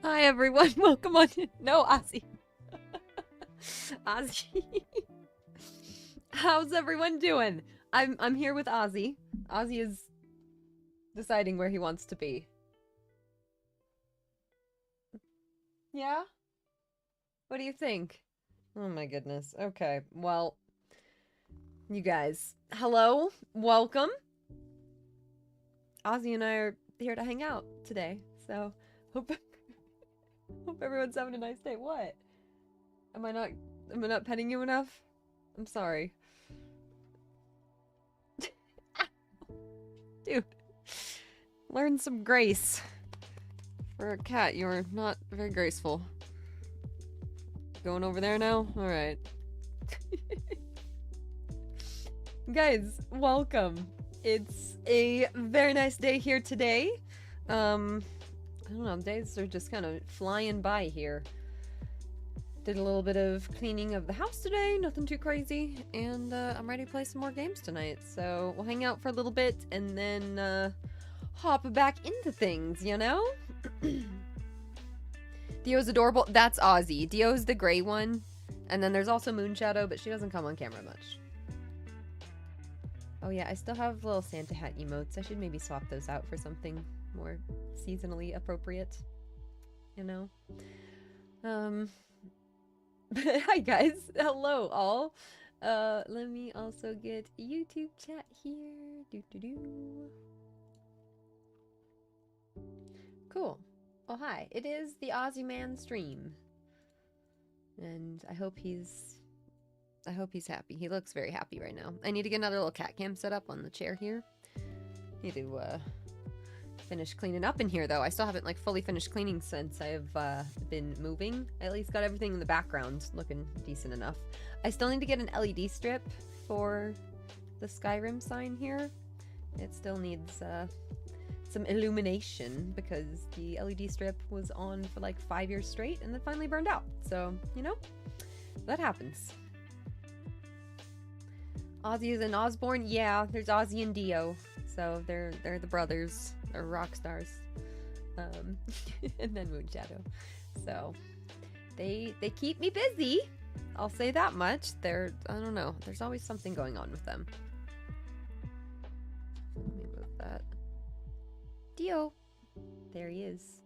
Hi everyone, welcome on in. No, Ozzy. Ozzy. How's everyone doing? I'm here with Ozzy. Ozzy is deciding where he wants to be. Yeah? What do you think? Oh my goodness. Okay, well, you guys, hello, welcome. Ozzy and I are here to hang out today, so hope everyone's having a nice day. What? Am I not petting you enough? I'm sorry. Dude, learn some grace. For a cat, you're not very graceful. Going over there now? Alright. Guys, welcome. It's a very nice day here today. I don't know, days are just kind of flying by here. Did a little bit of cleaning of the house today, nothing too crazy, and I'm ready to play some more games tonight. So we'll hang out for a little bit and then hop back into things, you know? Dio's adorable. That's Ozzy. Dio's the gray one. And then there's also Moonshadow, but she doesn't come on camera much. Oh yeah, I still have little Santa hat emotes. I should maybe swap those out for something more seasonally appropriate. You know? Hi guys. Hello all. Let me also get YouTube chat here. Cool. Oh hi. It is the Ozzy Man stream. And I hope he's happy. He looks very happy right now. I need to get another little cat cam set up on the chair here. Need to finish cleaning up in here though. I still haven't like fully finished cleaning since I've been moving. I at least got everything in the background looking decent enough. I still need to get an LED strip for the Skyrim sign here. It still needs some illumination because the LED strip was on for like 5 years straight and then finally burned out. So, you know, that happens. Ozzy is an Osborne? Yeah, there's Ozzy and Dio. So they're the brothers. They're rock stars. And then Moonshadow. So they keep me busy. I'll say that much. I don't know. There's always something going on with them. Let me move that. Dio. There he is.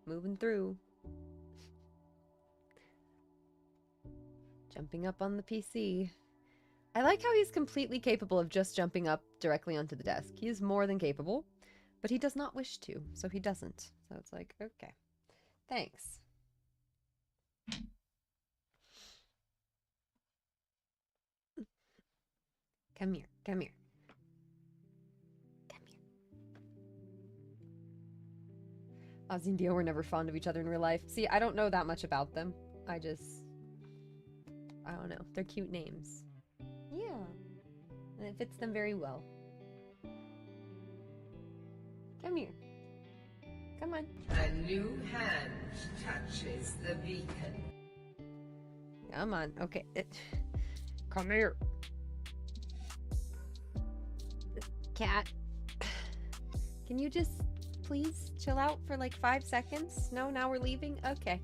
Moving through. Jumping up on the PC. I like how he's completely capable of just jumping up directly onto the desk. He is more than capable, but he does not wish to, so he doesn't. So it's like, okay. Thanks. Come here, come here. Come here. Ozzy and Dio were never fond of each other in real life. See, I don't know that much about them. I don't know. They're cute names. Yeah. And it fits them very well. Come here. Come on. A new hand touches the beacon. Come on. Okay. Come here. Cat. Can you just please chill out for like 5 seconds? No, now we're leaving? Okay.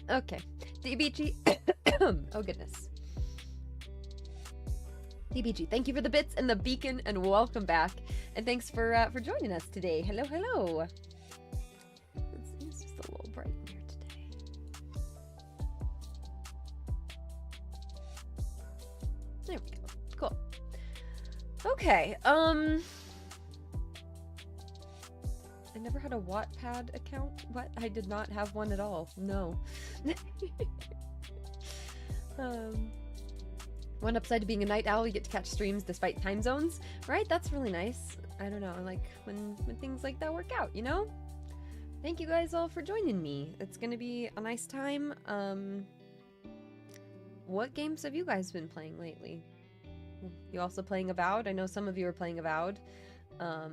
Okay. DBG. Oh goodness. DBG, thank you for the bits and the beacon and welcome back. And thanks for joining us today. Hello, hello. It's just a little bright in here today. There we go. Cool. Okay, I never had a Wattpad account. What? I did not have one at all. No. One upside to being a night owl, you get to catch streams despite time zones, right? That's really nice. I don't know, I like when things like that work out, you know? Thank you guys all for joining me. It's gonna be a nice time. What games have you guys been playing lately? You also playing Avowed? I know some of you are playing Avowed. I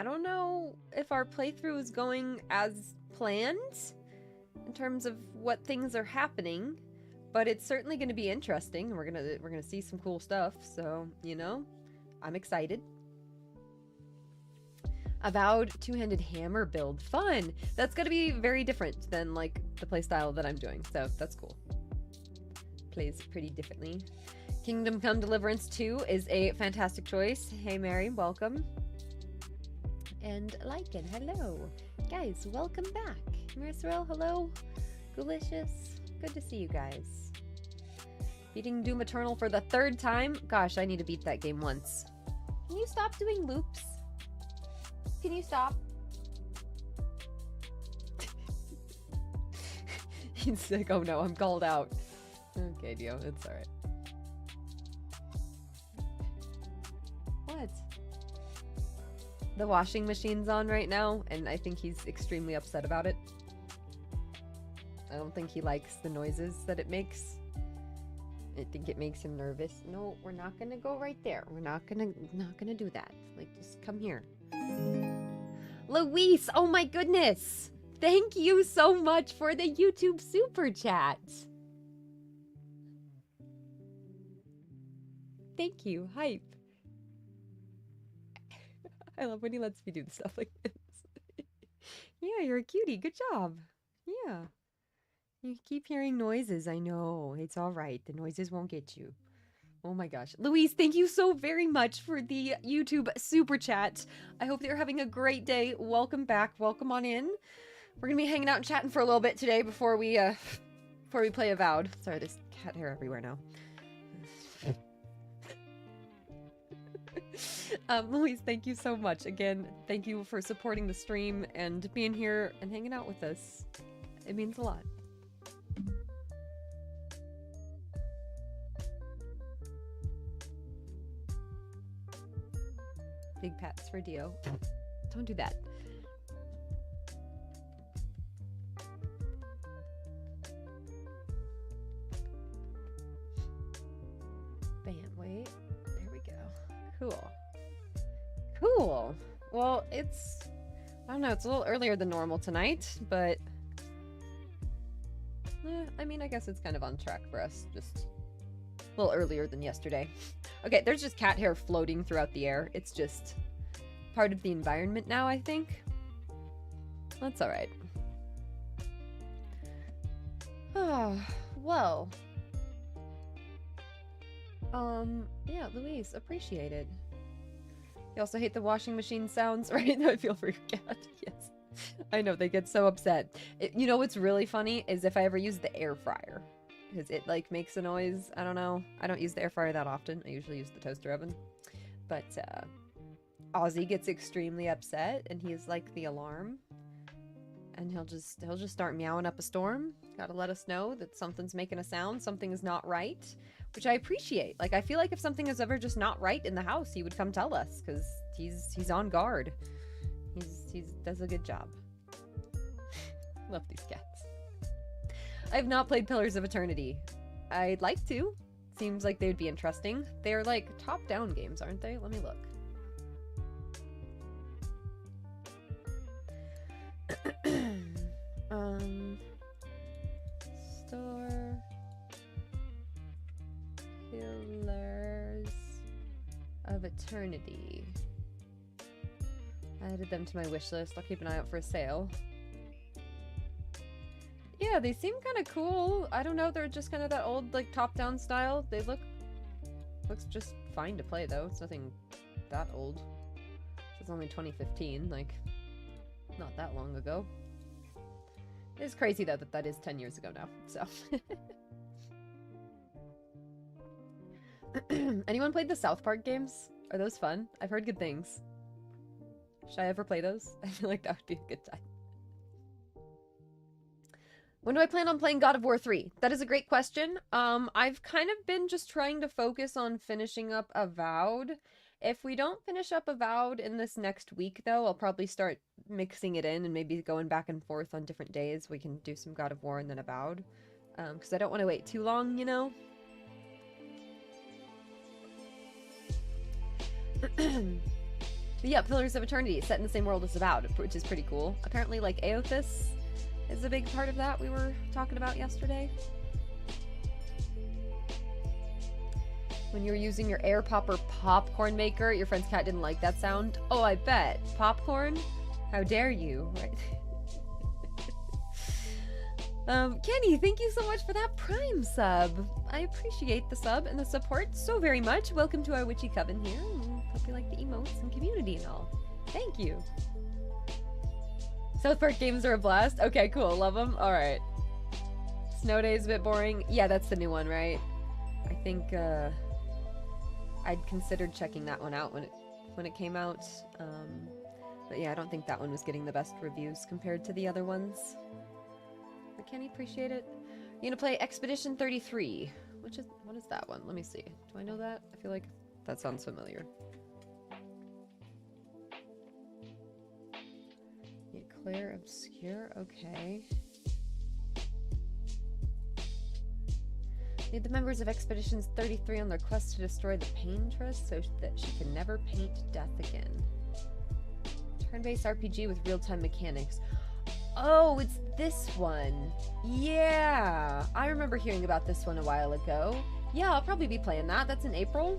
don't know if our playthrough is going as planned in terms of what things are happening. But it's certainly going to be interesting. We're gonna see some cool stuff. So, you know, I'm excited. Avowed two-handed hammer build. Fun! That's gonna be very different than, like, the playstyle that I'm doing, so that's cool. Plays pretty differently. Kingdom Come Deliverance 2 is a fantastic choice. Hey Mary, welcome. And Lycan, hello. Guys, welcome back. Marisrel, hello. Delicious. Good to see you guys. Beating Doom Eternal for the 3rd time? Gosh, I need to beat that game once. Can you stop doing loops? Can you stop? He's like, oh no, I'm called out. Okay, Dio, it's alright. What? The washing machine's on right now, and I think he's extremely upset about it. I don't think he likes the noises that it makes. I think it makes him nervous. No, we're not gonna go right there. We're not gonna do that. Like, just come here. Luis, oh my goodness! Thank you so much for the YouTube super chat. Thank you, hype. I love when he lets me do stuff like this. Yeah, you're a cutie. Good job. Yeah. You keep hearing noises. I know. It's all right. The noises won't get you. Oh my gosh. Louise, thank you so very much for the YouTube super chat. I hope that you're having a great day. Welcome back. Welcome on in. We're going to be hanging out and chatting for a little bit today before we play Avowed. Sorry, there's cat hair everywhere now. Louise, thank you so much. Again, thank you for supporting the stream and being here and hanging out with us. It means a lot. Big pats for Dio. Don't do that. Bam, wait. There we go. Cool. Cool. Well, it's... I don't know, it's a little earlier than normal tonight, but... I mean, I guess it's kind of on track for us. Just a little earlier than yesterday. Okay, there's just cat hair floating throughout the air. It's just part of the environment now, I think. That's alright. Oh, well. Yeah, Louise, appreciate it. You also hate the washing machine sounds, right? I feel for your cat, yes. I know, they get so upset. You know what's really funny is if I ever use the air fryer. Because it, like, makes a noise. I don't know. I don't use the air fryer that often. I usually use the toaster oven. But, Ozzy gets extremely upset, and he's like the alarm. And he'll just start meowing up a storm. Gotta let us know that something's making a sound, something is not right. Which I appreciate. Like, I feel like if something is ever just not right in the house, he would come tell us. Because he's on guard. He does a good job. Love these cats. I have not played Pillars of Eternity. I'd like to. Seems like they would be interesting. They're like top-down games, aren't they? Let me look. Store Pillars of Eternity. I added them to my wish list. I'll keep an eye out for a sale. Yeah, they seem kind of cool. I don't know, they're just kind of that old, like, top-down style. They looks just fine to play, though. It's nothing that old. It's only 2015, like, not that long ago. It's crazy, though, that is 10 years ago now, so. Anyone played the South Park games? Are those fun? I've heard good things. Should I ever play those? I feel like that would be a good time. When do I plan on playing God of War 3? That is a great question. I've kind of been just trying to focus on finishing up Avowed. If we don't finish up Avowed in this next week, though, I'll probably start mixing it in and maybe going back and forth on different days. We can do some God of War and then Avowed. Because I don't want to wait too long, you know? But yeah, Pillars of Eternity, set in the same world as Avowed, which is pretty cool. Apparently, like, Aothis is a big part of that we were talking about yesterday. When you were using your air popper popcorn maker, your friend's cat didn't like that sound. Oh, I bet. Popcorn? How dare you, right? Kenny, thank you so much for that Prime sub. I appreciate the sub and the support so very much. Welcome to our witchy coven here. Hope you like the emotes and community and all. Thank you. South Park games are a blast. Okay, cool. Love them. All right. Snow Day is a bit boring. Yeah, that's the new one, right? I think I'd considered checking that one out when it came out. But yeah, I don't think that one was getting the best reviews compared to the other ones. But can you appreciate it? You're gonna play Expedition 33. What is that one? Let me see. Do I know that? I feel like that sounds familiar. Eclair Obscure, okay. Lead the members of Expeditions 33 on their quest to destroy the Paintress so that she can never paint death again. Turn-based RPG with real-time mechanics. Oh, it's this one. Yeah, I remember hearing about this one a while ago. Yeah, I'll probably be playing that. That's in April.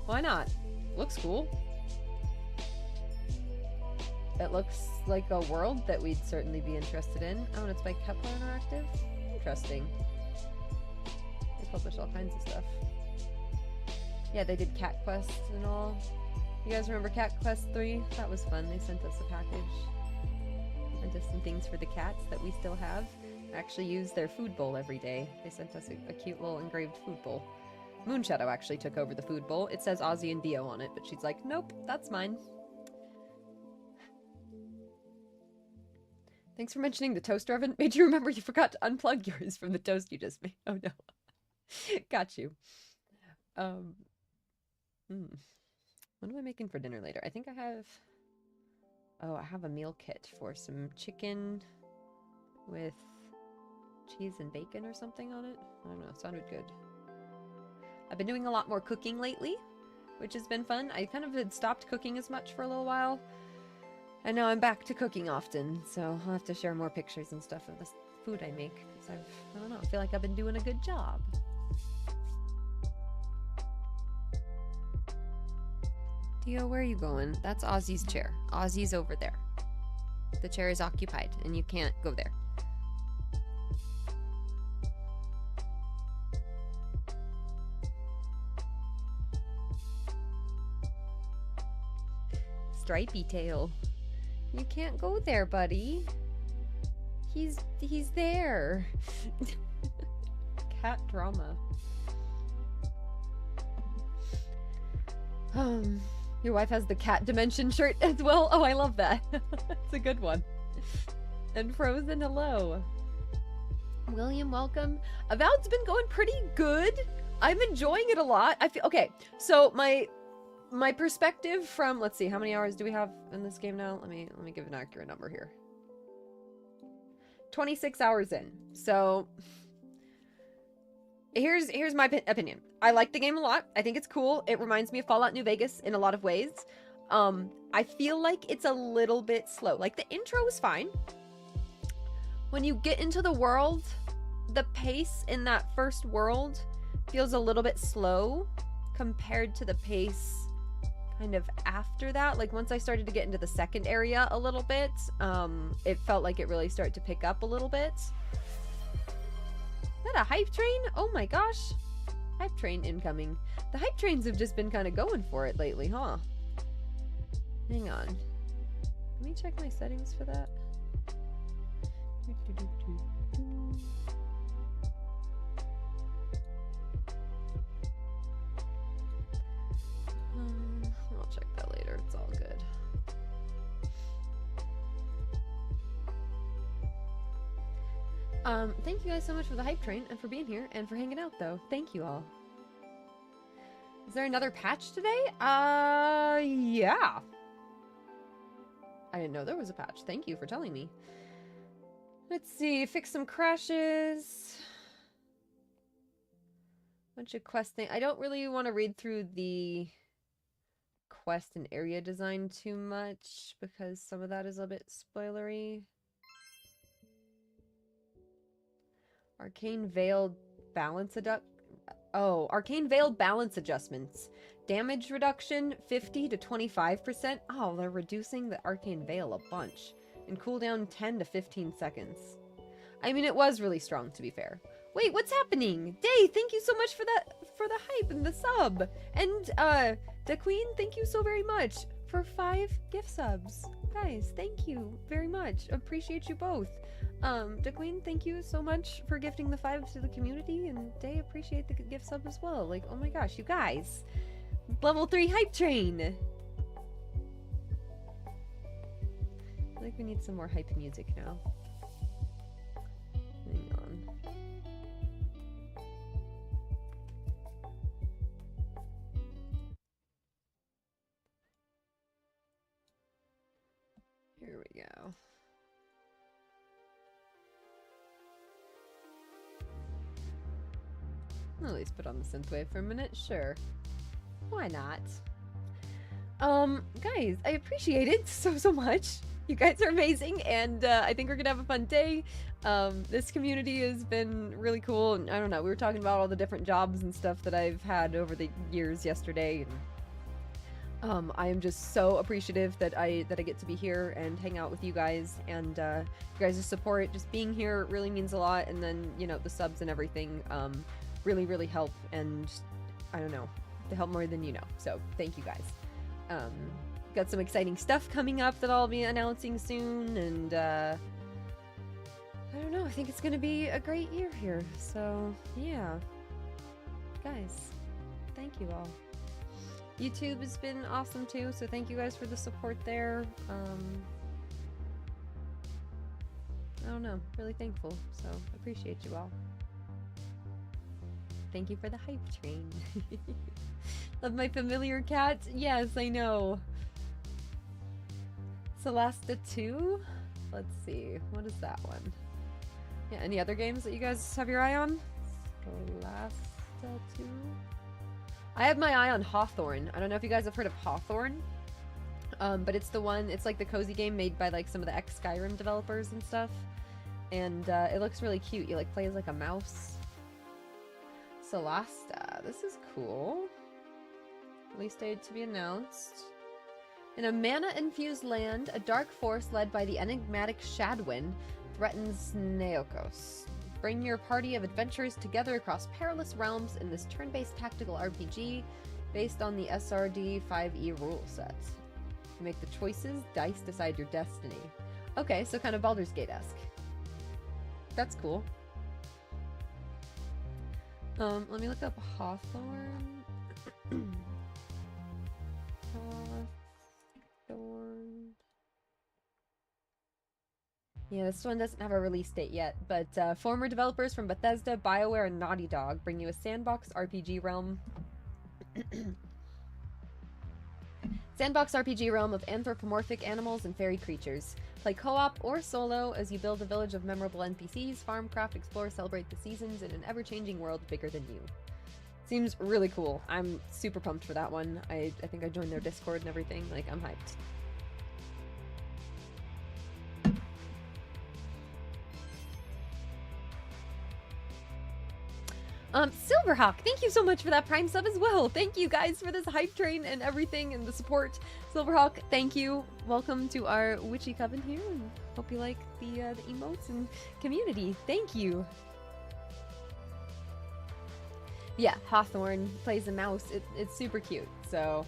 Why not? Looks cool. It looks like a world that we'd certainly be interested in. Oh, and it's by Kepler Interactive? Interesting. They publish all kinds of stuff. Yeah, they did Cat Quest and all. You guys remember Cat Quest 3? That was fun. They sent us a package. And just some things for the cats that we still have. I actually use their food bowl every day. They sent us a cute little engraved food bowl. Moonshadow actually took over the food bowl. It says Ozzy and Dio on it, but she's like, nope, that's mine. Thanks for mentioning the toaster oven. Made you remember you forgot to unplug yours from the toast you just made. Oh no. Got you. What am I making for dinner later? I think I have... Oh, I have a meal kit for some chicken with cheese and bacon or something on it. I don't know, sounded good. I've been doing a lot more cooking lately, which has been fun. I kind of had stopped cooking as much for a little while. And now I'm back to cooking often, so I'll have to share more pictures and stuff of the food I make. Because I don't know, I feel like I've been doing a good job. Dio, where are you going? That's Ozzy's chair. Ozzy's over there. The chair is occupied, and you can't go there. Stripey tail. You can't go there, buddy. He's there. Cat drama. Your wife has the cat dimension shirt as well? Oh, I love that. It's a good one. And Frozen, hello. William, welcome. Avowed's been going pretty good. I'm enjoying it a lot. I feel okay. So my perspective from, let's see, how many hours do we have in this game now? Let me give an accurate number here. 26 hours in. So here's my opinion. I like the game a lot. I think it's cool. It reminds me of Fallout New Vegas in a lot of ways. I feel like it's a little bit slow. Like, the intro is fine. When you get into the world, the pace in that first world feels a little bit slow compared to the pace kind of after that. Like, once I started to get into the second area a little bit, it felt like it really started to pick up a little bit. Is that a hype train? Oh my gosh. Hype train incoming. The hype trains have just been kind of going for it lately, huh? Hang on. Let me check my settings for that. I'll check that later. It's all good. Thank you guys so much for the hype train and for being here and for hanging out, though. Thank you all. Is there another patch today? Yeah. I didn't know there was a patch. Thank you for telling me. Let's see. Fix some crashes. Bunch of quest things. I don't really want to read through the quest and area design too much because some of that is a bit spoilery. Arcane Veiled balance Oh, Arcane Veil balance adjustments. Damage reduction 50 to 25%. Oh, they're reducing the Arcane Veil a bunch. And cooldown 10 to 15 seconds. I mean, it was really strong, to be fair. Wait, what's happening? Day, thank you so much for the hype and the sub. And the Queen, thank you so very much for 5 gift subs. Guys, thank you very much. Appreciate you both. The Queen, thank you so much for gifting the 5 to the community, and Day, appreciate the gift sub as well. Like, oh my gosh, you guys. Level 3 hype train. I feel like we need some more hype music now. Hang on. Here we go. I'll at least put on the synthwave for a minute, sure. Why not? Guys, I appreciate it so much. You guys are amazing, and I think we're gonna have a fun day. This community has been really cool, and I don't know, we were talking about all the different jobs and stuff that I've had over the years yesterday, and I am just so appreciative that I get to be here and hang out with you guys, and you guys' support, just being here really means a lot, and then, you know, the subs and everything really help, and I don't know, they help more than you know, so thank you guys. Got some exciting stuff coming up that I'll be announcing soon, and I don't know, I think it's gonna be a great year here, so yeah. Guys, thank you all. YouTube has been awesome too, so thank you guys for the support there. I don't know, really thankful, so appreciate you all. Thank you for the hype train. Love my familiar cat? Yes, I know. Celesta 2? Let's see, what is that one? Yeah, any other games that you guys have your eye on? Celesta 2? I have my eye on Hawthorne. I don't know if you guys have heard of Hawthorne, but it's the one, it's like the cozy game made by like some of the ex-Skyrim developers and stuff, and it looks really cute. You like play as like a mouse. Celesta, this is cool. Release date to be announced. In a mana-infused land, a dark force led by the enigmatic Shadwin threatens Neokos. Bring your party of adventurers together across perilous realms in this turn-based tactical RPG based on the SRD 5e rule set. You make the choices, dice decide your destiny. Okay, so kind of Baldur's Gate-esque. That's cool. Let me look up Hawthorne. Hawthorne. Yeah, this one doesn't have a release date yet, but former developers from Bethesda, BioWare, and Naughty Dog bring you a sandbox RPG realm. Sandbox RPG realm of anthropomorphic animals and fairy creatures. Play co-op or solo as you build a village of memorable NPCs, farm, craft, explore, celebrate the seasons in an ever-changing world bigger than you. Seems really cool. I'm super pumped for that one. I think I joined their Discord and everything. Like, I'm hyped. Silverhawk, thank you so much for that Prime sub as well. Thank you guys for this hype train and everything and the support. Silverhawk, thank you. Welcome to our witchy coven here, and hope you like the emotes and community. Thank you. Yeah, Hawthorne plays a mouse. It's super cute. So,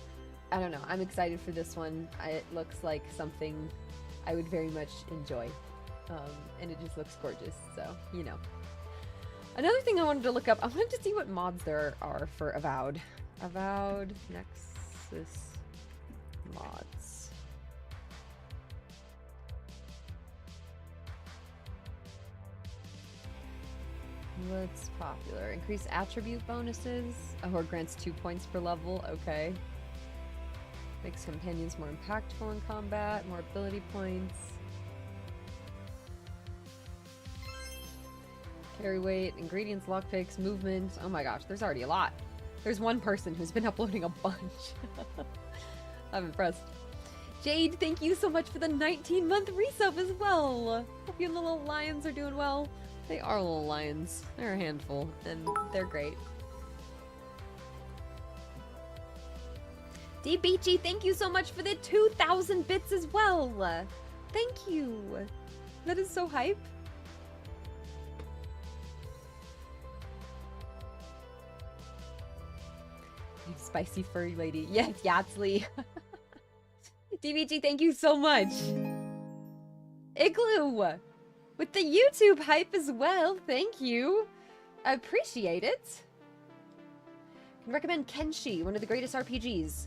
I don't know. I'm excited for this one. It looks like something I would very much enjoy. And it just looks gorgeous. So, you know. Another thing I wanted to look up, I wanted to see what mods there are for Avowed. Avowed Nexus mods. What's popular? Increase attribute bonuses. Oh, or grants 2 points per level. Okay. Makes companions more impactful in combat. More ability points. Carry weight, ingredients, lockpicks, movement. Oh my gosh, there's already a lot. There's one person who's been uploading a bunch. I'm impressed. Jade, thank you so much for the 19-month resub as well. Hope your little lions are doing well. They are little lions. They're a handful, and they're great. DBG, thank you so much for the 2,000 bits as well. Thank you. That is so hype. You spicy furry lady. Yes, Yatsley. DBG, thank you so much. Igloo, with the YouTube hype as well. Thank you. I appreciate it. Can recommend Kenshi, one of the greatest RPGs.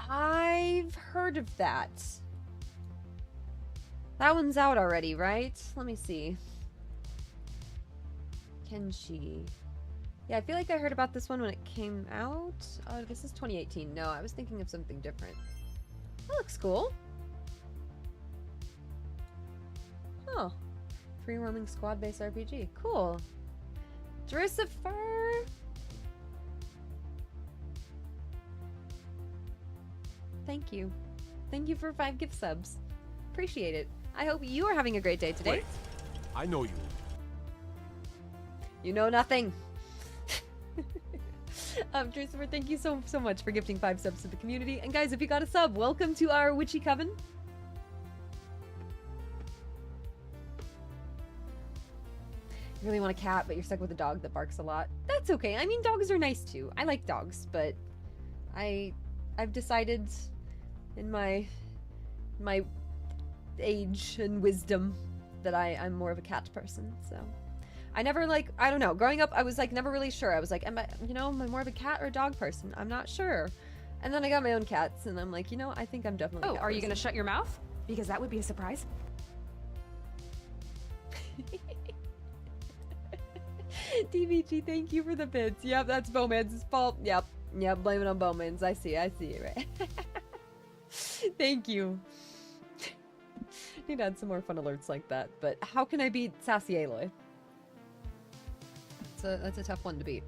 I've heard of that. That one's out already, right? Let me see. Kenshi. Yeah, I feel like I heard about this one when it came out. Oh, this is 2018. No, I was thinking of something different. That looks cool. Oh. Free roaming squad-based RPG. Cool. Drucifer. Thank you. Thank you for 5 gift subs. Appreciate it. I hope you are having a great day today. Wait, I know you. You know nothing. Drucifer, thank you so much for gifting 5 subs to the community. And guys, if you got a sub, welcome to our Witchy Coven. You really want a cat, but you're stuck with a dog that barks a lot. That's okay. I mean, dogs are nice too. I like dogs, but I've decided in my age and wisdom that I'm more of a cat person, so I never I don't know, growing up I was never really sure. I was like, am I more of a cat or a dog person? I'm not sure. And then I got my own cats and I'm like, I think I'm definitely a cat are you person. gonna shut your mouth? Because that would be a surprise. DVG, thank you for the bits. Yep, that's Bowman's fault. Yep, blame it on Bowman's. I see it, right? Thank you. Need to add some more fun alerts like that. But how can I beat Sassy Aloy? That's a tough one to beat.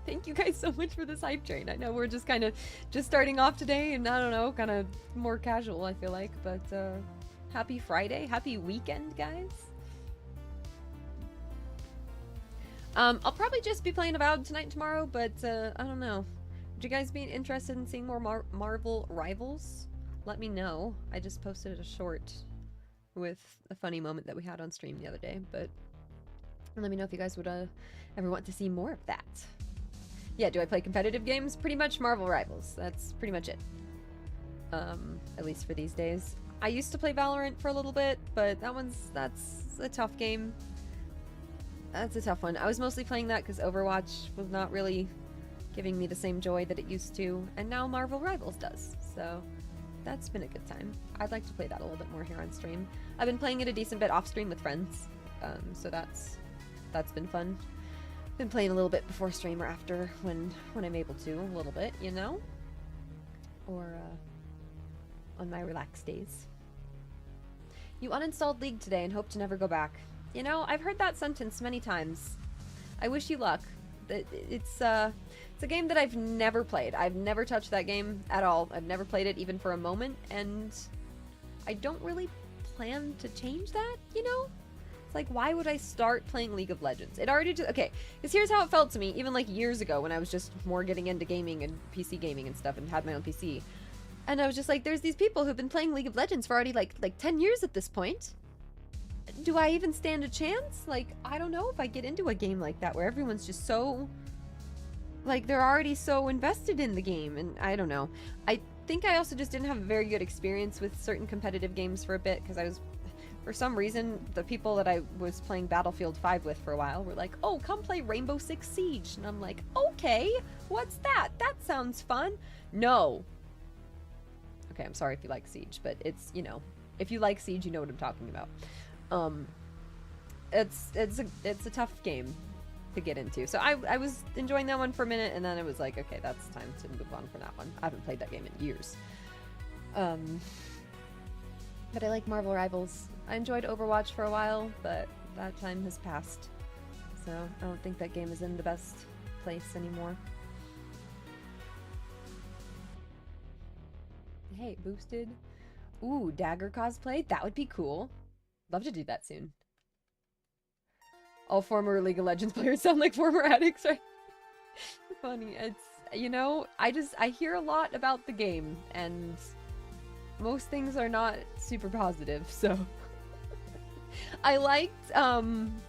Thank you guys so much for this hype train. I know we're just starting off today, and I don't know, kind of more casual, I feel like. But happy Friday, happy weekend, guys. I'll probably just be playing Avowed tonight and tomorrow, but I don't know. Would you guys be interested in seeing more Marvel Rivals? Let me know. I just posted a short with a funny moment that we had on stream the other day, but let me know if you guys would ever want to see more of that. Yeah, do I play competitive games? Pretty much Marvel Rivals. That's pretty much it. At least for these days. I used to play Valorant for a little bit, but that's a tough game. That's a tough one. I was mostly playing that because Overwatch was not really giving me the same joy that it used to, and now Marvel Rivals does, so that's been a good time. I'd like to play that a little bit more here on stream. I've been playing it a decent bit off stream with friends, so that's been fun. Been playing a little bit before stream or after when I'm able to, a little bit, or on my relaxed days. You uninstalled League today and hope to never go back. I've heard that sentence many times. I wish you luck. It's a game that I've never played. I've never touched that game at all. I've never played it even for a moment, and I don't really plan to change that, It's like, why would I start playing League of Legends? It already just, okay, because here's how it felt to me, even years ago when I was just more getting into gaming and PC gaming and stuff and had my own PC. And I was just like, there's these people who've been playing League of Legends for already like 10 years at this point. Do I even stand a chance? I don't know if I get into a game like that where everyone's just so, they're already so invested in the game, and I don't know. I think I also just didn't have a very good experience with certain competitive games for a bit, because for some reason, the people that I was playing Battlefield 5 with for a while were like, oh, come play Rainbow Six Siege. And I'm like, okay, what's that? That sounds fun. No. Okay, I'm sorry if you like Siege, but it's, if you like Siege, you know what I'm talking about. It's a tough game to get into. So I was enjoying that one for a minute, and then it was like, okay, that's time to move on from that one. I haven't played that game in years. But I like Marvel Rivals. I enjoyed Overwatch for a while, but that time has passed. So I don't think that game is in the best place anymore. Hey, boosted. Ooh, Dagger cosplay? That would be cool. Love to do that soon. All former League of Legends players sound like former addicts, right? funny. It's, you know, I hear a lot about the game, and most things are not super positive, so. I liked,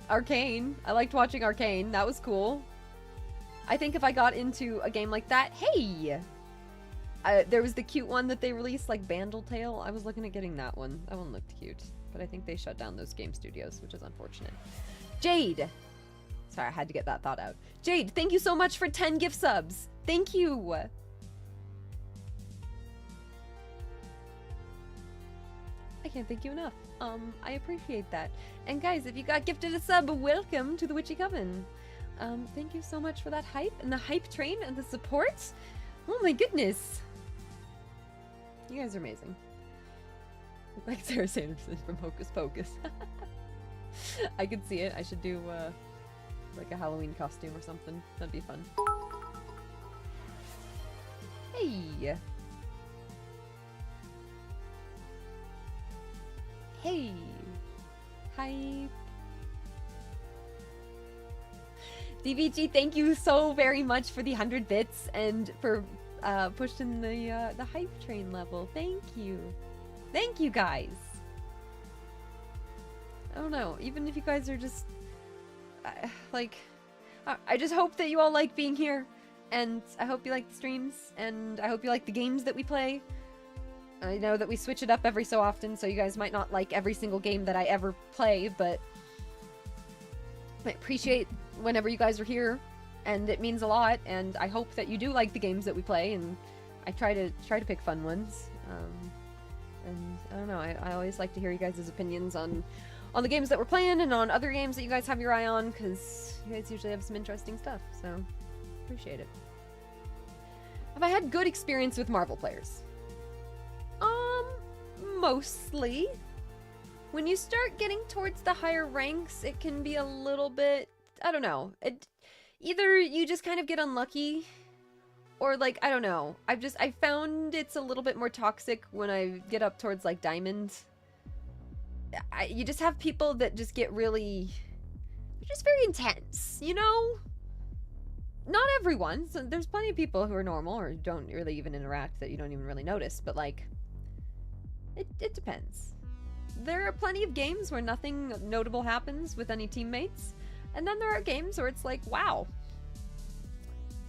Arcane. I liked watching Arcane. That was cool. I think if I got into a game like that, hey! There was the cute one that they released, like Bandletale. I was looking at getting that one. That one looked cute. But I think they shut down those game studios, which is unfortunate. Jade! Sorry, I had to get that thought out. Jade, thank you so much for 10 gift subs! Thank you! I can't thank you enough. I appreciate that. And guys, if you got gifted a sub, welcome to the Witchy Coven. Thank you so much for that hype, and the hype train, and the support! Oh my goodness! You guys are amazing. Look like Sarah Sanderson from Hocus Pocus. I could see it. I should do, like a Halloween costume or something. That'd be fun. Hey! Hey! Hype! DVG, thank you so very much for the 100 bits and for pushing the hype train level. Thank you. Thank you guys. I don't know, even if you guys are just like, I just hope that you all like being here, and I hope you like the streams, and I hope you like the games that we play. I know that we switch it up every so often, so you guys might not like every single game that I ever play, but I appreciate whenever you guys are here, and it means a lot, and I hope that you do like the games that we play, and I try to pick fun ones. And I don't know, I always like to hear you guys' opinions on the games that we're playing and on other games that you guys have your eye on, because you guys usually have some interesting stuff, so appreciate it. Have I had good experience with Marvel players? Mostly. When you start getting towards the higher ranks, it can be a little bit, I don't know, either you just kind of get unlucky, or like, I don't know, I found it's a little bit more toxic when I get up towards like Diamond. You just have people that just get really, they're just very intense, you know? Not everyone, so there's plenty of people who are normal or don't really even interact that you don't even really notice, but like, it depends. There are plenty of games where nothing notable happens with any teammates, and then there are games where it's like, wow,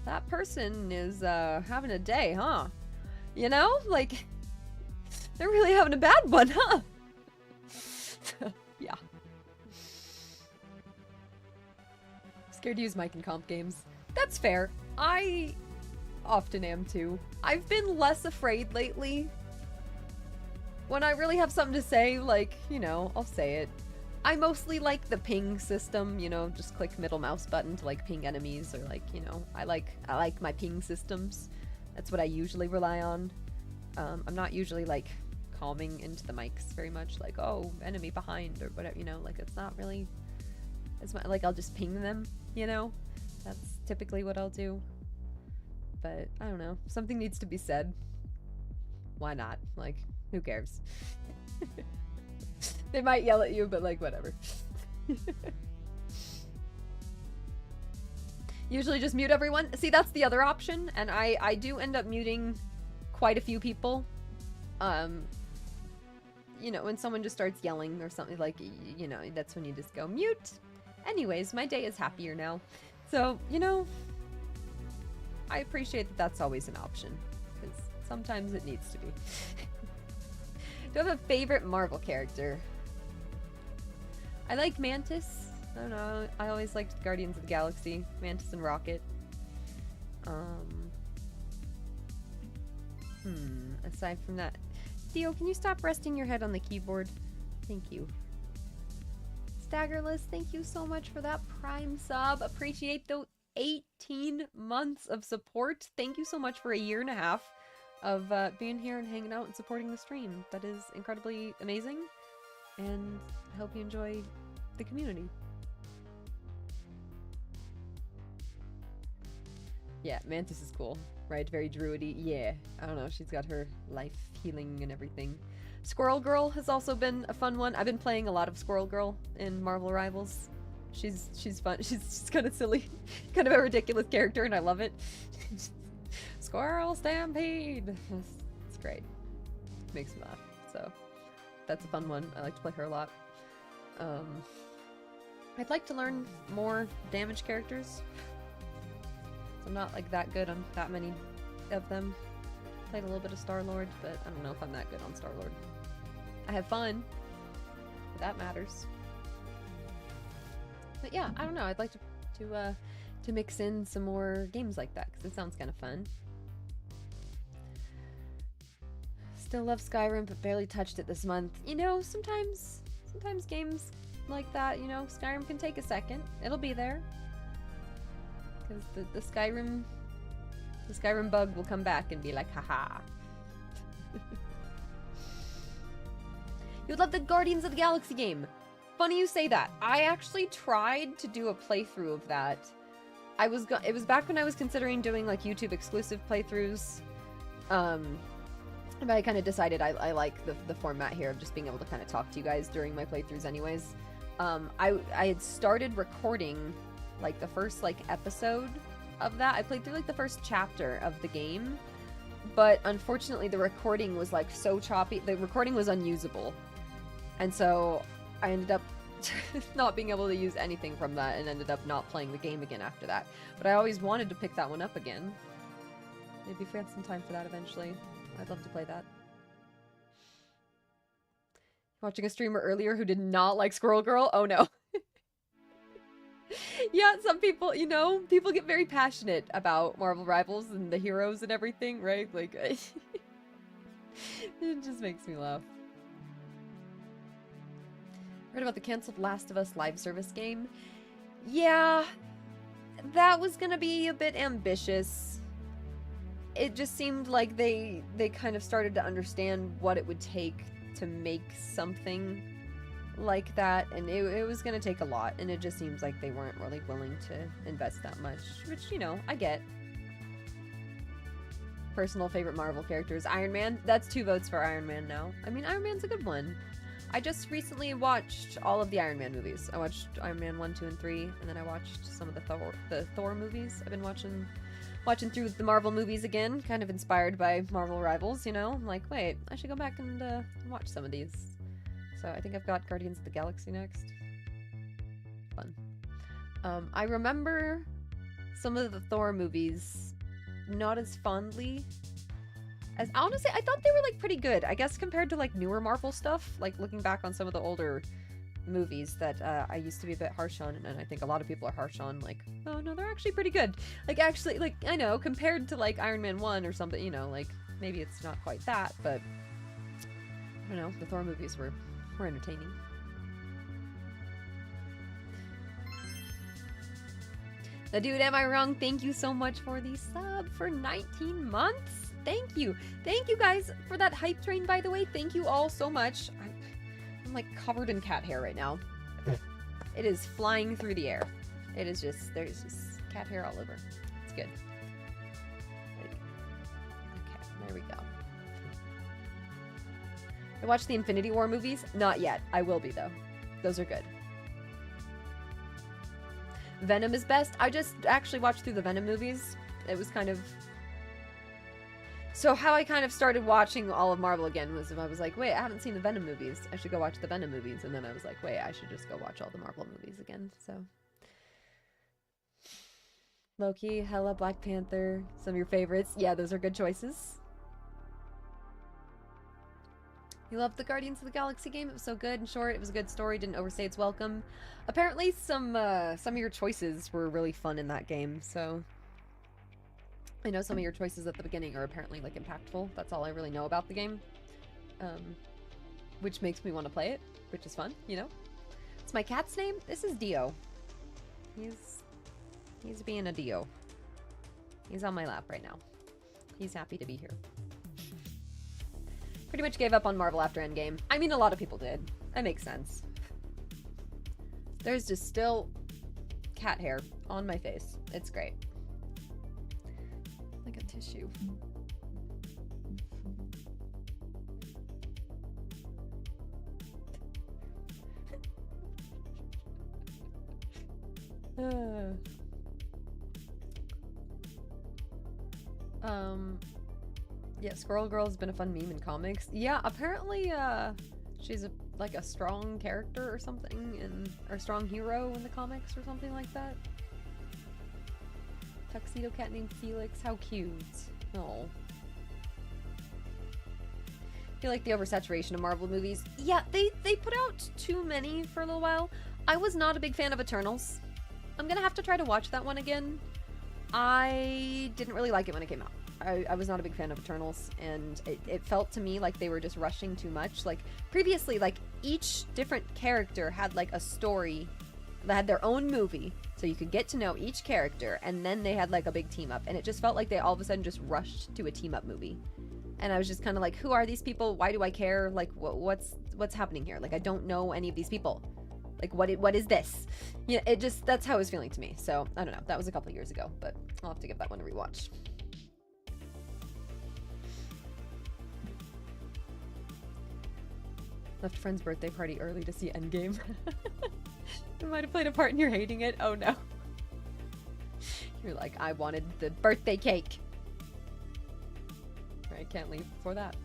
that person is having a day, huh? You know? Like, they're really having a bad one, huh? Yeah. Scared to use mic in comp games. That's fair. I often am too. I've been less afraid lately. When I really have something to say, like, you know, I'll say it. I mostly like the ping system, you know, just click middle mouse button to like ping enemies, or like, you know, I like my ping systems. That's what I usually rely on. I'm not usually like calming into the mics very much, like, oh, enemy behind or whatever, you know, like it's not really, like I'll just ping them, you know? That's typically what I'll do. But I don't know, something needs to be said. Why not? Like, who cares? They might yell at you, but like, whatever. Usually just mute everyone. See, that's the other option, and I do end up muting quite a few people. You know, when someone just starts yelling or something, like, you know, that's when you just go mute. Anyways, my day is happier now. So, you know, I appreciate that that's always an option, because sometimes it needs to be. Do I have a favorite Marvel character? I like Mantis. I don't know. I always liked Guardians of the Galaxy. Mantis and Rocket. Aside from that. Theo, can you stop resting your head on the keyboard? Thank you. Staggerless, thank you so much for that Prime sub. Appreciate the 18 months of support. Thank you so much for a year and a half of being here and hanging out and supporting the stream. That is incredibly amazing, and I hope you enjoy the community. Yeah, Mantis is cool, right? Very druidy. Yeah, I don't know, she's got her life healing and everything. Squirrel Girl has also been a fun one. I've been playing a lot of Squirrel Girl in Marvel Rivals. She's fun. She's kind of silly, kind of a ridiculous character, and I love it. Squirrel Stampede. It's great. Makes me laugh. So that's a fun one. I like to play her a lot. I'd like to learn more damage characters. I'm not like that good on that many of them. Played a little bit of Star-Lord, but I don't know if I'm that good on Star-Lord. I have fun. But that matters. But yeah, I don't know. I'd like to mix in some more games like that because it sounds kind of fun. Still love Skyrim, but barely touched it this month. You know, sometimes games like that, you know, Skyrim can take a second. It'll be there. Because the Skyrim bug will come back and be like, haha. You'd love the Guardians of the Galaxy game. Funny you say that. I actually tried to do a playthrough of that. It was back when I was considering doing like YouTube exclusive playthroughs. But I kind of decided I like the format here of just being able to kind of talk to you guys during my playthroughs anyways. I had started recording like the first like episode of that. I played through like the first chapter of the game, but unfortunately the recording was like so choppy. The recording was unusable. And so I ended up not being able to use anything from that and ended up not playing the game again after that. But I always wanted to pick that one up again. Maybe if we have some time for that eventually. I'd love to play that. Watching a streamer earlier who did not like Squirrel Girl? Oh no. Yeah, some people, you know, people get very passionate about Marvel Rivals and the heroes and everything, right? Like, it just makes me laugh. Heard about the canceled Last of Us live service game? Yeah, that was gonna be a bit ambitious. It just seemed like they kind of started to understand what it would take to make something like that, and it was gonna take a lot, and it just seems like they weren't really willing to invest that much, which, you know, I get. Personal favorite Marvel characters, Iron Man. That's 2 votes for Iron Man now. I mean, Iron Man's a good one. I just recently watched all of the Iron Man movies. I watched Iron Man 1, 2, and 3, and then I watched some of the Thor movies. I've been watching through the Marvel movies again, kind of inspired by Marvel Rivals, you know? I'm like, wait, I should go back and watch some of these. So I think I've got Guardians of the Galaxy next. Fun. I remember some of the Thor movies not as fondly as, honestly, I thought they were like pretty good. I guess compared to like newer Marvel stuff, like looking back on some of the older movies that I used to be a bit harsh on, and I think a lot of people are harsh on, like, oh no, they're actually pretty good. Like, actually, like, I know, compared to like Iron Man 1 or something, you know, like, maybe it's not quite that, but I don't know, the Thor movies were entertaining. The dude, am I wrong? Thank you so much for the sub for 19 months. Thank you. Thank you guys for that hype train, by the way. Thank you all so much. I'm like covered in cat hair right now. It is flying through the air. It is just, there's just cat hair all over. It's good. Okay, there we go. I watched the Infinity War movies? Not yet. I will be, though. Those are good. Venom is best. I just actually watched through the Venom movies. It was kind of... So how I kind of started watching all of Marvel again was I was like, wait, I haven't seen the Venom movies. I should go watch the Venom movies. And then I was like, wait, I should just go watch all the Marvel movies again. So... Loki, Hela, Black Panther, some of your favorites. Yeah, those are good choices. You loved the Guardians of the Galaxy game. It was so good and short. It was a good story. Didn't overstay its welcome. Apparently, some of your choices were really fun in that game. So I know some of your choices at the beginning are apparently like impactful. That's all I really know about the game, which makes me want to play it, which is fun. You know, it's my cat's name. This is Dio. He's being a Dio. He's on my lap right now. He's happy to be here. Pretty much gave up on Marvel after Endgame. I mean, a lot of people did. That makes sense. There's just still cat hair on my face. It's great. Like a tissue. Yeah, Squirrel Girl's been a fun meme in comics. Yeah, apparently, she's like a strong character or something, or strong hero in the comics or something like that. Tuxedo cat named Felix, how cute. Oh. I feel like the oversaturation of Marvel movies. Yeah, they put out too many for a little while. I was not a big fan of Eternals. I'm gonna have to try to watch that one again. I didn't really like it when it came out. I was not a big fan of Eternals, and it felt to me like they were just rushing too much. Like, previously, like, each different character had, like, a story that had their own movie, so you could get to know each character, and then they had, like, a big team-up, and it just felt like they all of a sudden just rushed to a team-up movie. And I was just kind of like, who are these people? Why do I care? Like, what's happening here? Like, I don't know any of these people. Like, what is this? Yeah, it just, that's how it was feeling to me. So, I don't know. That was a couple years ago, but I'll have to give that one a rewatch. Left a friend's birthday party early to see Endgame. You might have played a part in your hating it. Oh no. You're like, I wanted the birthday cake. I can't leave before that.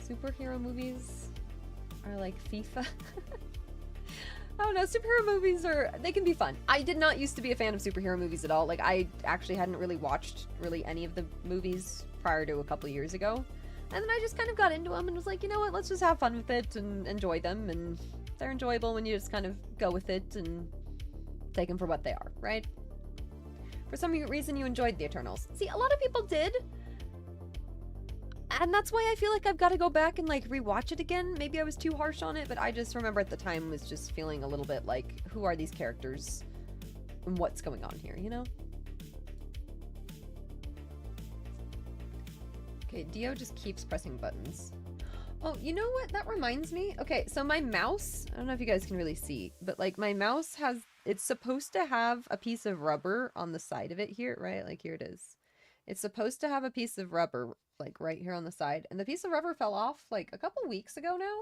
Superhero movies are like FIFA. I don't know, superhero movies they can be fun. I did not used to be a fan of superhero movies at all. Like, I actually hadn't really watched any of the movies prior to a couple of years ago. And then I just kind of got into them and was like, you know what, let's just have fun with it and enjoy them. And they're enjoyable when you just kind of go with it and take them for what they are, right? For some reason, you enjoyed the Eternals. See, a lot of people did. And that's why I feel like I've got to go back and, like, rewatch it again. Maybe I was too harsh on it, but I just remember at the time was just feeling a little bit like, who are these characters? And what's going on here, you know? Okay, Dio just keeps pressing buttons. Oh, you know what? That reminds me. Okay, so my mouse, I don't know if you guys can really see, but, like, my mouse it's supposed to have a piece of rubber on the side of it here, right? Like, here it is. It's supposed to have a piece of rubber, like, right here on the side. And the piece of rubber fell off, like, a couple weeks ago now.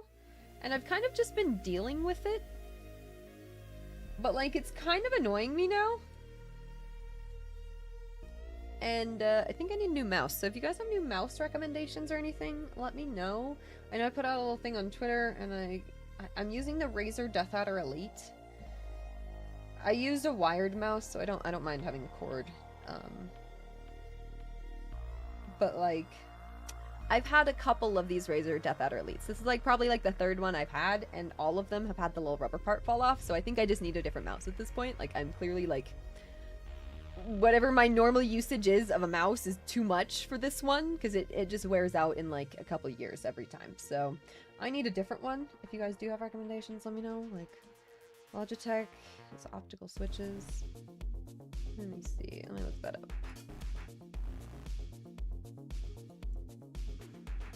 And I've kind of just been dealing with it. But, like, it's kind of annoying me now. And I think I need a new mouse. So if you guys have new mouse recommendations or anything, let me know. I know I put out a little thing on Twitter, and I'm using the Razer Death Adder Elite. I used a wired mouse, so I don't mind having a cord. But like, I've had a couple of these Razer Death Adder Elites. This is like probably like the third one I've had, and all of them have had the little rubber part fall off. So I think I just need a different mouse at this point. Like, I'm clearly like, whatever my normal usage is of a mouse is too much for this one, because it just wears out in like a couple years every time. So I need a different one. If you guys do have recommendations, let me know. Like, Logitech, it's optical switches. Let me see. Let me look that up.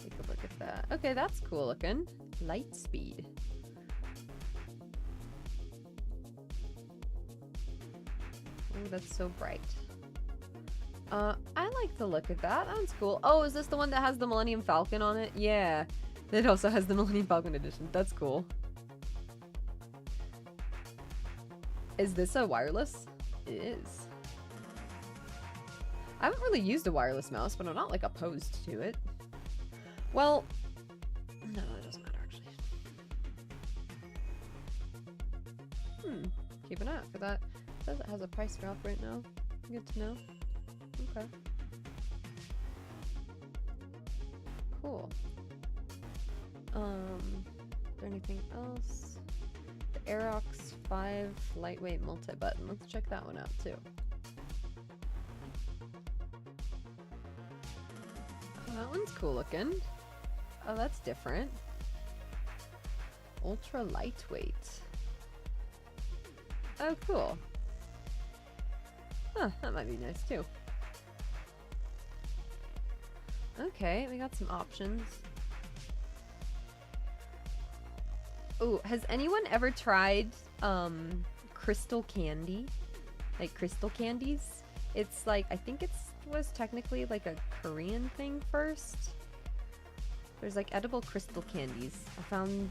Take a look at that. Okay, that's cool looking. Light speed. Oh, that's so bright. I like the look of that. That one's cool. Oh, is this the one that has the Millennium Falcon on it? Yeah. It also has the Millennium Falcon edition. That's cool. Is this a wireless? It is. I haven't really used a wireless mouse, but I'm not, like, opposed to it. Well, no, it doesn't matter, actually. Keep an eye out for that. It says it has a price drop right now. Good to know. Okay. Cool. Is there anything else? The Aerox 5 lightweight multi-button. Let's check that one out too. Oh, that one's cool looking. Oh, that's different. Ultra lightweight. Oh, cool. Huh, that might be nice too. Okay, we got some options. Ooh, has anyone ever tried crystal candy? Like crystal candies? It's like, I think was technically like a Korean thing first. There's like edible crystal candies. I found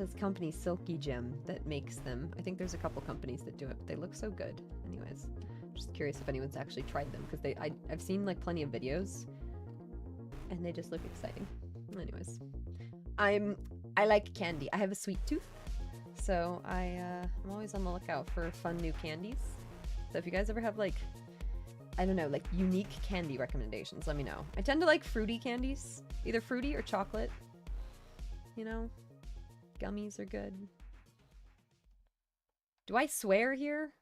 this company, Silky Gem, that makes them. I think there's a couple companies that do it, but they look so good. Anyways, just curious if anyone's actually tried them, because I've seen like plenty of videos, and they just look exciting. Anyways, I like candy. I have a sweet tooth, so I'm always on the lookout for fun new candies. So if you guys ever have like, I don't know, like unique candy recommendations, let me know. I tend to like fruity candies, either fruity or chocolate. You know, gummies are good. Do I swear here?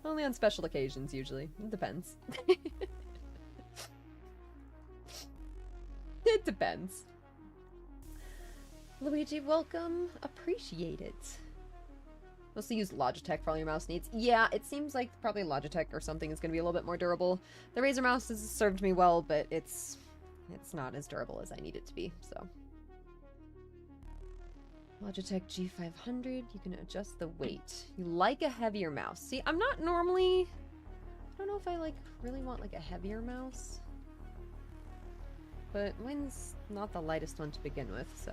Only on special occasions, usually. It depends. It depends. Luigi, welcome. Appreciate it. Mostly use Logitech for all your mouse needs. Yeah, it seems like probably Logitech or something is going to be a little bit more durable. The Razer mouse has served me well, but it's not as durable as I need it to be, so. Logitech G500, you can adjust the weight. You like a heavier mouse. See, I'm not normally... I don't know if I like really want like a heavier mouse. But mine's not the lightest one to begin with, so.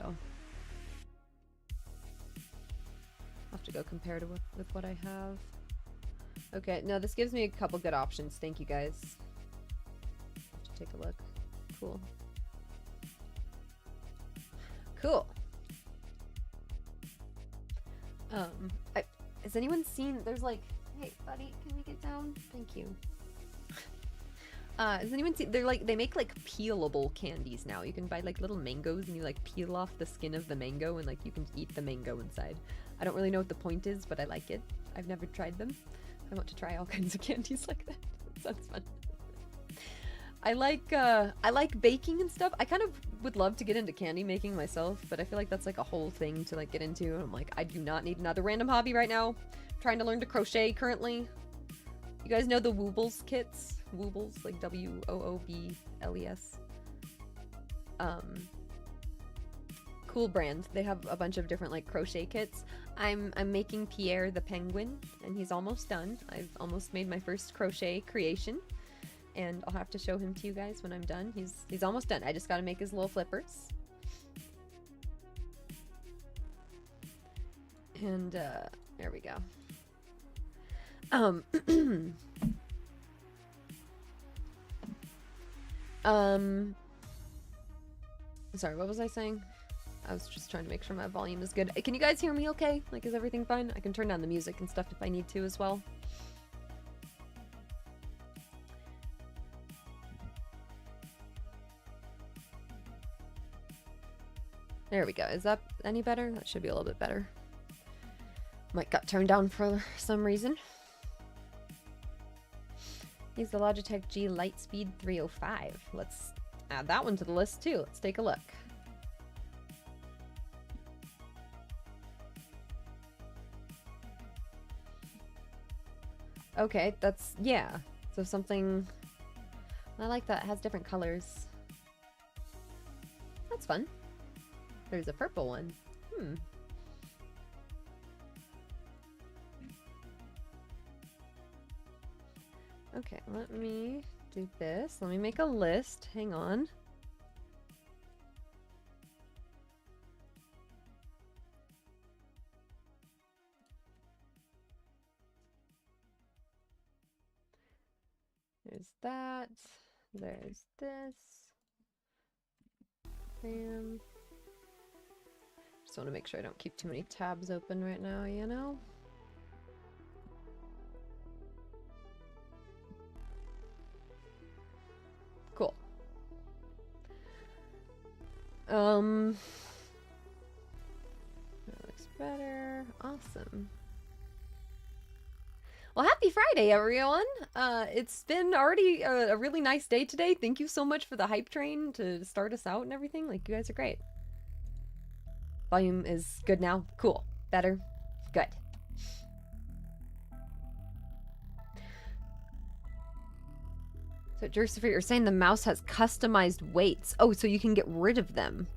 I'll have to go compare to with what I have. Okay, no, this gives me a couple good options. Thank you guys. I'll have to take a look. Cool. Cool. Has anyone seen, there's like, hey buddy, can we get down? Thank you. Has anyone seen, they make like peelable candies now. You can buy like little mangoes and you like peel off the skin of the mango and like you can eat the mango inside. I don't really know what the point is, but I like it. I've never tried them. I want to try all kinds of candies like that. That sounds fun. I like baking and stuff. I kind of would love to get into candy making myself, but I feel like that's like a whole thing to like get into. I'm like, I do not need another random hobby right now. I'm trying to learn to crochet currently. You guys know the Woobles kits? Woobles, like W-O-O-B-L-E-S. Cool brand. They have a bunch of different like crochet kits. I'm making Pierre the penguin, and he's almost done. I've almost made my first crochet creation. And I'll have to show him to you guys when I'm done. He's almost done. I just gotta make his little flippers. And there we go. Sorry, what was I saying? I was just trying to make sure my volume is good. Can you guys hear me okay? Like, is everything fine? I can turn down the music and stuff if I need to as well. There we go. Is that any better? That should be a little bit better. Mic got turned down for some reason. Use the Logitech G Lightspeed 305. Let's add that one to the list too. Let's take a look. Okay, that's, yeah. So something, I like that. It has different colors. That's fun. There's a purple one. Okay, let me do this. Let me make a list. Hang on. There's that. There's this. Bam. Just want to make sure I don't keep too many tabs open right now, you know? Cool. That looks better. Awesome. Well, happy Friday, everyone! It's been already a really nice day today. Thank you so much for the hype train to start us out and everything. Like, you guys are great. Volume is good now. Cool. Better. Good. So, Jurcifer, you're saying the mouse has customized weights. Oh, so you can get rid of them.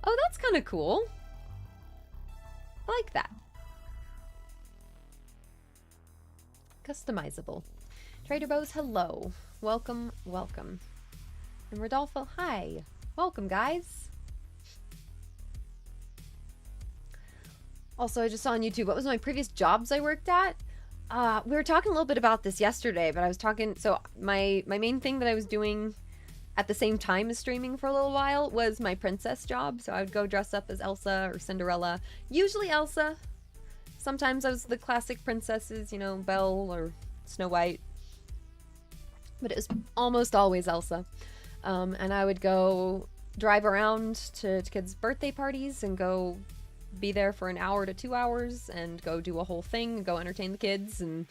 Oh, that's kind of cool. I like that. Customizable. Trader Bows, hello. Welcome, welcome. And Rodolfo, hi. Welcome, guys. Also, I just saw on YouTube, what was my previous jobs I worked at? We were talking a little bit about this yesterday, but I was talking, so my main thing that I was doing at the same time as streaming for a little while was my princess job. So I would go dress up as Elsa or Cinderella, usually Elsa. Sometimes I was the classic princesses, you know, Belle or Snow White. But it was almost always Elsa. And I would go drive around to kids' birthday parties and go be there for an hour to 2 hours and go do a whole thing and go entertain the kids and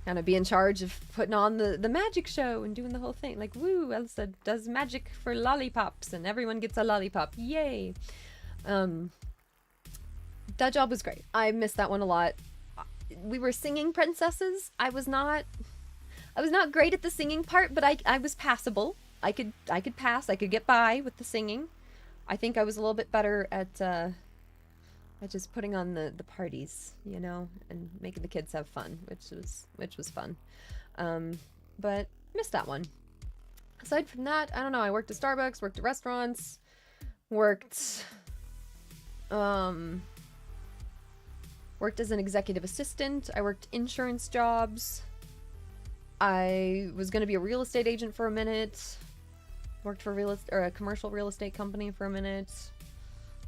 kind of be in charge of putting on the magic show and doing the whole thing. Like, woo, Elsa does magic for lollipops and everyone gets a lollipop. Yay! That job was great. I missed that one a lot. We were singing princesses. I was not great at the singing part, but I was passable. I could pass. I could get by with the singing. I think I was a little bit better at just putting on the parties, you know, and making the kids have fun, which was fun. But missed that one. Aside from that, I don't know. I worked at Starbucks, worked at restaurants, worked as an executive assistant. I worked insurance jobs. I was going to be a real estate agent for a minute. Worked for a commercial real estate company for a minute.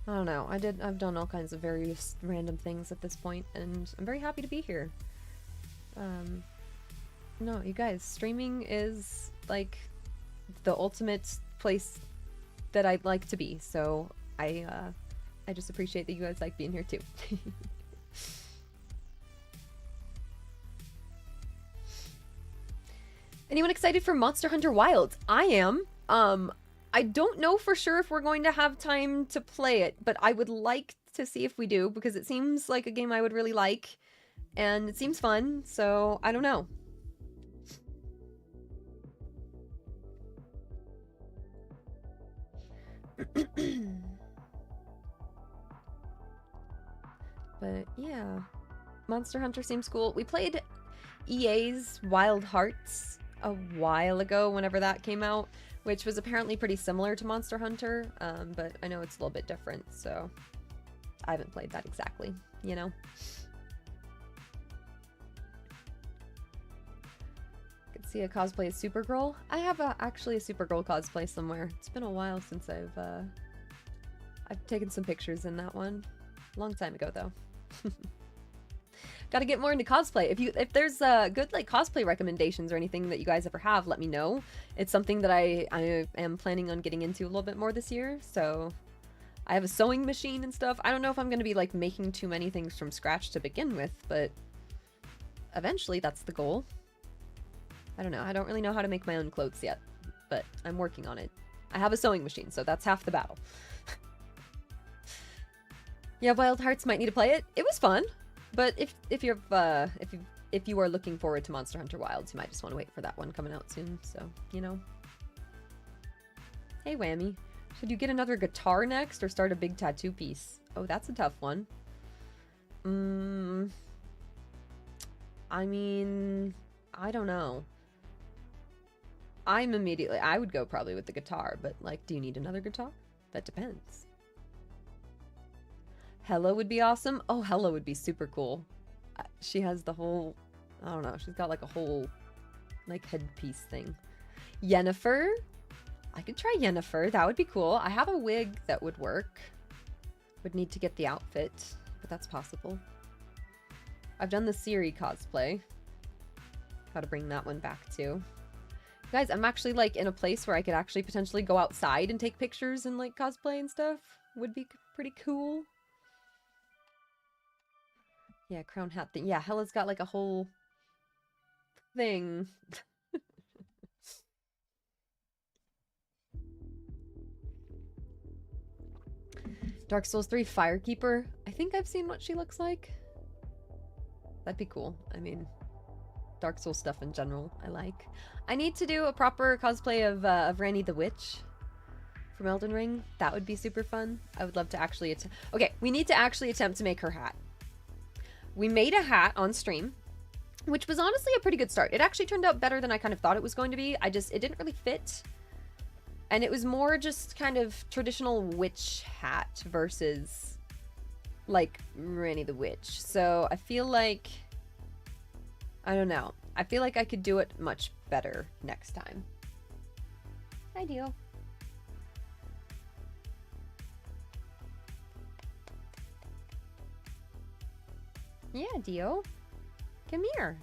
I don't know. I've done all kinds of various random things at this point, and I'm very happy to be here. No, you guys, streaming is like the ultimate place that I'd like to be. So I just appreciate that you guys like being here too. Anyone excited for Monster Hunter Wilds? I am. I don't know for sure if we're going to have time to play it, but I would like to see if we do, because it seems like a game I would really like, and it seems fun, so I don't know. But yeah, Monster Hunter seems cool. We played EA's Wild Hearts a while ago, whenever that came out, which was apparently pretty similar to Monster Hunter, but I know it's a little bit different, so I haven't played that exactly, you know? Could see a cosplay as Supergirl. I have actually a Supergirl cosplay somewhere. It's been a while since I've taken some pictures in that one. Long time ago, though. Gotta get more into cosplay. If there's good like cosplay recommendations or anything that you guys ever have, let me know. It's something that I am planning on getting into a little bit more this year. So I have a sewing machine and stuff. I don't know if I'm gonna be like making too many things from scratch to begin with, but eventually that's the goal. I don't know. I don't really know how to make my own clothes yet, but I'm working on it. I have a sewing machine, so that's half the battle. Yeah, Wild Hearts might need to play it. It was fun. But if you are looking forward to Monster Hunter Wilds, you might just want to wait for that one coming out soon. So, you know. Hey, Whammy. Should you get another guitar next or start a big tattoo piece? Oh, that's a tough one. I mean, I don't know. I would go probably with the guitar, but like, do you need another guitar? That depends. Hella would be awesome. Oh, Hella would be super cool. She has the whole, I don't know, she's got like a whole like headpiece thing. Yennefer. I could try Yennefer. That would be cool. I have a wig that would work. Would need to get the outfit, but that's possible. I've done the Siri cosplay. Gotta bring that one back too. Guys, I'm actually like in a place where I could actually potentially go outside and take pictures and like cosplay and stuff. Would be pretty cool. Yeah, crown hat thing. Yeah, Hella's got like a whole thing. Dark Souls 3 Firekeeper. I think I've seen what she looks like. That'd be cool. I mean, Dark Souls stuff in general, I like. I need to do a proper cosplay of Ranni the Witch from Elden Ring. That would be super fun. I would love to actually okay, we need to actually attempt to make her hat. We made a hat on stream, which was honestly a pretty good start. It actually turned out better than I kind of thought it was going to be. It didn't really fit. And it was more just kind of traditional witch hat versus like Ranny the Witch. So I feel like, I don't know. I feel like I could do it much better next time. Hi, Dio. Yeah, Dio. Come here.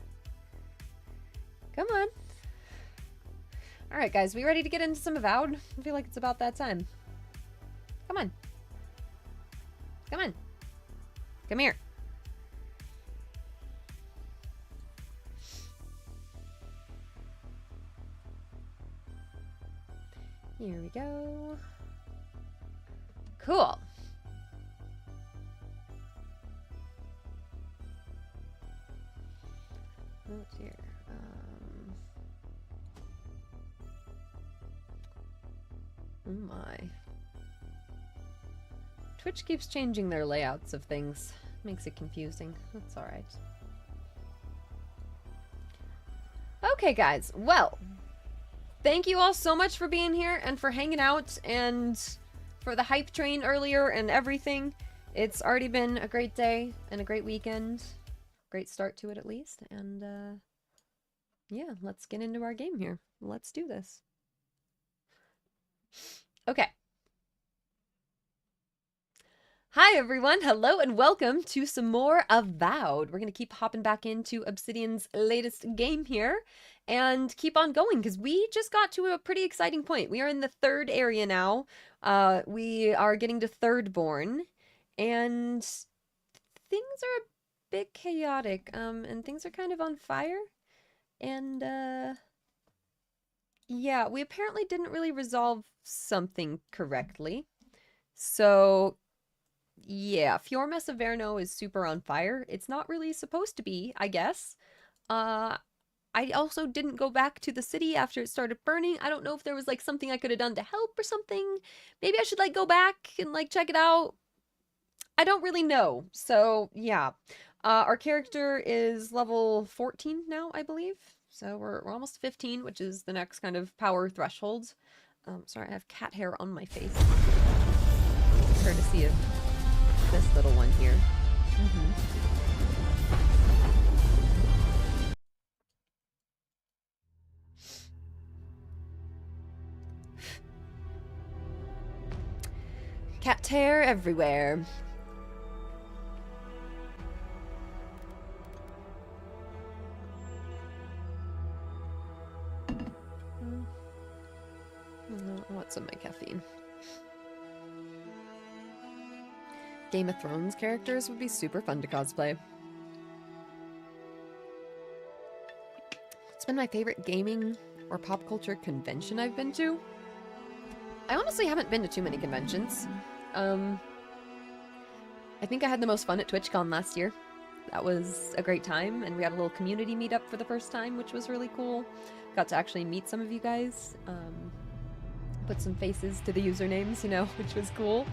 Come on. Alright, guys, we ready to get into some Avowed? I feel like it's about that time. Come on. Come on. Come here. Here we go. Cool. What's here? Oh my. Twitch keeps changing their layouts of things. Makes it confusing. That's alright. Okay, guys. Well, thank you all so much for being here and for hanging out and for the hype train earlier and everything. It's already been a great day and a great weekend. Great start to it, at least. And, yeah, let's get into our game here. Let's do this. Okay. Hi, everyone. Hello, and welcome to some more Avowed. We're going to keep hopping back into Obsidian's latest game here and keep on going because we just got to a pretty exciting point. We are in the third area now. We are getting to Thirdborn, and things are a bit chaotic, and things are kind of on fire. And, yeah, we apparently didn't really resolve something correctly. So, yeah, Fjormes of Verno is super on fire. It's not really supposed to be, I guess. I also didn't go back to the city after it started burning. I don't know if there was, like, something I could have done to help or something. Maybe I should, like, go back and, like, check it out. I don't really know. So, yeah. Our character is level 14 now, I believe. So we're almost 15, which is the next kind of power threshold. Sorry, I have cat hair on my face. Courtesy of this little one here. Cat hair everywhere. What's in my caffeine? Game of Thrones characters would be super fun to cosplay. It's been my favorite gaming or pop culture convention I've been to. I honestly haven't been to too many conventions. I think I had the most fun at TwitchCon last year. That was a great time, and we had a little community meetup for the first time, which was really cool. Got to actually meet some of you guys. Put some faces to the usernames, you know, which was cool.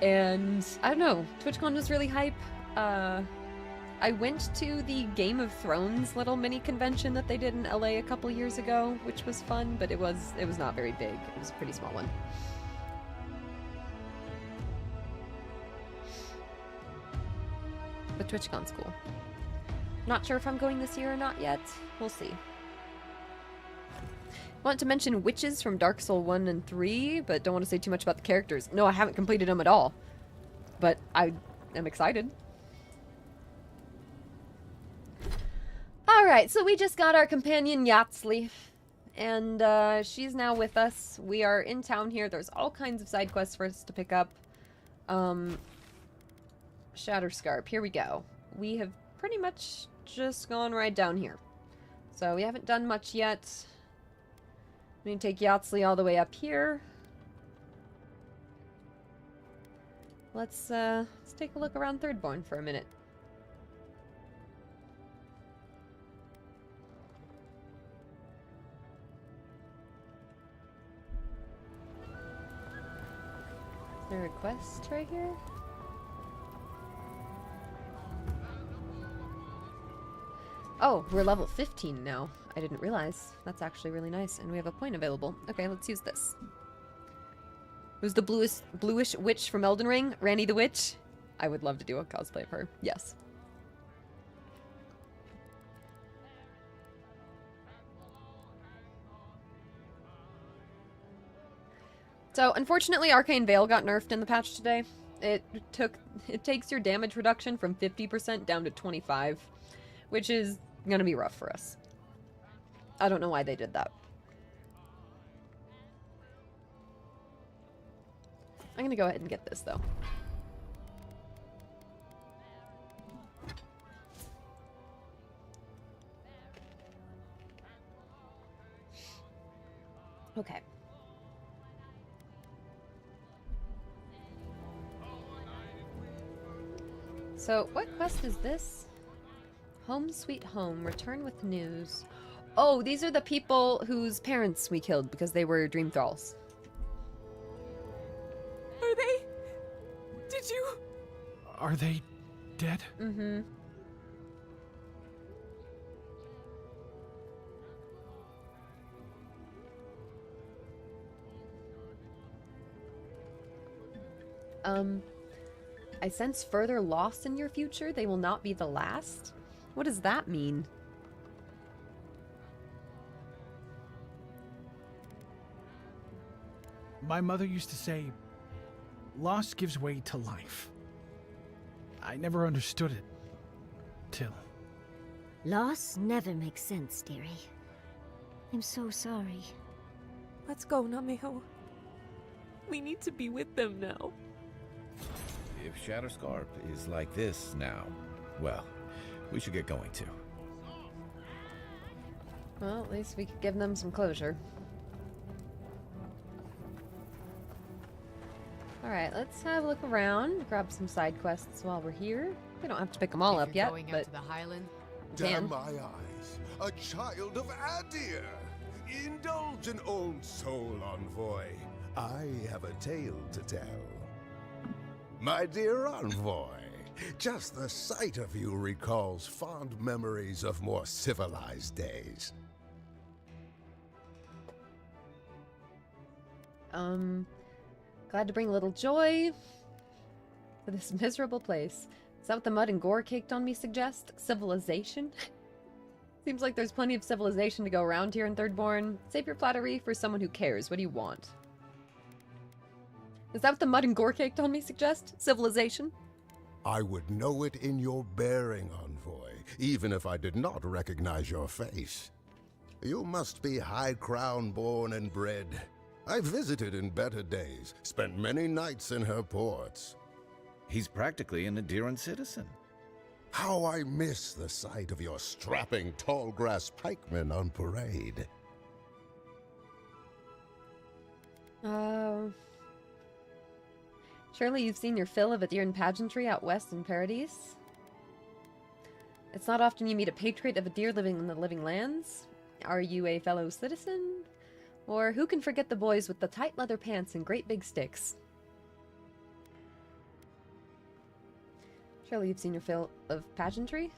And I don't know, TwitchCon was really hype. I went to the Game of Thrones little mini convention that they did in LA a couple years ago, which was fun, but it was not very big. It was a pretty small one. But TwitchCon's cool. Not sure if I'm going this year or not yet. We'll see. Want to mention witches from Dark Souls 1 and 3, but don't want to say too much about the characters. No, I haven't completed them at all. But I am excited. Alright, so we just got our companion Yatsley. And she's now with us. We are in town here. There's all kinds of side quests for us to pick up. Shatterscarp, here we go. We have pretty much just gone right down here. So we haven't done much yet. I'm going to take Yatsley all the way up here. Let's take a look around Thirdborn for a minute. Is there a quest right here? Oh, we're level 15 now. I didn't realize. That's actually really nice. And we have a point available. Okay, let's use this. Who's the bluish witch from Elden Ring? Ranny the Witch? I would love to do a cosplay of her. Yes. So, unfortunately, Arcane Veil got nerfed in the patch today. It takes your damage reduction from 50% down to 25, which is gonna be rough for us. I don't know why they did that. I'm gonna go ahead and get this, though. Okay. So, what quest is this? Home Sweet Home, return with news. Oh, these are the people whose parents we killed because they were dream thralls. Are they? Did you? Are they dead? Mm-hmm. I sense further loss in your future. They will not be the last. What does that mean? My mother used to say, loss gives way to life. I never understood it. Till. Loss never makes sense, dearie. I'm so sorry. Let's go, Nameho. We need to be with them now. If Shatterscarp is like this now, well, we should get going too. Well, at least we could give them some closure. Alright, let's have a look around, grab some side quests while we're here. We don't have to pick them all up yet, Going out but to the Highland. Dan. Damn my eyes, a child of Adir! Indulge an old soul, envoy. I have a tale to tell. My dear envoy, just the sight of you recalls fond memories of more civilized days. Glad to bring a little joy to this miserable place. Is that what the mud and gore caked on me suggest? Civilization? Seems like there's plenty of civilization to go around here in Thirdborn. Save your flattery for someone who cares. What do you want? Is that what the mud and gore caked on me suggest? Civilization? I would know it in your bearing, envoy, even if I did not recognize your face. You must be high crown born and bred. I visited in better days, spent many nights in her ports. He's practically an Adiran citizen. How I miss the sight of your strapping tall grass pikemen on parade. Surely you've seen your fill of Adiran pageantry out west in Paradise? It's not often you meet a patriot of Adir living in the living lands. Are you a fellow citizen? Or who can forget the boys with the tight leather pants and great big sticks? Surely you've seen your fill of pageantry?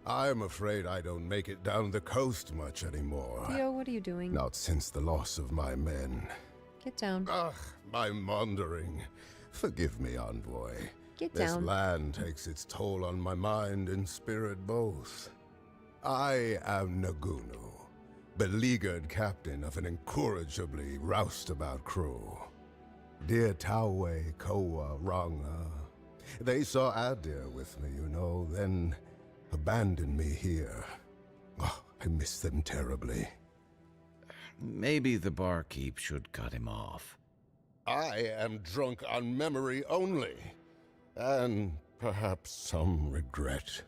I'm afraid I don't make it down the coast much anymore. Theo, what are you doing? Not since the loss of my men. Get down. Ugh, my maundering. Forgive me, envoy. Get This down. land takes its toll on my mind and spirit both. I am Nagunu, beleaguered captain of an incorrigibly roustabout crew. Dear Tawe, Koa, Ranga. They saw Adir with me, you know, then abandoned me here. Oh, I miss them terribly. Maybe the barkeep should cut him off. I am drunk on memory only, and perhaps some regret.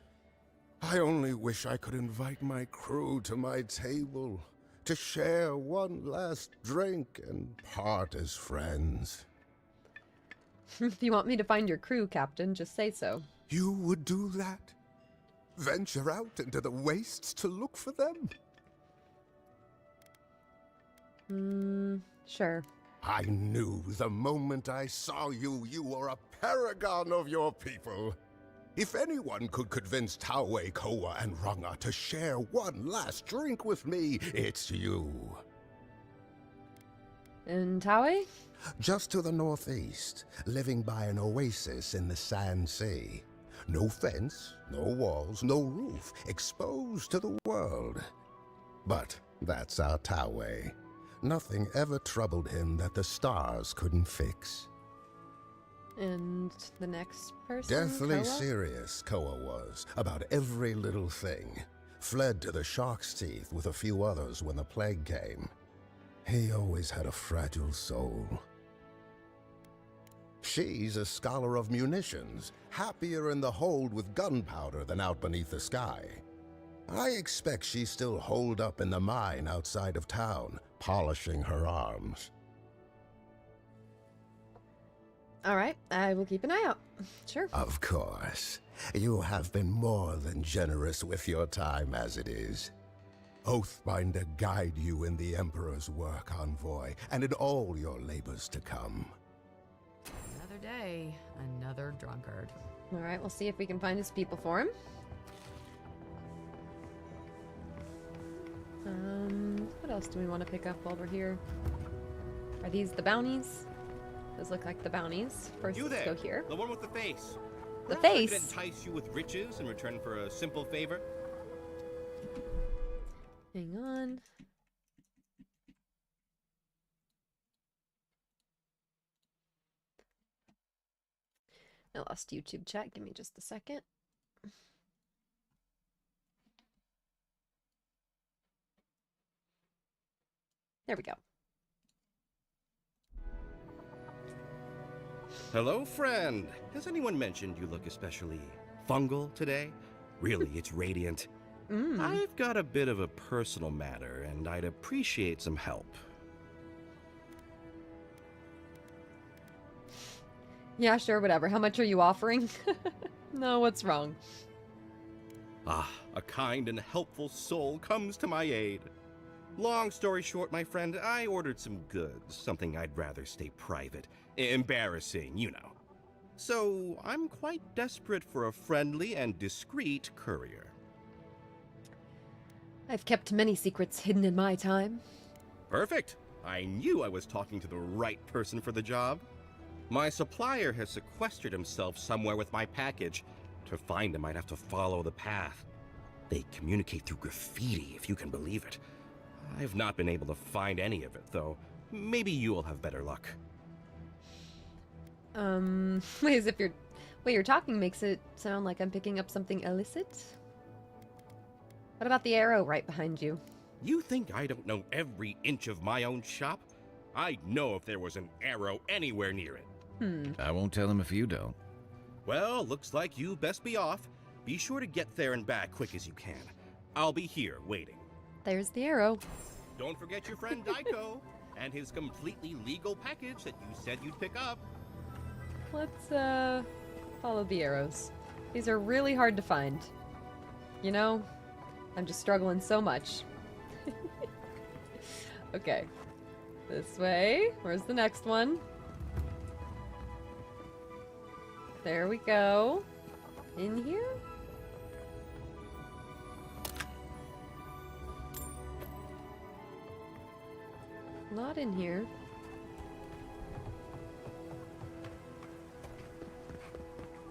I only wish I could invite my crew to my table, to share one last drink and part as friends. If you want me to find your crew, Captain, just say so. You would do that? Venture out into the wastes to look for them? Sure. I knew the moment I saw you, you were a paragon of your people. If anyone could convince Tawe, Koa, and Ranga to share one last drink with me, it's you. And Taue? Just to the northeast, living by an oasis in the Sand Sea. No fence, no walls, no roof, exposed to the world. But that's our Taue. Nothing ever troubled him that the stars couldn't fix. And the next person? Deathly Koa? serious, Koa was, about every little thing. Fled to the shark's teeth with a few others when the plague came. He always had a fragile soul. She's a scholar of munitions, happier in the hold with gunpowder than out beneath the sky. I expect she's still holed up in the mine outside of town, polishing her arms. All right, I will keep an eye out. Sure. Of course. You have been more than generous with your time as it is. Oathbinder guide you in the Emperor's work, Envoy, and in all your labors to come. Another day, another drunkard. All right, we'll see if we can find his people for him. What else do we want to pick up while we're here? Are these the bounties? Those look like the bounties. First, You let's there, go here. the one with the face. The Perhaps I face? could entice you with riches in return for a simple favor. Hang on. I lost YouTube chat. Give me just a second. There we go. Hello, friend. Has anyone mentioned you look especially fungal today? Really, it's radiant. I've got a bit of a personal matter, and I'd appreciate some help. Yeah, sure, whatever. How much are you offering? No, what's wrong? Ah, a kind and helpful soul comes to my aid. Long story short, my friend, I ordered some goods, something I'd rather stay private. Embarrassing, you know. So, I'm quite desperate for a friendly and discreet courier. I've kept many secrets hidden in my time. Perfect. I knew I was talking to the right person for the job. My supplier has sequestered himself somewhere with my package. To find him, I'd have to follow the path. They communicate through graffiti, if you can believe it. I've not been able to find any of it, though. Maybe you'll have better luck. Wait, as if you're... Wait, your talking makes it sound like I'm picking up something illicit? What about the arrow right behind you? You think I don't know every inch of my own shop? I'd know if there was an arrow anywhere near it. I won't tell him if you don't. Well, looks like you best be off. Be sure to get there and back quick as you can. I'll be here waiting. There's the arrow. Don't forget your friend Daiko and his completely legal package that you said you'd pick up. Let's, follow the arrows. These are really hard to find. You know, I'm just struggling so much. Okay. This way. Where's the next one? There we go. In here? Not in here.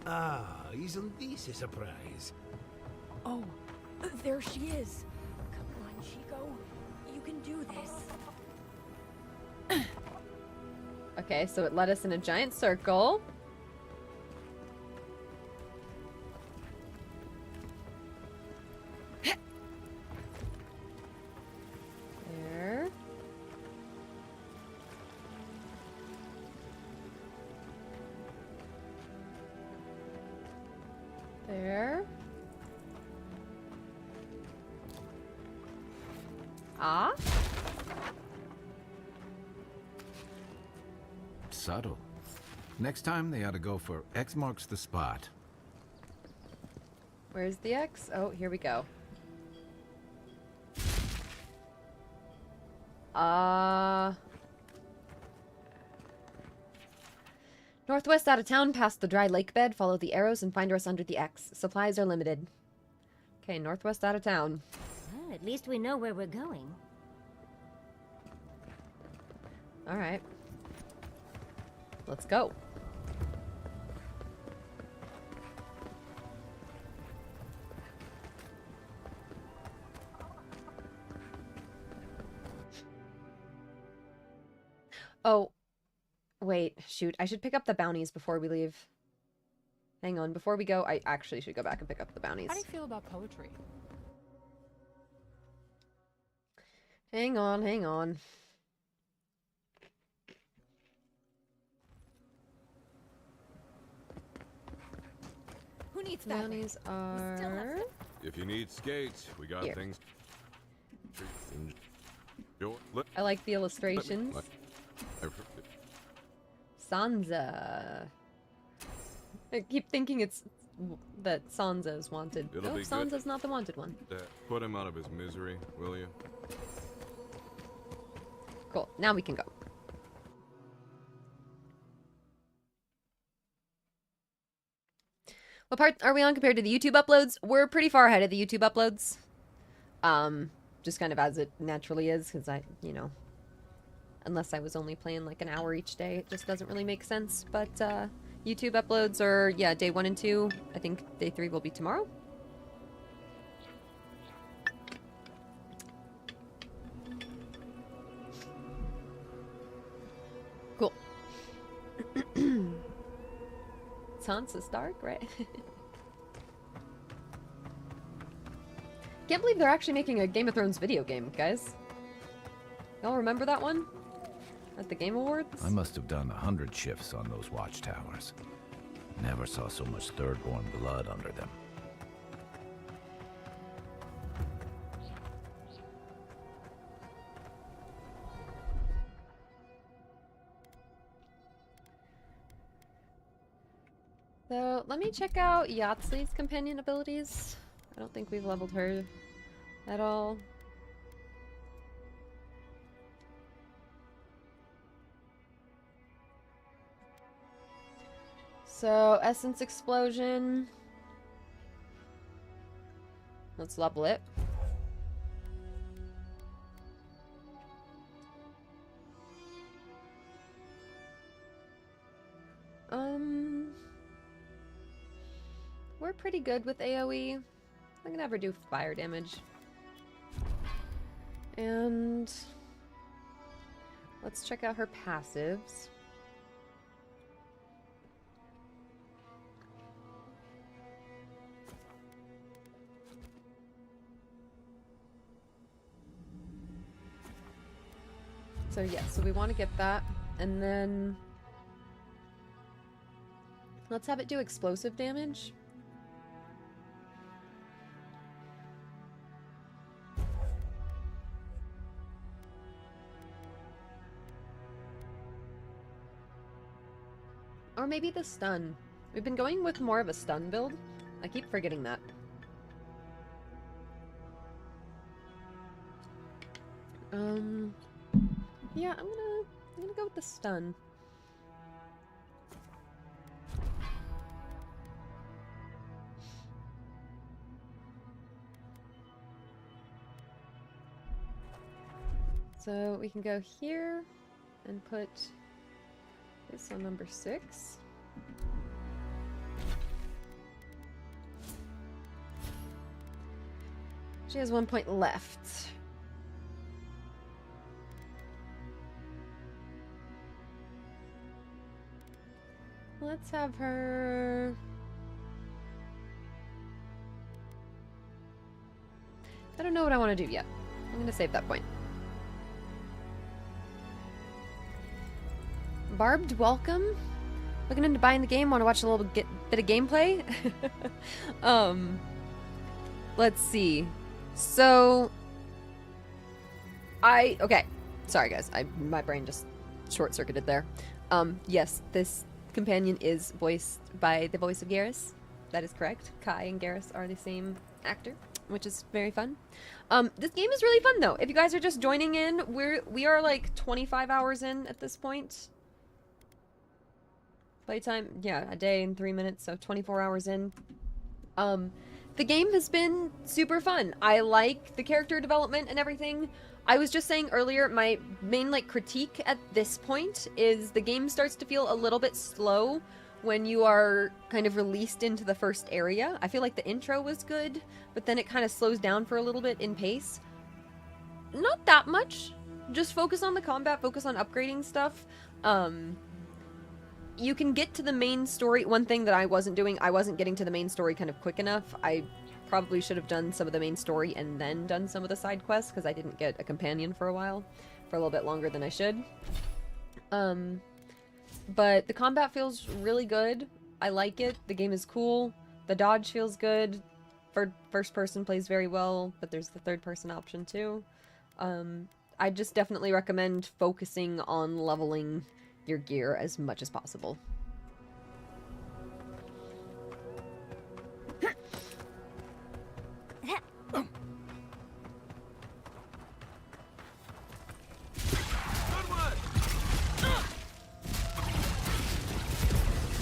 Ah, isn't this a surprise? Oh, there she is. Come on, Chico. You can do this. Okay, so it led us in a giant circle. There. There. Ah? Subtle. Next time they ought to go for X marks the spot. Where's the X? Oh, here we go. Northwest out of town, past the dry lake bed, follow the arrows and find us under the X. Supplies are limited. Okay, northwest out of town. Well, at least we know where we're going. Alright. Let's go. Oh, wait, shoot. I should pick up the bounties before we leave. Hang on, before we go, I actually should go back and pick up the bounties. How do you feel about poetry? Hang on, hang on. Who needs that? Bounties are... If you need skates, we got Here. things. I like the illustrations. Sansa. I keep thinking it's that Sansa's wanted. It'll Oh, be good. Sansa's not the wanted one. Put him out of his misery, will you? Cool. Now we can go. What part are we on compared to the YouTube uploads? We're pretty far ahead of the YouTube uploads. Just kind of as it naturally is, because you know, unless I was only playing like an hour each day, it just doesn't really make sense. But, YouTube uploads are, yeah, day 1 and 2. I think day 3 will be tomorrow. Cool. Sansa Stark, right? Can't believe they're actually making a Game of Thrones video game, guys. Y'all remember that one? At the Game Awards? I must have done 100 shifts on those watchtowers. Never saw so much third-born blood under them. So, let me check out Yahtzlee's companion abilities. I don't think we've leveled her at all. So, Essence Explosion. Let's level it. We're pretty good with AoE. I'm gonna have her do fire damage. And let's check out her passives. So yeah, so we want to get that, and then let's have it do explosive damage. Or maybe the stun. We've been going with more of a stun build. I keep forgetting that. Yeah, I'm gonna go with the stun. So we can go here and put this on number 6. She has 1 point left. Let's have her... I don't know what I want to do yet. I'm going to save that point. Barbed welcome? Looking into buying the game? Want to watch a little bit of gameplay? Let's see. So... Okay. Sorry, guys. My brain just short-circuited there. Yes, this companion is voiced by the voice of Garrus. That is correct. Kai and Garrus are the same actor, which is very fun. This game is really fun, though. If you guys are just joining in, we are like 25 hours in at this point. Playtime, yeah, a day and 3 minutes, so 24 hours in. The game has been super fun. I like the character development and everything. I was just saying earlier, my main like critique at this point is the game starts to feel a little bit slow when you are kind of released into the first area. I feel like the intro was good, but then it kind of slows down for a little bit in pace. Not that much. Just focus on the combat, focus on upgrading stuff. You can get to the main story. One thing that I wasn't doing, I wasn't getting to the main story kind of quick enough. I probably should have done some of the main story and then done some of the side quests, because I didn't get a companion for a while, for a little bit longer than I should. But the combat feels really good. I like it. The game is cool. The dodge feels good. First person plays very well, but there's the third person option too. I just definitely recommend focusing on leveling your gear as much as possible.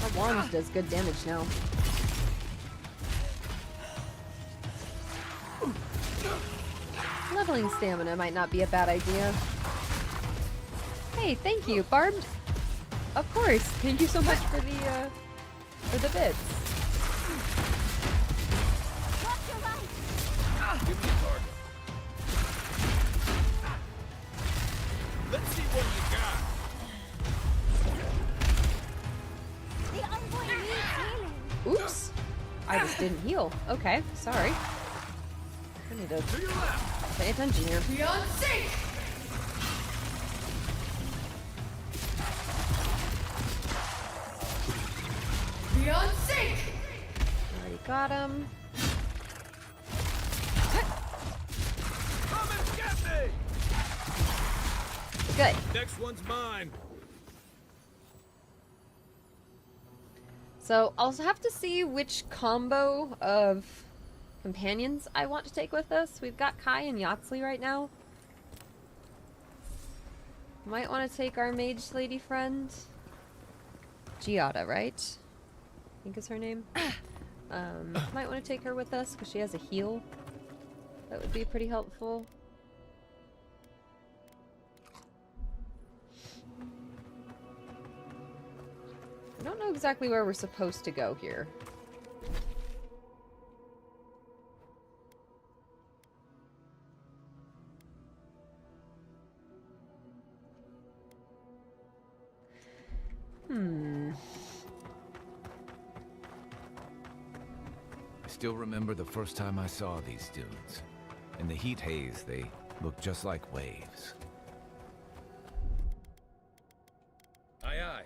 That wand does good damage now. Leveling stamina might not be a bad idea. Hey, thank you, Barbed. Of course. Thank you so much for the bits. Give me a target. Let's see what you got. The envoy needs healing. Oops. I just didn't heal. Okay, sorry. I need to pay attention here. Beyond sync! Beyond sync! Already got him. Come and get me! Good. Next one's mine. So I'll have to see which combo of companions I want to take with us. We've got Kai and Yatsley right now. Might want to take our mage lady friend. Giada, right? I think is her name. Might want to take her with us because she has a heal. That would be pretty helpful. I don't know exactly where we're supposed to go here. I still remember the first time I saw these dunes. In the heat haze, they looked just like waves. Aye, aye.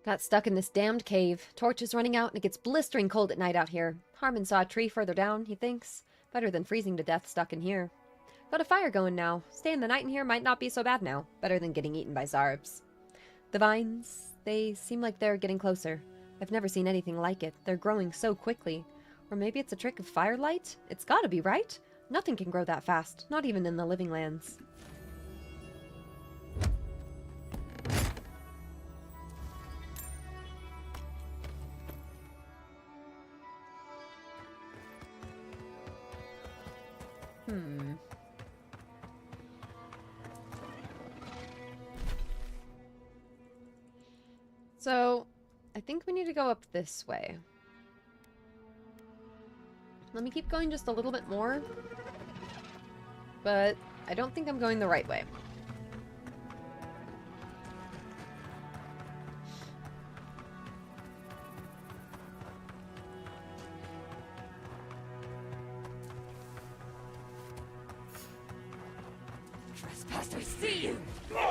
Got stuck in this damned cave. Torch is running out and it gets blistering cold at night out here. Harmon saw a tree further down, he thinks. Better than freezing to death stuck in here. Got a fire going now. Staying the night in here might not be so bad now. Better than getting eaten by Zarbs. The vines, they seem like they're getting closer. I've never seen anything like it. They're growing so quickly. Or maybe it's a trick of firelight? It's gotta be, right? Nothing can grow that fast, not even in the living lands. So, I think we need to go up this way. Let me keep going just a little bit more. But I don't think I'm going the right way. Trespassers see you!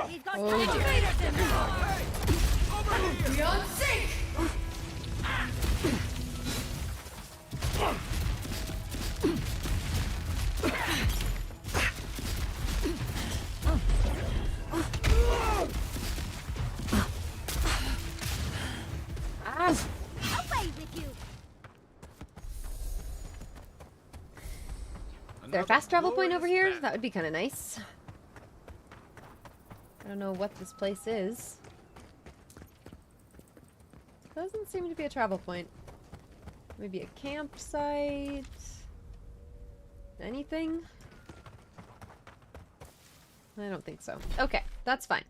He's got Oh dear. elevators in there. Beyond sync! Away with you. Is there a fast travel point over here? That would be kind of nice. I don't know what this place is. Doesn't seem to be a travel point. Maybe a campsite? Anything? I don't think so. Okay, that's fine.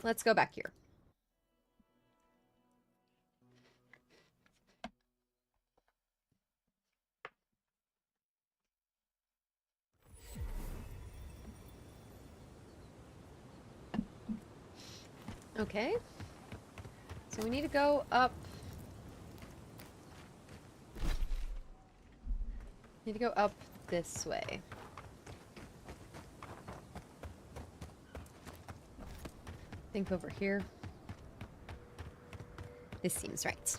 Let's go back here. Okay. So we need to go up. Need to go up this way. Think over here. This seems right.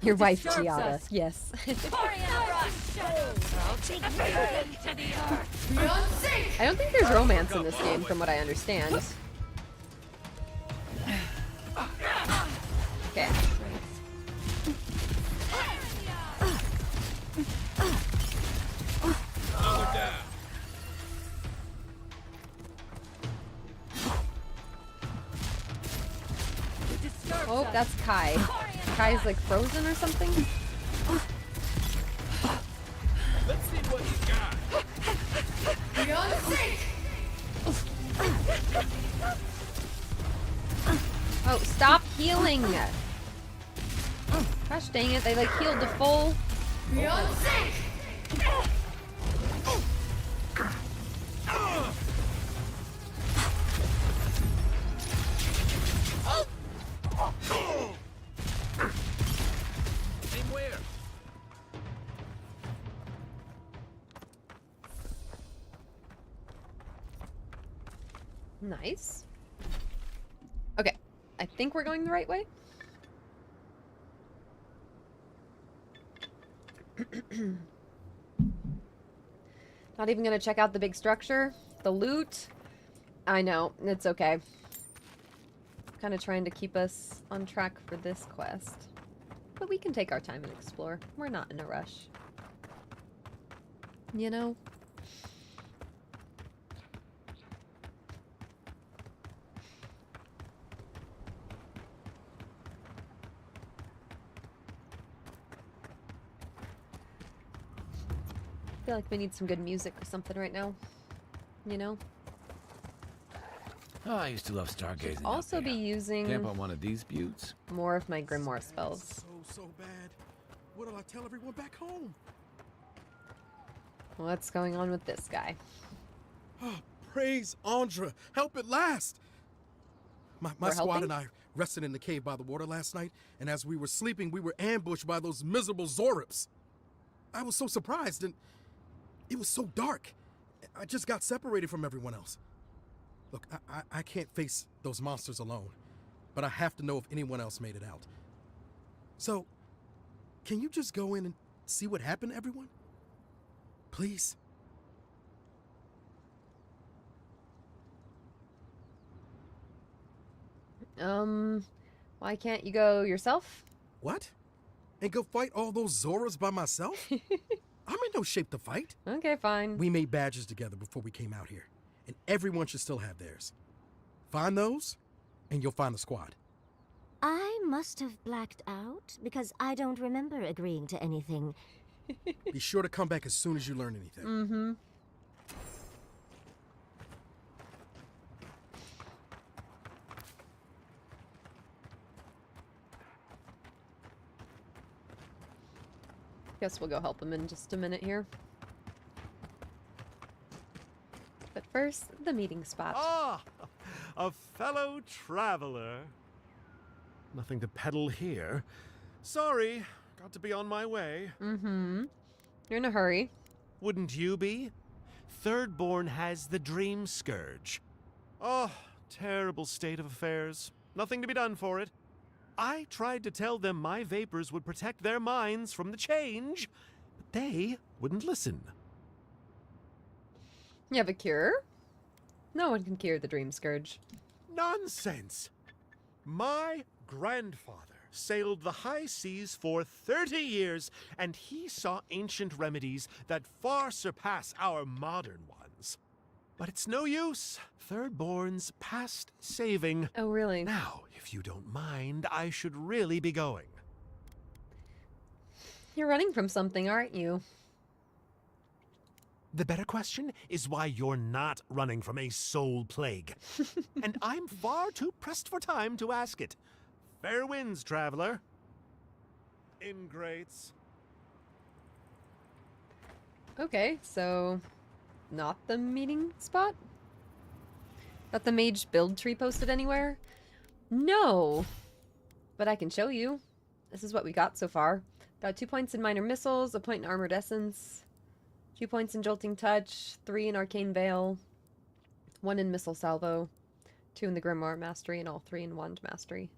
Your wife, Giada. Yes. I don't think there's romance in this game, from what I understand. Okay. Oh, that's Kai. Kai's like frozen or something? Let's see what he's got. Beyond sync! Oh, stop healing! Gosh dang it, they like healed to full. Beyond sync! Aim where? Nice. Okay, I think we're going the right way. Not even gonna check out the big structure, the loot. I know, it's okay. Kind of trying to keep us on track for this quest. But we can take our time and explore. We're not in a rush. You know? I feel like we need some good music or something right now. You know? Oh, I used to love stargazing. Also be using Camp on one of these buttes. more of my grimoire spells. So bad. What'll I tell everyone back home? What's going on with this guy? Oh, praise Andra. Help at last. My We're squad helping? and I rested in the cave by the water last night, and as we were sleeping, we were ambushed by those miserable Zorips. I was so surprised, and it was so dark. I just got separated from everyone else. Look, I can't face those monsters alone, but I have to know if anyone else made it out. So, can you just go in and see what happened to everyone? Please? Why can't you go yourself? What? And go fight all those Zoras by myself? I'm in no shape to fight. Okay, fine. We made badges together before we came out here, and everyone should still have theirs. Find those, and you'll find the squad. I must have blacked out because I don't remember agreeing to anything. Be sure to come back as soon as you learn anything. Mm-hmm. Guess we'll go help him in just a minute here. But first, the meeting spot. Ah, a fellow traveler. Nothing to peddle here. Sorry, got to be on my way. Mm-hmm. You're in a hurry. Wouldn't you be? Thirdborn has the Dream Scourge. Oh, terrible state of affairs. Nothing to be done for it. I tried to tell them my vapors would protect their minds from the change, but they wouldn't listen. You have a cure? No one can cure the Dream Scourge. Nonsense! My grandfather sailed the high seas for 30 years, and he saw ancient remedies that far surpass our modern ones. But it's no use. Thirdborn's past saving. Oh, really? Now, if you don't mind, I should really be going. You're running from something, aren't you? The better question is why you're not running from a soul plague. And I'm far too pressed for time to ask it. Fair winds, traveler. Ingrates. Okay, so not the meeting spot? Got the mage build tree posted anywhere? No. But I can show you. This is what we got so far. Got 2 points in minor missiles, a point in armored essence, 2 points in jolting touch, 3 in arcane veil, 1 in missile salvo, 2 in the grimoire mastery, and all 3 in wand mastery.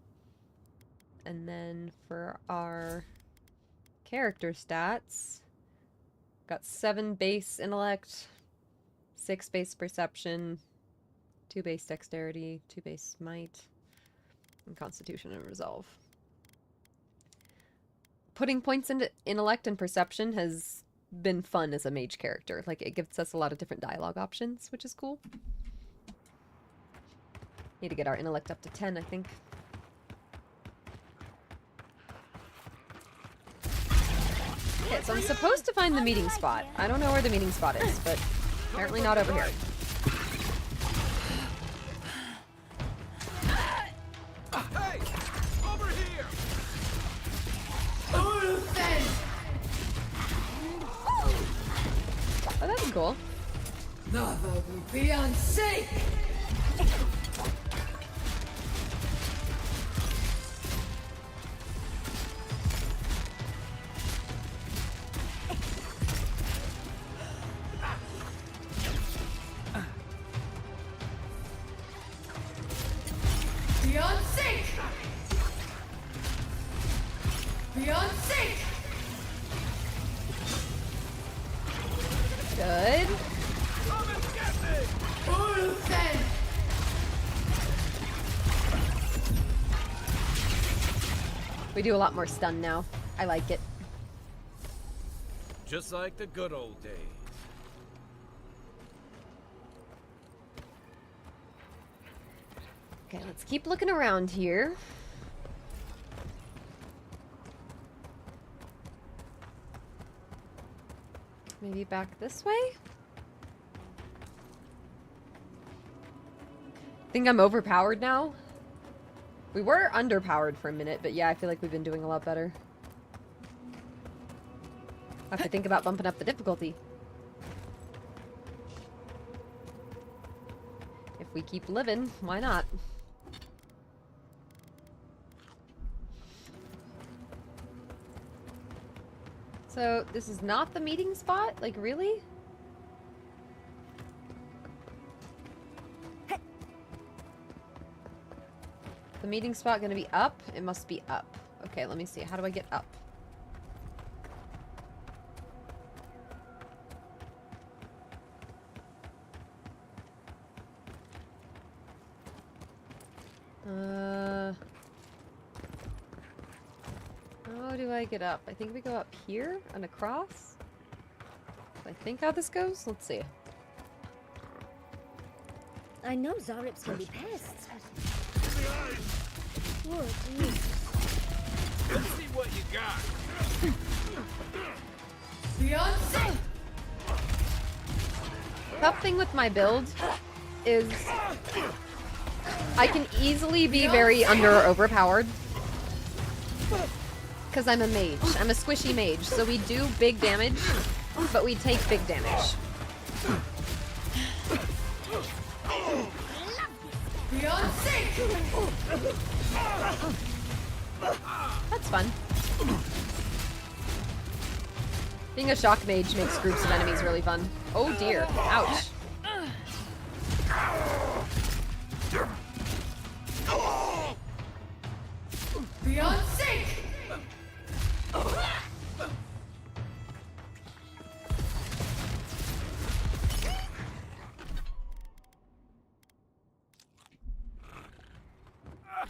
And then for our character stats, got 7 base intellect, 6 base perception, 2 base dexterity, 2 base might, and constitution and resolve. Putting points into intellect and perception has been fun as a mage character. Like, it gives us a lot of different dialogue options, which is cool. Need to get our intellect up to 10, I think. Okay, so I'm supposed to find the meeting spot. I don't know where the meeting spot is, but apparently not over here. Hey! Over here! Oh, that's cool. Never will be unsafe! Beyond sync! Beyond sync! Good. Come and get me! Ulfen! We do a lot more stun now. I like it. Just like the good old days. Okay, let's keep looking around here. Maybe back this way? Think I'm overpowered now? We were underpowered for a minute, but yeah, I feel like we've been doing a lot better. I have to think about bumping up the difficulty. If we keep living, why not? So, this is not the meeting spot? Like, really? The meeting spot gonna be up? It must be up. Okay, let me see. How do I get up? How do I get up? I think we go up here and across. I think how this goes? Let's see. I know Zorips can be pests, but... What? Let's see what you got. Beyond sync! Tough thing with my build is I can easily be very under or overpowered. Because I'm a mage. I'm a squishy mage. So we do big damage, but we take big damage. Beyond sync! That's fun. Being a shock mage makes groups of enemies really fun. Oh dear. Ouch. Beyond sync!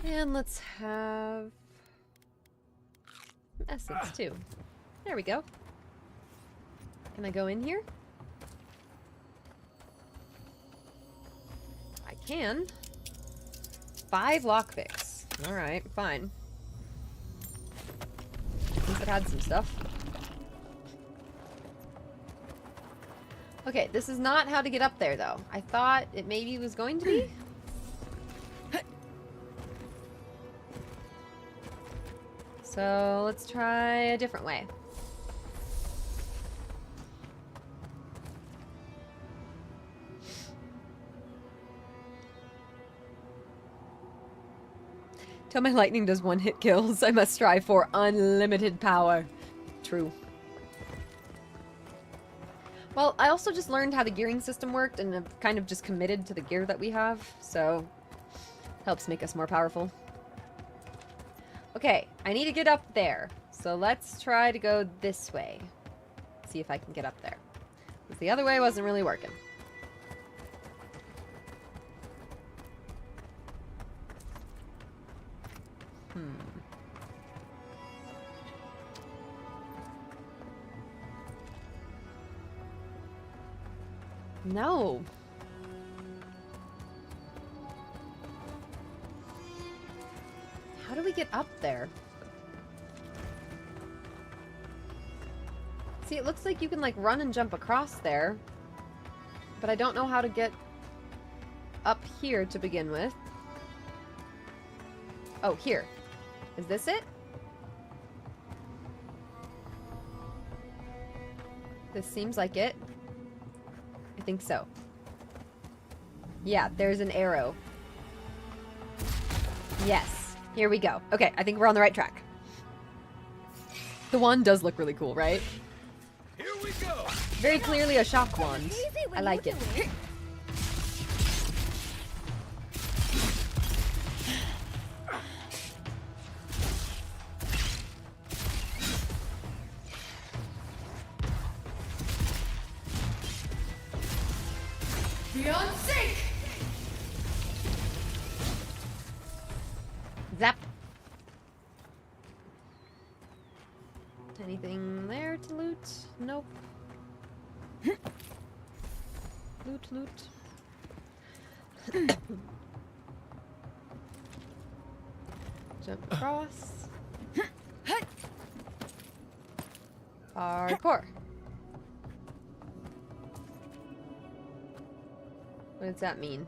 And let's have essence too. There we go. Can I go in here? can. 5 lockpicks. Alright, fine. At least it had some stuff. Okay, this is not how to get up there, though. I thought it maybe was going to be. So, let's try a different way. Till my lightning does 1-hit kills, I must strive for unlimited power. True. Well, I also just learned how the gearing system worked and have kind of just committed to the gear that we have, so helps make us more powerful. Okay, I need to get up there, so let's try to go this way. See if I can get up there. Because the other way wasn't really working. No. How do we get up there? See, it looks like you can like run and jump across there. But I don't know how to get up here to begin with. Oh, here. Is this it? This seems like it. I think so. Yeah, there's an arrow. Yes. Here we go. Okay, I think we're on the right track. The wand does look really cool, right? Here we go. Very clearly a shock wand. I like it. Beyond sync! Zap. Anything there to loot? Nope. Loot, loot. Jump across. Hardcore. What does that mean?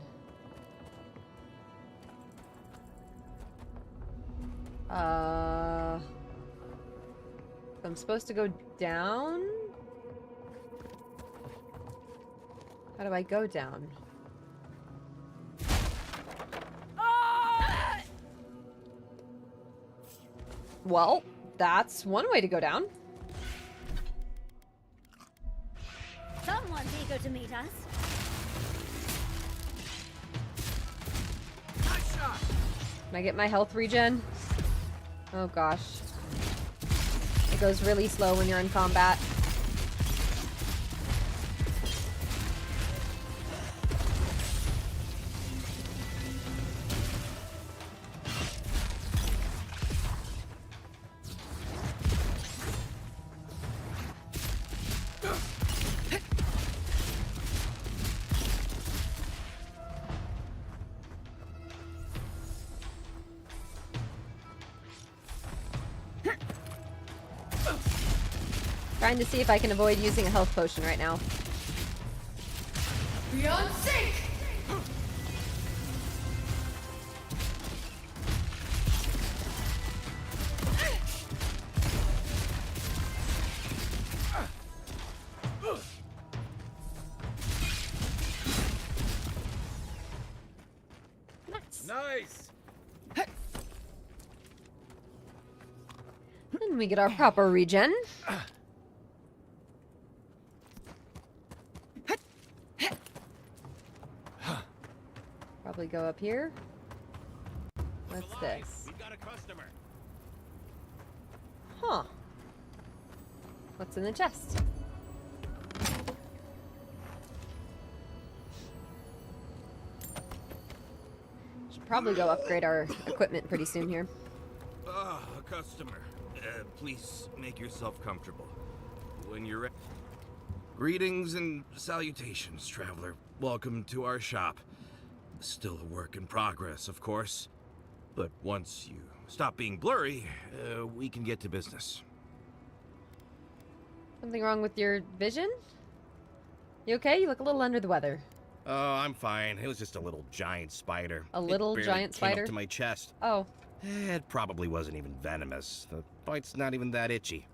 I'm supposed to go down? How do I go down? Well, that's one way to go down. Someone's eager to meet us. Can I get my health regen? Oh gosh. It goes really slow when you're in combat. Trying to see if I can avoid using a health potion right now. Beyond sync! Nice. And we get our proper regen. Probably go up here. What's this? We've got a customer. Huh. What's in the chest? Should probably go upgrade our equipment pretty soon here. Ah, a customer. Please make yourself comfortable. When you're ready. Greetings and salutations, traveler. Welcome to our shop. Still a work in progress, of course. But once you stop being blurry, we can get to business. Something wrong with your vision? You okay? You look a little under the weather. Oh, I'm fine. It was just a little giant spider. A little it barely giant came spider? up to my chest. Oh. It probably wasn't even venomous. The bite's not even that itchy.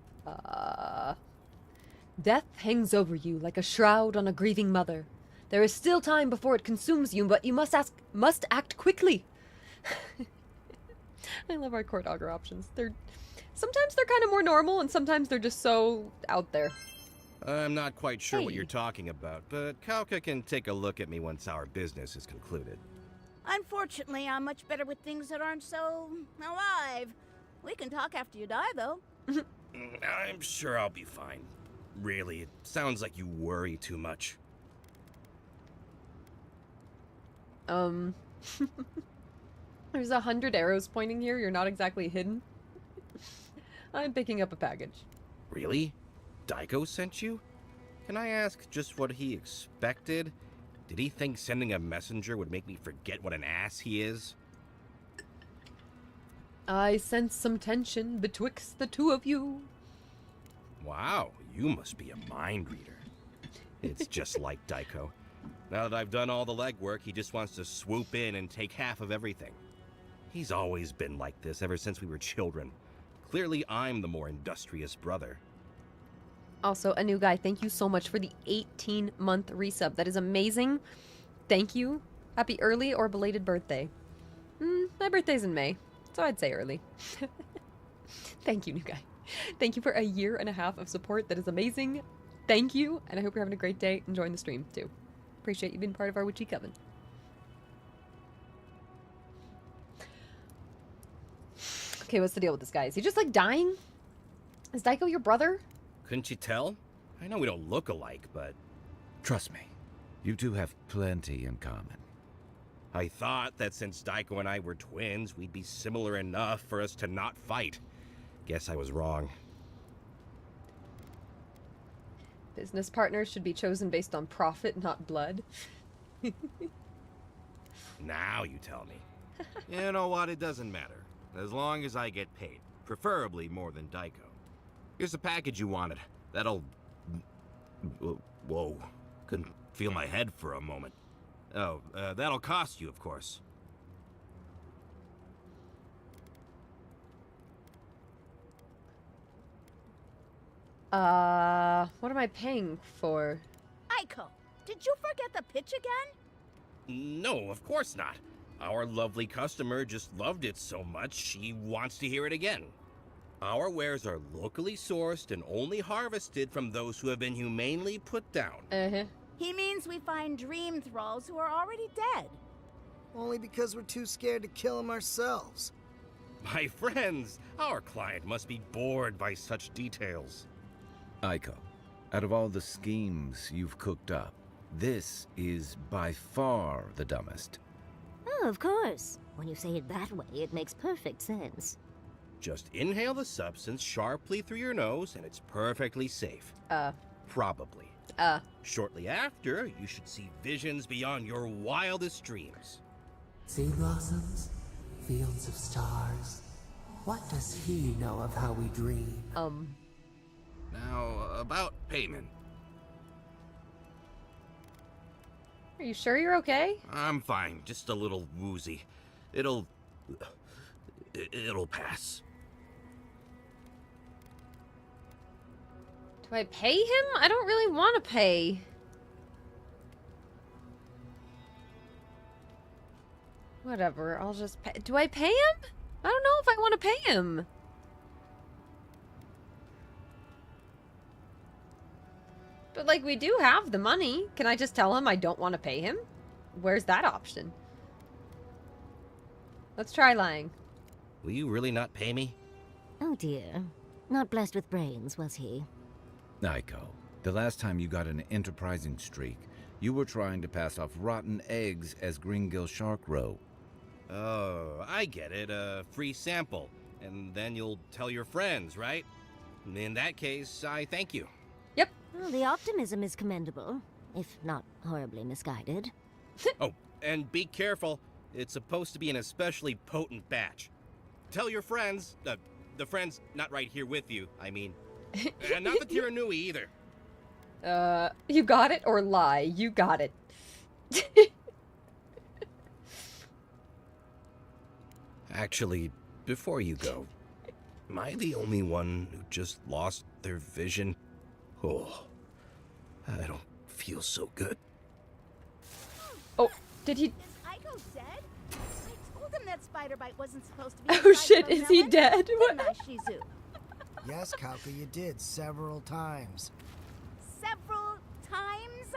Death hangs over you like a shroud on a grieving mother. There is still time before it consumes you, but you must act quickly. I love our court augur options. Sometimes they're kind of more normal, and sometimes they're just so out there. I'm not quite sure what Hey. you're talking about, but Kauka can take a look at me once our business is concluded. Unfortunately, I'm much better with things that aren't so alive. We can talk after you die, though. I'm sure I'll be fine. Really, it sounds like you worry too much. There's 100 arrows pointing here. You're not exactly hidden. I'm picking up a package. Really? Daiko sent you? Can I ask just what he expected? Did he think sending a messenger would make me forget what an ass he is? I sense some tension betwixt the two of you. Wow, you must be a mind reader. It's just like Daiko. Now that I've done all the legwork, he just wants to swoop in and take half of everything. He's always been like this ever since we were children. Clearly, I'm the more industrious brother. Also, a new guy, thank you so much for the 18-month resub. That is amazing. Thank you. Happy early or belated birthday. My birthday's in May, so I'd say early. Thank you, new guy. Thank you for a year and a half of support. That is amazing. Thank you, and I hope you're having a great day enjoying the stream, too. Appreciate you being part of our witchy coven. Okay, what's the deal with this guy? Is he just, like, dying? Is Daiko your brother? Couldn't you tell? I know we don't look alike, but... Trust me, you two have plenty in common. I thought that since Daiko and I were twins, we'd be similar enough for us to not fight. Guess I was wrong. Business partners should be chosen based on profit, not blood. Now you tell me. You know what? It doesn't matter. As long as I get paid. Preferably more than Daiko. Here's the package you wanted. That'll... Whoa. Couldn't feel my head for a moment. Oh, that'll cost you, of course. What am I paying for? Aiko, did you forget the pitch again? No, of course not. Our lovely customer just loved it so much, she wants to hear it again. Our wares are locally sourced and only harvested from those who have been humanely put down. He means we find dream thralls who are already dead. Only because we're too scared to kill them ourselves. My friends, our client must be bored by such details. Aiko, out of all the schemes you've cooked up, this is by far the dumbest. Oh, of course. When you say it that way, it makes perfect sense. Just inhale the substance sharply through your nose and it's perfectly safe. Probably. Shortly after, you should see visions beyond your wildest dreams. Sea blossoms, fields of stars. What does he know of how we dream? Now, about payment. Are you sure you're okay? I'm fine, just a little woozy. It'll pass. Do I pay him? I don't really want to pay. Whatever, I'll just pay. Do I pay him? I don't know if I want to pay him. But, like, we do have the money. Can I just tell him I don't want to pay him? Where's that option? Let's try lying. Will you really not pay me? Oh dear. Not blessed with brains, was he? Aiko, the last time you got an enterprising streak, you were trying to pass off rotten eggs as Greengill Shark Roe. Oh, I get it. A free sample. And then you'll tell your friends, right? In that case, I thank you. Yep. Well, the optimism is commendable, if not horribly misguided. Oh, and be careful. It's supposed to be an especially potent batch. Tell your friends, the friends not right here with you, I mean. And not the Tiranui either. You got it or lie? You got it. Actually, before you go, am I the only one who just lost their vision? Oh, I don't feel so good. Oh, did he? Is Ico dead? I told him that spider bite wasn't supposed to be. Oh shit, is he dead? What? Shizu. Yes, Kauka, you did several times. Several times?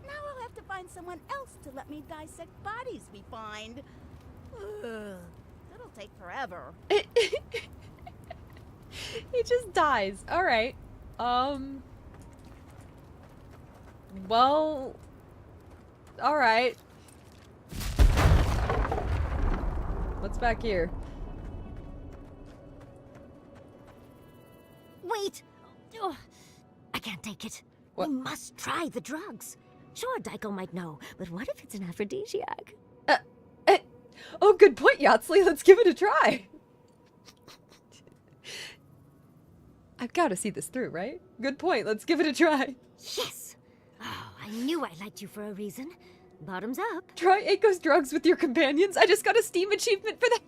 Now I'll have to find someone else to let me dissect bodies we find. Ugh, it'll take forever. He just dies. All right. Well. All right. What's back here? Wait! Oh, I can't take it. What? We must try the drugs. Sure, Daiko might know, but what if it's an aphrodisiac? Oh, good point, Yatsley. Let's give it a try. I've got to see this through, right? Good point. Let's give it a try. Yes! Oh, I knew I liked you for a reason. Bottoms up. Try Aiko's drugs with your companions. I just got a Steam achievement for that.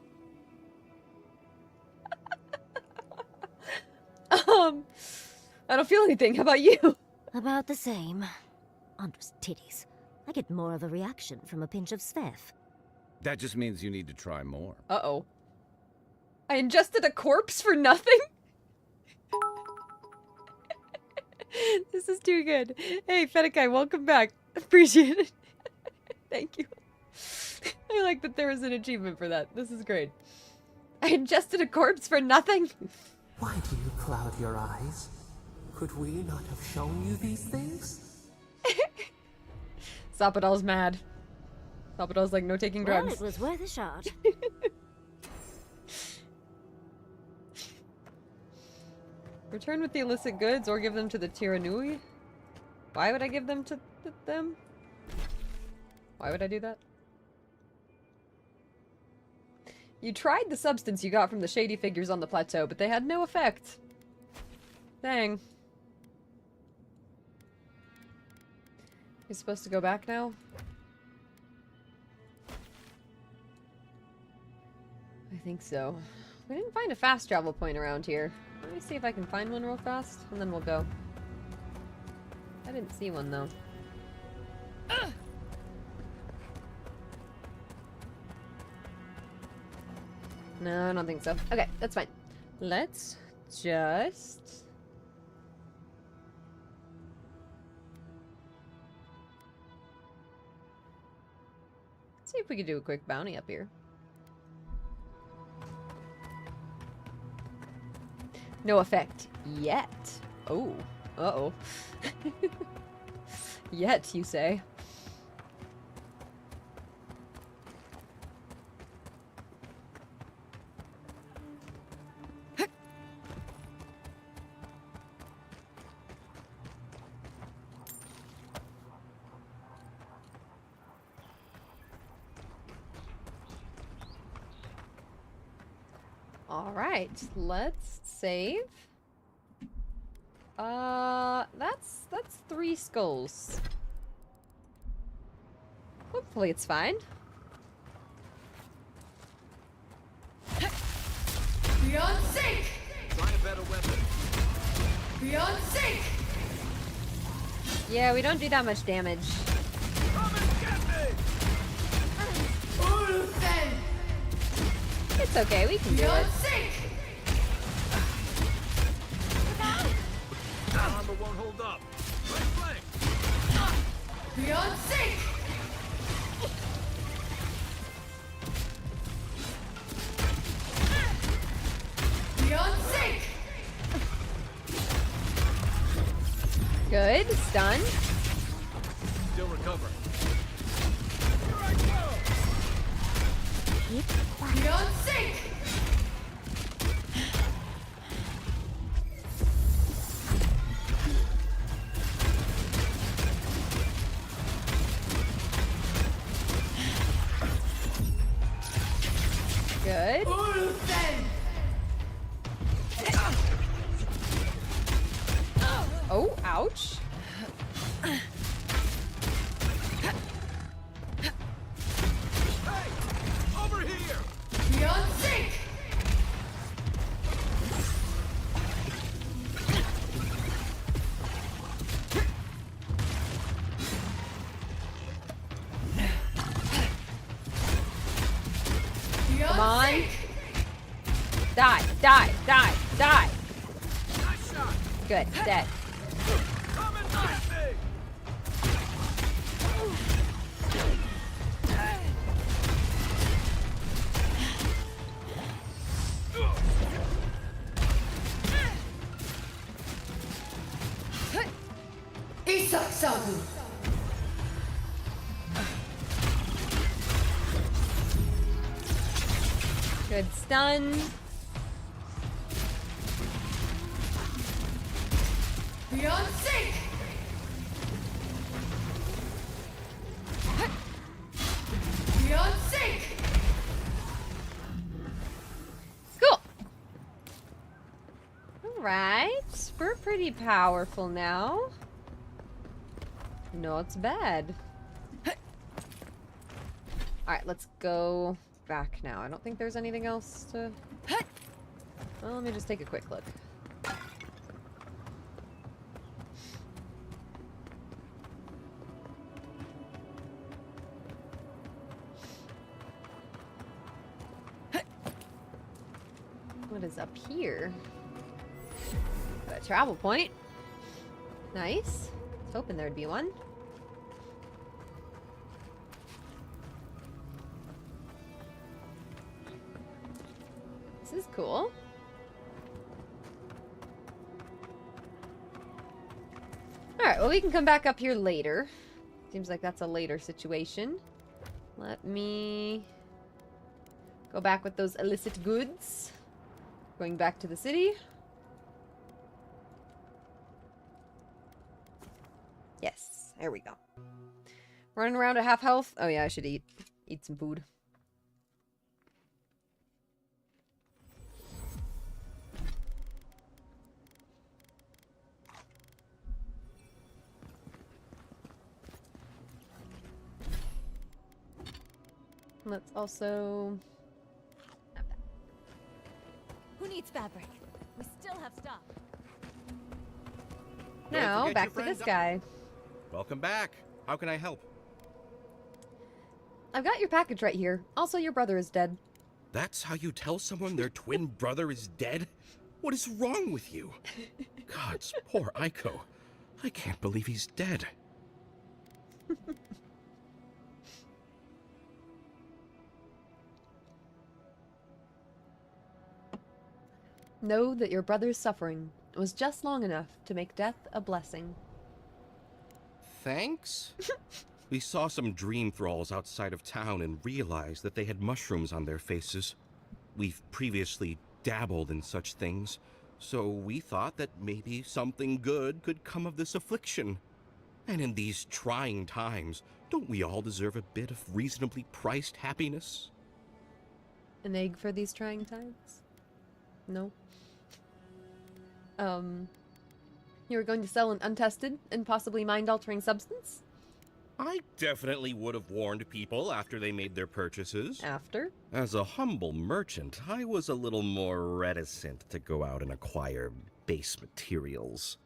I don't feel anything. How about you? About the same. Andra's titties. I get more of a reaction from a pinch of Svev. That just means you need to try more. Uh-oh. I ingested a corpse for nothing? This is too good. Hey, Fedekai, welcome back. Appreciate it. Thank you. I like that there was an achievement for that. This is great. I ingested a corpse for nothing? Why do you cloud your eyes? Could we not have shown you these things? Sapadal's mad. Sapadal's like, no taking drugs. Well, it was worth a shot. Return with the illicit goods or give them to the Tiranui? Why would I give them to them? Why would I do that? You tried the substance you got from the shady figures on the plateau, but they had no effect. Dang. You're supposed to go back now? I think so. We didn't find a fast travel point around here. Let me see if I can find one real fast, and then we'll go. I didn't see one, though. No, I don't think so. Okay, that's fine. Let's just... see if we can do a quick bounty up here. No effect. Yet. Oh. Uh-oh. Yet, you say? Alright, let's save. That's 3 skulls. Hopefully it's fine. Beyond sync! Try a better weapon. Beyond sync! Yeah, we don't do that much damage. It's okay, we can do it. That armor won't hold up. Right flank. Beyond sync! Beyond sync! Good, stun. Still recover. Beyond sync! Good. Oh, ouch. Over here! Beyond sync! Come on. Die, die, die, die. Good, dead. Isak Sabu! Good stun. Beyond sync! Beyond sync! Cool. Alright. We're pretty powerful now. Not bad. Alright, let's go back now. I don't think there's anything else to... Well, let me just take a quick look. What is up here? Got a travel point. Nice. I was hoping there'd be one. This is cool. Alright, well, we can come back up here later. Seems like that's a later situation. Let me go back with those illicit goods. Going back to the city. Yes, there we go. Running around at half health. Oh yeah, I should eat some food. Let's also... Who needs fabric? We still have stuff. Now, back to this guy. Welcome back. How can I help? I've got your package right here. Also, your brother is dead. That's how you tell someone their twin brother is dead? What is wrong with you? Gods, poor Aiko. I can't believe he's dead. Know that your brother's suffering was just long enough to make death a blessing. Thanks? We saw some dream thralls outside of town and realized that they had mushrooms on their faces. We've previously dabbled in such things, so we thought that maybe something good could come of this affliction. And in these trying times, don't we all deserve a bit of reasonably priced happiness? An egg for these trying times? No. You were going to sell an untested and possibly mind-altering substance? I definitely would have warned people after they made their purchases. After? As a humble merchant, I was a little more reticent to go out and acquire base materials.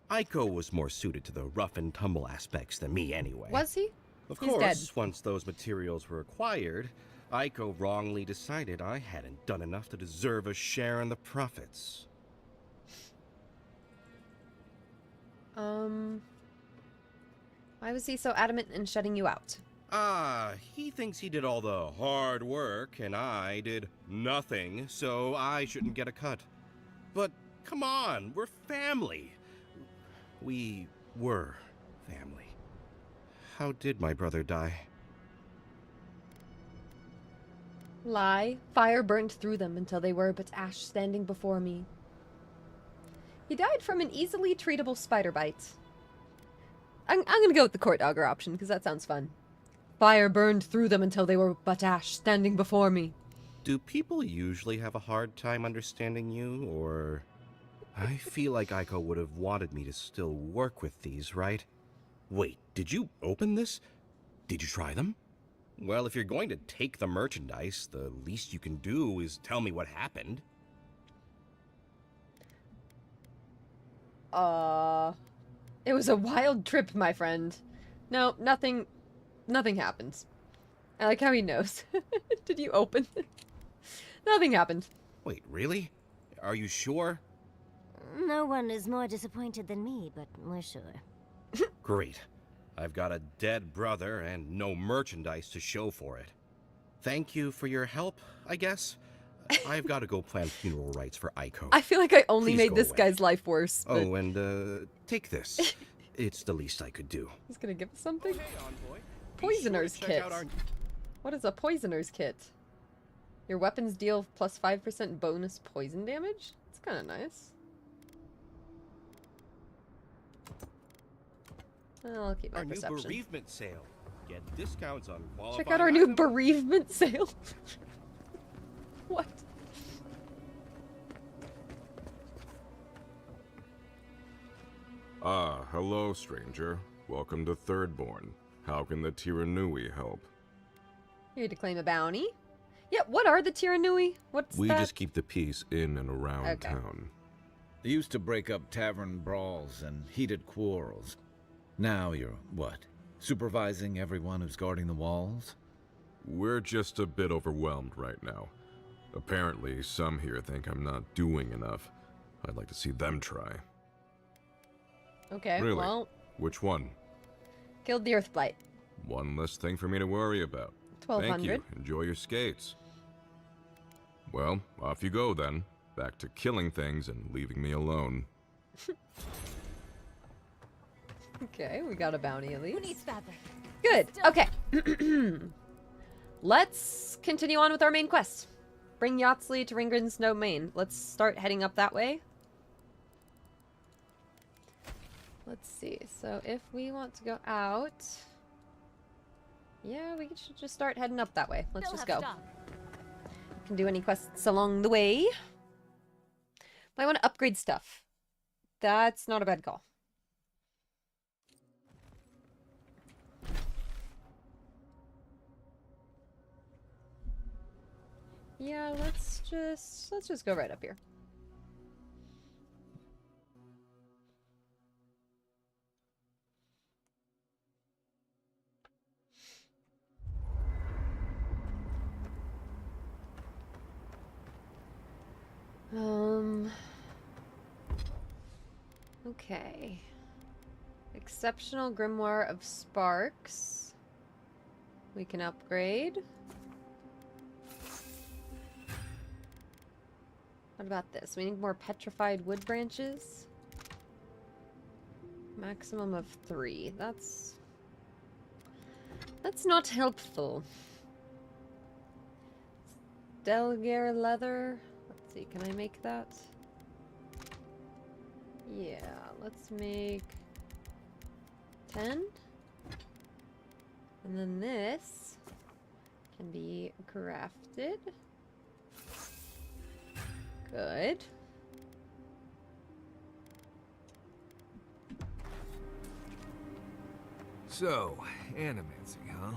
Aiko was more suited to the rough and tumble aspects than me anyway. Was he? Of He's course, dead. Once those materials were acquired, Aiko wrongly decided I hadn't done enough to deserve a share in the profits. Why was he so adamant in shutting you out? He thinks he did all the hard work and I did nothing, so I shouldn't get a cut. But come on, we're family. We were family. How did my brother die? Lie. Fire burned through them until they were but ash standing before me. He died from an easily treatable spider bite. I'm gonna go with the court augur option, because that sounds fun. Fire burned through them until they were but ash standing before me. Do people usually have a hard time understanding you, or... I feel like Aiko would have wanted me to still work with these, right? Wait, did you open this? Did you try them? Well, if you're going to take the merchandise, the least you can do is tell me what happened. It was a wild trip, my friend. No, nothing happened. I like how he knows. Did you open it? Nothing happened. Wait, really? Are you sure? No one is more disappointed than me, but we're sure. Great. I've got a dead brother and no merchandise to show for it. Thank you for your help, I guess. I've got to go plan funeral rites for Aiko. I feel like I only Please made go this away. guy's life worse. But... Oh, and take this. It's the least I could do. He's gonna give us something? Poisoner's kit. What is a poisoner's kit? Your weapons deal plus 5% bonus poison damage? It's kind of nice. I'll keep my Our perception. new bereavement sale. Get discounts on qualifying Check out our new items. bereavement sale. What? Ah, hello, stranger. Welcome to Thirdborn. How can the Tiranui help? Here to claim a bounty. Yeah, what are the Tiranui? What's We that? just keep the peace in and around Okay. town. They used to break up tavern brawls and heated quarrels. Now you're, what, supervising everyone who's guarding the walls? We're just a bit overwhelmed right now. Apparently, some here think I'm not doing enough. I'd like to see them try. Okay, Really? well, Which one? killed the Earthblight. One less thing for me to worry about. 1200. Thank you. Enjoy your skates. Well, off you go then. Back to killing things and leaving me alone. Okay, we got a bounty at least. Who needs fabric? Good. Okay. Let's continue on with our main quest. Bring Yatsley to Ringren's domain. Let's start heading up that way. Let's see. So if we want to go out... Yeah, we should just start heading up that way. Let's They'll just have go. stock. Can do any quests along the way. But I want to upgrade stuff. That's not a bad call. Yeah, let's just go right up here. Okay. Exceptional Grimoire of Sparks. We can upgrade. What about this? We need more petrified wood branches. Maximum of 3. That's not helpful. Delgare leather. Let's see, can I make that? Yeah, let's make 10. And then this can be crafted. Good. So, animancy, huh?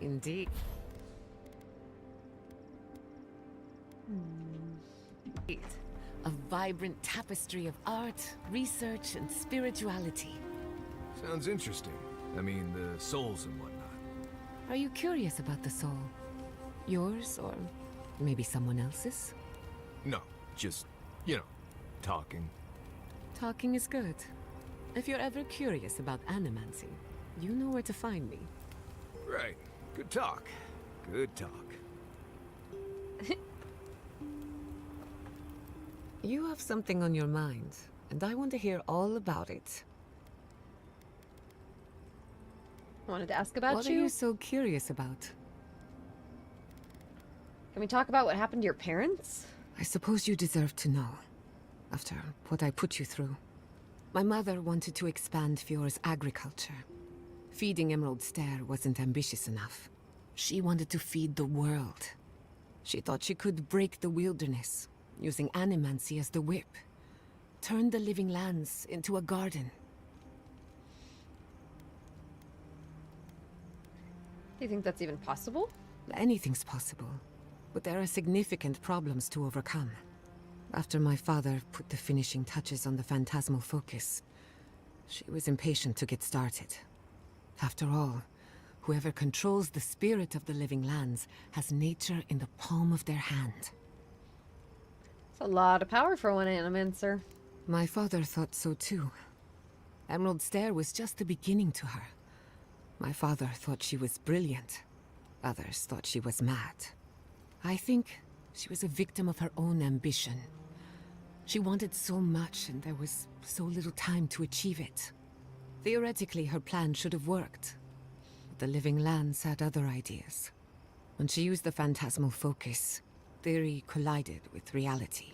Indeed. A vibrant tapestry of art, research, and spirituality. Sounds interesting. I mean, the souls and whatnot. Are you curious about the soul? Yours, or maybe someone else's? No, just, talking. Talking is good. If you're ever curious about animancy, you know where to find me. Right. Good talk. Good talk. You have something on your mind, and I want to hear all about it. Wanted to ask about What you. are you so curious about? Can we talk about what happened to your parents? I suppose you deserve to know, after what I put you through. My mother wanted to expand Fjore's agriculture. Feeding Emerald Stair wasn't ambitious enough. She wanted to feed the world. She thought she could break the wilderness, using animancy as the whip. Turn the living lands into a garden. Do you think that's even possible? Anything's possible, but there are significant problems to overcome. After my father put the finishing touches on the phantasmal focus, she was impatient to get started. After all, whoever controls the spirit of the living lands has nature in the palm of their hand. It's a lot of power for one animancer. My father thought so too. Emerald Stair was just the beginning to her. My father thought she was brilliant. Others thought she was mad. I think she was a victim of her own ambition. She wanted so much, and there was so little time to achieve it. Theoretically, her plan should have worked. But the living lands had other ideas. When she used the phantasmal focus, theory collided with reality.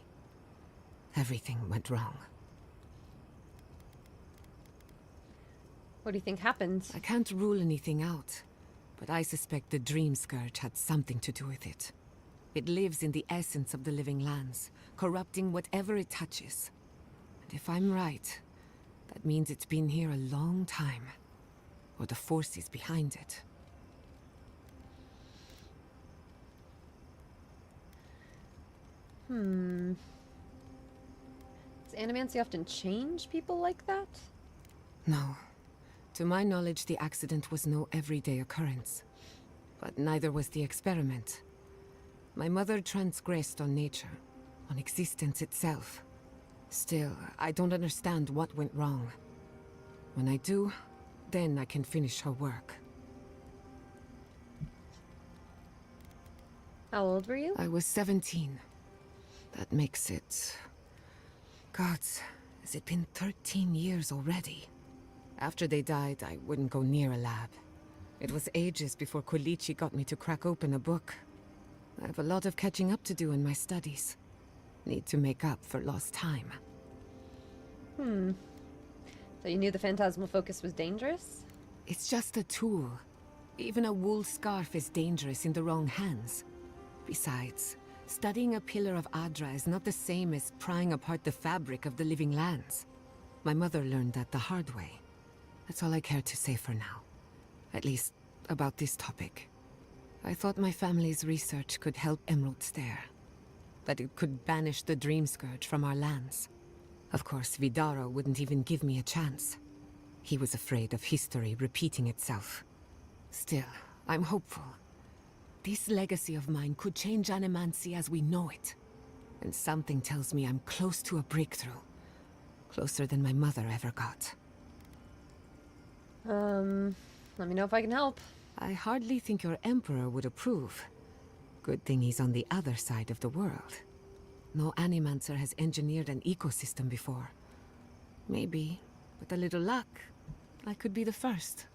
Everything went wrong. What do you think happened? I can't rule anything out, but I suspect the Dream Scourge had something to do with it. It lives in the essence of the living lands, corrupting whatever it touches. And if I'm right, that means it's been here a long time. Or the forces behind it. Does animancy often change people like that? No. To my knowledge, the accident was no everyday occurrence. But neither was the experiment. My mother transgressed on nature, on existence itself. Still, I don't understand what went wrong. When I do, then I can finish her work. How old were you? I was 17. That makes it... Gods, has it been 13 years already? After they died, I wouldn't go near a lab. It was ages before Kolichi got me to crack open a book. I have a lot of catching up to do in my studies. Need to make up for lost time. So you knew the phantasmal focus was dangerous? It's just a tool. Even a wool scarf is dangerous in the wrong hands. Besides, studying a pillar of Adra is not the same as prying apart the fabric of the living lands. My mother learned that the hard way. That's all I care to say for now. At least, about this topic. I thought my family's research could help Emerald Stair. That it could banish the Dream Scourge from our lands. Of course, Vidaro wouldn't even give me a chance. He was afraid of history repeating itself. Still, I'm hopeful. This legacy of mine could change animancy as we know it. And something tells me I'm close to a breakthrough. Closer than my mother ever got. Let me know if I can help. I hardly think your Emperor would approve. Good thing he's on the other side of the world. No Animancer has engineered an ecosystem before. Maybe, with a little luck, I could be the first.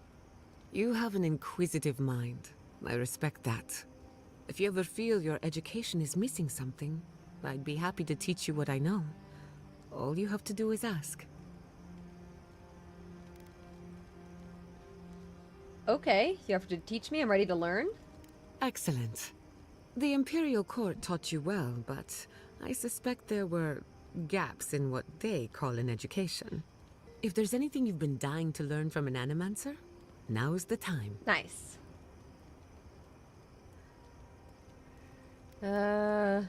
You have an inquisitive mind. I respect that. If you ever feel your education is missing something, I'd be happy to teach you what I know. All you have to do is ask. Okay, you have to teach me. I'm ready to learn. Excellent. The Imperial Court taught you well, but I suspect there were gaps in what they call an education. If there's anything you've been dying to learn from an Animancer, now's the time. Nice. I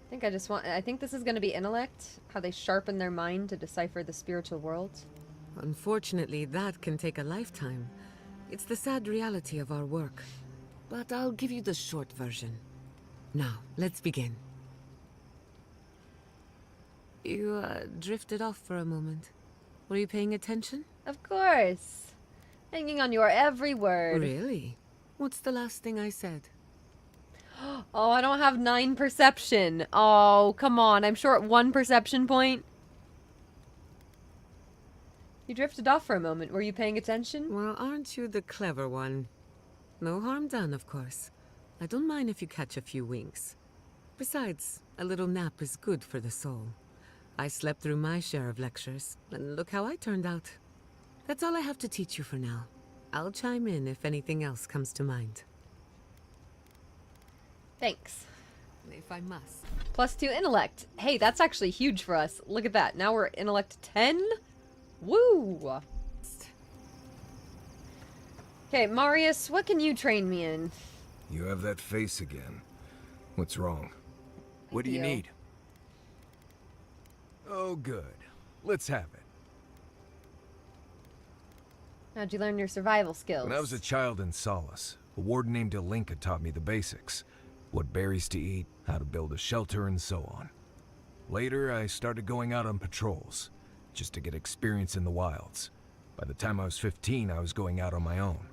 think this is going to be intellect, how they sharpen their mind to decipher the spiritual world. Unfortunately, that can take a lifetime. It's the sad reality of our work. But I'll give you the short version. Now, let's begin. You, drifted off for a moment. Were you paying attention? Of course. Hanging on your every word. Really? What's the last thing I said? Oh, I don't have 9 perception. Oh, come on. I'm short 1 perception point. You drifted off for a moment. Were you paying attention? Well, aren't you the clever one? No harm done, of course. I don't mind if you catch a few winks. Besides, a little nap is good for the soul. I slept through my share of lectures, and look how I turned out. That's all I have to teach you for now. I'll chime in if anything else comes to mind. Thanks. If I must. +2 intellect. Hey, that's actually huge for us. Look at that. Now we're intellect 10. Woo! Okay, Marius, what can you train me in? You have that face again. What's wrong? What do you need? Oh, good. Let's have it. How'd you learn your survival skills? When I was a child in Solace, a warden named Alinka taught me the basics. What berries to eat, how to build a shelter, and so on. Later, I started going out on patrols, just to get experience in the wilds. By the time I was 15, I was going out on my own.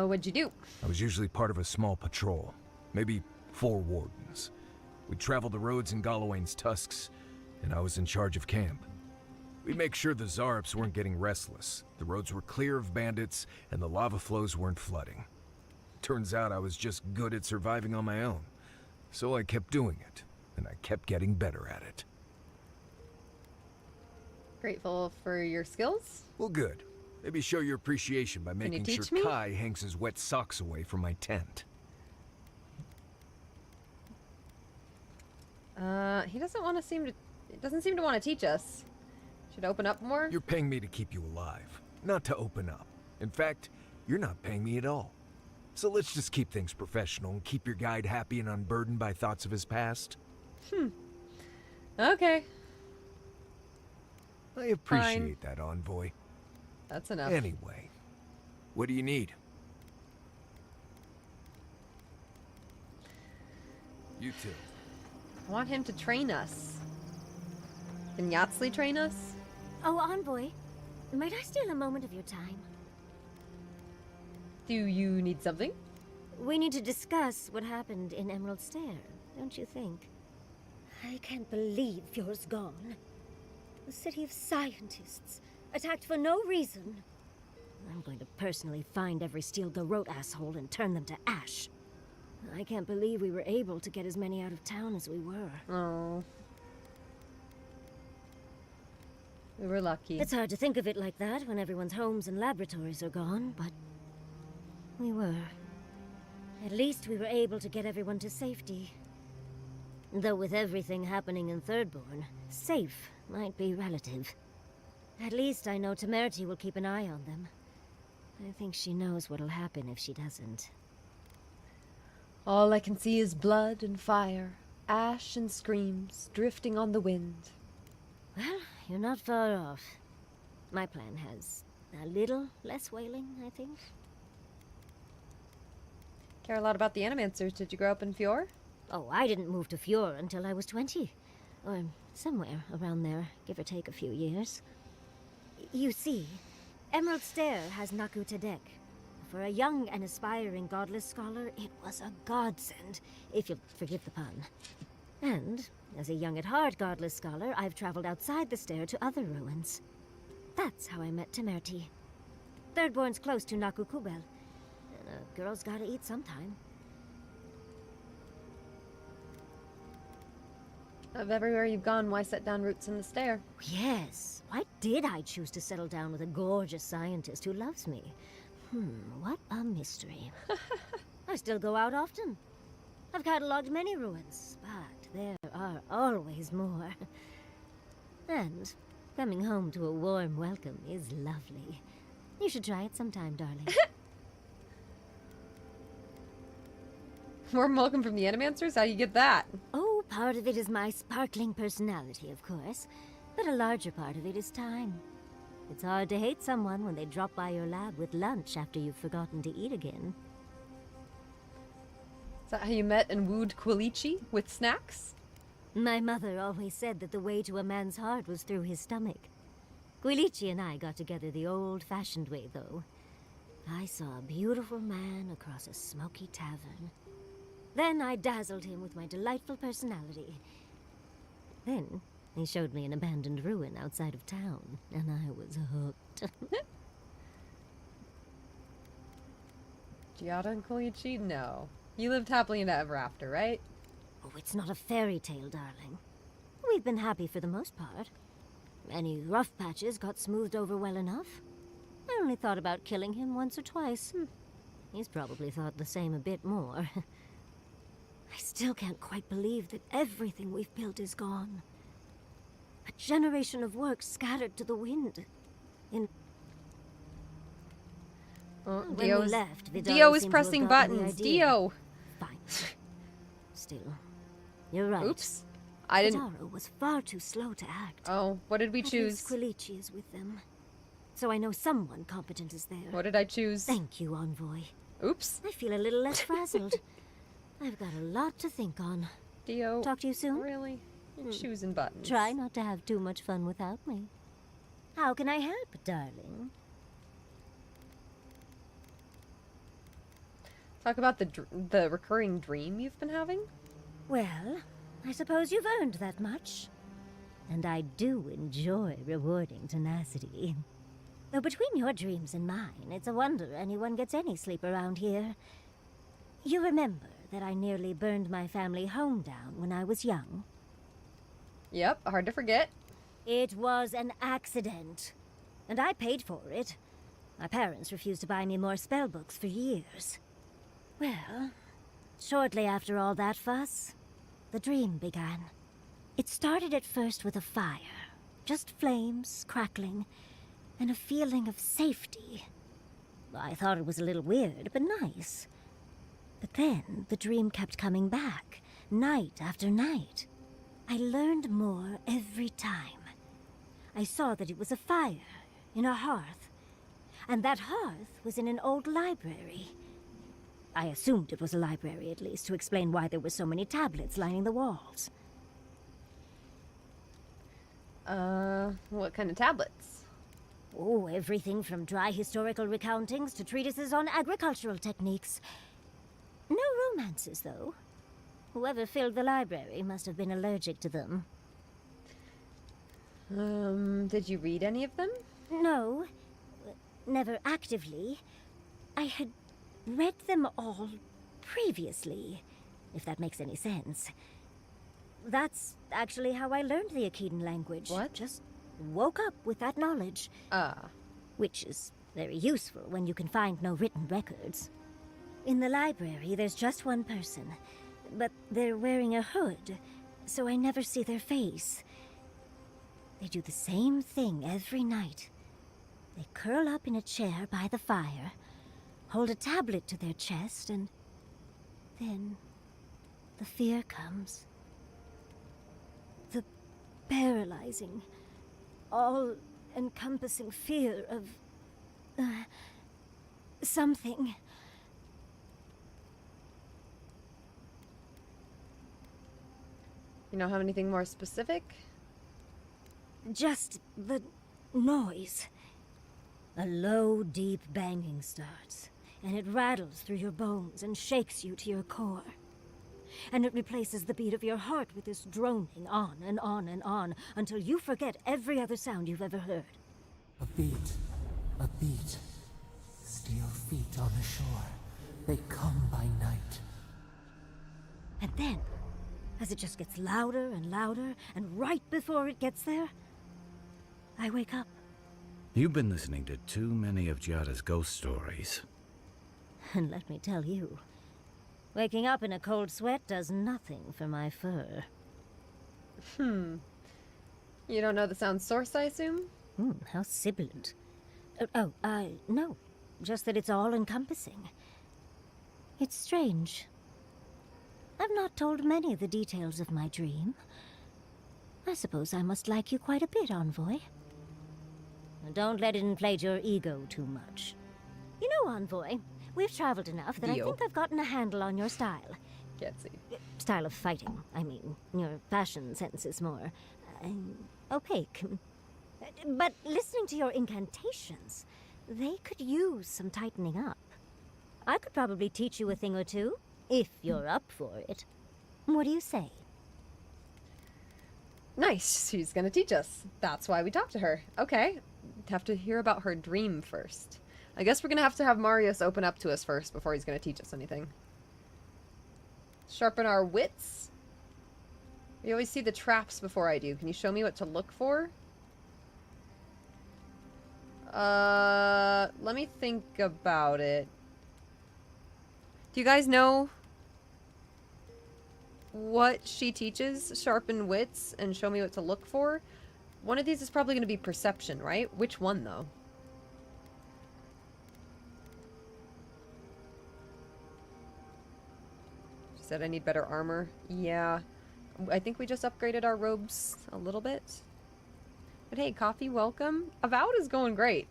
What'd you do? I was usually part of a small patrol, maybe 4 wardens. We'd travel the roads in Galawain's tusks, and I was in charge of camp. We'd make sure the Zarops weren't getting restless, the roads were clear of bandits, and the lava flows weren't flooding. Turns out I was just good at surviving on my own, so I kept doing it, and I kept getting better at it. Grateful for your skills? Well, good. Maybe show your appreciation by making sure me? Kai hangs his wet socks away from my tent. He doesn't want to seem to... It doesn't seem to want to teach us. Should open up more? You're paying me to keep you alive, not to open up. In fact, you're not paying me at all. So let's just keep things professional and keep your guide happy and unburdened by thoughts of his past. Okay. I appreciate that, Envoy. That's enough. Anyway, what do you need? You too. I want him to train us. Can Yatsley train us? Oh, Envoy, might I steal a moment of your time? Do you need something? We need to discuss what happened in Emerald Stair, don't you think? I can't believe Fjord's gone. A city of scientists, attacked for no reason. I'm going to personally find every Steel Garrote asshole and turn them to ash. I can't believe we were able to get as many out of town as we were. Oh. We were lucky. It's hard to think of it like that when everyone's homes and laboratories are gone, but we were. At least we were able to get everyone to safety. Though with everything happening in Thirdborn, safe might be relative. At least I know Temerity will keep an eye on them. I think she knows what'll happen if she doesn't. All I can see is blood and fire, ash and screams, drifting on the wind. Well, you're not far off. My plan has a little less wailing, I think. Care a lot about the Animancers. Did you grow up in Fjord? Oh, I didn't move to Fjord until I was 20. Or somewhere around there, give or take a few years. You see, Emerald Stair has Naku Tedek. For a young and aspiring godless scholar, it was a godsend, if you'll forgive the pun. And, as a young at heart godless scholar, I've traveled outside the stair to other ruins. That's how I met Temerity. Thirdborn's close to Naku Kubel. And a girl's gotta eat sometime. Of everywhere you've gone, why set down roots in the stair? Yes. Why did I choose to settle down with a gorgeous scientist who loves me? What a mystery. I still go out often. I've catalogued many ruins, but there are always more. And coming home to a warm welcome is lovely. You should try it sometime, darling. Warm welcome from the Animancers? How do you get that? Oh, part of it is my sparkling personality, of course. But a larger part of it is time. It's hard to hate someone when they drop by your lab with lunch after you've forgotten to eat again. Is that how you met and wooed Quilichi? With snacks? My mother always said that the way to a man's heart was through his stomach. Quilichi and I got together the old-fashioned way, though. I saw a beautiful man across a smoky tavern. Then I dazzled him with my delightful personality. Then he showed me an abandoned ruin outside of town, and I was hooked. Giada and Quilichi? No. You lived happily ever after, right? Oh, it's not a fairy tale, darling. We've been happy for the most part. Any rough patches got smoothed over well enough. I only thought about killing him once or twice. He's probably thought the same a bit more. I still can't quite believe that everything we've built is gone. A generation of work scattered to the wind. When we left, Dio is seemed to have pressing gotten the buttons. idea. Dio. Fine. Still, you're right. Oops. I didn't. Vidaro was far too slow to act. Oh, what did we choose? Quilici is with them. So I know someone competent is there. What did I choose? Thank you, Envoy. Oops. I feel a little less frazzled. I've got a lot to think on. Dio. Talk to you soon? Really? You're choosing buttons. Try not to have too much fun without me. How can I help, darling? Talk about the recurring dream you've been having? Well, I suppose you've earned that much. And I do enjoy rewarding tenacity. Though between your dreams and mine, it's a wonder anyone gets any sleep around here. You remember that I nearly burned my family home down when I was young? Yep, hard to forget. It was an accident. And I paid for it. My parents refused to buy me more spell books for years. Well, shortly after all that fuss, the dream began. It started at first with a fire. Just flames, crackling, and a feeling of safety. I thought it was a little weird, but nice. But then the dream kept coming back, night after night. I learned more every time. I saw that it was a fire in a hearth, and that hearth was in an old library. I assumed it was a library, at least, to explain why there were so many tablets lining the walls. What kind of tablets? Oh, everything from dry historical recountings to treatises on agricultural techniques. No romances, though. Whoever filled the library must have been allergic to them. Did you read any of them? No, never actively. I had read them all previously, if that makes any sense. That's actually how I learned the Akhedan language. What? Just woke up with that knowledge. Which is very useful when you can find no written records. In the library, there's just one person, but they're wearing a hood, so I never see their face. They do the same thing every night. They curl up in a chair by the fire, hold a tablet to their chest, and then the fear comes. The paralyzing, all-encompassing fear of something. You don't have anything more specific? Just the noise. A low, deep banging starts, and it rattles through your bones and shakes you to your core. And it replaces the beat of your heart with this droning on and on and on until you forget every other sound you've ever heard. A beat. Steel feet on the shore. They come by night. And then, as it just gets louder and louder, and right before it gets there, I wake up. You've been listening to too many of Giada's ghost stories. And let me tell you, waking up in a cold sweat does nothing for my fur. You don't know the sound source, I assume? How sibilant. No. Just that it's all-encompassing. It's strange. I've not told many of the details of my dream. I suppose I must like you quite a bit, Envoy. Don't let it inflate your ego too much. You know, Envoy, we've traveled enough that I think I've gotten a handle on your style. Can't see. Style of fighting, I mean. Your fashion sense is more opaque. But listening to your incantations, they could use some tightening up. I could probably teach you a thing or two, if you're up for it. What do you say? Nice. She's gonna teach us. That's why we talked to her. Okay. Have to hear about her dream first. I guess we're gonna have to have Marius open up to us first before he's gonna teach us anything. Sharpen our wits. We always see the traps before I do. Can you show me what to look for? Let me think about it. Do you guys know what she teaches? Sharpen wits and show me what to look for? One of these is probably going to be perception, right? Which one, though? She said I need better armor. Yeah. I think we just upgraded our robes a little bit. But hey, Coffee, welcome. Avowed is going great.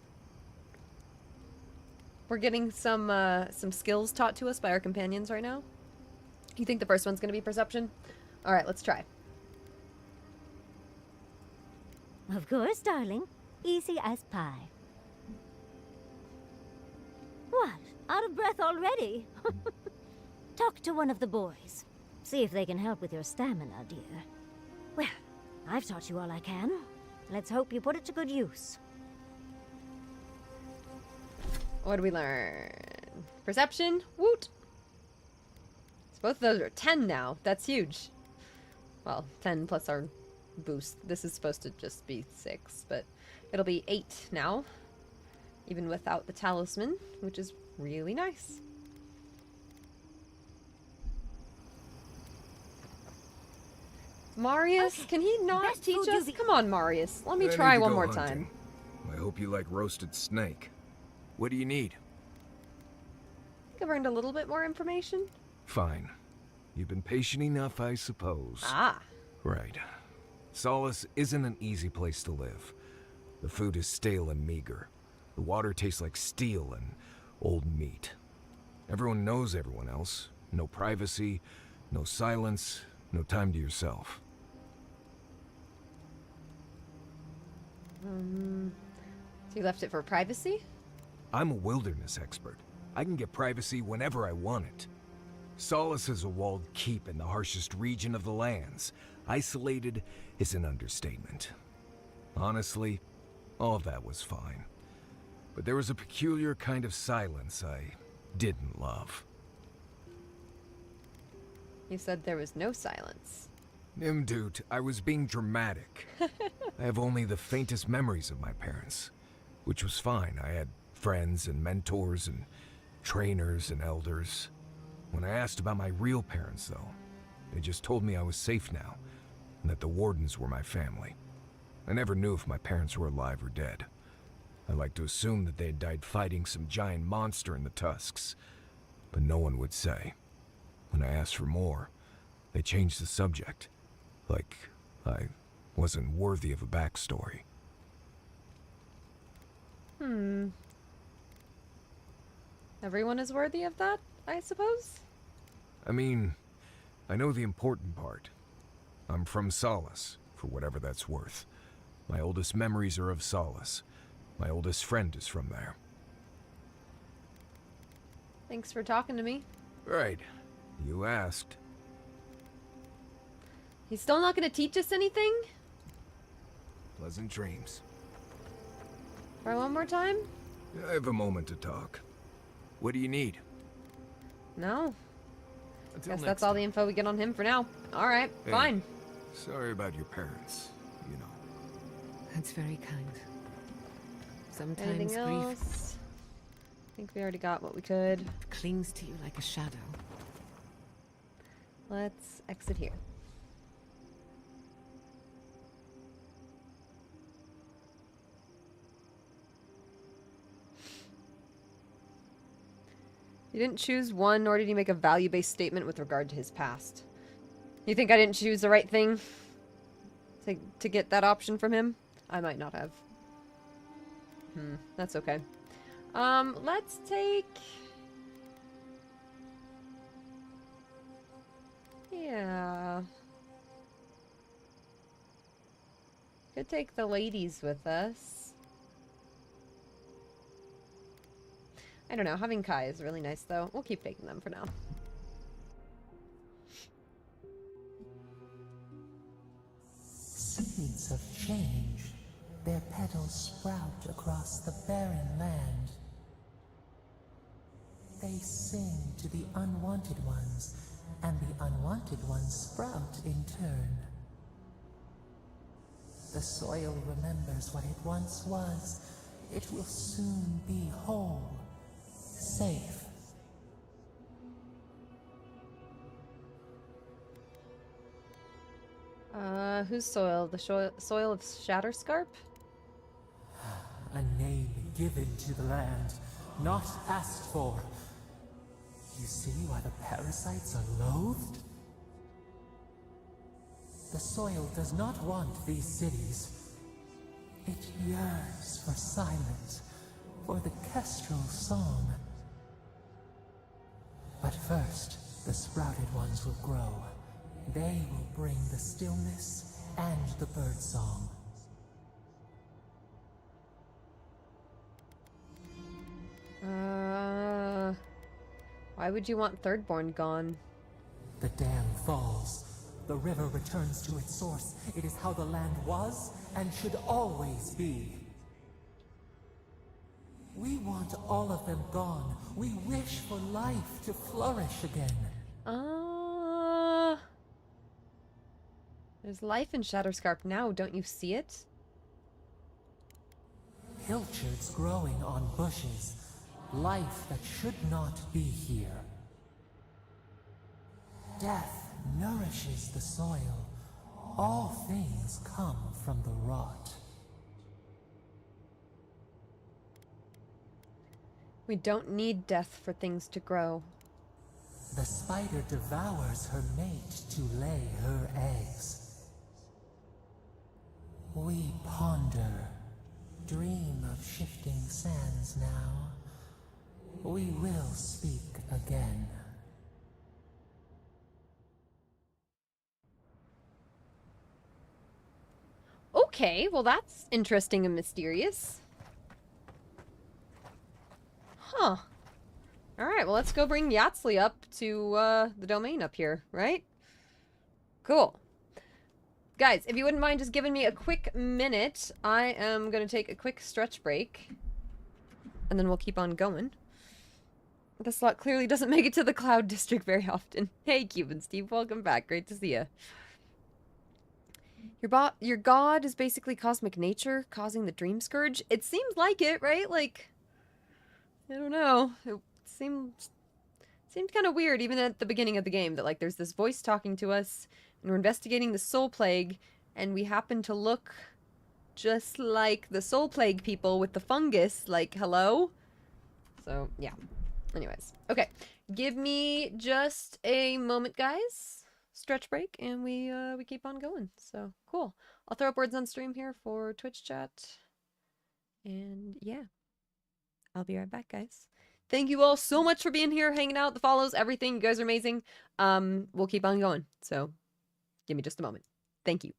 We're getting some skills taught to us by our companions right now. You think the first one's going to be perception? Alright, let's try. Of course, darling. Easy as pie. What? Out of breath already? Talk to one of the boys. See if they can help with your stamina, dear. Well, I've taught you all I can. Let's hope you put it to good use. What do we learn? Perception? Woot! So both of those are 10 now. That's huge. Well, 10 plus our boost. This is supposed to just be 6, but it'll be 8 now. Even without the talisman, which is really nice. Marius, okay. Can he not teach us? Come on, Marius. Let me try one more time. I hope you like roasted snake. What do you need? I think I've earned a little bit more information. Fine. You've been patient enough, I suppose. Ah. Right. Solace isn't an easy place to live. The food is stale and meager. The water tastes like steel and old meat. Everyone knows everyone else. No privacy, no silence, no time to yourself. So you left it for privacy? I'm a wilderness expert. I can get privacy whenever I want it. Solace is a walled keep in the harshest region of the lands. Isolated is an understatement. Honestly, all of that was fine. But there was a peculiar kind of silence I didn't love. You said there was no silence. Nimdut, I was being dramatic. I have only the faintest memories of my parents, which was fine. I had friends and mentors and trainers and elders. When I asked about my real parents, though, they just told me I was safe now, and that the wardens were my family. I never knew if my parents were alive or dead. I like to assume that they had died fighting some giant monster in the tusks, but no one would say. When I asked for more, they changed the subject, like I wasn't worthy of a backstory. Everyone is worthy of that, I suppose? I mean, I know the important part. I'm from Solace, for whatever that's worth. My oldest memories are of Solace. My oldest friend is from there. Thanks for talking to me. Right. You asked. He's still not going to teach us anything? Pleasant dreams. Try one more time? I have a moment to talk. What do you need? No. Until Guess that's all the info we get on him for now. Alright, Hey, fine. Sorry about your parents, you know. That's very kind. Sometimes Anything grief else? I think we already got what we could. clings to you like a shadow. Let's exit here. You didn't choose one, nor did he make a value-based statement with regard to his past. You think I didn't choose the right thing to get that option from him? I might not have. That's okay. Let's take... Yeah. Could take the ladies with us. I don't know, having Kai is really nice though. We'll keep taking them for now. Seeds of change, their petals sprout across the barren land. They sing to the unwanted ones, and the unwanted ones sprout in turn. The soil remembers what it once was. It will soon be whole, safe. whose soil? The soil of Shatterscarp? A name given to the land, not asked for. You see why the parasites are loathed? The soil does not want these cities. It yearns for silence, for the kestrel song. But first, the sprouted ones will grow. They will bring the stillness and the birdsong. Why would you want Thirdborn gone? The dam falls. The river returns to its source. It is how the land was and should always be. We want all of them gone. We wish for life to flourish again. There's life in Shatterscarp now, don't you see it? Pilchards growing on bushes. Life that should not be here. Death nourishes the soil. All things come from the rot. We don't need death for things to grow. The spider devours her mate to lay her eggs. We ponder, dream of shifting sands now. We will speak again. Okay, well that's interesting and mysterious. Huh. Alright, well let's go bring Yatsley up to the domain up here, right? Cool. Guys, if you wouldn't mind just giving me a quick minute, I am going to take a quick stretch break. And then we'll keep on going. The slot clearly doesn't make it to the Cloud District very often. Hey, Cuban Steve, welcome back. Great to see you. Your god is basically cosmic nature, causing the dream scourge. It seems like it, right? Like, I don't know. It seemed kind of weird, even at the beginning of the game, that like there's this voice talking to us, and we're investigating the soul plague, and we happen to look just like the soul plague people with the fungus. Like, hello? So, yeah. Anyways. Okay. Give me just a moment, guys. Stretch break, and we keep on going. So, cool. I'll throw up words on stream here for Twitch chat. And, yeah. I'll be right back, guys. Thank you all so much for being here, hanging out, the follows, everything. You guys are amazing. We'll keep on going. So, give me just a moment. Thank you.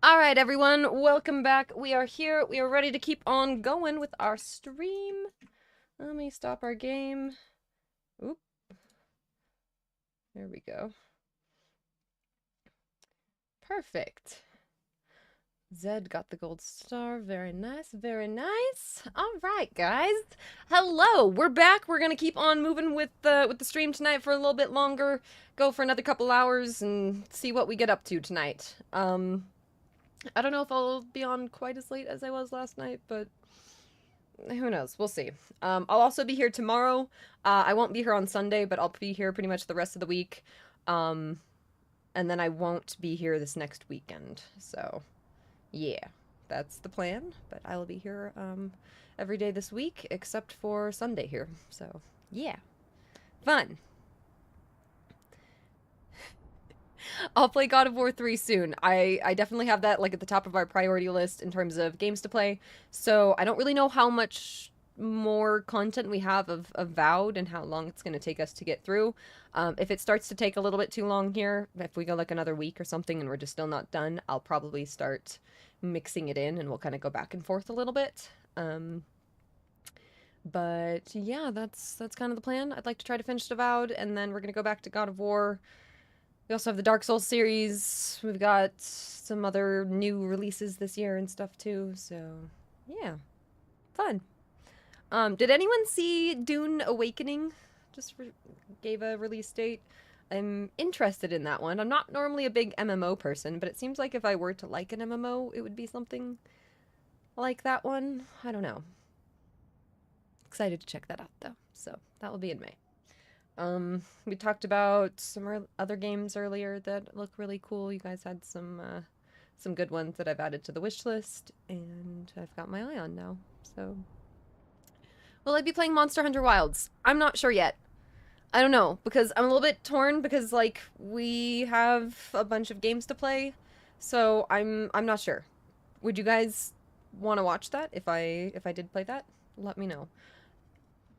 Alright, everyone, welcome back. We are here. We are ready to keep on going with our stream. Let me stop our game. Oop. There we go. Perfect. Zed got the gold star. Very nice, very nice. Alright, guys. Hello, we're back. We're gonna keep on moving with the stream tonight for a little bit longer. Go for another couple hours and see what we get up to tonight. I don't know if I'll be on quite as late as I was last night, but who knows? We'll see. I'll also be here tomorrow. I won't be here on Sunday, but I'll be here pretty much the rest of the week. And then I won't be here this next weekend. So, yeah, that's the plan. But I will be here every day this week, except for Sunday here. So, yeah. Fun. I'll play God of War 3 soon. I definitely have that like at the top of our priority list in terms of games to play. So I don't really know how much more content we have of Avowed and how long it's going to take us to get through. If it starts to take a little bit too long here, if we go like another week or something and we're just still not done, I'll probably start mixing it in and we'll kind of go back and forth a little bit. But yeah, that's kind of the plan. I'd like to try to finish Avowed and then we're going to go back to God of War. We also have the Dark Souls series. We've got some other new releases this year and stuff too. So, yeah. Fun. Did anyone see Dune Awakening? Just gave a release date. I'm interested in that one. I'm not normally a big MMO person, but it seems like if I were to like an MMO, it would be something like that one. I don't know. Excited to check that out though. So, that will be in May. We talked about some other games earlier that look really cool. You guys had some good ones that I've added to the wish list, and I've got my eye on now. So, will I be playing Monster Hunter Wilds? I'm not sure yet. I don't know, because I'm a little bit torn because like we have a bunch of games to play, so I'm not sure. Would you guys want to watch that if I did play that? Let me know.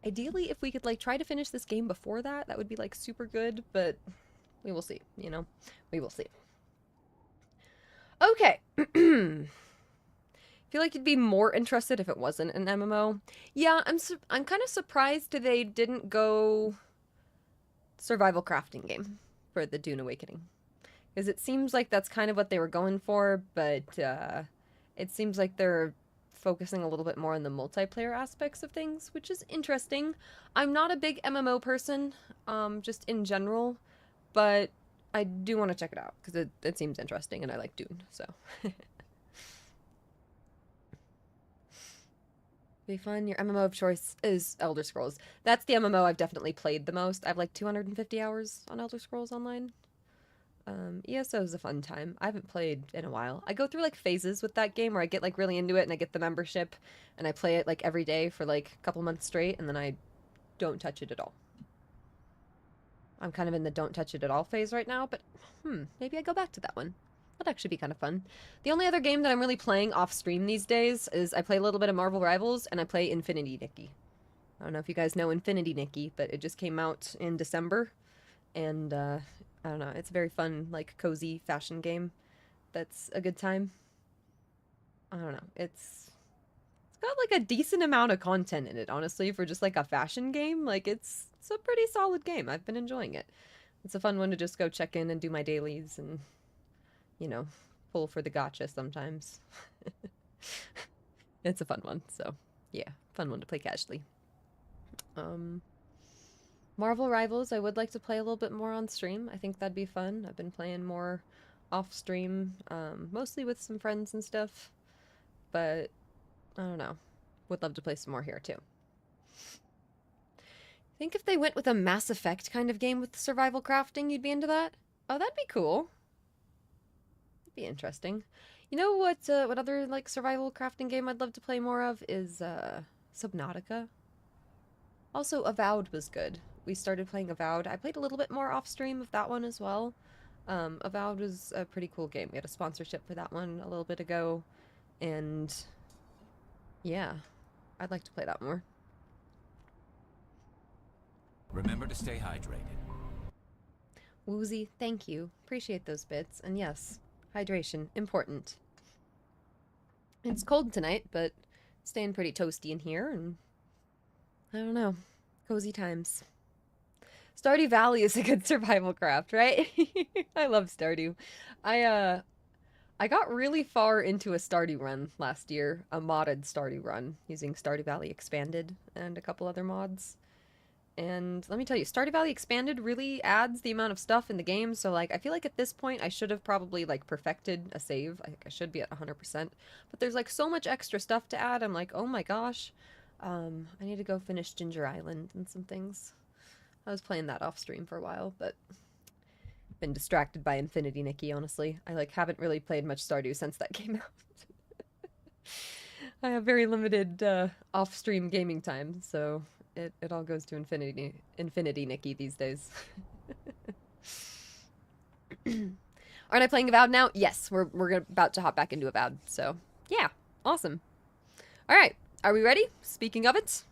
Ideally, if we could, like, try to finish this game before that, that would be, like, super good, but we will see, you know? We will see. Okay. Feel like you'd be more interested if it wasn't an MMO. Yeah, I'm kind of surprised they didn't go survival crafting game for the Dune Awakening. Because it seems like that's kind of what they were going for, but it seems like they're focusing a little bit more on the multiplayer aspects of things, which is interesting. I'm not a big MMO person, just in general, but I do want to check it out, because it seems interesting, and I like Dune, so. Be fun. Your MMO of choice is Elder Scrolls. That's the MMO I've definitely played the most. I have like 250 hours on Elder Scrolls Online. ESO is a fun time. I haven't played in a while. I go through like phases with that game where I get like really into it and I get the membership and I play it like every day for like a couple months straight and then I don't touch it at all. I'm kind of in the don't touch it at all phase right now, but maybe I go back to that one. That'd actually be kind of fun. The only other game that I'm really playing off stream these days is I play a little bit of Marvel Rivals and I play Infinity Nikki. I don't know if you guys know Infinity Nikki, but it just came out in December and I don't know, it's a very fun, like, cozy fashion game that's a good time. I don't know, it's got, like, a decent amount of content in it, honestly, for just, like, a fashion game. Like, it's a pretty solid game. I've been enjoying it. It's a fun one to just go check in and do my dailies and, you know, pull for the gacha sometimes. It's a fun one, so, yeah, fun one to play casually. Marvel Rivals, I would like to play a little bit more on stream. I think that'd be fun. I've been playing more off stream, mostly with some friends and stuff, but I don't know. Would love to play some more here too. I think if they went with a Mass Effect kind of game with survival crafting, you'd be into that? Oh, that'd be cool. That'd be interesting. You know what other like survival crafting game I'd love to play more of is Subnautica. Also, Avowed was good. We started playing Avowed. I played a little bit more off-stream of that one as well. Avowed was a pretty cool game. We had a sponsorship for that one a little bit ago. And yeah, I'd like to play that more. Remember to stay hydrated. Woozy, thank you. Appreciate those bits. And yes, hydration, important. It's cold tonight, but staying pretty toasty in here, and I don't know. Cozy times. Stardew Valley is a good survival craft, right? I love Stardew. I got really far into a Stardew run last year, a modded Stardew run, using Stardew Valley Expanded and a couple other mods. And let me tell you, Stardew Valley Expanded really adds the amount of stuff in the game, so, like, I feel like at this point I should have probably, like, perfected a save. I think I should be at 100%. But there's, like, so much extra stuff to add, I'm like, oh my gosh. I need to go finish Ginger Island and some things. I was playing that off stream for a while, but been distracted by Infinity Nikki, honestly. I, like, haven't really played much Stardew since that came out. I have very limited, off-stream gaming time, so it all goes to Infinity Nikki these days. Aren't I playing Avowed now? Yes, we're about to hop back into Avowed, so yeah, awesome. Alright, are we ready? Speaking of it.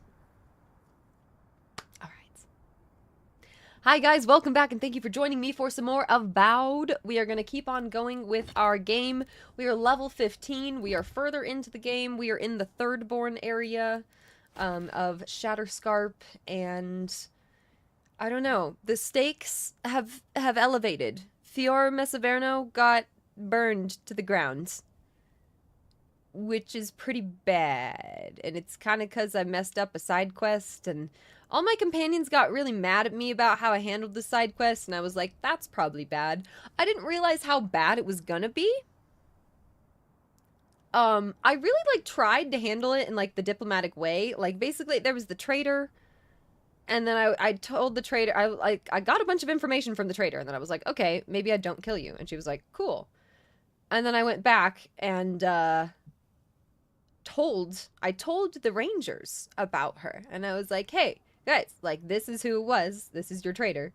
Hi guys, welcome back and thank you for joining me for some more Avowed. We are going to keep on going with our game. We are level 15. We are further into the game. We are in the Thirdborn area of Shatterscarp, and I don't know. The stakes have elevated. Fior Messaverno got burned to the ground, which is pretty bad. And it's kind of because I messed up a side quest, and all my companions got really mad at me about how I handled the side quest, and I was like, that's probably bad. I didn't realize how bad it was gonna be. I really, like, tried to handle it in, like, the diplomatic way. Like, basically, there was the traitor, and then I told the traitor, I got a bunch of information from the traitor, and then I was like, okay, maybe I don't kill you. And she was like, cool. And then I went back and, I told the rangers about her, and I was like, hey, guys, like, this is who it was. This is your traitor.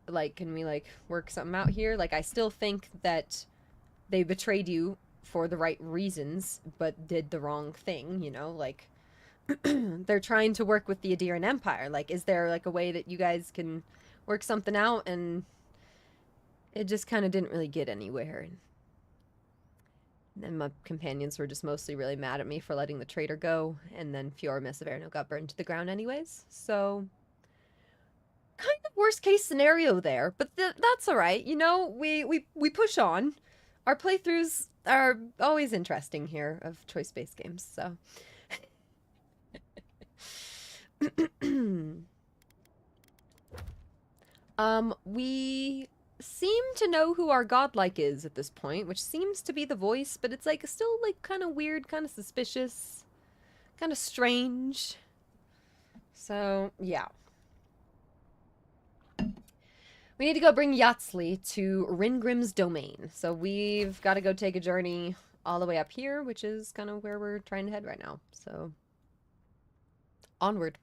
Like, can we, like, work something out here? Like, I still think that they betrayed you for the right reasons, but did the wrong thing, you know? Like, they're trying to work with the Adiran Empire. Like, is there, like, a way that you guys can work something out? And it just kind of didn't really get anywhere. And my companions were just mostly really mad at me for letting the traitor go, and then Fiora Messaverno got burned to the ground anyways, so kind of worst case scenario there, but that's alright, you know, we push on. Our playthroughs are always interesting here of choice-based games, so. We seem to know who our godlike is at this point, which seems to be the voice, but it's, like, still, like, kind of weird, kind of suspicious, kind of strange. So, yeah. We need to go bring Yatsli to Ringrim's domain. So we've got to go take a journey all the way up here, which is kind of where we're trying to head right now. So, onward.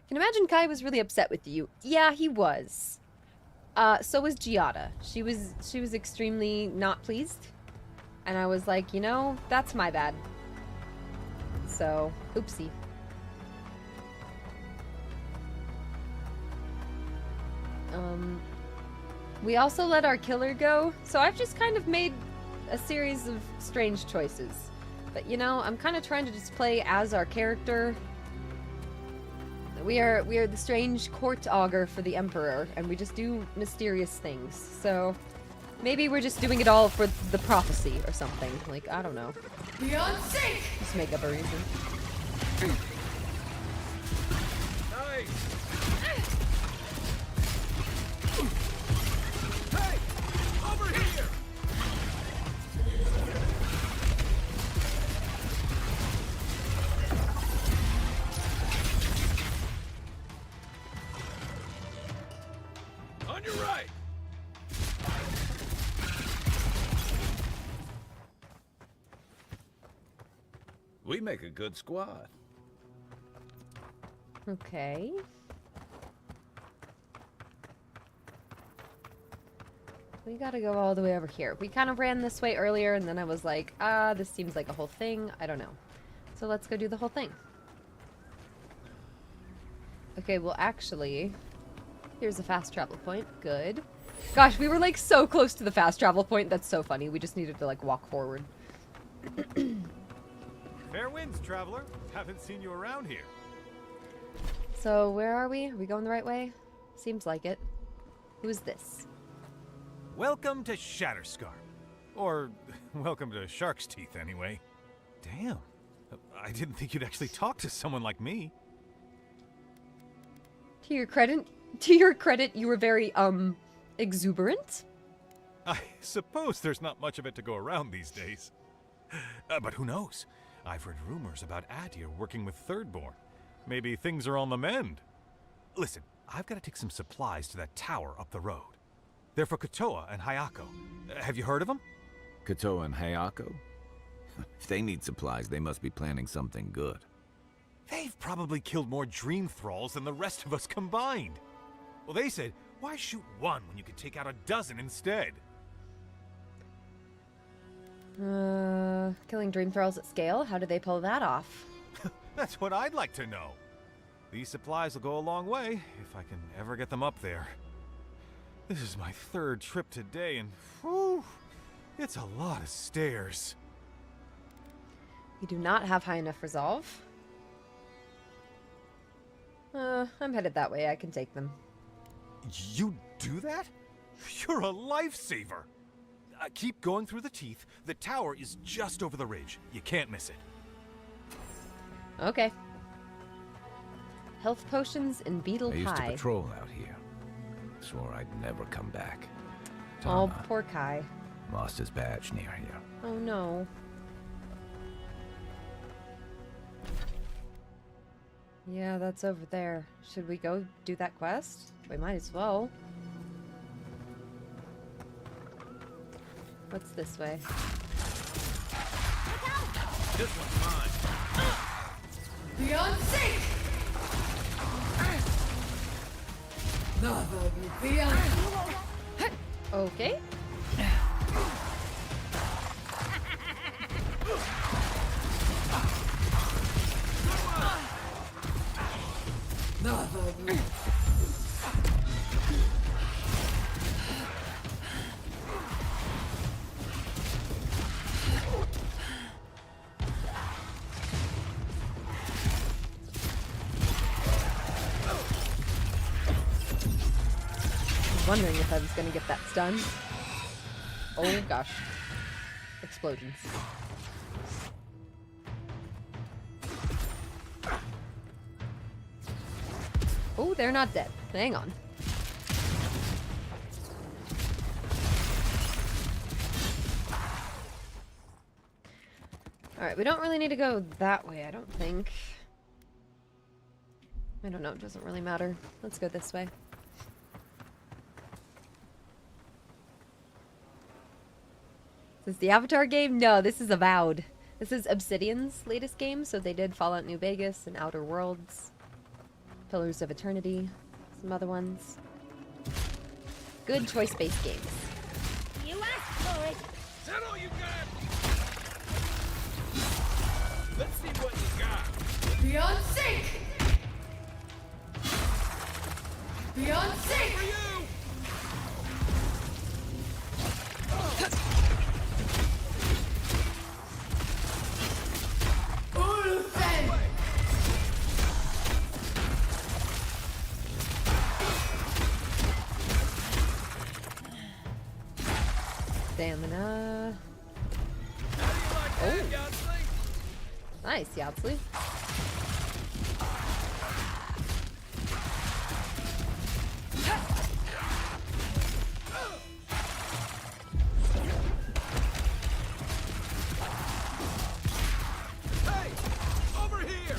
Can imagine Kai was really upset with you. Yeah, he was. So was Giada. She was extremely not pleased. And I was like, you know, that's my bad. So, oopsie. We also let our killer go, so I've just kind of made a series of strange choices. But, you know, I'm kind of trying to just play as our character. We are the strange court augur for the Emperor, and we just do mysterious things. So, maybe we're just doing it all for the prophecy or something. Like, I don't know. Beyond sync! Just make up a reason. Nice! Hey! Over here! On your right! We make a good squad. Okay. We gotta go all the way over here. We kind of ran this way earlier, and then I was like, this seems like a whole thing. I don't know. So let's go do the whole thing. Okay, well, actually, here's a fast travel point. Good. Gosh, we were, like, so close to the fast travel point. That's so funny. We just needed to, like, walk forward. Fair winds, traveler. Haven't seen you around here. So, where are we? Are we going the right way? Seems like it. Who is this? Welcome to Shatterscarp. Or, welcome to Shark's Teeth, anyway. Damn. I didn't think you'd actually talk to someone like me. To your credit, you were very, exuberant. I suppose there's not much of it to go around these days. But who knows? I've heard rumors about Adir working with Thirdborn. Maybe things are on the mend. Listen, I've got to take some supplies to that tower up the road. They're for Kotoa and Hayako. Have you heard of them? Kotoa and Hayako? If they need supplies, they must be planning something good. They've probably killed more dream thralls than the rest of us combined. Well, they said, why shoot one when you could take out a dozen instead? Killing dream thralls at scale? How did they pull that off? That's what I'd like to know. These supplies will go a long way, if I can ever get them up there. This is my third trip today, and whew, it's a lot of stairs. You do not have high enough resolve. I'm headed that way. I can take them. You do that? You're a lifesaver. Keep going through the teeth. The tower is just over the ridge. You can't miss it. Okay. Health potions and beetle pie. I used to patrol out here. Swore I'd never come back. Oh, poor Kai. Lost his badge near here. Oh no. Yeah, that's over there. Should we go do that quest? We might as well. What's this way? This one's mine. Beyond sync! Beyond. Okay. Wondering if I was gonna get that stun. Oh gosh. Explosions. Oh, they're not dead. Hang on. Alright, we don't really need to go that way, I don't think. I don't know, it doesn't really matter. Let's go this way. Is this the Avatar game? No, this is Avowed. This is Obsidian's latest game, so they did Fallout New Vegas and Outer Worlds. Pillars of Eternity. Some other ones. Good choice-based games. You asked for it. Is that all you got? Let's see what you got. Beyond sync. Beyond sync. For you. Stamina. Oh. Nice, Yardsley. Hey, over here.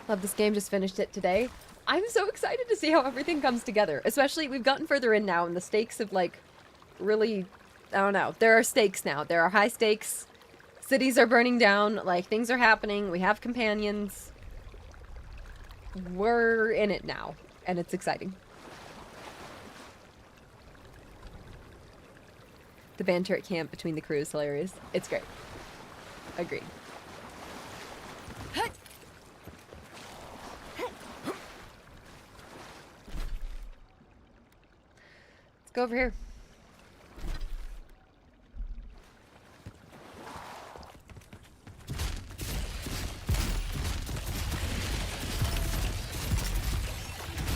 Love this game, just finished it today. I'm so excited to see how everything comes together. Especially, we've gotten further in now, and the stakes have, like, really... I don't know. There are stakes now. There are high stakes. Cities are burning down. Like, things are happening. We have companions. We're in it now, and it's exciting. The banter at camp between the crew is hilarious. It's great. Agreed. go over here.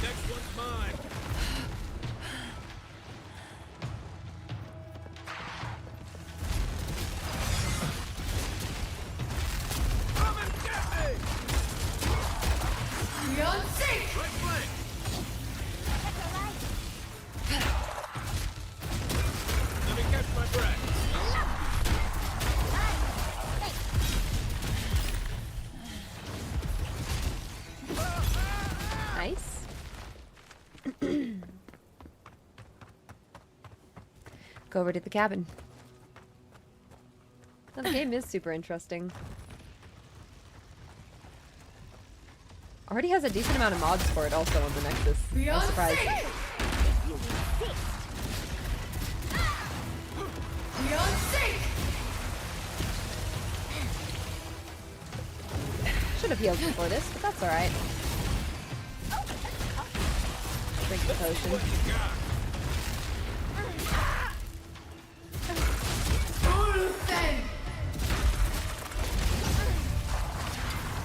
Next one's mine. Come and get me! Beyond sync! Right flank! Let me catch my breath. Nice. Go over to the cabin. Now, the game is super interesting. Already has a decent amount of mods for it also on the Nexus. I'm surprised. Beyond sync! Should have healed before this, but that's alright. Drink the potion.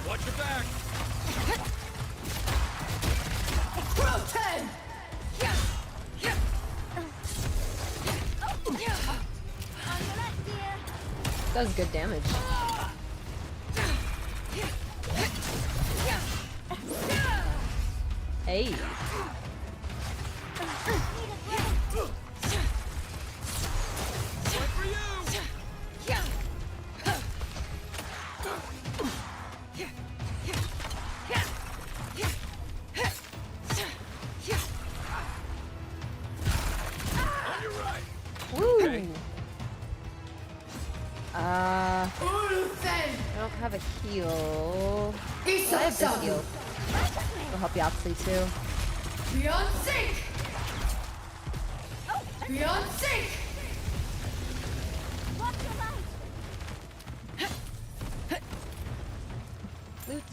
Watch your back! Roll 10! Does good damage. Hey. Woo! I don't have a heal. I have this heal. It'll help Yahtzee too. Beyond sync! Beyond sync! Loot.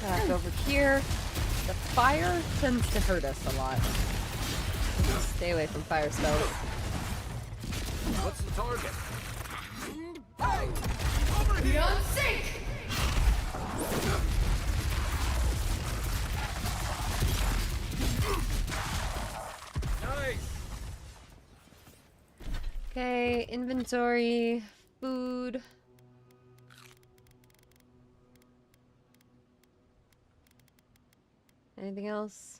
Back over here. The fire tends to hurt us a lot. Just stay away from fire spells. What's the target? Beyond sync! Nice! Okay, inventory, food. Anything else?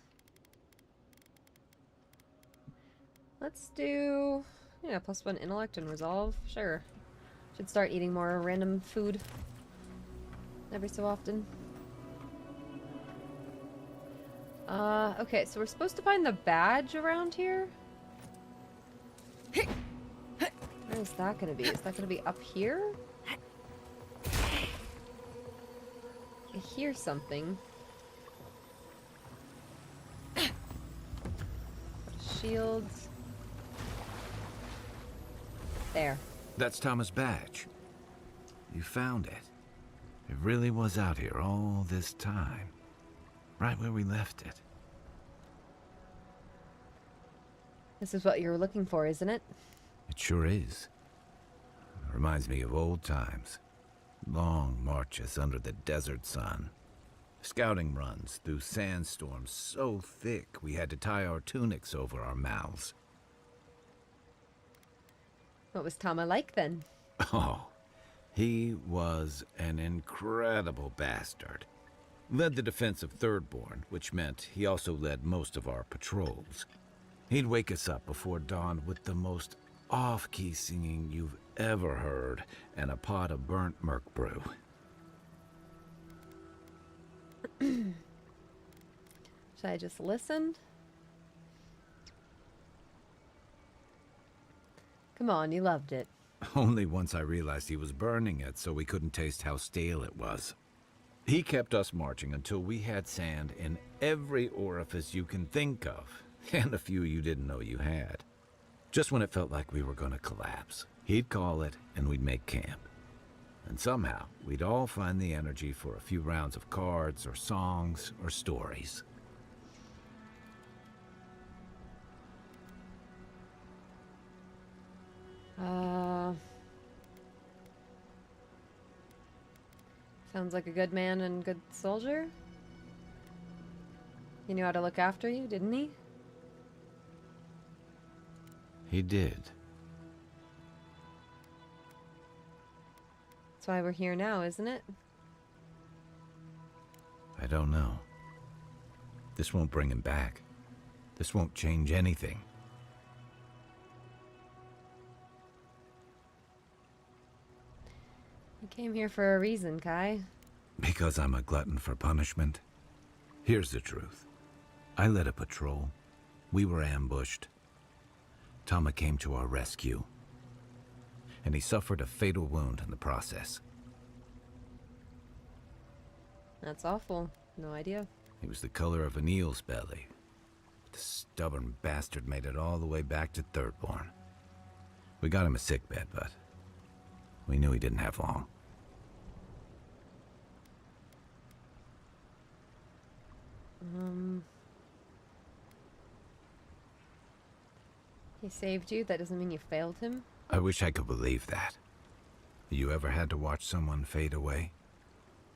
Let's do, yeah, +1 intellect and resolve. Sure. Should start eating more random food every so often. Okay, so we're supposed to find the badge around here? Where is that gonna be? Is that gonna be up here? I hear something. Shields. There. That's Thomas' badge. You found it. It really was out here all this time. Right where we left it. This is what you were looking for, isn't it? It sure is. Reminds me of old times. Long marches under the desert sun. Scouting runs through sandstorms so thick we had to tie our tunics over our mouths. What was Tama like then? Oh, he was an incredible bastard. Led the defense of Thirdborn, which meant he also led most of our patrols. He'd wake us up before dawn with the most off-key singing you've ever heard and a pot of burnt merc brew. Should I just listen? Come on, you loved it. Only once I realized he was burning it so we couldn't taste how stale it was. He kept us marching until we had sand in every orifice you can think of, and a few you didn't know you had. Just when it felt like we were gonna collapse, he'd call it and we'd make camp. And somehow, we'd all find the energy for a few rounds of cards or songs or stories. Sounds like a good man and good soldier. He knew how to look after you, didn't he? He did. That's why we're here now, isn't it? I don't know. This won't bring him back. This won't change anything. You came here for a reason, Kai. Because I'm a glutton for punishment? Here's the truth. I led a patrol. We were ambushed. Tama came to our rescue. And he suffered a fatal wound in the process. That's awful. No idea. He was the color of an eel's belly. The stubborn bastard made it all the way back to Thirdborn. We got him a sickbed, but we knew he didn't have long. He saved you? That doesn't mean you failed him? I wish I could believe that. You ever had to watch someone fade away?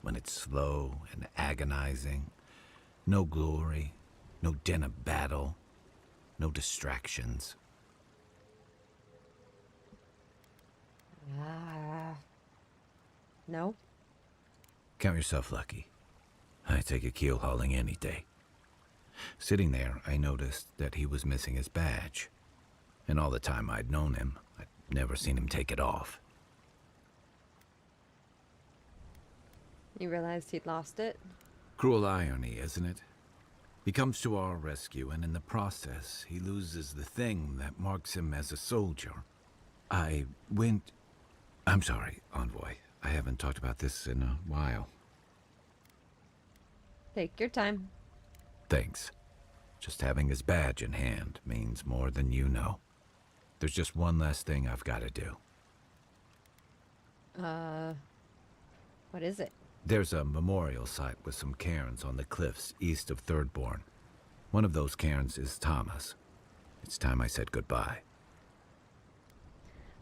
When it's slow and agonizing? No glory, no din of battle, no distractions. No. Count yourself lucky. I take a keel hauling any day. Sitting there, I noticed that he was missing his badge. And all the time I'd known him, I'd never seen him take it off. You realized he'd lost it? Cruel irony, isn't it? He comes to our rescue, and in the process, he loses the thing that marks him as a soldier. I'm sorry, Envoy. I haven't talked about this in a while. Take your time. Thanks. Just having his badge in hand means more than you know. There's just one last thing I've got to do. What is it? There's a memorial site with some cairns on the cliffs east of Thirdborn. One of those cairns is Tama's. It's time I said goodbye.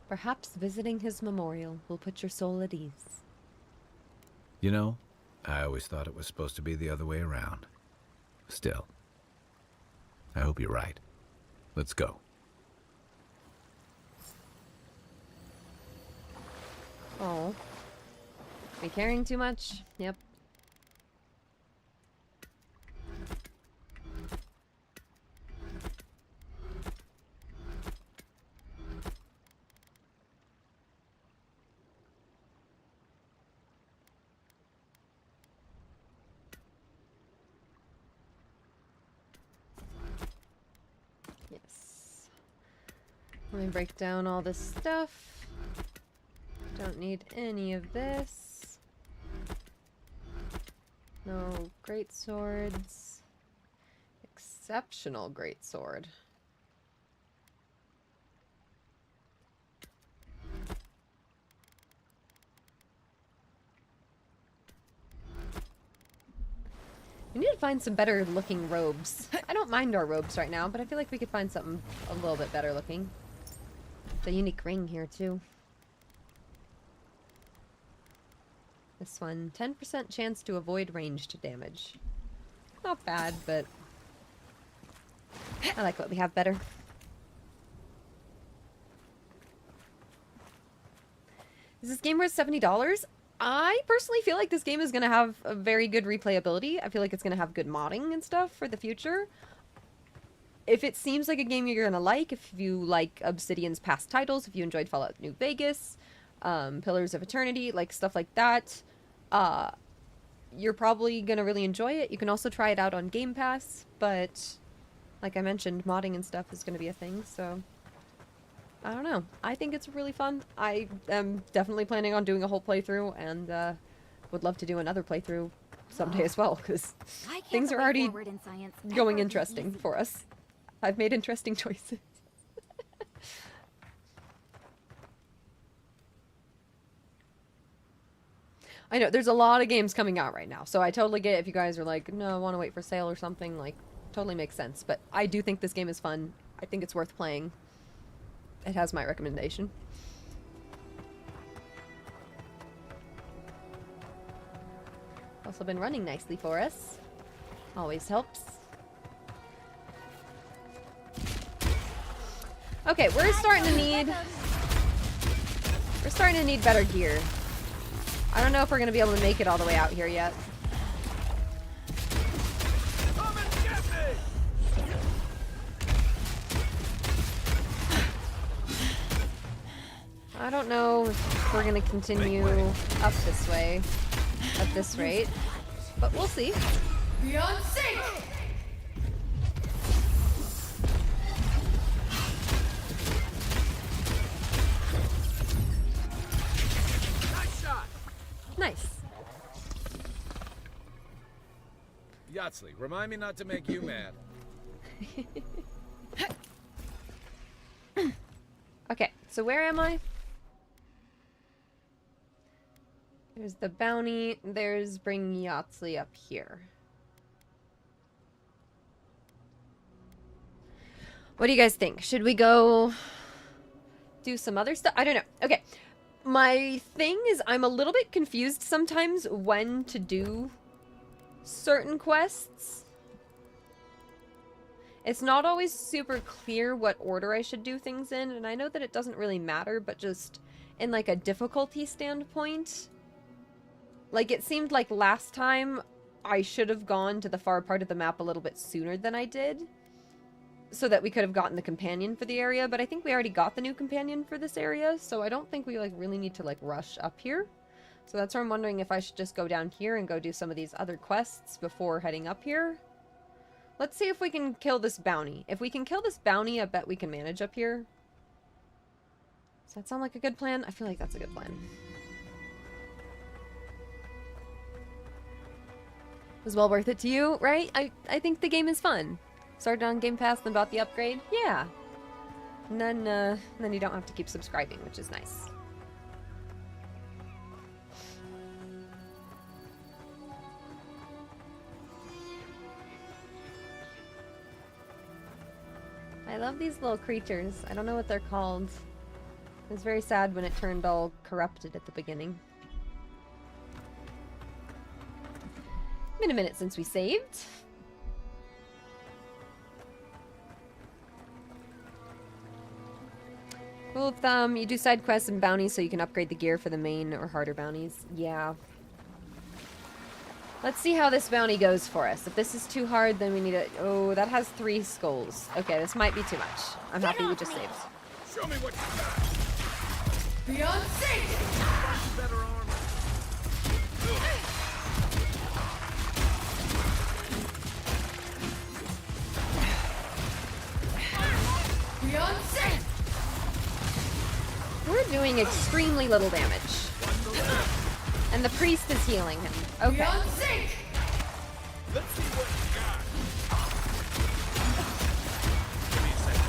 Perhaps visiting his memorial will put your soul at ease. You know, I always thought it was supposed to be the other way around. Still, I hope you're right. Let's go. Oh. Be caring too much? Yep. Yes. Let me break down all this stuff. Don't need any of this. No great swords. Exceptional great sword. We need to find some better looking robes. I don't mind our robes right now, but I feel like we could find something a little bit better looking. The unique ring here too. This one, 10% chance to avoid ranged damage. Not bad, but I like what we have better. Is this game worth $70? I personally feel like this game is going to have a very good replayability. I feel like it's going to have good modding and stuff for the future. If it seems like a game you're going to like, if you like Obsidian's past titles, if you enjoyed Fallout New Vegas, Pillars of Eternity, like stuff like that, you're probably going to really enjoy it. You can also try it out on Game Pass, but like I mentioned, modding and stuff is going to be a thing, so I don't know. I think it's really fun. I am definitely planning on doing a whole playthrough, and would love to do another playthrough someday as well, because things are already going interesting for us. I've made interesting choices. I know, there's a lot of games coming out right now, so I totally get it if you guys are like, no, I want to wait for sale or something, like, totally makes sense. But I do think this game is fun. I think it's worth playing. It has my recommendation. Also been running nicely for us. Always helps. Okay, we're starting to need better gear. I don't know if we're gonna be able to make it all the way out here yet. I don't know if we're gonna continue up this way at this rate, but we'll see. Beyond sync! Nice shot! Nice. Yahtzee, remind me not to make you mad. Okay, so where am I? There's the bounty. There's bring Yahtzee up here. What do you guys think? Should we go do some other stuff? I don't know. Okay. My thing is I'm a little bit confused sometimes when to do certain quests. It's not always super clear what order I should do things in, and I know that it doesn't really matter, but just in like a difficulty standpoint. Like, it seemed like last time I should have gone to the far part of the map a little bit sooner than I did, so that we could have gotten the companion for the area, but I think we already got the new companion for this area, so I don't think we like really need to like rush up here. So that's why I'm wondering if I should just go down here and go do some of these other quests before heading up here. Let's see if we can kill this bounty. If we can kill this bounty, I bet we can manage up here. Does that sound like a good plan? I feel like that's a good plan. It was well worth it to you, right? I think the game is fun. Started on Game Pass, then bought the upgrade. Yeah. And then you don't have to keep subscribing, which is nice. I love these little creatures. I don't know what they're called. It was very sad when it turned all corrupted at the beginning. Been a minute since we saved. Rule of thumb, you do side quests and bounties so you can upgrade the gear for the main or harder bounties. Yeah. Let's see how this bounty goes for us. If this is too hard, then we need to... Oh, that has 3 skulls. Okay, this might be too much. I'm happy we just saved. Show me what you got. Beyond sync! Better armor. Beyond sync! We're doing extremely little damage. And the priest is healing him. Okay. Beyond sync! Let's see what you got. Give me a second.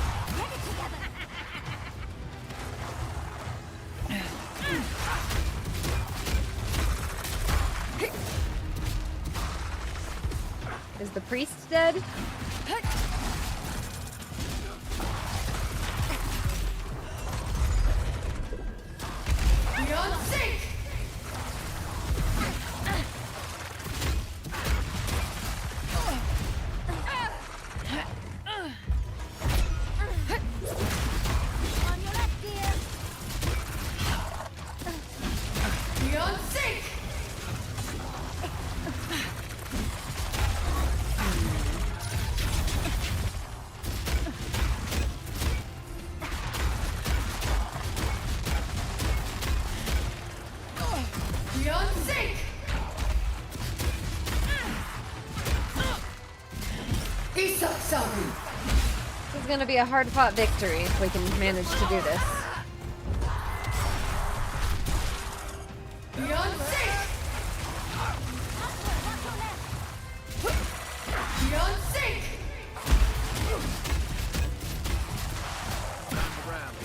Is the priest dead? Beyond sync! On your left, dear. Beyond sync! Beyond sync! Isasaru! This is gonna be a hard-fought victory if we can manage to do this. Beyond sync! Beyond sync! Time to rally.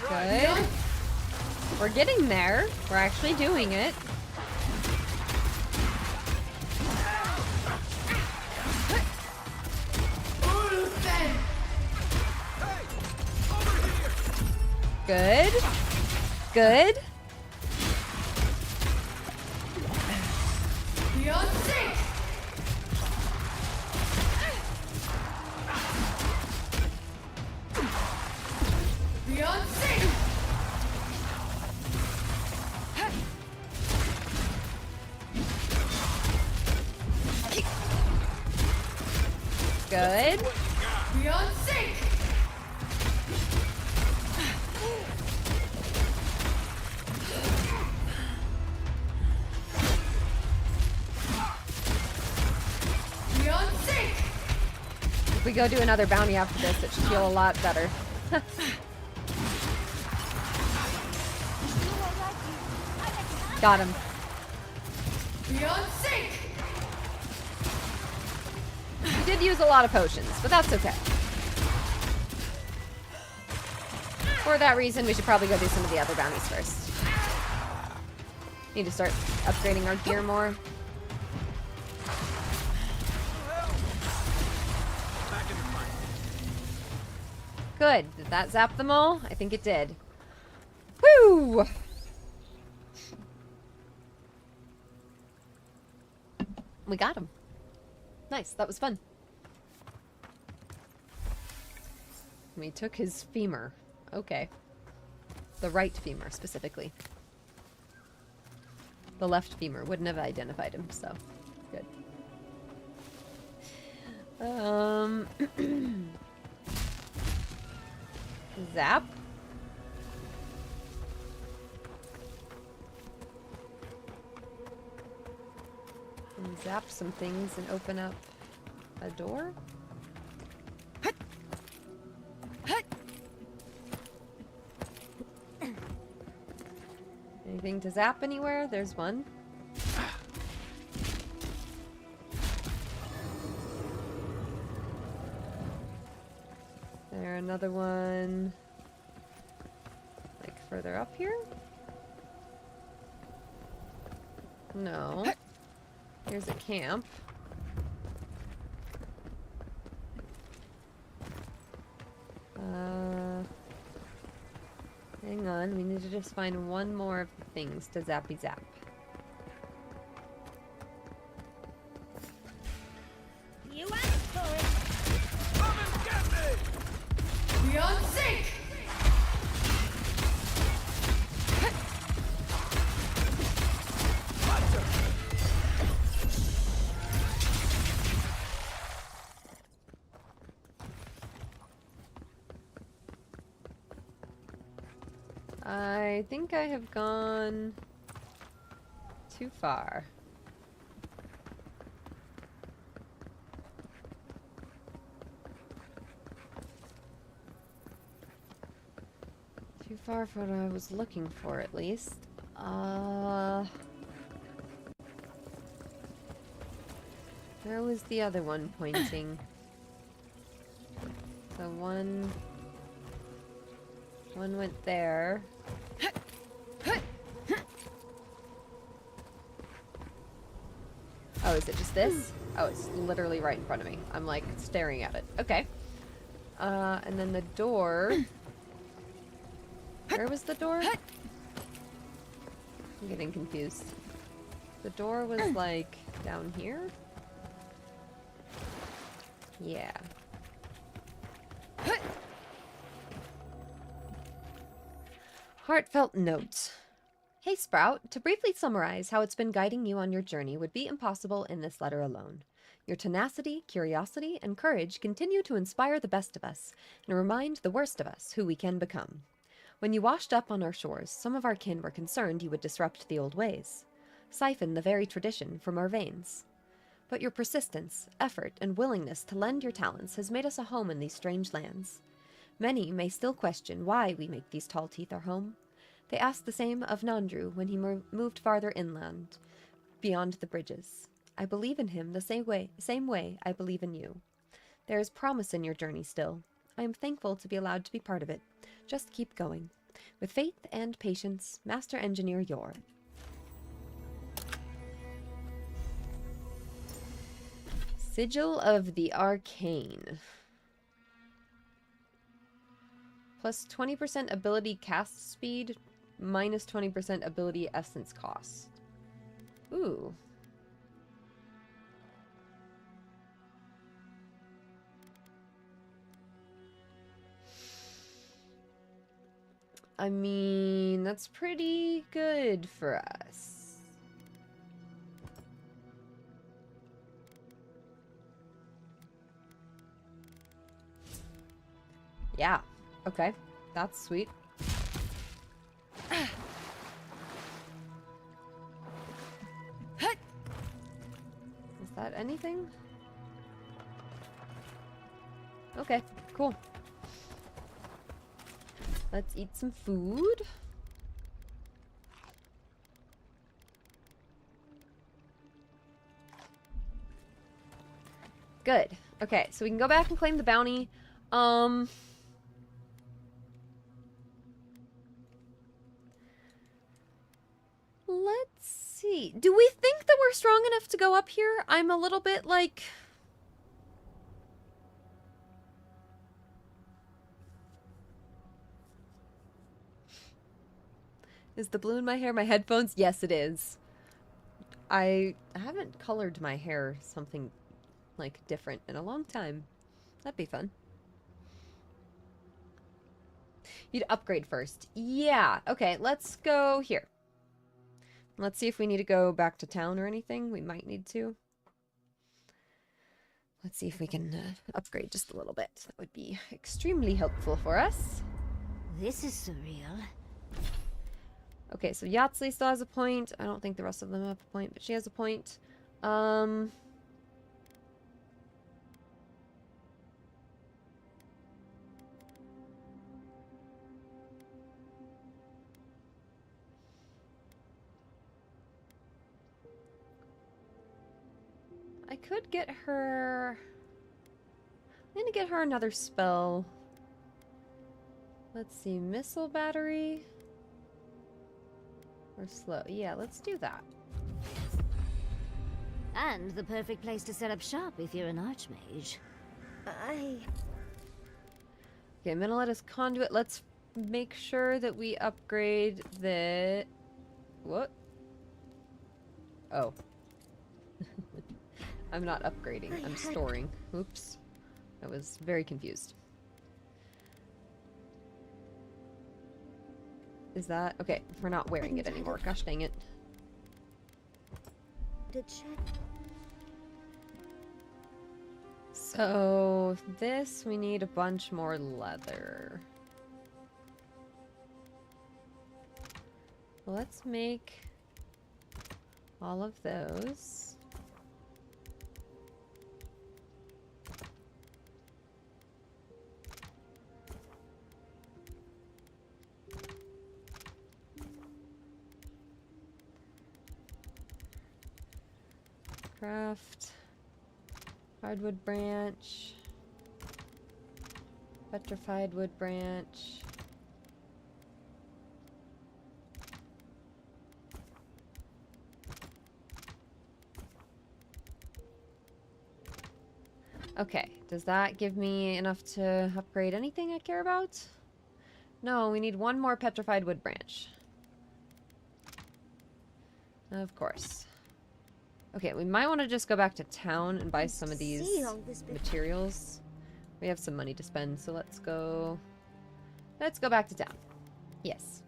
Good. We're getting there. We're actually doing it. Good. Good. Beyond sync! Beyond sync! Good. Beyond sync! Beyond sync! If we go do another bounty after this, it should feel a lot better. Got him. Beyond sync! We did use a lot of potions, but that's okay. For that reason, we should probably go do some of the other bounties first. Need to start upgrading our gear more. Good. Did that zap them all? I think it did. Woo! We got him. Nice. That was fun. We took his femur. Okay. The right femur, specifically. The left femur. Wouldn't have identified him, so good. Zap. And zap some things and open up a door. Anything to zap anywhere? There's one. There, another one. Like further up here? No. Here's a camp. Hang on, we need to just find one more of the things to zappy zap. You asked for it. Come and get me! Beyond sync! I think I have gone too far. Too far for what I was looking for, at least. Where was the other one pointing? The one went there. Oh, is it just this? Oh, it's literally right in front of me. I'm like staring at it. Okay. And then the door. Where was the door? I'm getting confused. The door was like down here? Yeah. Heartfelt note. Hey Sprout, to briefly summarize how it's been guiding you on your journey would be impossible in this letter alone. Your tenacity, curiosity, and courage continue to inspire the best of us and remind the worst of us who we can become. When you washed up on our shores, some of our kin were concerned you would disrupt the old ways, siphon the very tradition from our veins. But your persistence, effort, and willingness to lend your talents has made us a home in these strange lands. Many may still question why we make these tall teeth our home. They asked the same of Nandru when he moved farther inland, beyond the bridges. I believe in him the same way I believe in you. There is promise in your journey still. I am thankful to be allowed to be part of it. Just keep going. With faith and patience, Master Engineer Yor. Sigil of the Arcane. plus 20% ability cast speed, minus 20% ability essence cost. Ooh. I mean, that's pretty good for us. Yeah. Okay. That's sweet. Is that anything? Okay, cool. Let's eat some food. Good. Okay, so we can go back and claim the bounty. Let's see. Do we think that we're strong enough to go up here? I'm a little bit like... Is the blue in my hair my headphones? Yes, it is. I haven't colored my hair something, like, different in a long time. That'd be fun. You'd upgrade first. Yeah. Okay, let's go here. Let's see if we need to go back to town or anything. We might need to. Let's see if we can upgrade just a little bit. That would be extremely helpful for us. This is surreal. Okay, so Yahtzee still has a point. I don't think the rest of them have a point, but she has a point. I could get her... I'm gonna get her another spell. Let's see, missile battery... or slow. Yeah, let's do that. And the perfect place to set up shop if you're an archmage. Okay, Menelatus Conduit. Let's make sure that we upgrade the... What? Oh. I'm not upgrading. I'm storing. Oops. I was very confused. Is that... Okay, we're not wearing it anymore. Gosh dang it. So, this, we need a bunch more leather. Let's make all of those. Craft. Hardwood branch. Petrified wood branch. Okay, does that give me enough to upgrade anything I care about? No, we need one more petrified wood branch. Of course. Okay, we might want to just go back to town and buy some of these materials. We have some money to spend, so let's go... Let's go back to town. Yes.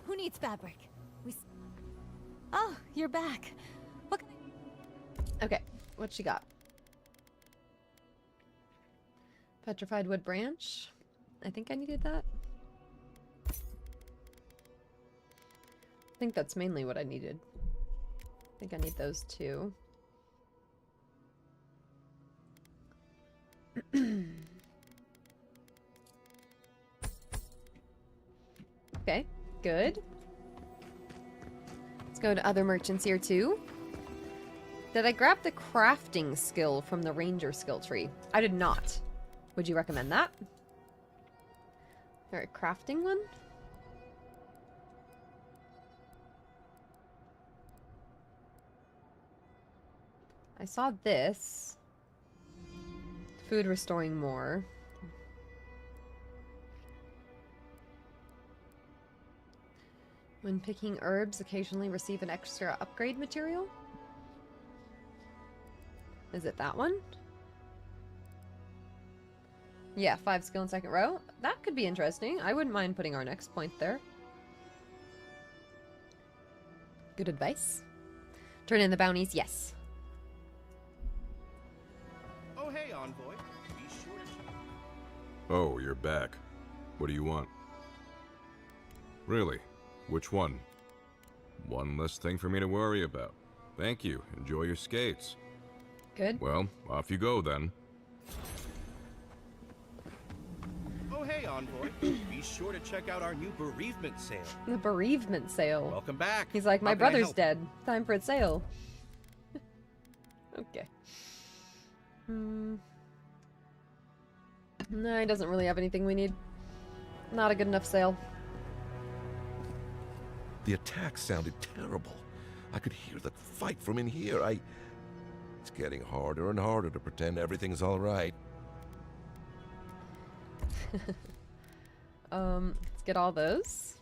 Who needs fabric? Oh, you're back. What? Okay, what she got? Petrified wood branch. I think I needed that. I think that's mainly what I needed. I think I need those too. Okay, good. Let's go to other merchants here too. Did I grab the crafting skill from the ranger skill tree? I did not. Would you recommend that? Alright, crafting one? I saw this. Food restoring more. When picking herbs, occasionally receive an extra upgrade material? Is it that one? Yeah, 5 skill in second row. That could be interesting. I wouldn't mind putting our next point there. Good advice. Turn in the bounties, yes. Oh, hey, Envoy. Be sure to... Oh, you're back. What do you want? Really? Which one? One less thing for me to worry about. Thank you. Enjoy your skates. Good. Well, off you go then. Oh, hey, Envoy. Be sure to check out our new bereavement sale. The bereavement sale. Welcome back. He's like, my How can I brother's help? dead. Time for a sale. Okay. No, he doesn't really have anything we need. Not a good enough sale. The attack sounded terrible. I could hear the fight from in here. It's getting harder and harder to pretend everything's all right. Let's get all those.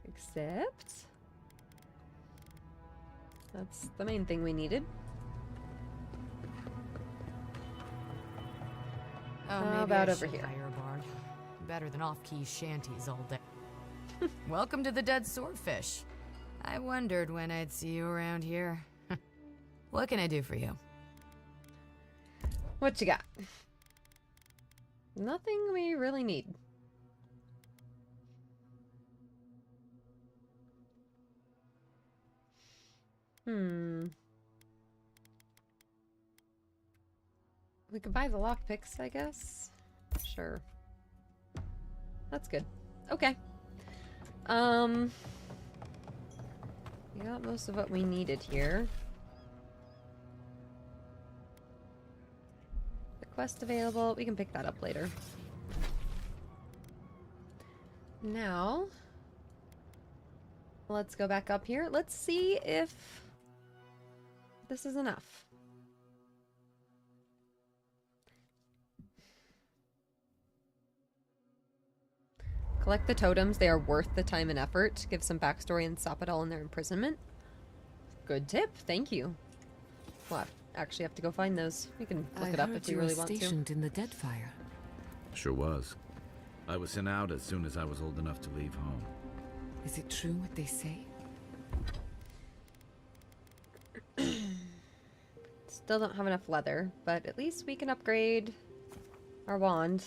Except... that's the main thing we needed. Oh, How maybe about I over should here? hire a bard. Better than off-key shanties all day. Welcome to the Dead Swordfish. I wondered when I'd see you around here. What can I do for you? What you got? Nothing we really need. We could buy the lockpicks, I guess. Sure. That's good. Okay. We got most of what we needed here. The quest available. We can pick that up later. Now, let's go back up here. Let's see if this is enough. Collect the totems. They are worth the time and effort. Give some backstory and stop it all in their imprisonment. Good tip. Thank you. Well, I actually have to go find those. We can look it up if we really want to. Stationed in the Deadfire. Sure was. I was sent out as soon as I was old enough to leave home. Is it true what they say? Still don't have enough leather, but at least we can upgrade our wand.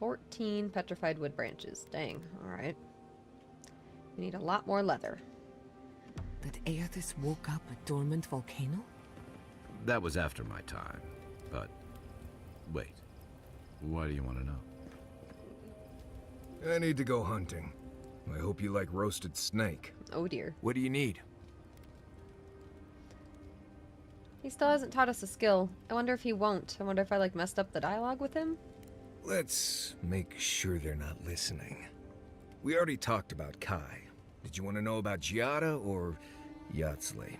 $14 petrified wood branches. Dang. Alright. We need a lot more leather. That Aethys woke up a dormant volcano? That was after my time, but... wait. Why do you want to know? I need to go hunting. I hope you like roasted snake. Oh dear. What do you need? He still hasn't taught us a skill. I wonder if he won't. I wonder if I like messed up the dialogue with him. Let's make sure they're not listening. We already talked about Kai. Did you want to know about Giada or Yatzli?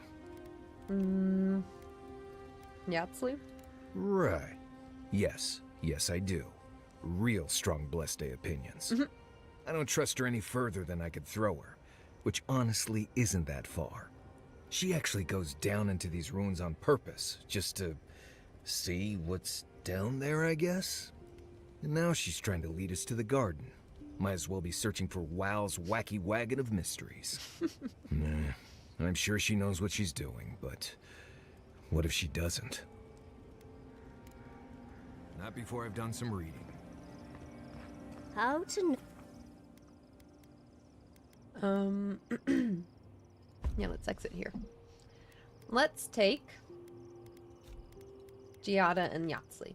Yatzli? Right. Yes, I do. Real strong Blessed Day opinions. I don't trust her any further than I could throw her, which honestly isn't that far. She actually goes down into these ruins on purpose, just to see what's down there, I guess? And now she's trying to lead us to the garden. Might as well be searching for WoW's wacky wagon of mysteries. Nah, I'm sure she knows what she's doing, but what if she doesn't? Not before I've done some reading. How to Yeah, let's exit here. Let's take Giada and Yatzli.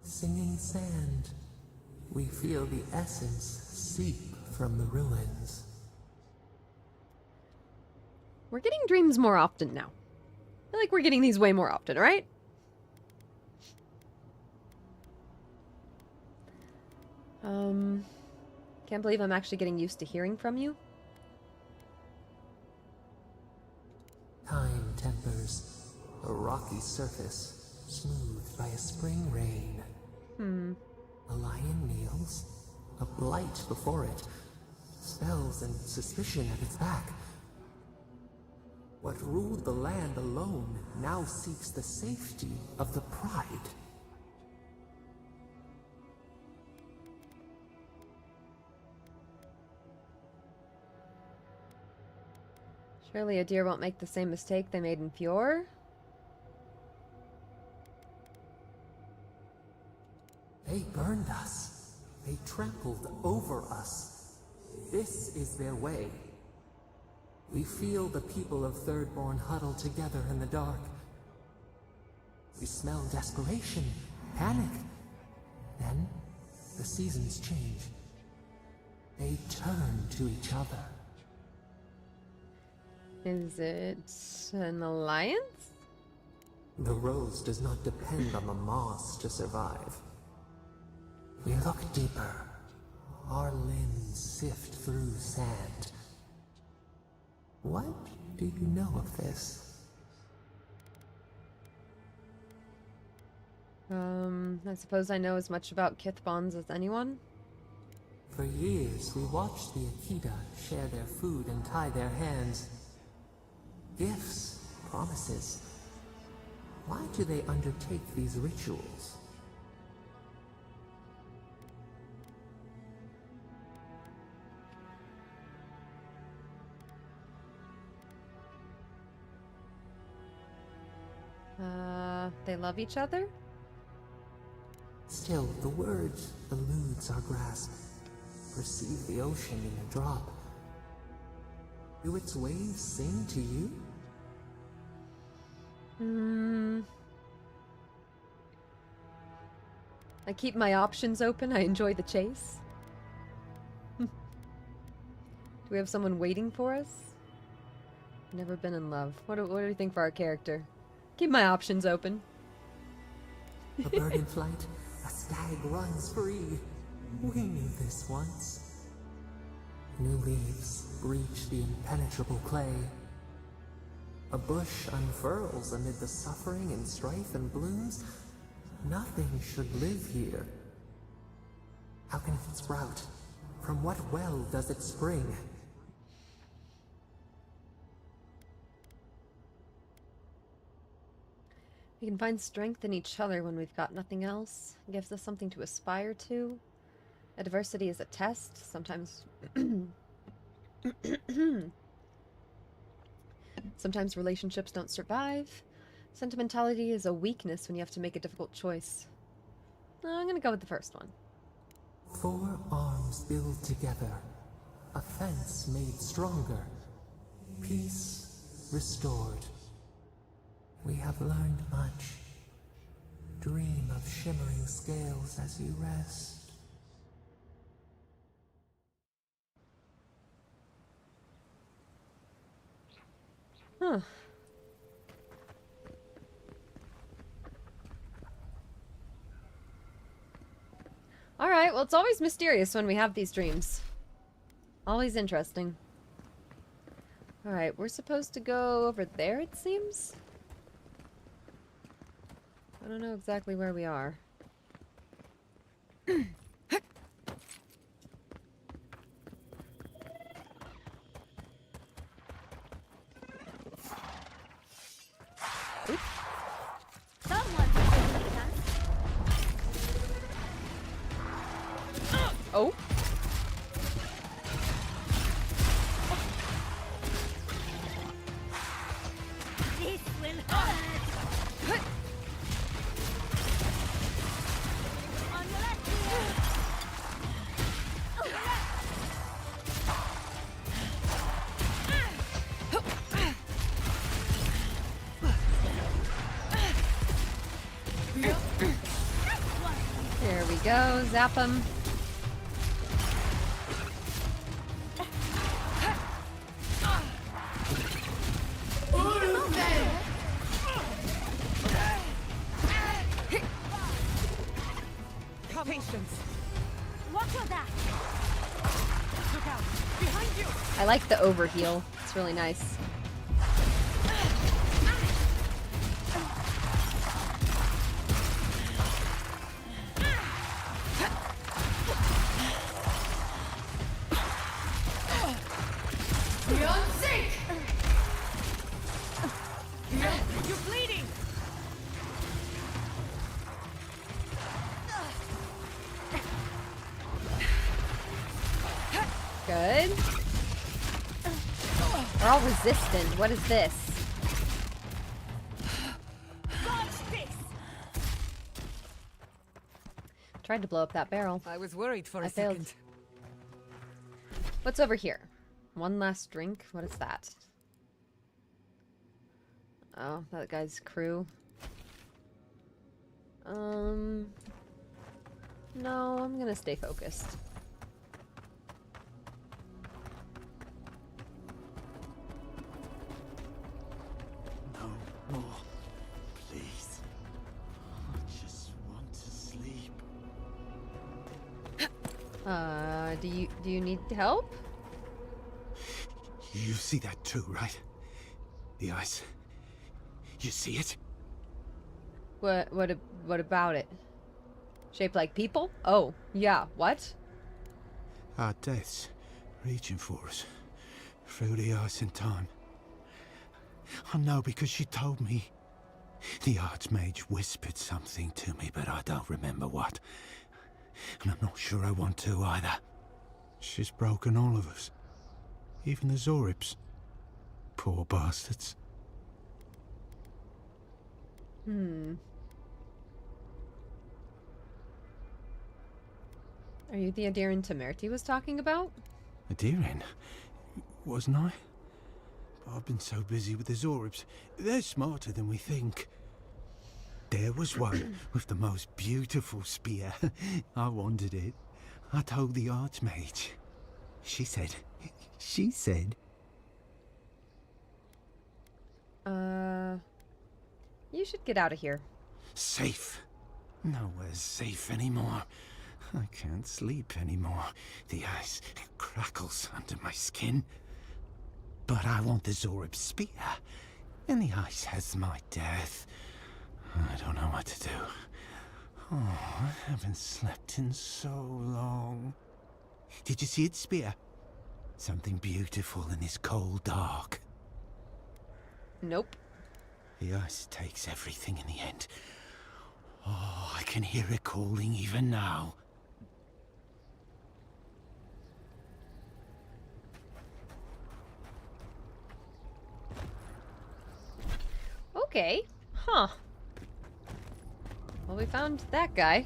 Singing sand, we feel the essence seep from the ruins. We're getting dreams more often now. I feel like we're getting these way more often, right? Can't believe I'm actually getting used to hearing from you. Time tempers a rocky surface, smoothed by a spring rain. A lion kneels, a blight before it, spells and suspicion at its back. What ruled the land alone now seeks the safety of the pride. Surely a deer won't make the same mistake they made in Fjord. They burned us. They trampled over us. This is their way. We feel the people of Thirdborn huddle together in the dark. We smell desperation, panic. Then, the seasons change. They turn to each other. Is it an alliance? The rose does not depend on the moss to survive. We look deeper. Our limbs sift through sand. What do you know of this? I suppose I know as much about kith bonds as anyone. For years, we watched the Akita share their food and tie their hands. Gifts, promises. Why do they undertake these rituals? They love each other? Still, the word eludes our grasp. Perceive the ocean in a drop. Do its waves sing to you? I keep my options open. I enjoy the chase. Do we have someone waiting for us? Never been in love. What do you think for our character? Keep my options open. A bird in flight, a stag runs free. We knew this once. New leaves reach the impenetrable clay. A bush unfurls amid the suffering and strife and blooms. Nothing should live here. How can it sprout? From what well does it spring? We can find strength in each other when we've got nothing else. It gives us something to aspire to. Adversity is a test. Sometimes... Sometimes relationships don't survive. Sentimentality is a weakness when you have to make a difficult choice. I'm gonna go with the first one. 4 arms build together. A fence made stronger. Peace restored. We have learned much. Dream of shimmering scales as you rest. Huh. Alright, well, it's always mysterious when we have these dreams. Always interesting. Alright, we're supposed to go over there, it seems? I don't know exactly where we are. Oh. This will hurt. On your left here. There we go, zap him. Patience. Watch for that. Look out! Behind you! I like the overheal. It's really nice. Beyond sync! You're bleeding! Good. We're all resistant. What is this? Tried to blow up that barrel. I was worried for I a failed. second. What's over here? One last drink? What is that? Oh, that guy's crew. No, I'm gonna stay focused. No more, please. I just want to sleep. Do you need help? You see that too, right? The eyes. You see it? What about it? Shaped like people? Oh, yeah, what? Our deaths reaching for us through the ice and time. I know because she told me. The Archmage whispered something to me, but I don't remember what. And I'm not sure I want to either. She's broken all of us. Even the Zorips. Poor bastards. Are you the Adiran Temerti was talking about? Adiran? Wasn't I? But I've been so busy with the Zorips. They're smarter than we think. There was one with the most beautiful spear. I wanted it. I told the Archmage. She said... You should get out of here. Safe. Nowhere's safe anymore. I can't sleep anymore. The ice crackles under my skin. But I want the Zorib spear. And the ice has my death. I don't know what to do. Oh, I haven't slept in so long. Did you see its spear? Something beautiful in this cold dark. Nope. The ice takes everything in the end. Oh, I can hear it calling even now. Okay. Huh. Well, we found that guy.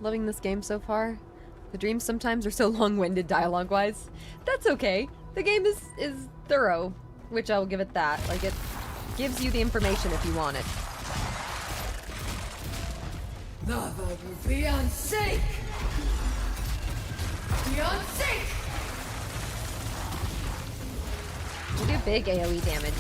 Loving this game so far. The dreams sometimes are so long-winded dialogue-wise. That's okay. The game is thorough, which I'll give it that. Like, it gives you the information if you want it. Beyond sync! Beyond sync! You do big AoE damage.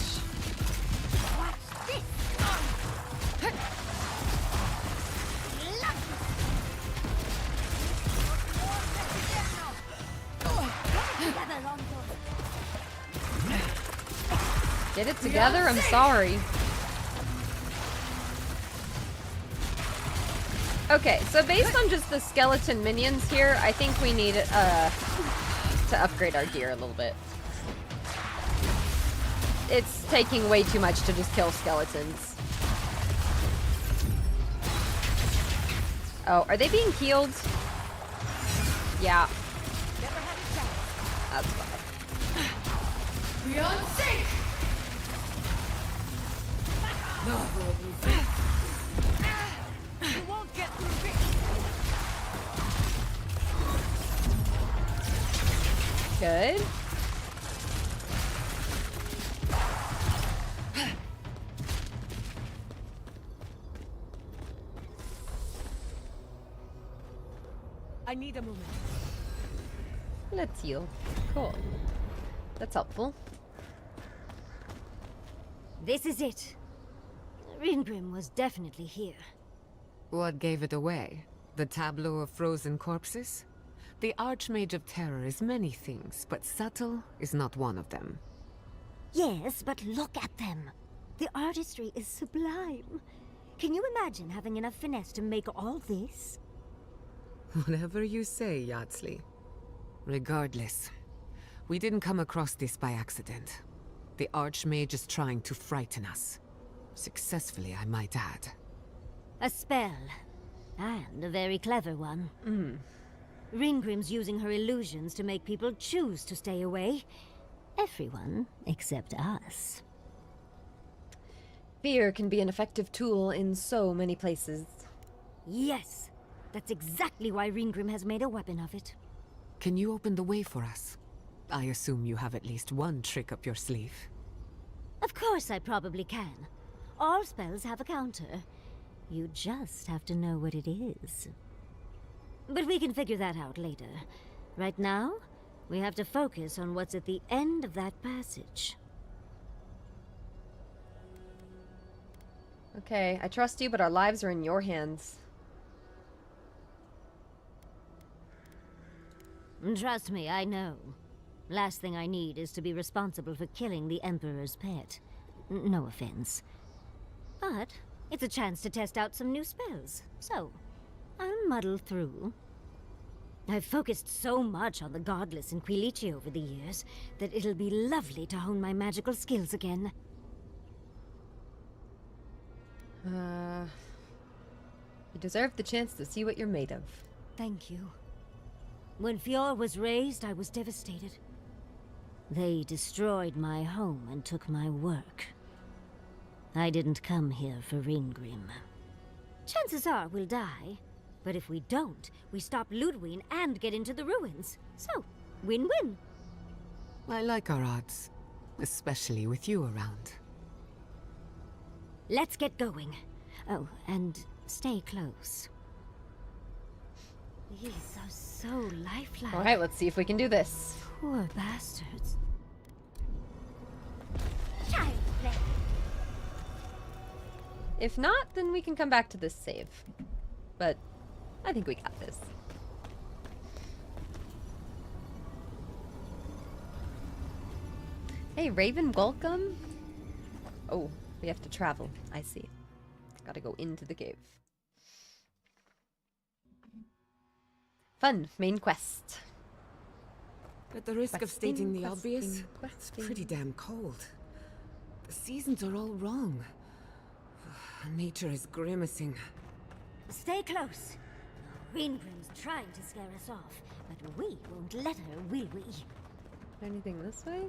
Get it together? I'm sorry. Okay, so based on just the skeleton minions here, I think we need to upgrade our gear a little bit. It's taking way too much to just kill skeletons. Oh, are they being healed? Yeah. That's fine. Beyond sync! You won't get through this! Good. I need a moment. Let's heal. Cool. That's helpful. This is it. Ringrim was definitely here. What gave it away? The tableau of frozen corpses? The Archmage of Terror is many things, but subtle is not one of them. Yes, but look at them. The artistry is sublime. Can you imagine having enough finesse to make all this? Whatever you say, Yardsley. Regardless, we didn't come across this by accident. The Archmage is trying to frighten us. Successfully, I might add. A spell. And a very clever one. Ringrim's using her illusions to make people choose to stay away. Everyone except us. Fear can be an effective tool in so many places. Yes! That's exactly why Ringrim has made a weapon of it. Can you open the way for us? I assume you have at least one trick up your sleeve. Of course I probably can. All spells have a counter. You just have to know what it is. But we can figure that out later. Right now, we have to focus on what's at the end of that passage. Okay, I trust you, but our lives are in your hands. Trust me, I know. Last thing I need is to be responsible for killing the Emperor's pet. No offense. But it's a chance to test out some new spells, so I'll muddle through. I've focused so much on the Godless and Quilici over the years that it'll be lovely to hone my magical skills again. You deserve the chance to see what you're made of. Thank you. When Fjord was raised, I was devastated. They destroyed my home and took my work. I didn't come here for Ringrim. Chances are we'll die, but if we don't, we stop Ludwig and get into the ruins. So, win-win. I like our odds, especially with you around. Let's get going. Oh, and stay close. These are so lifelike. Alright, let's see if we can do this. Poor bastards. Child play. If not, then we can come back to this save. But I think we got this. Hey, Raven, welcome. Oh, we have to travel. I see. Gotta go into the cave. Fun, main quest. At the risk of stating the obvious, it's questing. pretty damn cold. The seasons are all wrong. Nature is grimacing. Stay close. Ringrim's trying to scare us off, but we won't let her, will we? Anything this way?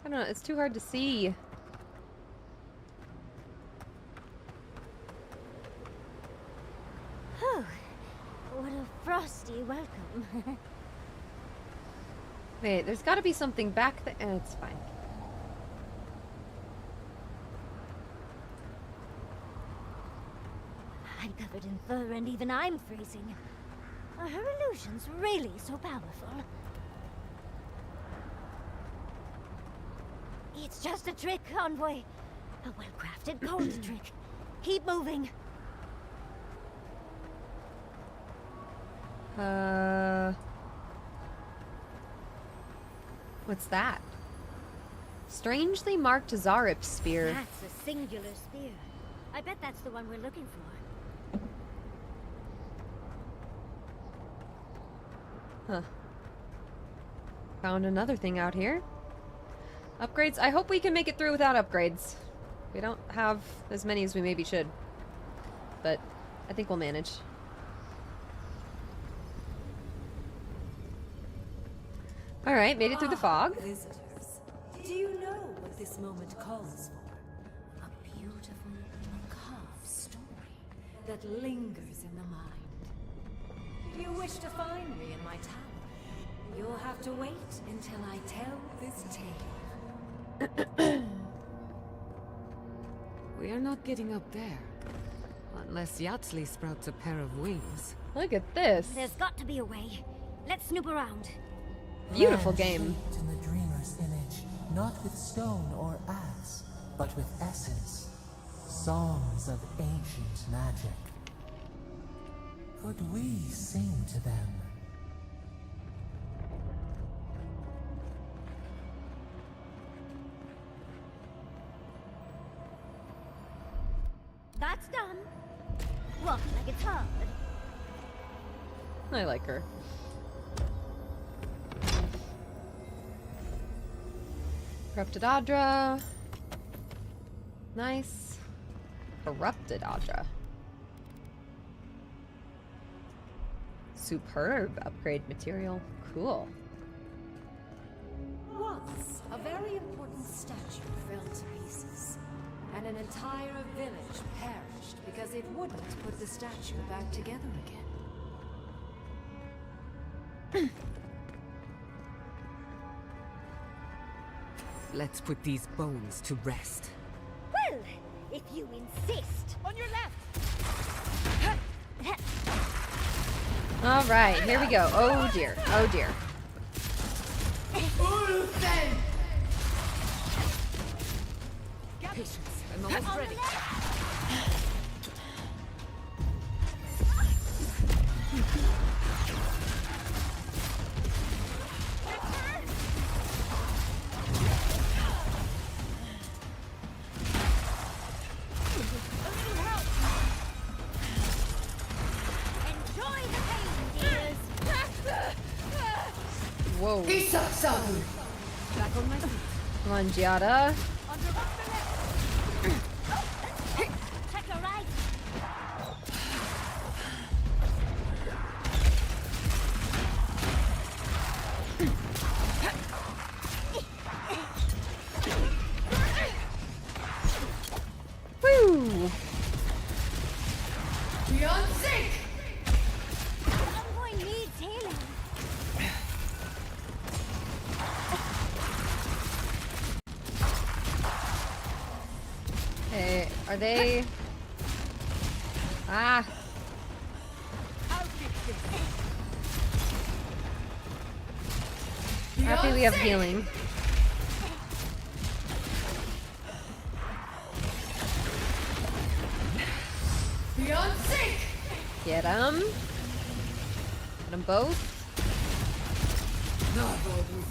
I don't know, it's too hard to see. Whew. What a frosty welcome. Wait, there's gotta be something back there. It's fine. I'm covered in fur and even I'm freezing. Are her illusions really so powerful? It's just a trick, Envoy. A well-crafted cold trick. Keep moving. What's that? Strangely marked Zarip spear. That's a singular spear. I bet that's the one we're looking for. Huh. Found another thing out here. Upgrades? I hope we can make it through without upgrades. We don't have as many as we maybe should. But I think we'll manage. Alright, made it through the fog. Visitors, do you know what this moment calls for? A beautiful, macabre story that lingers in the mind. If you wish to find me in my tower, you'll have to wait until I tell this tale. We are not getting up there. Unless Yardsley sprouts a pair of wings. Look at this. There's got to be a way. Let's snoop around. Beautiful Land game. shaped in the dreamer's image, not with stone or axe, but with essence. songs of ancient magic. Could we sing to them? That's done. Walk like it's hard. I like her. Corrupted Audra. Nice. Corrupted Audra. Superb upgrade material. Cool. Once, a very important statue fell to pieces, and an entire village perished because it wouldn't put the statue back together again. Let's put these bones to rest. Well, if you insist. On your left. All right, here we go. Oh dear. Oh dear. Patience, I'm almost ready. Whoa. Back on my feet. Come on, Giada. Check your right. Woo! Beyond sync! Envoy needs healing. Hey, are they... Ah! Happy we have healing. Beyond sync! Get them. Get them both.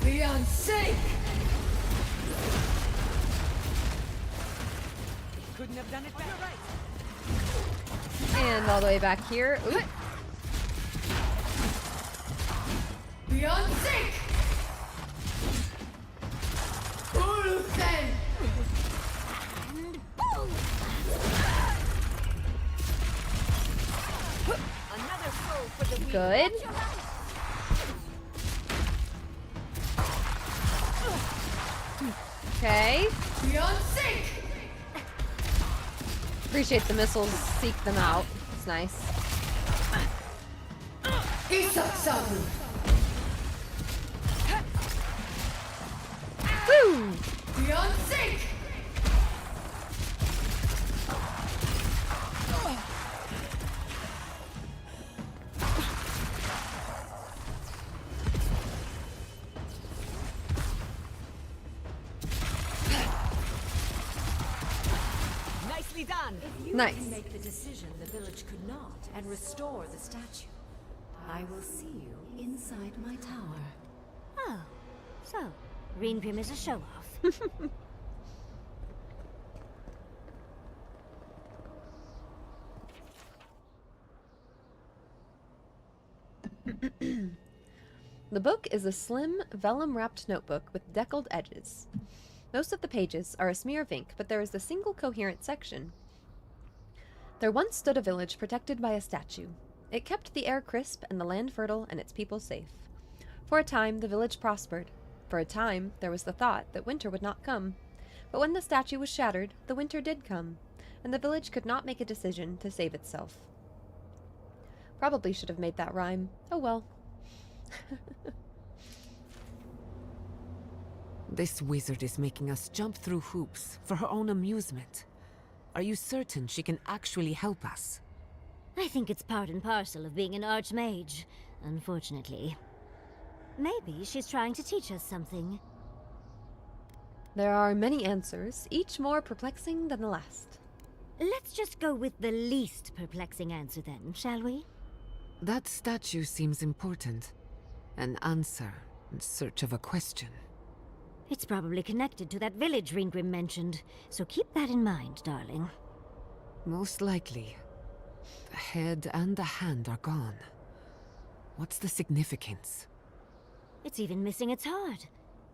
Beyond sync! Couldn't have done it better. And all the way back here. Ooh. Beyond sync! Ulfen! Another soul for the weak. Good. Okay. Beyond sync! Appreciate the missiles. Seek them out. It's nice. Isatsabu! Woo! Beyond sync! Nicely done. If you Nice. can make the decision the village could not and restore the statue, I will see you inside my tower. Oh, so Greenprim is a show-off. The book is a slim, vellum-wrapped notebook with deckled edges. Most of the pages are a smear of ink, but there is a single coherent section. There once stood a village protected by a statue. It kept the air crisp and the land fertile and its people safe. For a time, the village prospered. For a time, there was the thought that winter would not come. But when the statue was shattered, the winter did come, and the village could not make a decision to save itself. Probably should have made that rhyme. Oh well. This wizard is making us jump through hoops for her own amusement. Are you certain she can actually help us? I think it's part and parcel of being an archmage, unfortunately. Maybe she's trying to teach us something. There are many answers, each more perplexing than the last. Let's just go with the least perplexing answer then, shall we? That statue seems important. An answer in search of a question. It's probably connected to that village Ringrim mentioned, so keep that in mind, darling. Most likely. The head and the hand are gone. What's the significance? It's even missing its heart.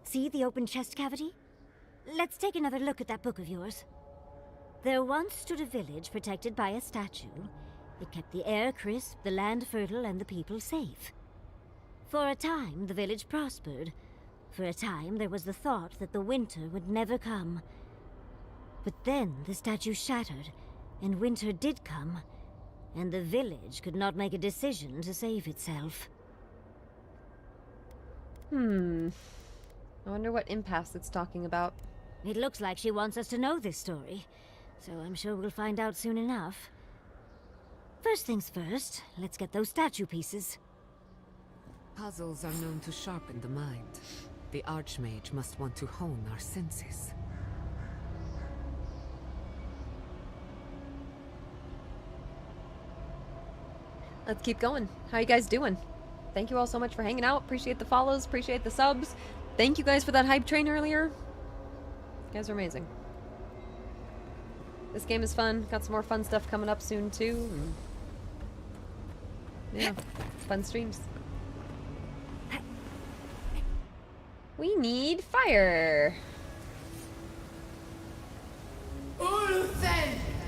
See the open chest cavity? Let's take another look at that book of yours. There once stood a village protected by a statue. It kept the air crisp, the land fertile, and the people safe. For a time, the village prospered. For a time, there was the thought that the winter would never come. But then the statue shattered, and winter did come, and the village could not make a decision to save itself. I wonder what impasse it's talking about. It looks like she wants us to know this story, so I'm sure we'll find out soon enough. First things first, let's get those statue pieces. Puzzles are known to sharpen the mind. The Archmage must want to hone our senses. Let's keep going. How you guys doing? Thank you all so much for hanging out. Appreciate the follows. Appreciate the subs. Thank you guys for that hype train earlier. You guys are amazing. This game is fun. Got some more fun stuff coming up soon too. Yeah, fun streams. We need fire.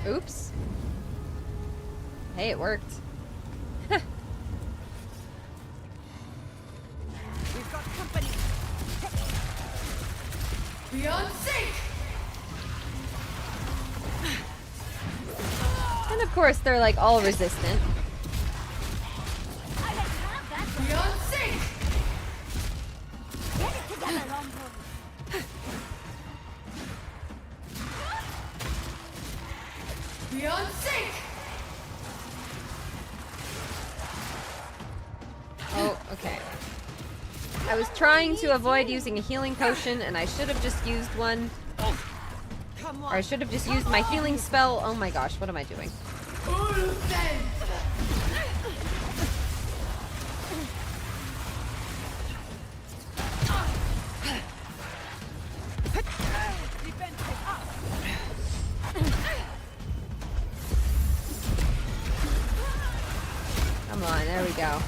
Oops. Hey, it worked. We've got company. Beyond sync. And of course, they're like all resistant. Beyond sync. Get it together, Augur. Beyond sync. Oh, okay. I was trying to avoid using a healing potion, and I should have just used one. Or I should have just used my healing spell. Oh my gosh, what am I doing? Come on, there we go.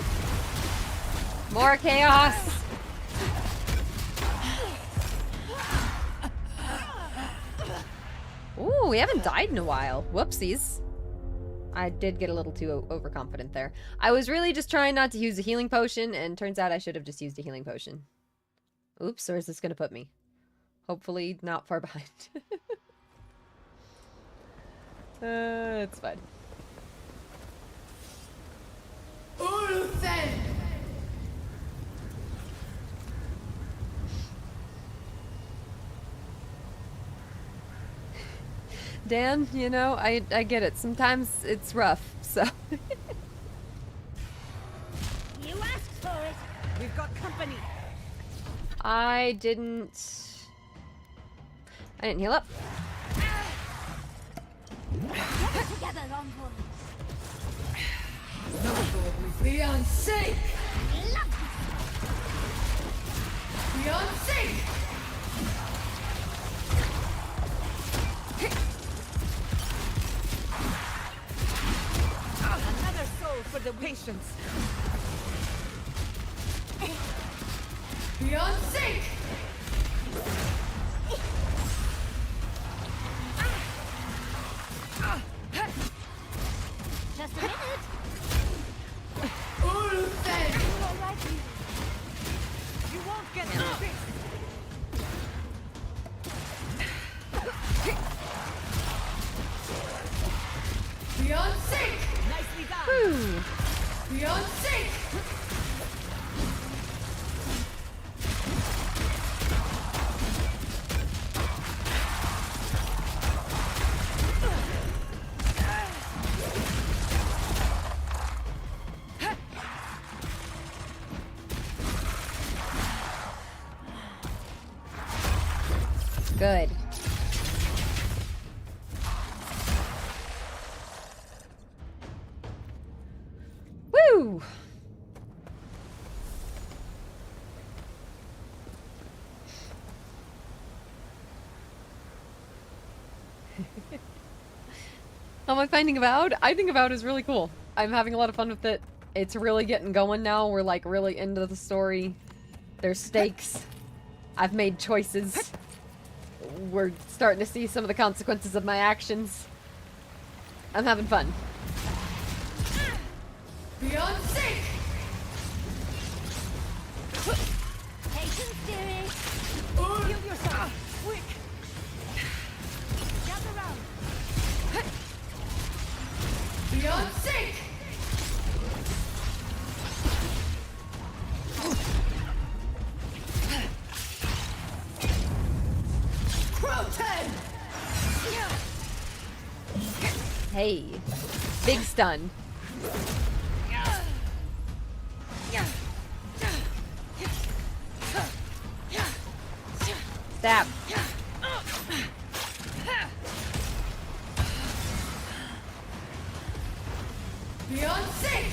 More chaos! Ooh, we haven't died in a while. Whoopsies. I did get a little too overconfident there. I was really just trying not to use a healing potion, and turns out I should have just used a healing potion. Oops, where is this gonna put me? Hopefully not far behind. It's fine. Dan, you know, I get it. Sometimes it's rough, so. You asked for it. We've got company. I didn't heal up. Get it together, Augur. Beyond sync. Beyond sync. Another soul for the patience. Beyond sync. Just a minute. You won't get this. Beyond sync. Nicely done. Beyond sync. Good. How am I finding Avowed? I think Avowed is really cool. I'm having a lot of fun with it. It's really getting going now. We're like really into the story. There's stakes. I've made choices. We're starting to see some of the consequences of my actions. I'm having fun. Beyond sync! Patience, dearie. Heal yourself. Quick. Gather round. Beyond sync! Crow-ten! Hey. Big stun. Stab. Beyond sync!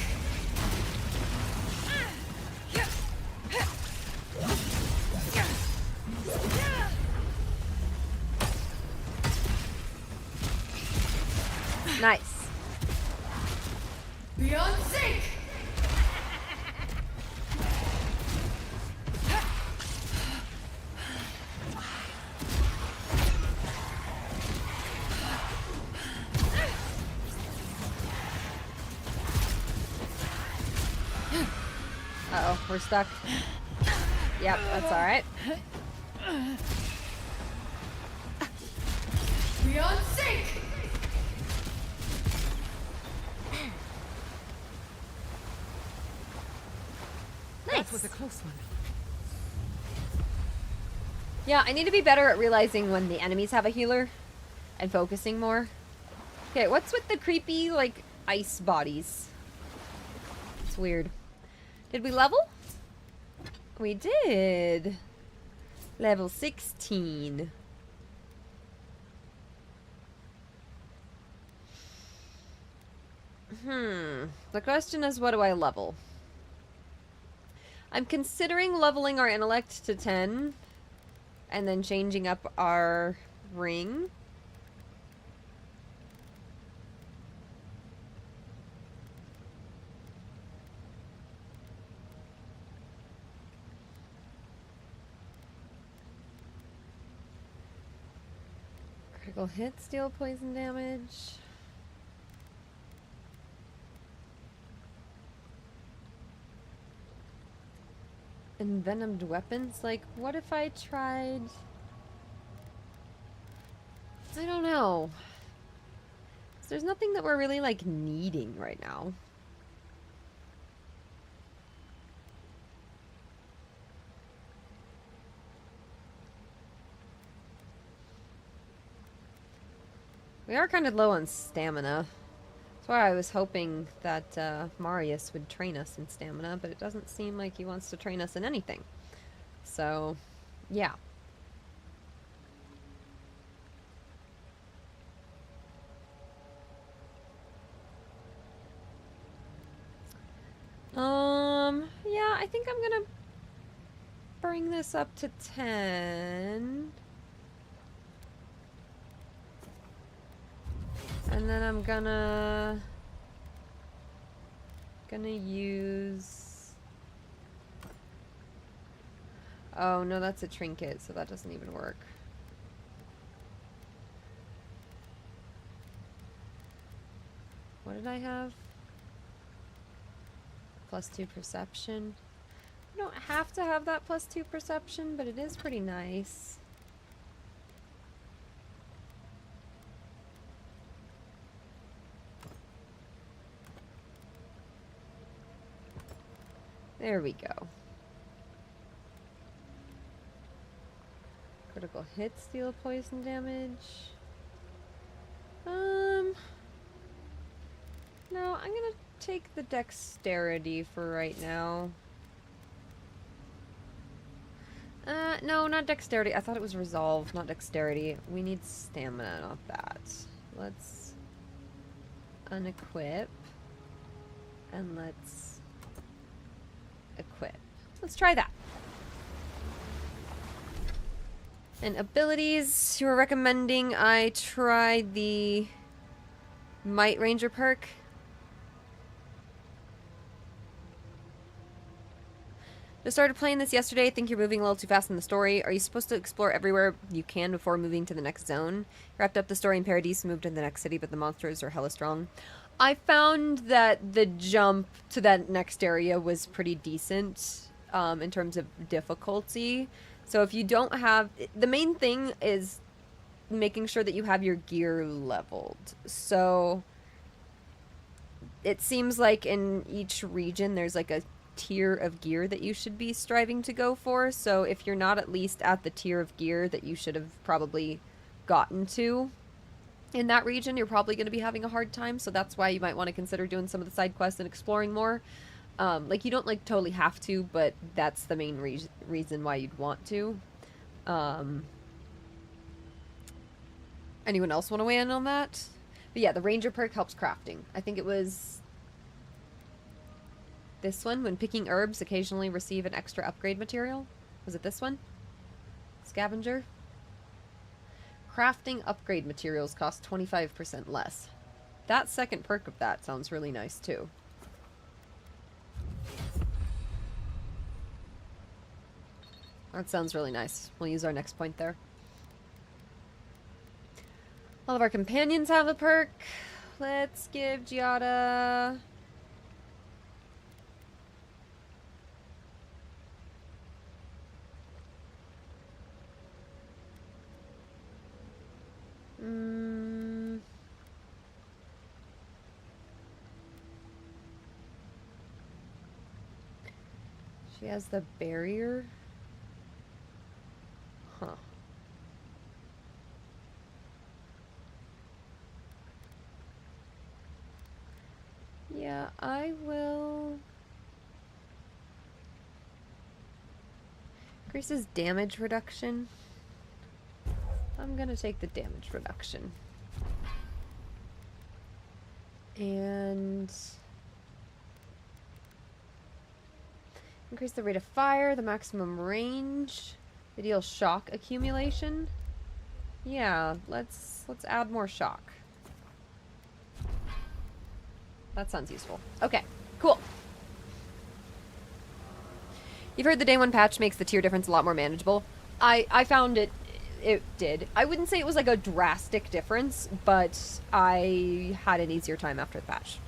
Nice. Beyond sync! Uh-oh, we're stuck. Yep, that's alright. Beyond sync! Nice. That was a close one. Yeah, I need to be better at realizing when the enemies have a healer and focusing more. Okay, what's with the creepy, like, ice bodies? It's weird. Did we level? We did. Level 16. The question is, what do I level? I'm considering leveling our intellect to 10 and then changing up our ring. Critical hit, steal poison damage. Envenomed weapons? Like, what if I tried... I don't know. 'Cause there's nothing that we're really, like, needing right now. We are kind of low on stamina. That's why I was hoping that Marius would train us in stamina, but it doesn't seem like he wants to train us in anything. So, yeah. Yeah, I think I'm gonna bring this up to 10. And then I'm gonna use... Oh, no, that's a trinket, so that doesn't even work. What did I have? +2 perception. I don't have to have that +2 perception, but it is pretty nice. There we go. Critical hit, steal poison damage. No, I'm gonna take the dexterity for right now. No, not dexterity. I thought it was resolve, not dexterity. We need stamina, not that. Let's unequip. And let's equip. Let's try that. And abilities, you were recommending I try the Might Ranger perk. Just started playing this yesterday. I think you're moving a little too fast in the story. Are you supposed to explore everywhere you can before moving to the next zone? Wrapped up the story in Paradise, moved to the next city, but the monsters are hella strong. I found that the jump to that next area was pretty decent in terms of difficulty. So if you don't have... The main thing is making sure that you have your gear leveled. So it seems like in each region there's like a tier of gear that you should be striving to go for. So if you're not at least at the tier of gear that you should have probably gotten to in that region, you're probably going to be having a hard time. So that's why you might want to consider doing some of the side quests and exploring more. Like, you don't like totally have to, but that's the main reason why you'd want to. Anyone else want to weigh in on that? But yeah, the Ranger perk helps crafting. I think it was this one. When picking herbs, occasionally receive an extra upgrade material. Was it this one? Scavenger? Crafting upgrade materials cost 25% less. That second perk of that sounds really nice too. That sounds really nice. We'll use our next point there. All of our companions have a perk. Let's give Giada... She has the barrier. Huh. Yeah, I will... Increases damage reduction. I'm gonna take the damage reduction. And... increase the rate of fire, the maximum range. They deal shock accumulation. Yeah, let's add more shock. That sounds useful. Okay, cool. You've heard the day one patch makes the tier difference a lot more manageable. I found it did. I wouldn't say it was like a drastic difference, but I had an easier time after the patch.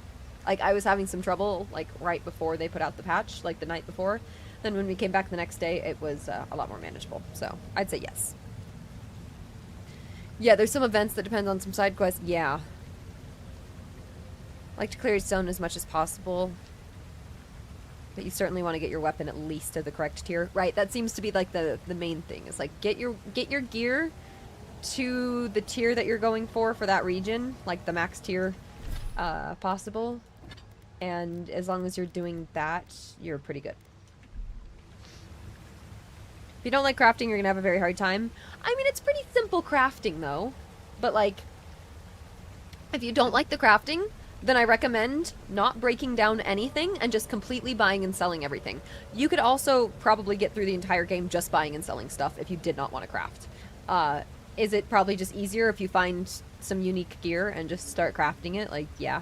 Like, I was having some trouble, like, right before they put out the patch, like the night before. Then when we came back the next day, it was a lot more manageable. So, I'd say yes. Yeah, there's some events that depend on some side quests. Yeah. I like to clear your zone as much as possible. But you certainly want to get your weapon at least to the correct tier. Right, that seems to be, like, the main thing. Is, like, get your gear to the tier that you're going for that region. Like, the max tier possible. And as long as you're doing that, you're pretty good. If you don't like crafting, you're going to have a very hard time. I mean, it's pretty simple crafting, though. But, like, if you don't like the crafting, then I recommend not breaking down anything and just completely buying and selling everything. You could also probably get through the entire game just buying and selling stuff if you did not want to craft. Is it probably just easier if you find some unique gear and just start crafting it? Like, yeah.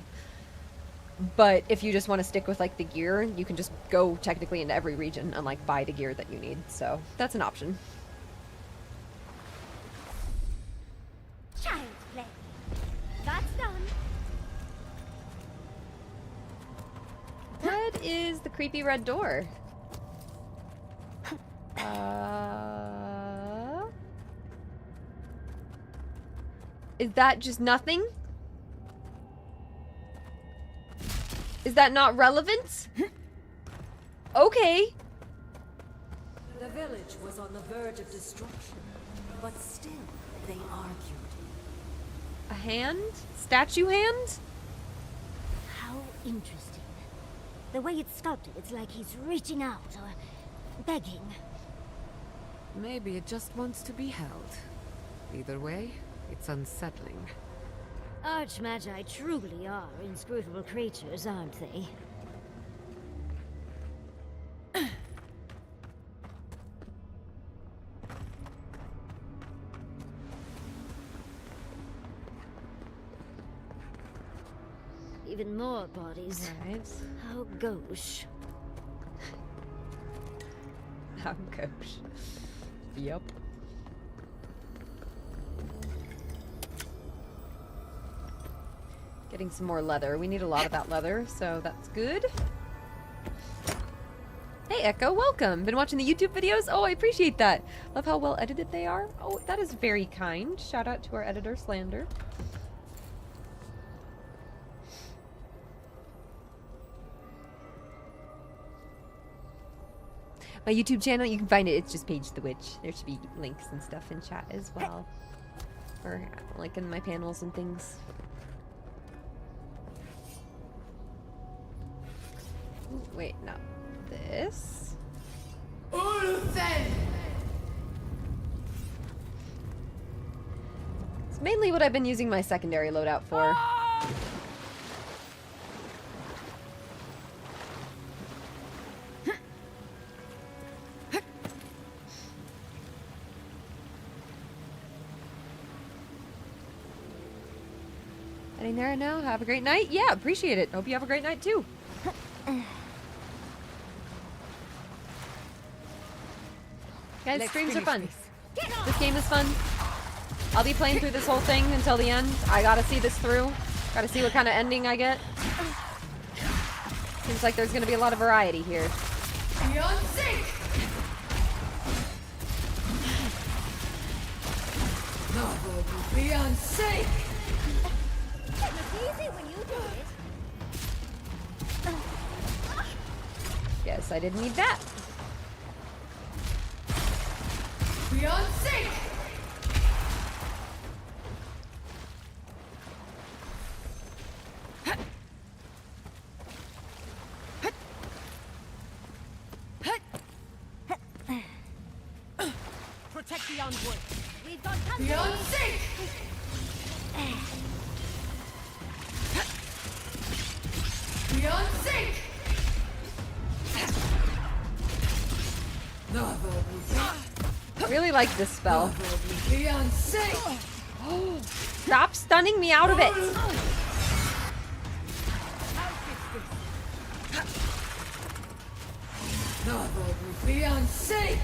But if you just want to stick with, like, the gear, you can just go technically into every region and, like, buy the gear that you need. So, that's an option. Child's play. That's done. What is the creepy red door? Is that just nothing? Is that not relevant? Okay. The village was on the verge of destruction, but still they argued. A hand? Statue hand? How interesting. The way it's sculpted, it's like he's reaching out or begging. Maybe it just wants to be held. Either way, it's unsettling. Archmagi truly are inscrutable creatures, aren't they? more bodies. Right. How gauche. How gauche. Yep. Getting some more leather. We need a lot of that leather, so that's good. Hey Echo, welcome! Been watching the YouTube videos? Oh, I appreciate that. Love how well edited they are. Oh, that is very kind. Shout out to our editor, Slander. My YouTube channel, you can find it. It's just Paige the Witch. There should be links and stuff in chat as well. Or like in my panels and things. Ooh, wait, no. This. It's mainly what I've been using my secondary loadout for. Heading there now. Have a great night. Yeah, appreciate it. Hope you have a great night too. Guys, streams are fun. This game is fun. I'll be playing through this whole thing until the end. I gotta see this through. Gotta see what kind of ending I get. Seems like there's gonna be a lot of variety here. Beyond sync! Beyond sync! It's easy when you do it. Guess I didn't need that. Beyond sync! Protect the onward. We've got company. Beyond sync! Beyond sync! I really like this spell. Beyond sync! Stop stunning me out of it! Beyond sync!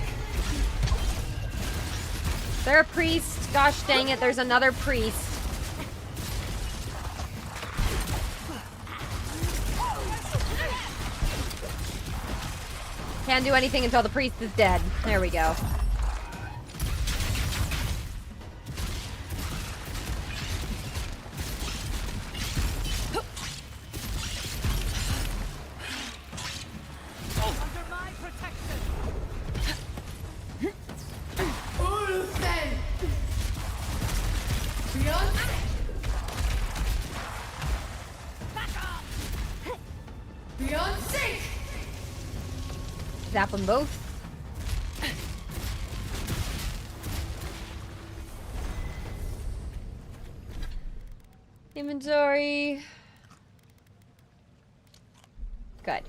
Is there a priest? Gosh dang it, there's another priest. Can't do anything until the priest is dead. There we go. Under my protection. Ulfen! Beyond Back off. Beyond sync! Zap them both. Inventory. Good.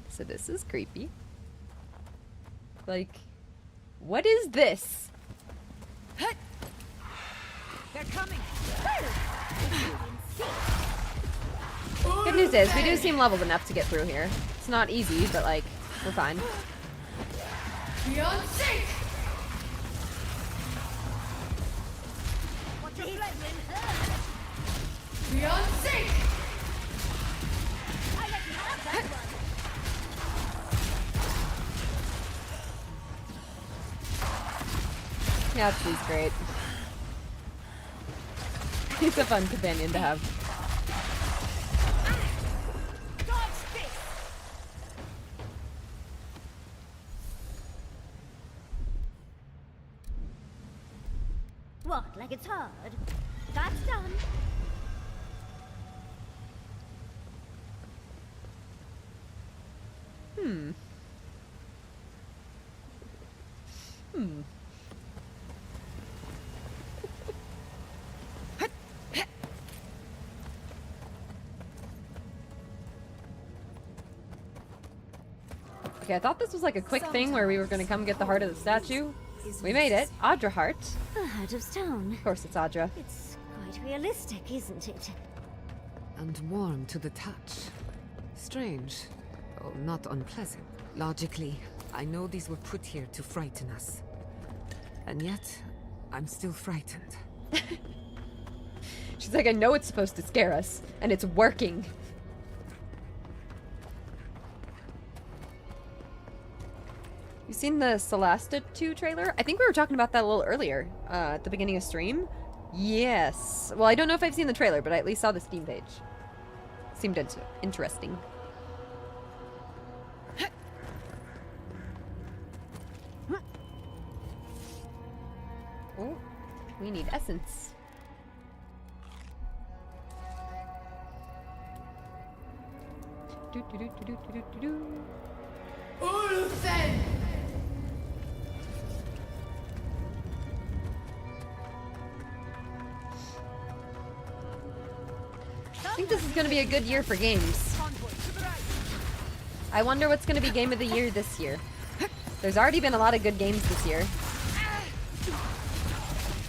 So this is creepy. Like, what is this? They're coming. Good news is, we do seem leveled enough to get through here. It's not easy, but like, we're fine. Beyond sync! Watch your fledgling. Beyond sync! I let you have that one. Yeah, she's great. He's a fun companion to have. Dodge this. What, like it's hard? That's done. Okay, I thought this was like a quick thing where we were gonna come get the heart of the statue. We made it. Audra heart. The heart of stone. Of course it's Audra. It's quite realistic, isn't it? And warm to the touch. Strange. Oh, not unpleasant. Logically, I know these were put here to frighten us. And yet, I'm still frightened. She's like, I know it's supposed to scare us, and it's working. You seen the Celeste 2 trailer? I think we were talking about that a little earlier, at the beginning of stream. Yes. Well, I don't know if I've seen the trailer, but I at least saw the Steam page. Seemed interesting. Oh, we need essence. Do do do do do do do do. Ulfen! I think this is going to be a good year for games. I wonder what's going to be game of the year this year. There's already been a lot of good games this year.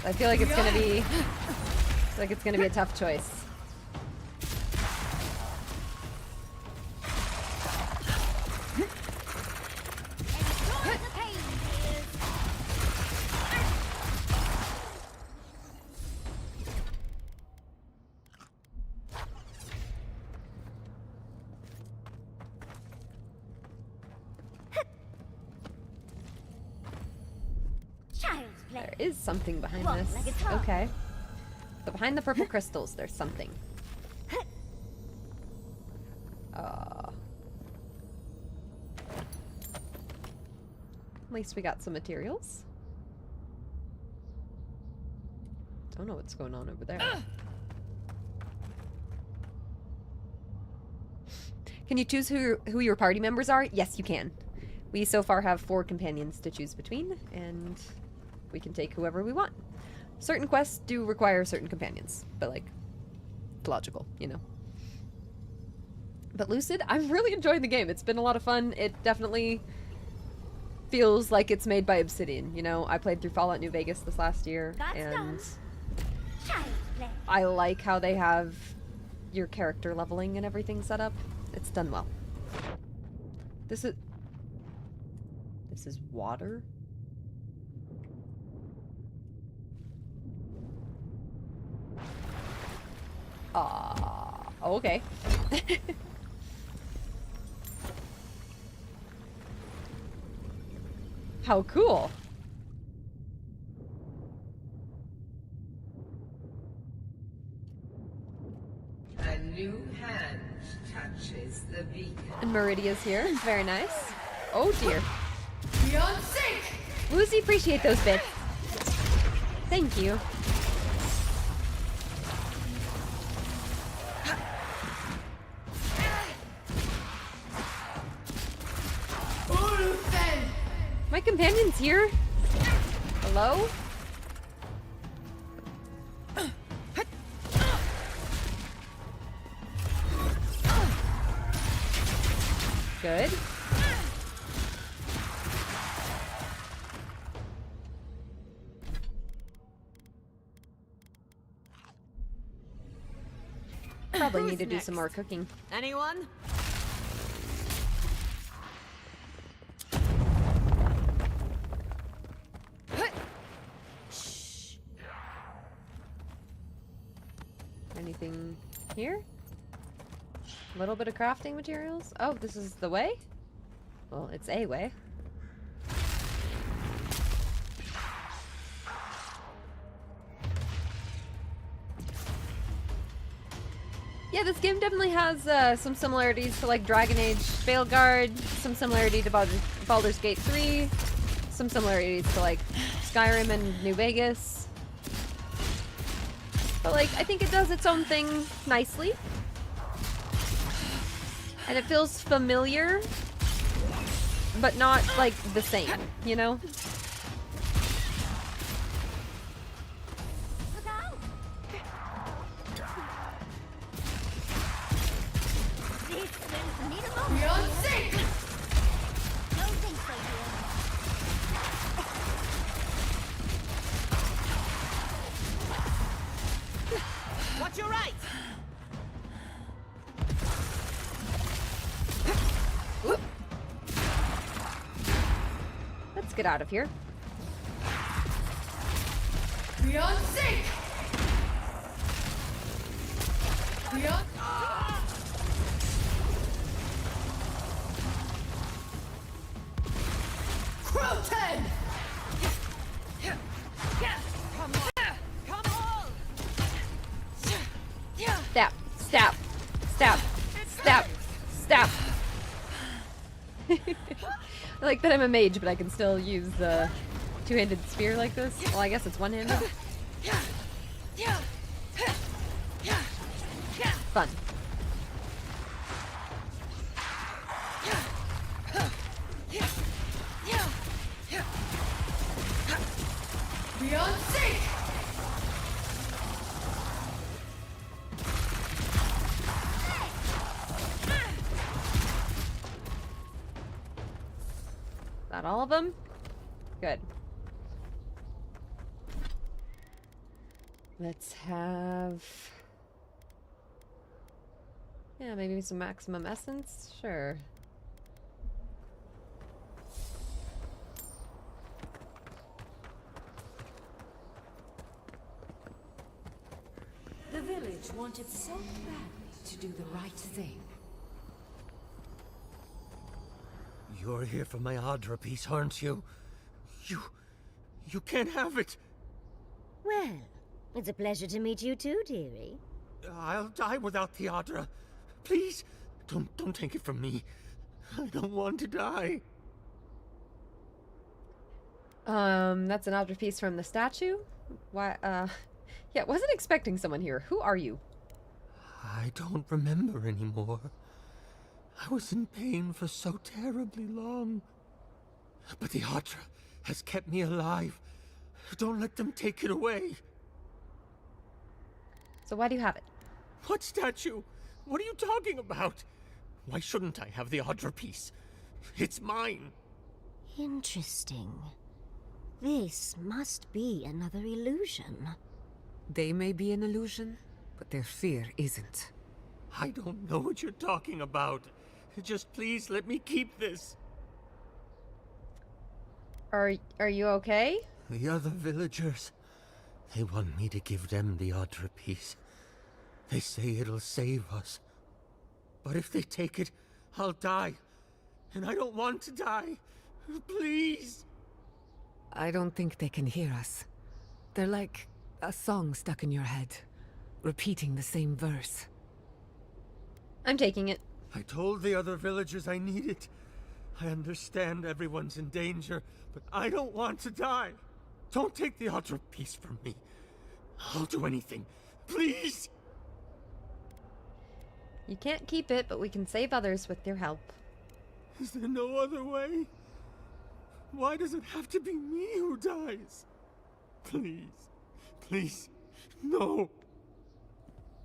I feel like it's going to be a tough choice. There is something behind this. Okay. So behind the purple crystals, there's something. At least we got some materials. Don't know what's going on over there. Can you choose who your party members are? Yes, you can. We so far have 4 companions to choose between, and we can take whoever we want. Certain quests do require certain companions, but like, it's logical, you know. But Lucid, I'm really enjoying the game. It's been a lot of fun. It definitely feels like it's made by Obsidian, you know. I played through Fallout New Vegas this last year, and I like how they have your character leveling and everything set up. It's done well. This is water? Okay. How cool. A new hand touches the beacon. And Meridia's here. Very nice. Oh dear. Beyond sync! Woozy, appreciate those bits. Thank you. My companion's here. Hello? Good. Probably need to do some more cooking. Anyone? Anything here? A little bit of crafting materials. Oh, this is the way? Well, it's a way. Yeah, this game definitely has some similarities to like Dragon Age Veilguard, some similarity to Baldur's Gate 3, some similarities to like Skyrim and New Vegas. But like, I think it does its own thing nicely. And it feels familiar, but not like the same, you know? got you right! Let's get out of here. Beyond sync! Beyond... Croten! Stab, stab, stab, stab, stab. I like that I'm a mage, but I can still use the two-handed spear like this. Well, I guess it's one-handed. Fun. Beyond sync! That all of them? Good. Let's have... yeah, maybe some maximum essence? Sure. The village wanted so badly to do the right thing. You're here for my Audra piece, aren't you? You can't have it! Well, it's a pleasure to meet you too, dearie. I'll die without the Audra. Please, don't take it from me. I don't want to die. That's an Audra piece from the statue? Why, yeah, wasn't expecting someone here. Who are you? I don't remember anymore. I was in pain for so terribly long. But the Audra has kept me alive. Don't let them take it away. So why do you have it? What statue? What are you talking about? Why shouldn't I have the Audra piece? It's mine. Interesting. This must be another illusion. They may be an illusion, but their fear isn't. I don't know what you're talking about. Just please let me keep this. Are you okay? The other villagers, they want me to give them the Audra piece. They say it'll save us. But if they take it, I'll die. And I don't want to die. Please. I don't think they can hear us. They're like a song stuck in your head, repeating the same verse. I'm taking it. I told the other villagers I need it. I understand everyone's in danger, but I don't want to die. Don't take the Audra piece from me. I'll do anything. Please! You can't keep it, but we can save others with your help. Is there no other way? Why does it have to be me who dies? Please. Please. No.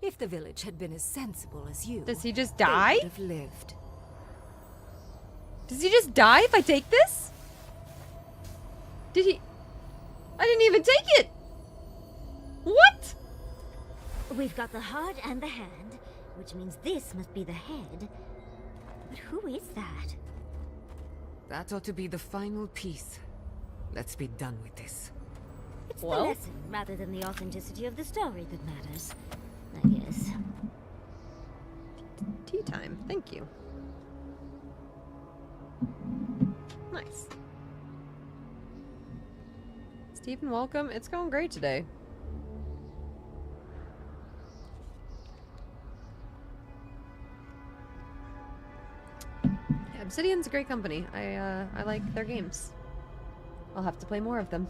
If the village had been as sensible as you, does he just die? They would have lived. Does he just die if I take this? Did he? I didn't even take it! What? We've got the heart and the hand, which means this must be the head. But who is that? That ought to be the final piece. Let's be done with this. It's the lesson rather than the authenticity of the story that matters, I guess. Tea time. Thank you. Nice. Stephen, welcome. It's going great today. Yeah, Obsidian's a great company. I like their games. I'll have to play more of them.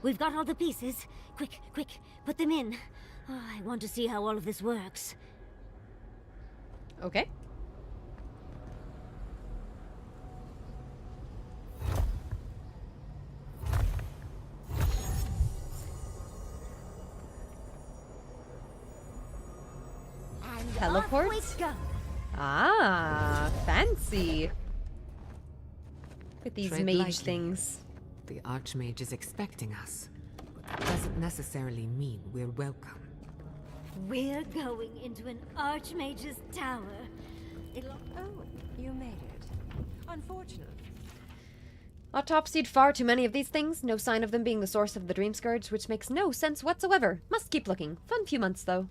We've got all the pieces. Quick, quick, put them in. Oh, I want to see how all of this works. Okay. And Teleport? off we go. Ah, fancy. Look at these Tread mage lightly. things. The Archmage is expecting us, but that doesn't necessarily mean we're welcome. We're going into an Archmage's tower. Oh, you made it. Unfortunately. Autopsied far too many of these things. No sign of them being the source of the dream scourge, which makes no sense whatsoever. Must keep looking. Fun few months, though.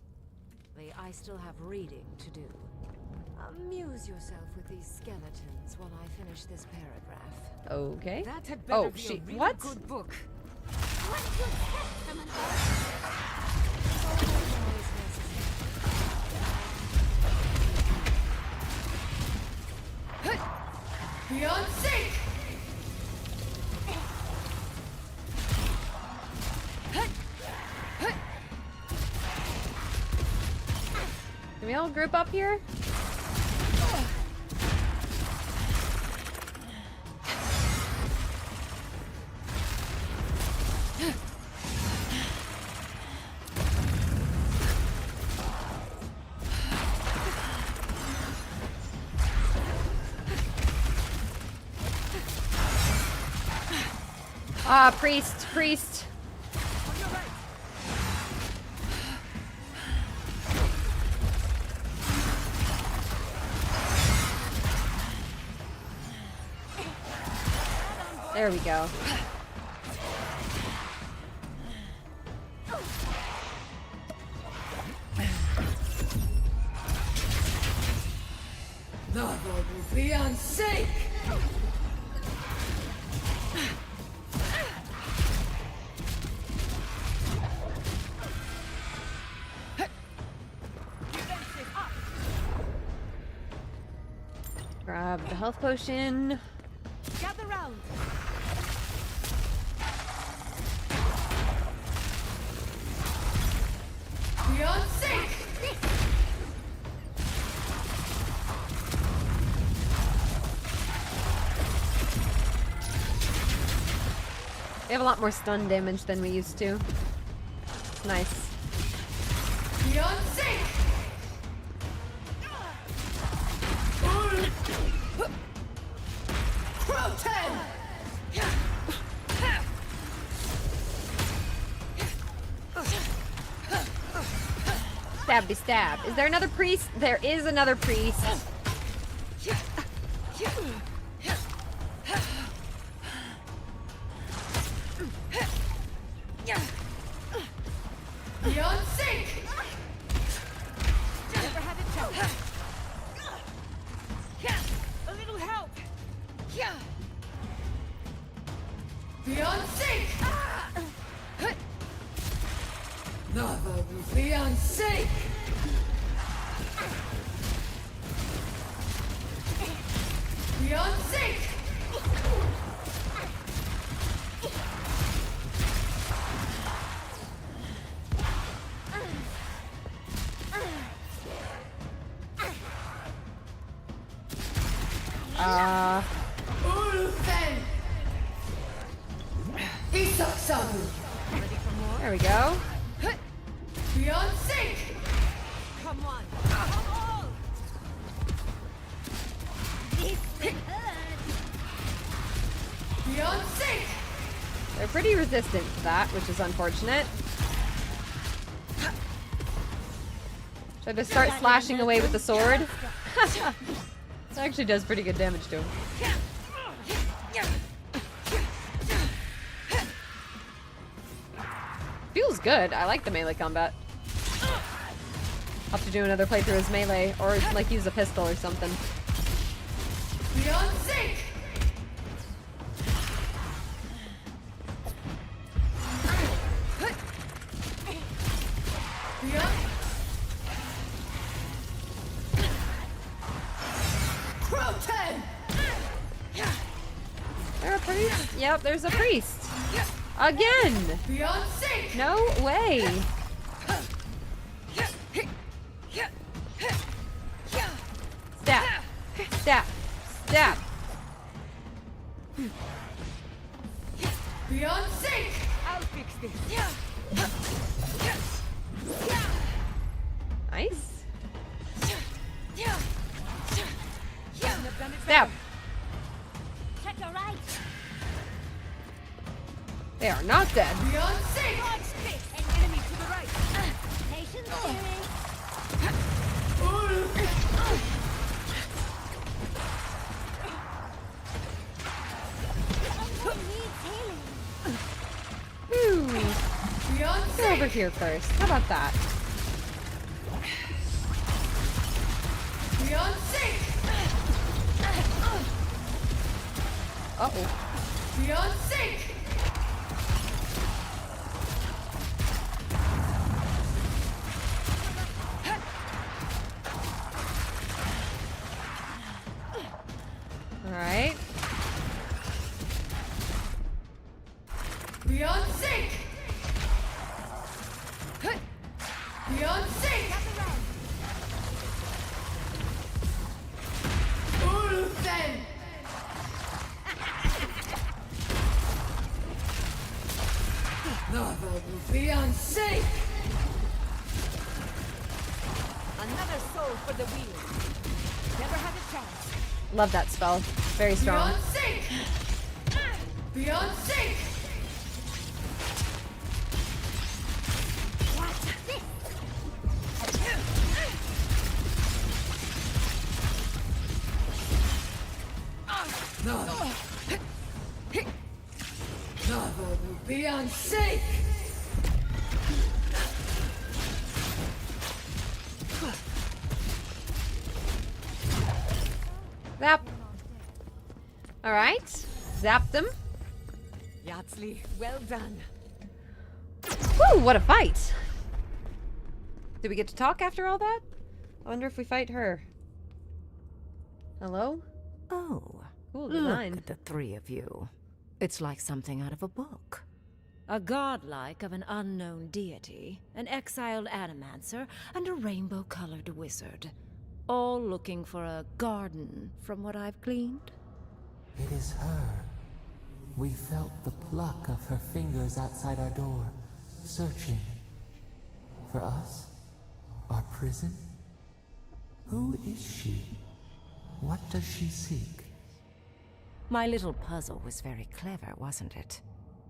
I still have reading to do. Amuse yourself with these skeletons while I finish this paragraph. Okay. That had better Oh, be a shit. really What? good book. Beyond sync! Can we all group up here? Ah, priest, priest. There we go. The vote will be on sync! Grab the health potion. Gather round. Beyond sync! We have a lot more stun damage than we used to. Nice. Beyond sync! Crow 10! Stabby stab. Is there another priest? There is another priest. Beyond sync! Never had a chance. A little help. Beyond sync! The vote will be on sync! Beyond sync! Ulufen! Isak Sabu! There we go. Beyond sync! Come on. Beyond sync! They're pretty resistant to that, which is unfortunate. Should I just start slashing away with the sword? It actually does pretty good damage to him. Feels good. I like the melee combat. I'll have to do another playthrough as melee, or like use a pistol or something. Beyond sync! Beyond... Crow 10! There a priest? Yep, there's a priest. Again! Beyond sync! No way! Stab! Stab! Stab! Beyond sync! I'll fix this. Nice. Stab! Check your right. They are not dead. Beyond safe! An enemy to the right. Patience, Whew. Beyond Go over here first. How about that? Beyond safe! Uh-oh. Beyond safe! Alright. Beyond safe! Beyond safe! Ulfen! Beyond safe! another soul for the wheel. Never had a chance. Love that spell. Very strong. Beyond safe! Beyond safe! Beyond safe! Zap. Alright. Zapped them. Yatsley, well done. Woo, what a fight! Did we get to talk after all that? I wonder if we fight her. Hello? Oh, Cool look design. at the three of you. It's like something out of a book. A godlike of an unknown deity, an exiled animancer, and a rainbow-colored wizard. All looking for a garden, from what I've gleaned. It is her. We felt the pluck of her fingers outside our door, searching. For us? Our prison? Who is she? What does she seek? My little puzzle was very clever, wasn't it?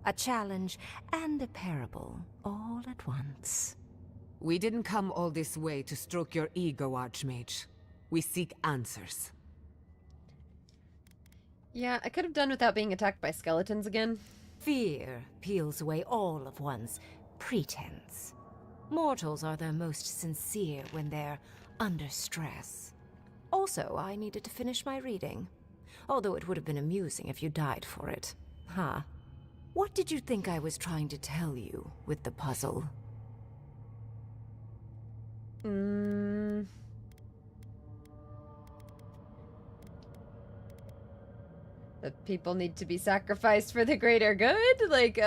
A challenge and a parable, all at once. We didn't come all this way to stroke your ego, Archmage. We seek answers. Yeah, I could have done without being attacked by skeletons again. Fear peels away all of one's pretense. Mortals are their most sincere when they're under stress. Also, I needed to finish my reading. Although it would have been amusing if you died for it. Huh? What did you think I was trying to tell you with the puzzle? That people need to be sacrificed for the greater good? Like,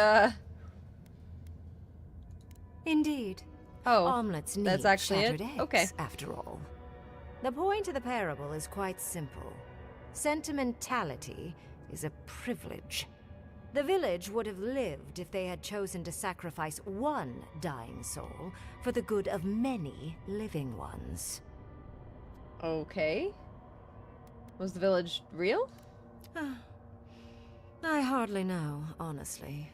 Indeed. Oh, Omelets need that's actually shattered it? eggs, Okay. after all. The point of the parable is quite simple. Sentimentality is a privilege. The village would have lived if they had chosen to sacrifice one dying soul for the good of many living ones. Okay. Was the village real? I hardly know, honestly.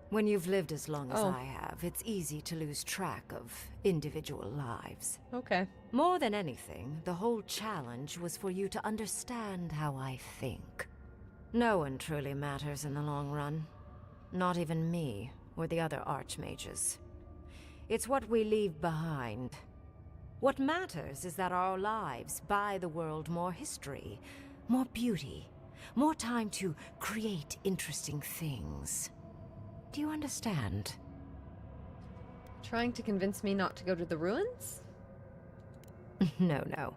When you've lived as long as Oh. I have, it's easy to lose track of individual lives. Okay. More than anything, the whole challenge was for you to understand how I think. No one truly matters in the long run. Not even me, or the other archmages. It's what we leave behind. What matters is that our lives buy the world more history, more beauty, more time to create interesting things. Do you understand? Trying to convince me not to go to the ruins? No.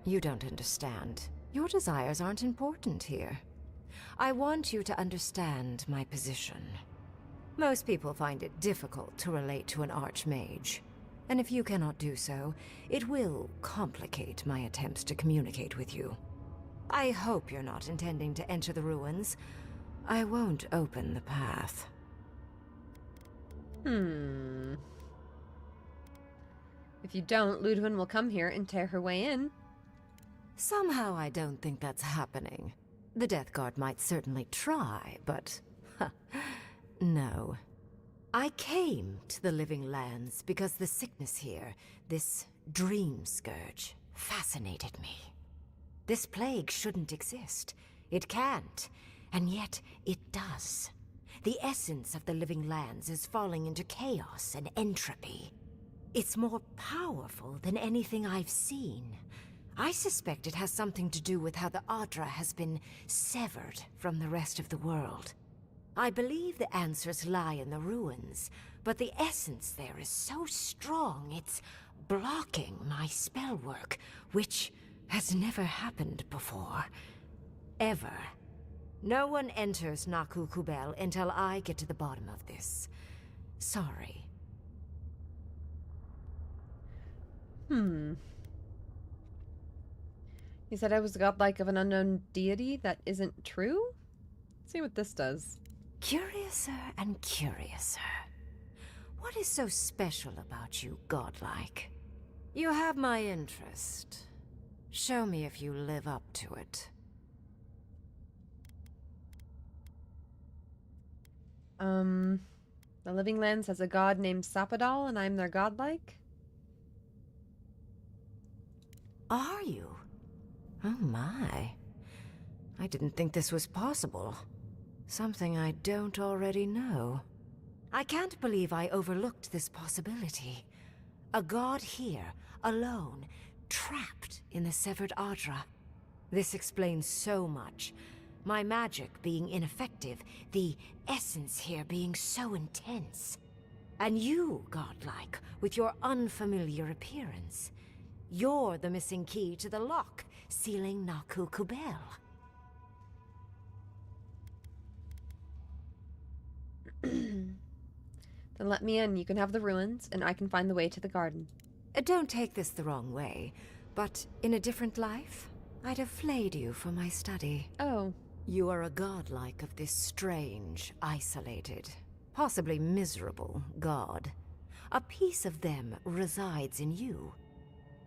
You don't understand. Your desires aren't important here. I want you to understand my position. Most people find it difficult to relate to an archmage. And if you cannot do so, it will complicate my attempts to communicate with you. I hope you're not intending to enter the ruins. I won't open the path. If you don't, Ludwin will come here and tear her way in. Somehow I don't think that's happening. The Death Guard might certainly try, but... no. I came to the Living Lands because the sickness here, this dream scourge, fascinated me. This plague shouldn't exist. It can't, and yet it does. The essence of the Living Lands is falling into chaos and entropy. It's more powerful than anything I've seen. I suspect it has something to do with how the Adra has been severed from the rest of the world. I believe the answers lie in the ruins, but the essence there is so strong it's blocking my spell work, which has never happened before. Ever. No one enters Naku Kubel until I get to the bottom of this. Sorry. You said I was godlike of an unknown deity? That isn't true? Let's see what this does. Curiouser and curiouser. What is so special about you, godlike? You have my interest. Show me if you live up to it. The Living Lands has a god named Sapadal, and I'm their godlike? Are you? Oh my. I didn't think this was possible. Something I don't already know. I can't believe I overlooked this possibility. A god here, alone, trapped in the severed Adra. This explains so much. My magic being ineffective, the essence here being so intense. And you, godlike, with your unfamiliar appearance. You're the missing key to the lock, sealing Naku Kubel. Then let me in. You can have the ruins, and I can find the way to the garden. Don't take this the wrong way, but in a different life, I'd have flayed you for my study. Oh. You are a godlike of this strange, isolated, possibly miserable god. A piece of them resides in you.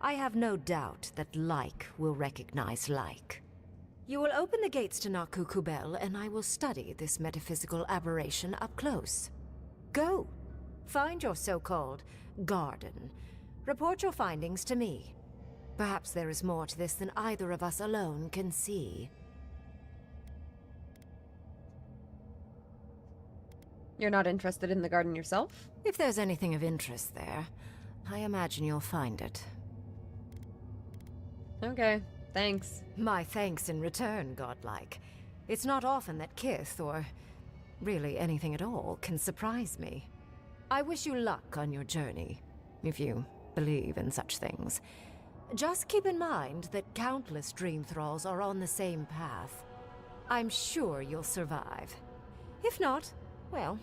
I have no doubt that like will recognize like. You will open the gates to Naku Kubel, and I will study this metaphysical aberration up close. Go. Find your so-called garden. Report your findings to me. Perhaps there is more to this than either of us alone can see. You're not interested in the garden yourself? If there's anything of interest there, I imagine you'll find it. Okay, thanks. My thanks in return, godlike. It's not often that Kith, or really anything at all, can surprise me. I wish you luck on your journey, if you believe in such things. Just keep in mind that countless dream thralls are on the same path. I'm sure you'll survive. If not, well,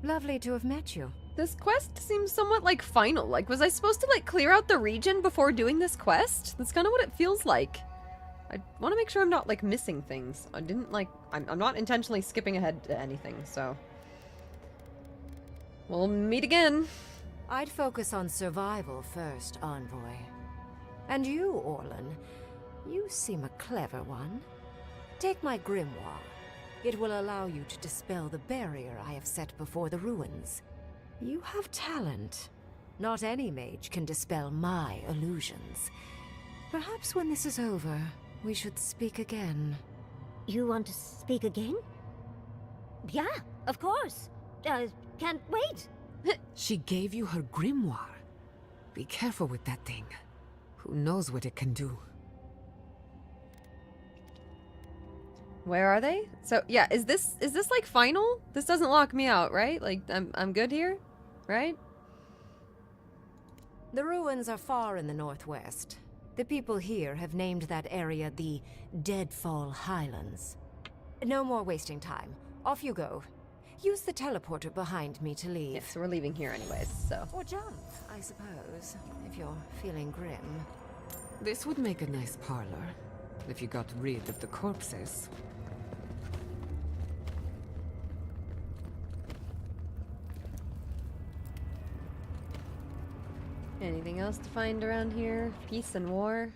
lovely to have met you. This quest seems somewhat like final. Like, was I supposed to, like, clear out the region before doing this quest? That's kind of what it feels like. I want to make sure I'm not, like, missing things. I didn't, like... I'm not intentionally skipping ahead to anything, so... We'll meet again. I'd focus on survival first, Envoy. And you, Orlan, you seem a clever one. Take my grimoire. It will allow you to dispel the barrier I have set before the ruins. You have talent. Not any mage can dispel my illusions. Perhaps when this is over, we should speak again. You want to speak again? Yeah, of course. Can't wait. She gave you her grimoire. Be careful with that thing. Who knows what it can do? Where are they? So, yeah, is this like final? This doesn't lock me out, right? Like, I'm good here, right? The ruins are far in the northwest. The people here have named that area the Deadfall Highlands. No more wasting time. Off you go. Use the teleporter behind me to leave. Yes, we're leaving here anyways, so... Or jump, I suppose, if you're feeling grim. This would make a nice parlor, if you got rid of the corpses. Anything else to find around here? Peace and war?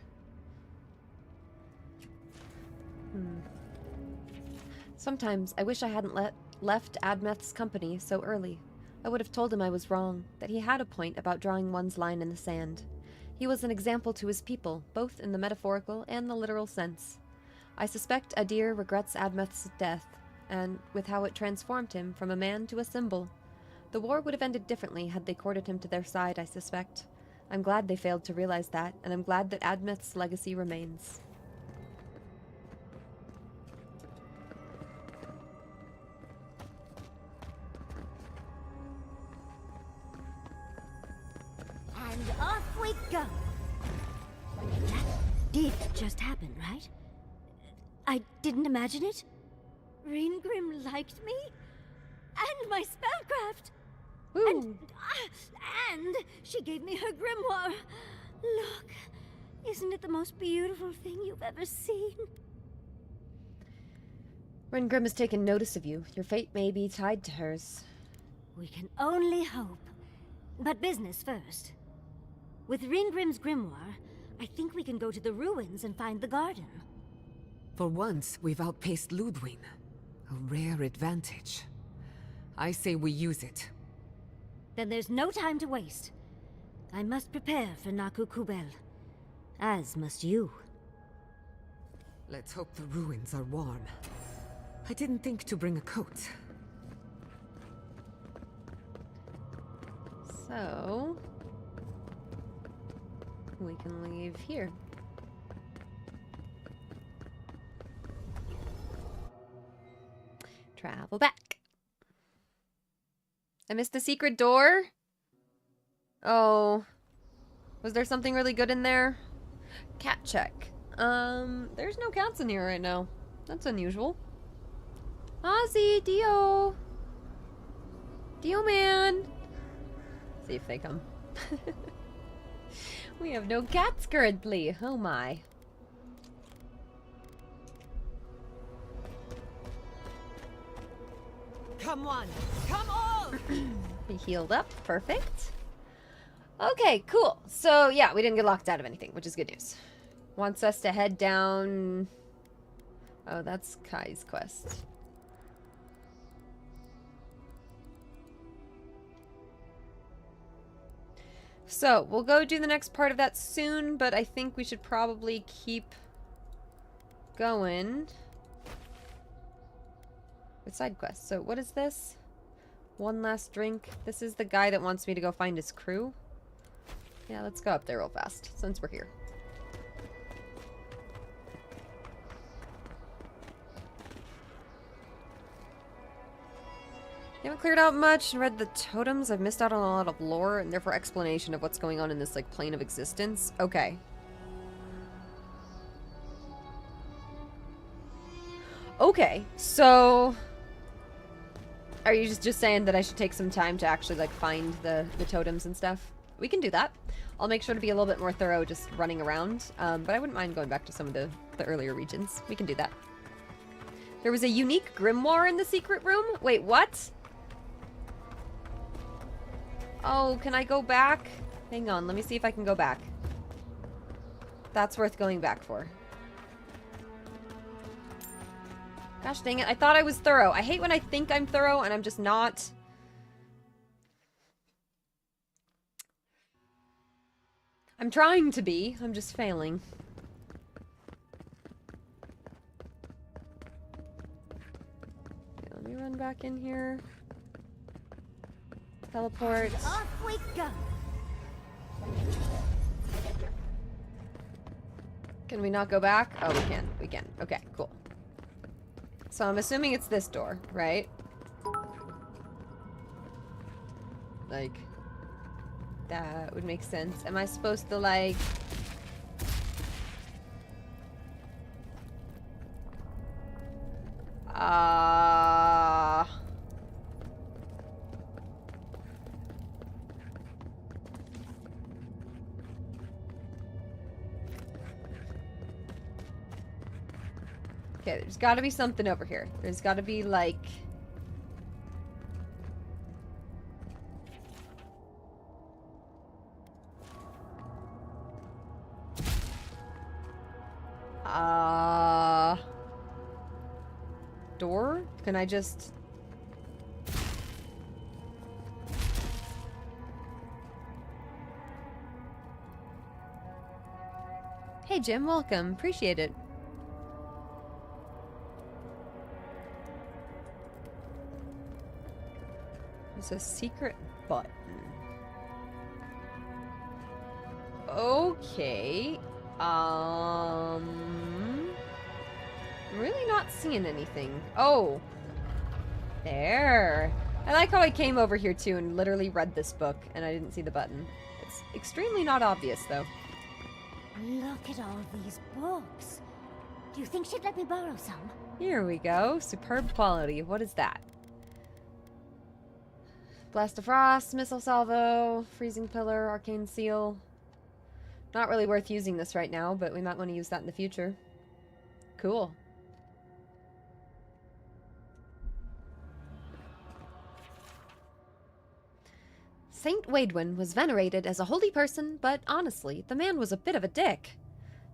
Sometimes I wish I hadn't left Admeth's company so early. I would have told him I was wrong, that he had a point about drawing one's line in the sand. He was an example to his people, both in the metaphorical and the literal sense. I suspect Adir regrets Admeth's death, and with how it transformed him from a man to a symbol. The war would have ended differently had they courted him to their side, I suspect. I'm glad they failed to realize that, and I'm glad that Admeth's legacy remains. And off we go. That did just happen, right? I didn't imagine it. Ringrim liked me? And my spellcraft! Ooh. And she gave me her grimoire. Look, isn't it the most beautiful thing you've ever seen? Ringrim has taken notice of you. Your fate may be tied to hers. We can only hope. But business first. With Ringrim's grimoire, I think we can go to the ruins and find the garden. For once, we've outpaced Ludwig. A rare advantage. I say we use it. Then there's no time to waste. I must prepare for Naku Kubel. As must you. Let's hope the ruins are warm. I didn't think to bring a coat. So... we can leave here. Travel back. I missed the secret door? Oh. Was there something really good in there? Cat check. There's no cats in here right now. That's unusual. Ozzy, Dio. Dio man. See if they come. We have no cats currently. Oh my. Come on! Come on! He healed up. Perfect. Okay, cool. So, yeah, we didn't get locked out of anything, which is good news. Wants us to head down... oh, that's Kai's quest. So, we'll go do the next part of that soon, but I think we should probably keep going with side quests. So, what is this? One last drink. This is the guy that wants me to go find his crew. Yeah, let's go up there real fast, since we're here. You haven't cleared out much and read the totems. I've missed out on a lot of lore and therefore explanation of what's going on in this, like, plane of existence. Okay. Okay, so... are you just saying that I should take some time to actually, like, find the totems and stuff? We can do that. I'll make sure to be a little bit more thorough just running around, but I wouldn't mind going back to some of the earlier regions. We can do that. There was a unique grimoire in the secret room? Wait, what? Oh, can I go back? Hang on, let me see if I can go back. That's worth going back for. Gosh dang it, I thought I was thorough. I hate when I think I'm thorough and I'm just not. I'm trying to be, I'm just failing. Okay, let me run back in here. Teleport. And off we go. Can we not go back? Oh, we can. We can. Okay, cool. So I'm assuming it's this door, right? Like, that would make sense. Am I supposed to, like... Okay, there's gotta be something over here. There's gotta be, like... door? Can I just... Hey Jim, welcome. Appreciate it. There's a secret button. Okay. I'm really not seeing anything. Oh. There. I like how I came over here too and literally read this book and I didn't see the button. It's extremely not obvious though. Look at all these books. Do you think she'd let me borrow some? Here we go. Superb quality. What is that? Blast of Frost, Missile Salvo, Freezing Pillar, Arcane Seal. Not really worth using this right now, but we might want to use that in the future. Cool. Saint Waidwin was venerated as a holy person, but honestly, the man was a bit of a dick.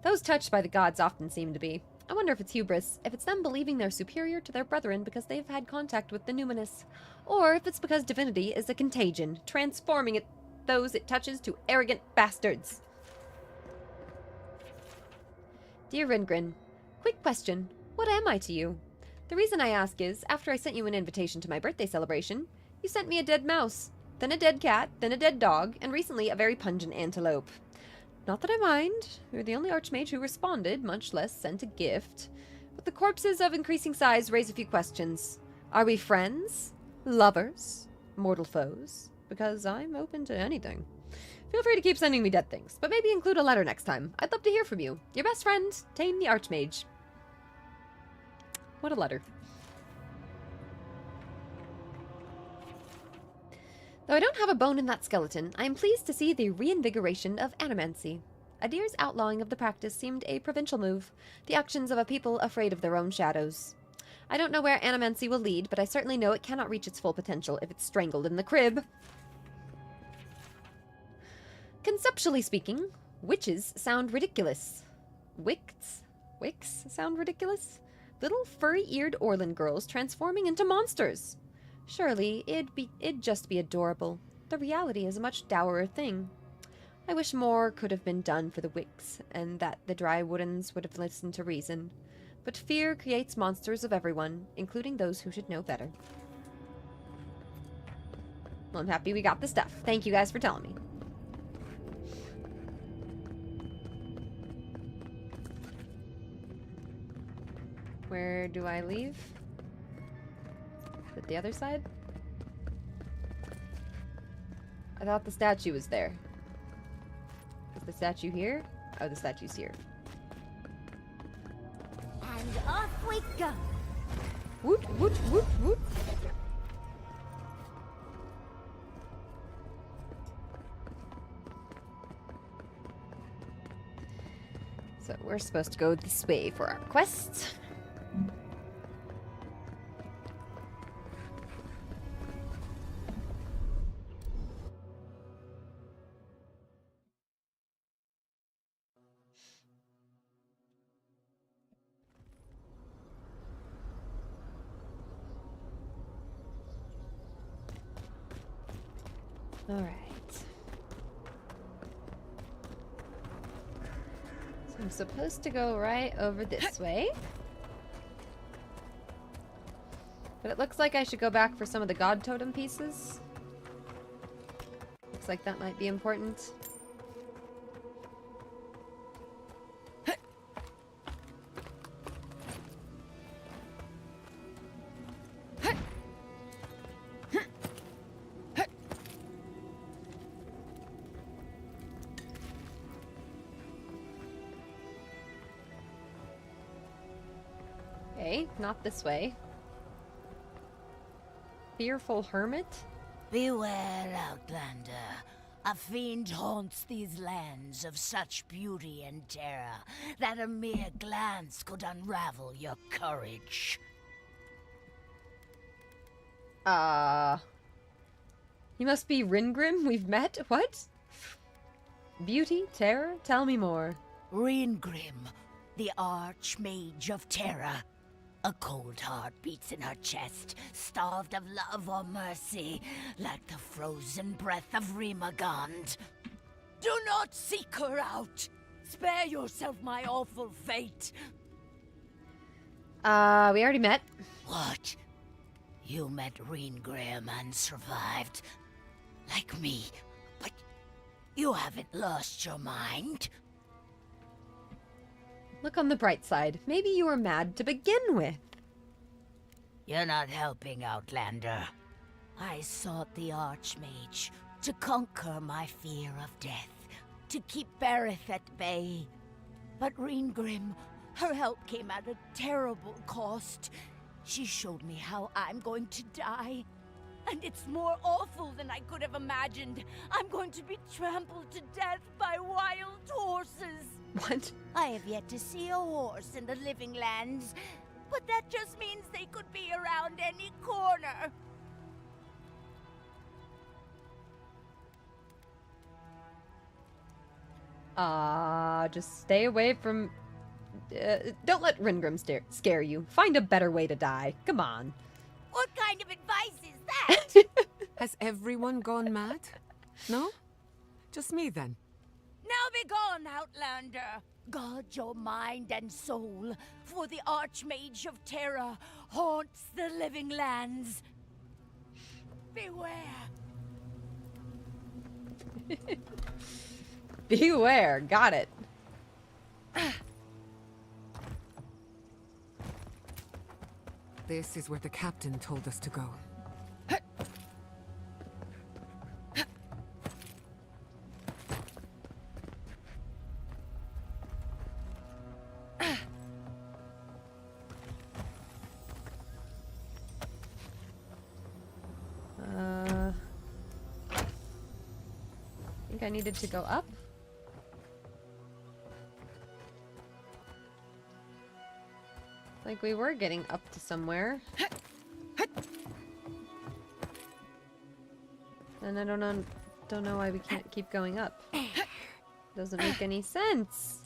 Those touched by the gods often seem to be. I wonder if it's hubris, if it's them believing they're superior to their brethren because they've had contact with the numinous, or if it's because divinity is a contagion, transforming those it touches to arrogant bastards. Dear Ringrin, quick question. What am I to you? The reason I ask is, after I sent you an invitation to my birthday celebration, you sent me a dead mouse, then a dead cat, then a dead dog, and recently a very pungent antelope. Not that I mind. You're the only archmage who responded, much less sent a gift. But the corpses of increasing size raise a few questions. Are we friends? Lovers? Mortal foes? Because I'm open to anything. Feel free to keep sending me dead things, but maybe include a letter next time. I'd love to hear from you. Your best friend, Tane the Archmage. What a letter. Though I don't have a bone in that skeleton, I am pleased to see the reinvigoration of animancy. Adir's outlawing of the practice seemed a provincial move, the actions of a people afraid of their own shadows. I don't know where animancy will lead, but I certainly know it cannot reach its full potential if it's strangled in the crib. Conceptually speaking, witches sound ridiculous. Wicks sound ridiculous? Little furry-eared Orlan girls transforming into monsters. Surely, it'd just be adorable. The reality is a much dourer thing. I wish more could have been done for the Wicks, and that the Dry Woodens would have listened to reason. But fear creates monsters of everyone, including those who should know better. Well, I'm happy we got the stuff. Thank you guys for telling me. Where do I leave? Is it the other side? I thought the statue was there. Is the statue here? Oh, the statue's here. And off we go. Woot, woot, woot, woot. So we're supposed to go this way for our quest. All right. So I'm supposed to go right over this way. But it looks like I should go back for some of the god totem pieces. Looks like that might be important. Okay, not this way. Fearful hermit? Beware, Outlander. A fiend haunts these lands of such beauty and terror that a mere glance could unravel your courage. He must be Ringrim we've met? What? Beauty? Terror? Tell me more. Ringrim, the Archmage of Terror. A cold heart beats in her chest, starved of love or mercy, like the frozen breath of Rimagond. Do not seek her out. Spare yourself my awful fate. We already met. What? You met Reengrim and survived? Like me. But you haven't lost your mind? Look on the bright side. Maybe you were mad to begin with. You're not helping, Outlander. I sought the Archmage to conquer my fear of death, to keep Berith at bay. But Reengrim, her help came at a terrible cost. She showed me how I'm going to die. And it's more awful than I could have imagined. I'm going to be trampled to death by wild horses. What? I have yet to see a horse in the living lands, but that just means they could be around any corner. Just stay away from... don't let Reengrim scare you. Find a better way to die. Come on. What kind of advice is that? Has everyone gone mad? No? Just me then. Now be gone, Outlander. Guard your mind and soul, for the Archmage of Terror haunts the living lands. Beware. Beware. Got it. This is where the captain told us to go. I think I needed to go up. Like we were getting up to somewhere. And I don't know why we can't keep going up. Doesn't make any sense.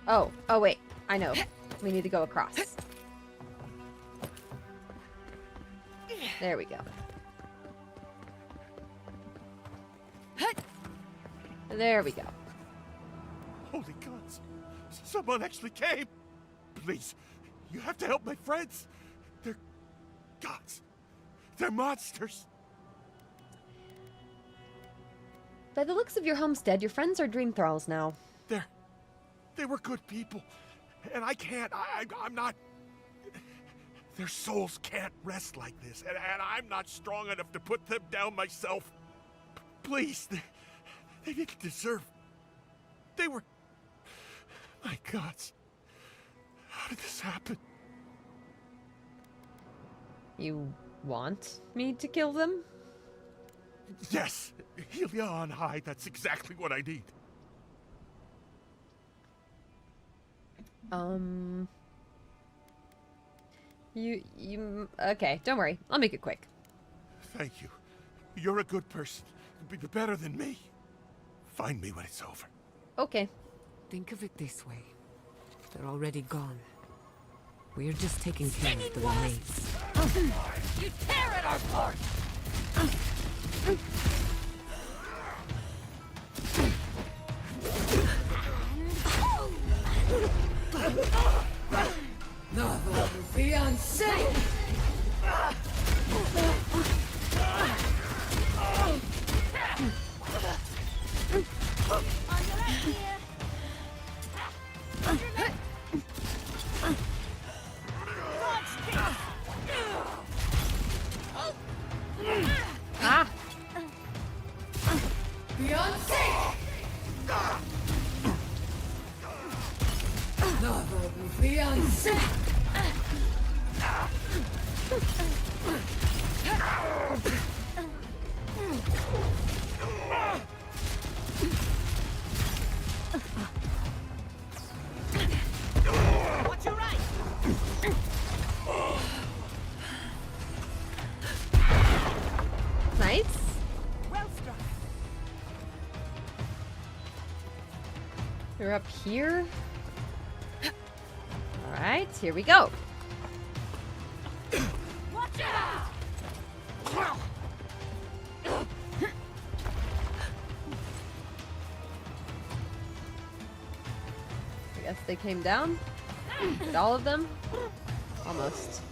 Oh wait, I know. We need to go across. There we go. There we go. Holy gods! Someone actually came! Please, you have to help my friends! They're gods. They're monsters! By the looks of your homestead, your friends are dream thralls now. They were good people. And I can't, I'm not... Their souls can't rest like this, and I'm not strong enough to put them down myself. Please, they didn't deserve... They were... My gods. How did this happen? You want me to kill them? Yes! Helia on high, that's exactly what I need. Okay, don't worry. I'll make it quick. Thank you. You're a good person. Better than me. Find me when it's over. Okay. Think of it this way. They're already gone. We're just taking care of the remains. You tear it apart! Notre fiancé! Ah! Fiancé! Notre fiancé! Watch your right! Nice. Well struck. They're up here. Alright, here we go. Watch out! I guess they came down. Did all of them? Almost.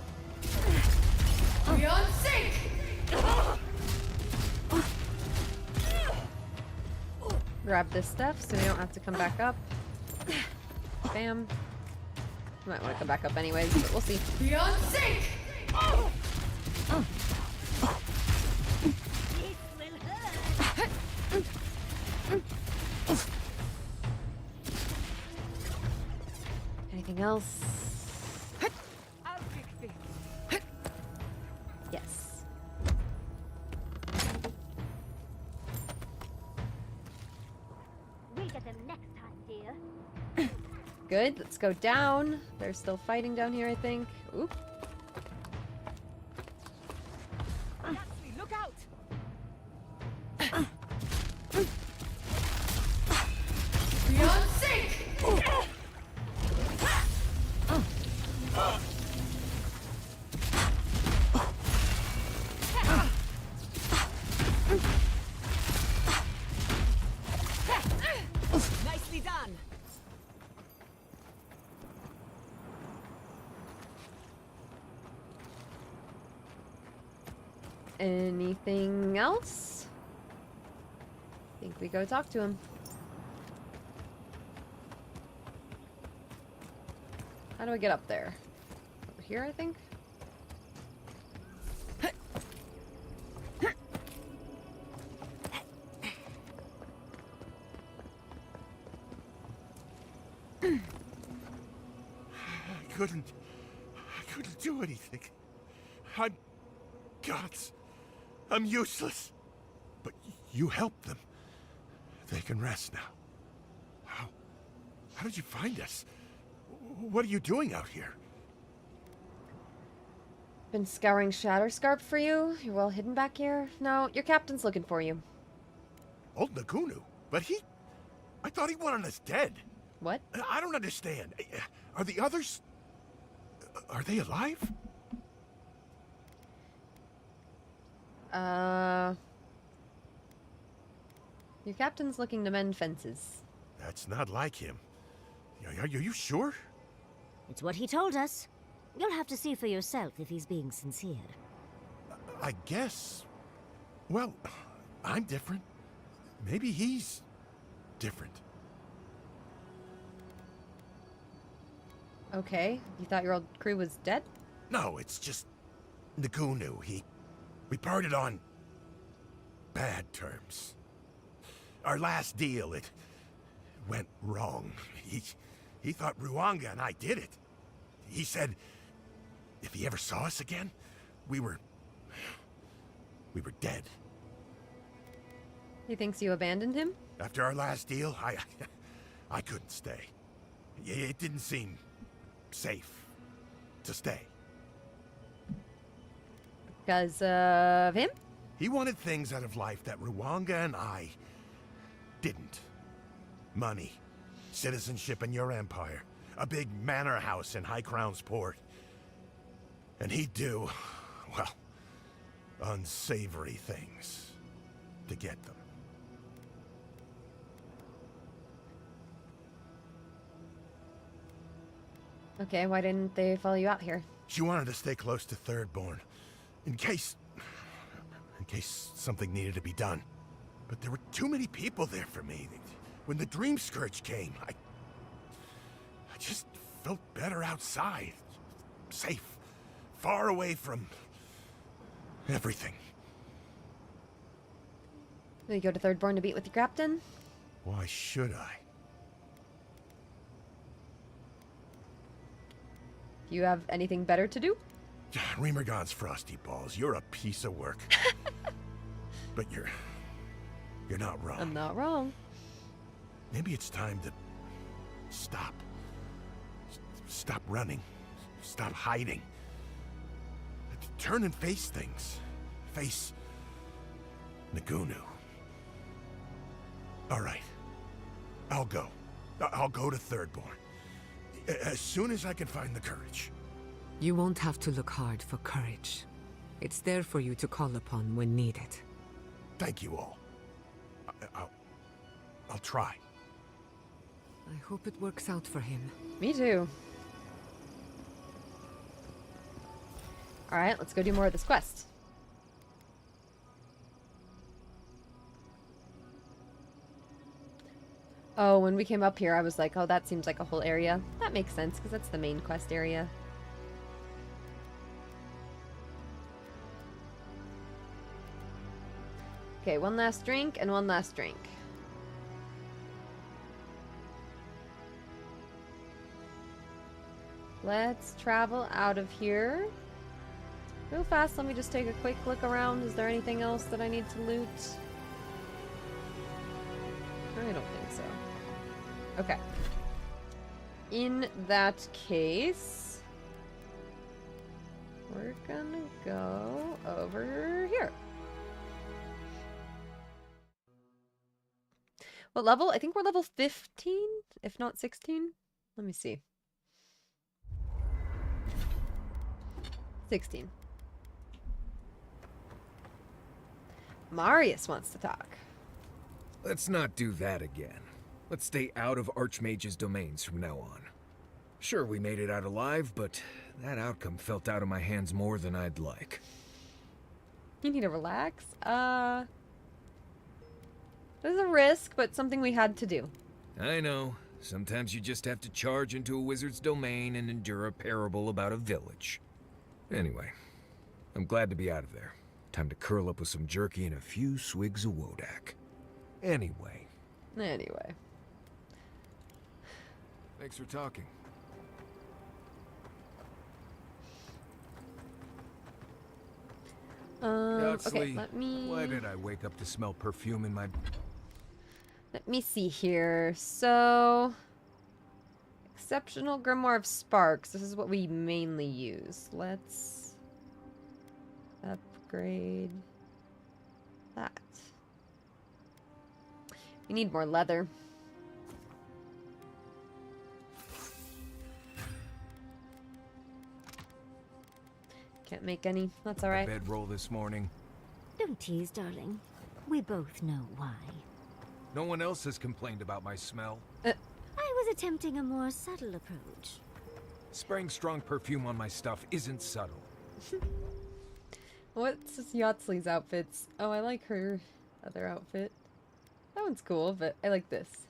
Beyond sync! Grab this stuff so we don't have to come back up. Bam. We might want to come back up anyways, but we'll see. Beyond sync! Anything else? Yes. We'll get them next time, dear. Good, let's go down. They're still fighting down here, I think. Oop. Look out! Beyond sync! Nicely done. Anything else? I think we go talk to him. How do I get up there? Over here, I think? I couldn't do anything. I'm gods. I'm useless. But you helped them. They can rest now. How did you find us? What are you doing out here? Been scouring Shatterscarp for you? You're well hidden back here? No, your captain's looking for you. Old Nagunu? But I thought he wanted us dead. What? I don't understand. Are the others... Are they alive? Your captain's looking to mend fences. That's not like him. Are you sure? It's what he told us. You'll have to see for yourself if he's being sincere. I guess... Well, I'm different. Maybe he's... different. Okay, you thought your old crew was dead? No, it's just... Nagunu, we parted on... bad terms. Our last deal, it... went wrong. He thought Ruanga and I did it. He said... if he ever saw us again, we were dead. He thinks you abandoned him? After our last deal, I couldn't stay. It didn't seem safe to stay. Because of him? He wanted things out of life that Ruanga and I didn't. Money, citizenship in your empire, a big manor house in High Crown's port. And he'd do, well, unsavory things to get them. Okay, why didn't they follow you out here? She wanted to stay close to Thirdborn, in case something needed to be done. But there were too many people there for me. When the Dream Scourge came, I just felt better outside. Safe. Far away from... everything. Will you go to Thirdborn to meet with your captain? Why should I? Do you have anything better to do? Remergon's frosty balls, you're a piece of work. But you're not wrong. I'm not wrong. Maybe it's time to stop. Stop running. Stop hiding. Turn and face things. Face Nagunu. All right. I'll go. I'll go to Thirdborn. As soon as I can find the courage. You won't have to look hard for courage. It's there for you to call upon when needed. Thank you all. I'll try. I hope it works out for him. Me too. Alright, let's go do more of this quest. Oh, when we came up here, I was like, oh, that seems like a whole area. That makes sense, because that's the main quest area. Okay, one last drink and one last drink. Let's travel out of here. Real fast, let me just take a quick look around. Is there anything else that I need to loot? I don't think so. Okay. In that case, we're gonna go over here. What level? I think we're level 15, if not 16. Let me see. 16. Marius wants to talk. Let's not do that again. Let's stay out of Archmage's domains from now on. Sure, we made it out alive, but that outcome felt out of my hands more than I'd like. You need to relax. There's a risk, but something we had to do. I know. Sometimes you just have to charge into a wizard's domain and endure a parable about a village. Anyway, I'm glad to be out of there. Time to curl up with some jerky and a few swigs of Wodak. Anyway. Thanks for talking. Okay, let me... Why did I wake up to smell perfume in my... Let me see here. So... Exceptional Grimoire of Sparks. This is what we mainly use. Let's... upgrade... that. We need more leather. Can't make any. That's alright. Bedroll this morning. Don't tease, darling. We both know why. No one else has complained about my smell. I was attempting a more subtle approach. Spraying strong perfume on my stuff isn't subtle. What's Yachtley's outfits? Oh, I like her other outfit. That one's cool, but I like this.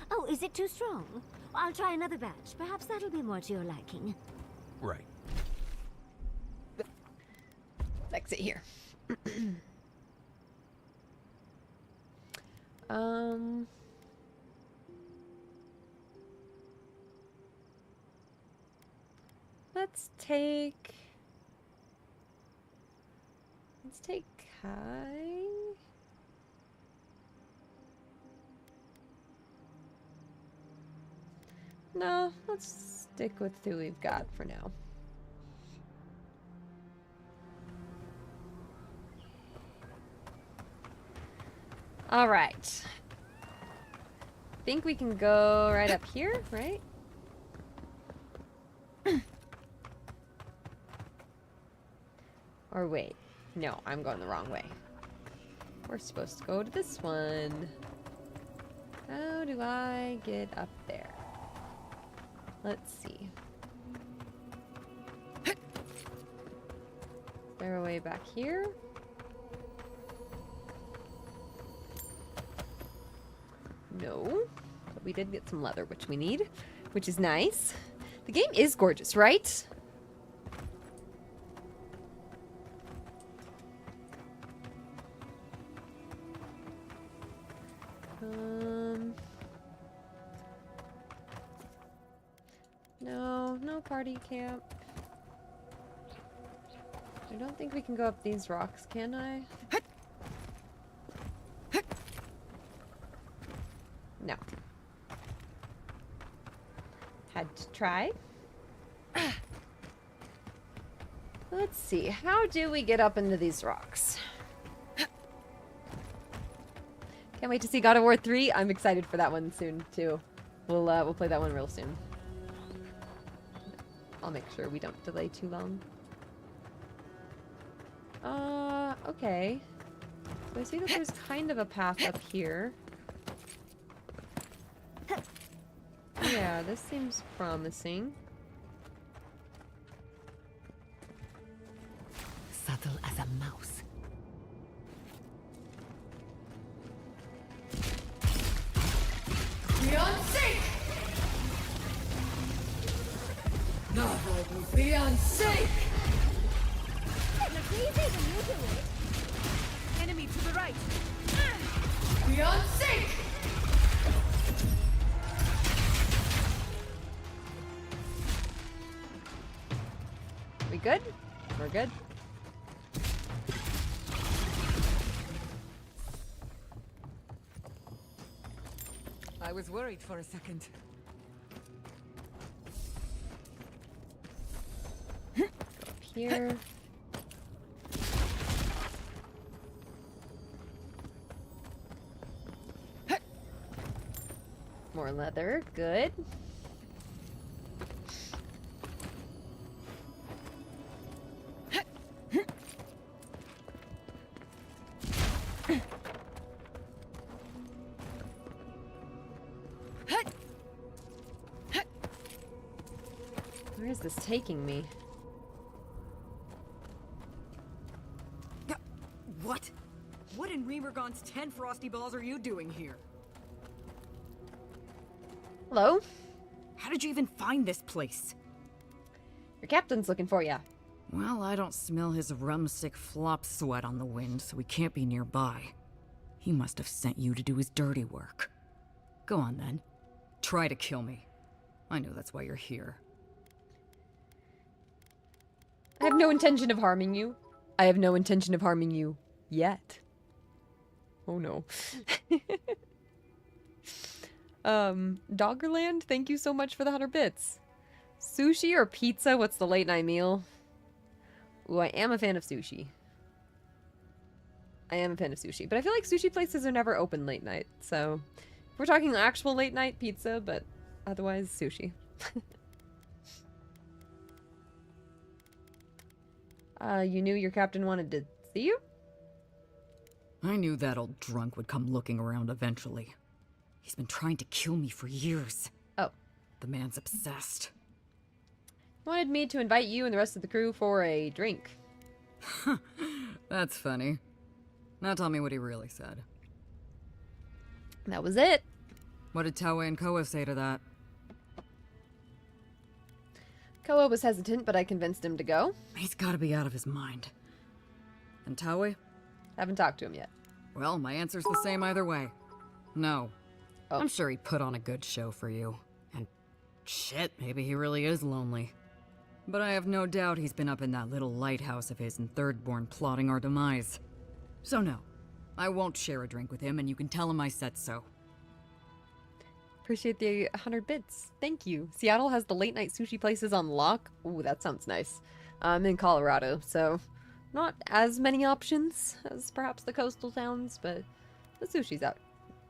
Oh, is it too strong? I'll try another batch. Perhaps that'll be more to your liking. Right. Let's exit here. Let's take Kai. No, let's stick with who we've got for now. All right. Think we can go right up here, right? Or wait. No, I'm going the wrong way. We're supposed to go to this one. How do I get up there? Let's see. Is there a way back here? No. But we did get some leather, which we need, which is nice. The game is gorgeous, right? No party camp. I don't think we can go up these rocks, can I? No. Had to try. Let's see. How do we get up into these rocks? Can't wait to see God of War 3. I'm excited for that one soon too. We'll play that one real soon. I'll make sure we don't delay too long. Okay. So I see that there's kind of a path up here. Yeah, this seems promising. Subtle as a mouse. Beyond sync! Novel beyond sync! Look easy when you do it. Enemy to the right. Beyond sync! We good? We're good. I was worried for a second. Up here. More leather, good. Where is this taking me? What? What in Remergon's 10 frosty balls are you doing here? Hello? How did you even find this place? Your captain's looking for ya. Well, I don't smell his rumsick flop sweat on the wind, so he can't be nearby. He must have sent you to do his dirty work. Go on then. Try to kill me. I know that's why you're here. I have no intention of harming you. I have no intention of harming you. Yet. Oh no. Doggerland, thank you so much for the 100 bits. Sushi or pizza? What's the late night meal? Ooh, I am a fan of sushi. I am a fan of sushi, but I feel like sushi places are never open late night, so if we're talking actual late night pizza, but otherwise sushi. You knew your captain wanted to see you? I knew that old drunk would come looking around eventually. He's been trying to kill me for years. Oh. The man's obsessed. He wanted me to invite you and the rest of the crew for a drink. That's funny. Now tell me what he really said. That was it. What did Taue and Koa say to that? Koa was hesitant, but I convinced him to go. He's gotta be out of his mind. And Taue? Haven't talked to him yet. Well, my answer's the same either way. No. Oh. I'm sure he put on a good show for you. And shit, maybe he really is lonely. But I have no doubt he's been up in that little lighthouse of his in Thirdborn plotting our demise. So no, I won't share a drink with him, and you can tell him I said so. Appreciate the 100 bits. Thank you. Seattle has the late night sushi places on lock. Ooh, that sounds nice. I'm in Colorado, so not as many options as perhaps the coastal towns, but the sushi's out.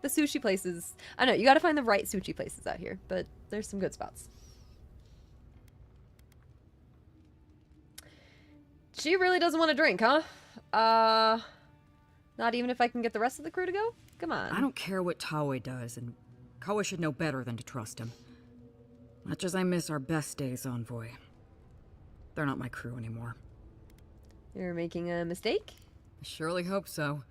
The sushi places, I know, you gotta find the right sushi places out here, but there's some good spots. She really doesn't want to drink, huh? Not even if I can get the rest of the crew to go? Come on. I don't care what Taue does, and Koa should know better than to trust him. Much as I miss our best days, Envoy. They're not my crew anymore. You're making a mistake? I surely hope so.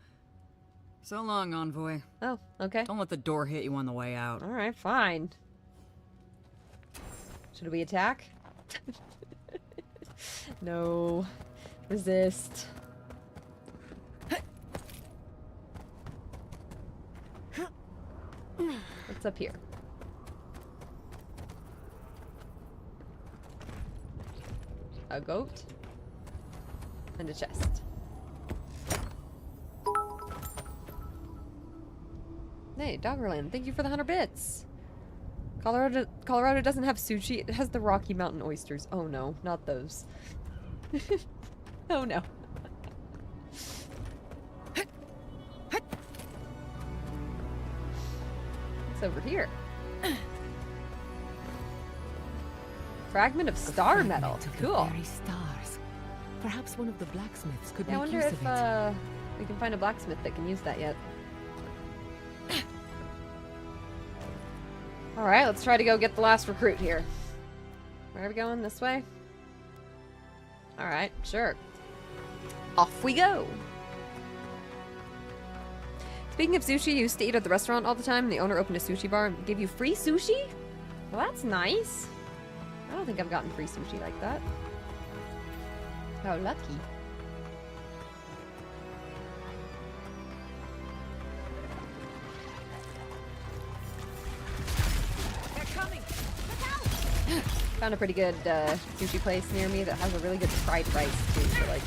So long, Envoy. Oh, okay. Don't let the door hit you on the way out. Alright, fine. Should we attack? No. Resist. What's up here? A goat. And a chest. Hey, Doggerland, thank you for the 100 bits. Colorado doesn't have sushi, it has the Rocky Mountain oysters. Oh no, not those. Oh no. What's over here? Fragment of star metal. Of the Cool. very stars. Perhaps one of the blacksmiths could Yeah, I make wonder use if of it. we can find a blacksmith that can use that yet. Alright, let's try to go get the last recruit here. Where are we going? This way? Alright, sure. Off we go! Speaking of sushi, you used to eat at the restaurant all the time, and the owner opened a sushi bar and gave you free sushi? Well, that's nice. I don't think I've gotten free sushi like that. How lucky. Found a pretty good sushi place near me that has a really good fried rice too. For like,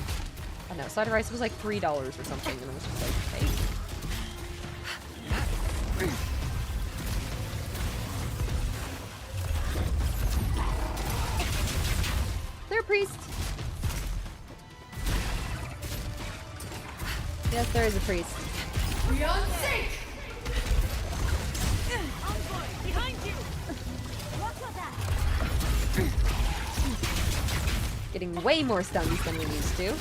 I don't know, side of rice was like $3 or something, and I was just like, hey. They're a priest. Yes, there is a priest. Beyond sync! Behind you! Watch for that! Getting way more stuns than we're used to.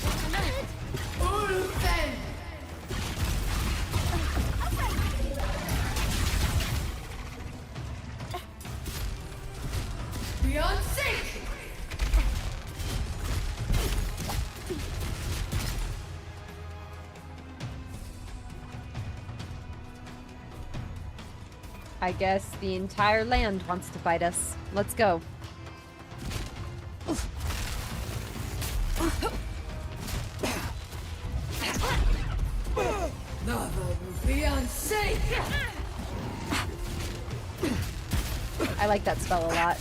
Beyond sync! I guess the entire land wants to fight us. Let's go. Beyond sync! I like that spell a lot.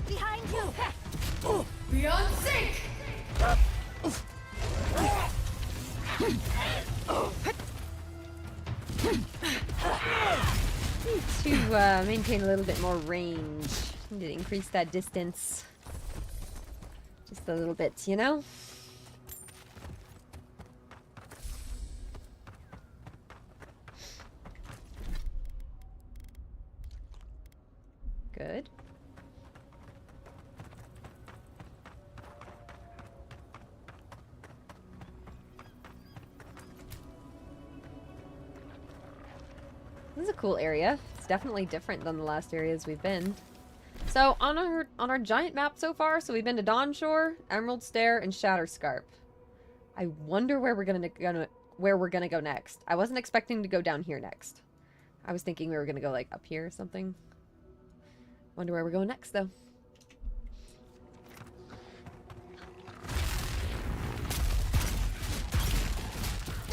Behind you! Beyond sync! Need to maintain a little bit more range. Need to increase that distance. Just a little bit, you know? Good. This is a cool area. It's definitely different than the last areas we've been. So on our giant map so far, so we've been to Dawnshore, Emerald Stair, and Shatterscarp. I wonder where we're gonna go next. I wasn't expecting to go down here next. I was thinking we were gonna go like up here or something. Wonder where we're going next though.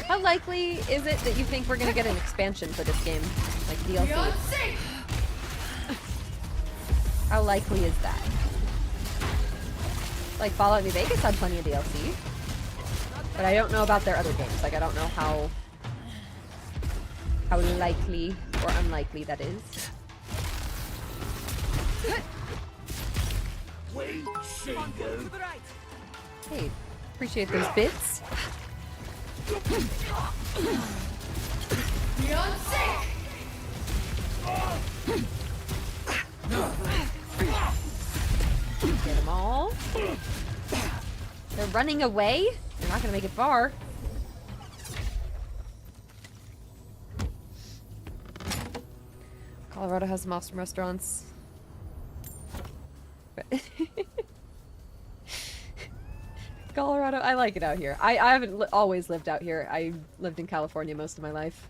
How likely is it that you think we're gonna get an expansion for this game? Like DLC? How likely is that? Like Fallout New Vegas had plenty of DLC. But I don't know about their other games. Like I don't know how likely or unlikely that is. Wait, Hey, appreciate those bits. Beyond sync! Get them all. They're running away. They're not gonna make it far. Colorado has some awesome restaurants. Colorado, I like it out here. I haven't always lived out here. I lived in California most of my life.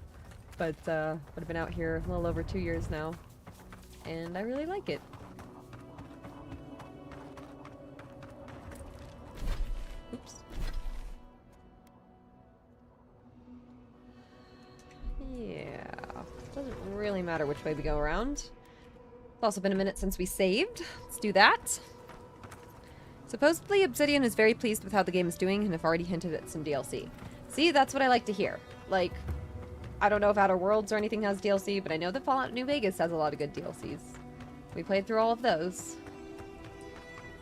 But I've been out here a little over 2 years now. And I really like it. Oops. Yeah. Doesn't really matter which way we go around. It's also been a minute since we saved. Let's do that. Supposedly, Obsidian is very pleased with how the game is doing and have already hinted at some DLC. See, that's what I like to hear. Like, I don't know if Outer Worlds or anything has DLC, but I know that Fallout New Vegas has a lot of good DLCs. We played through all of those.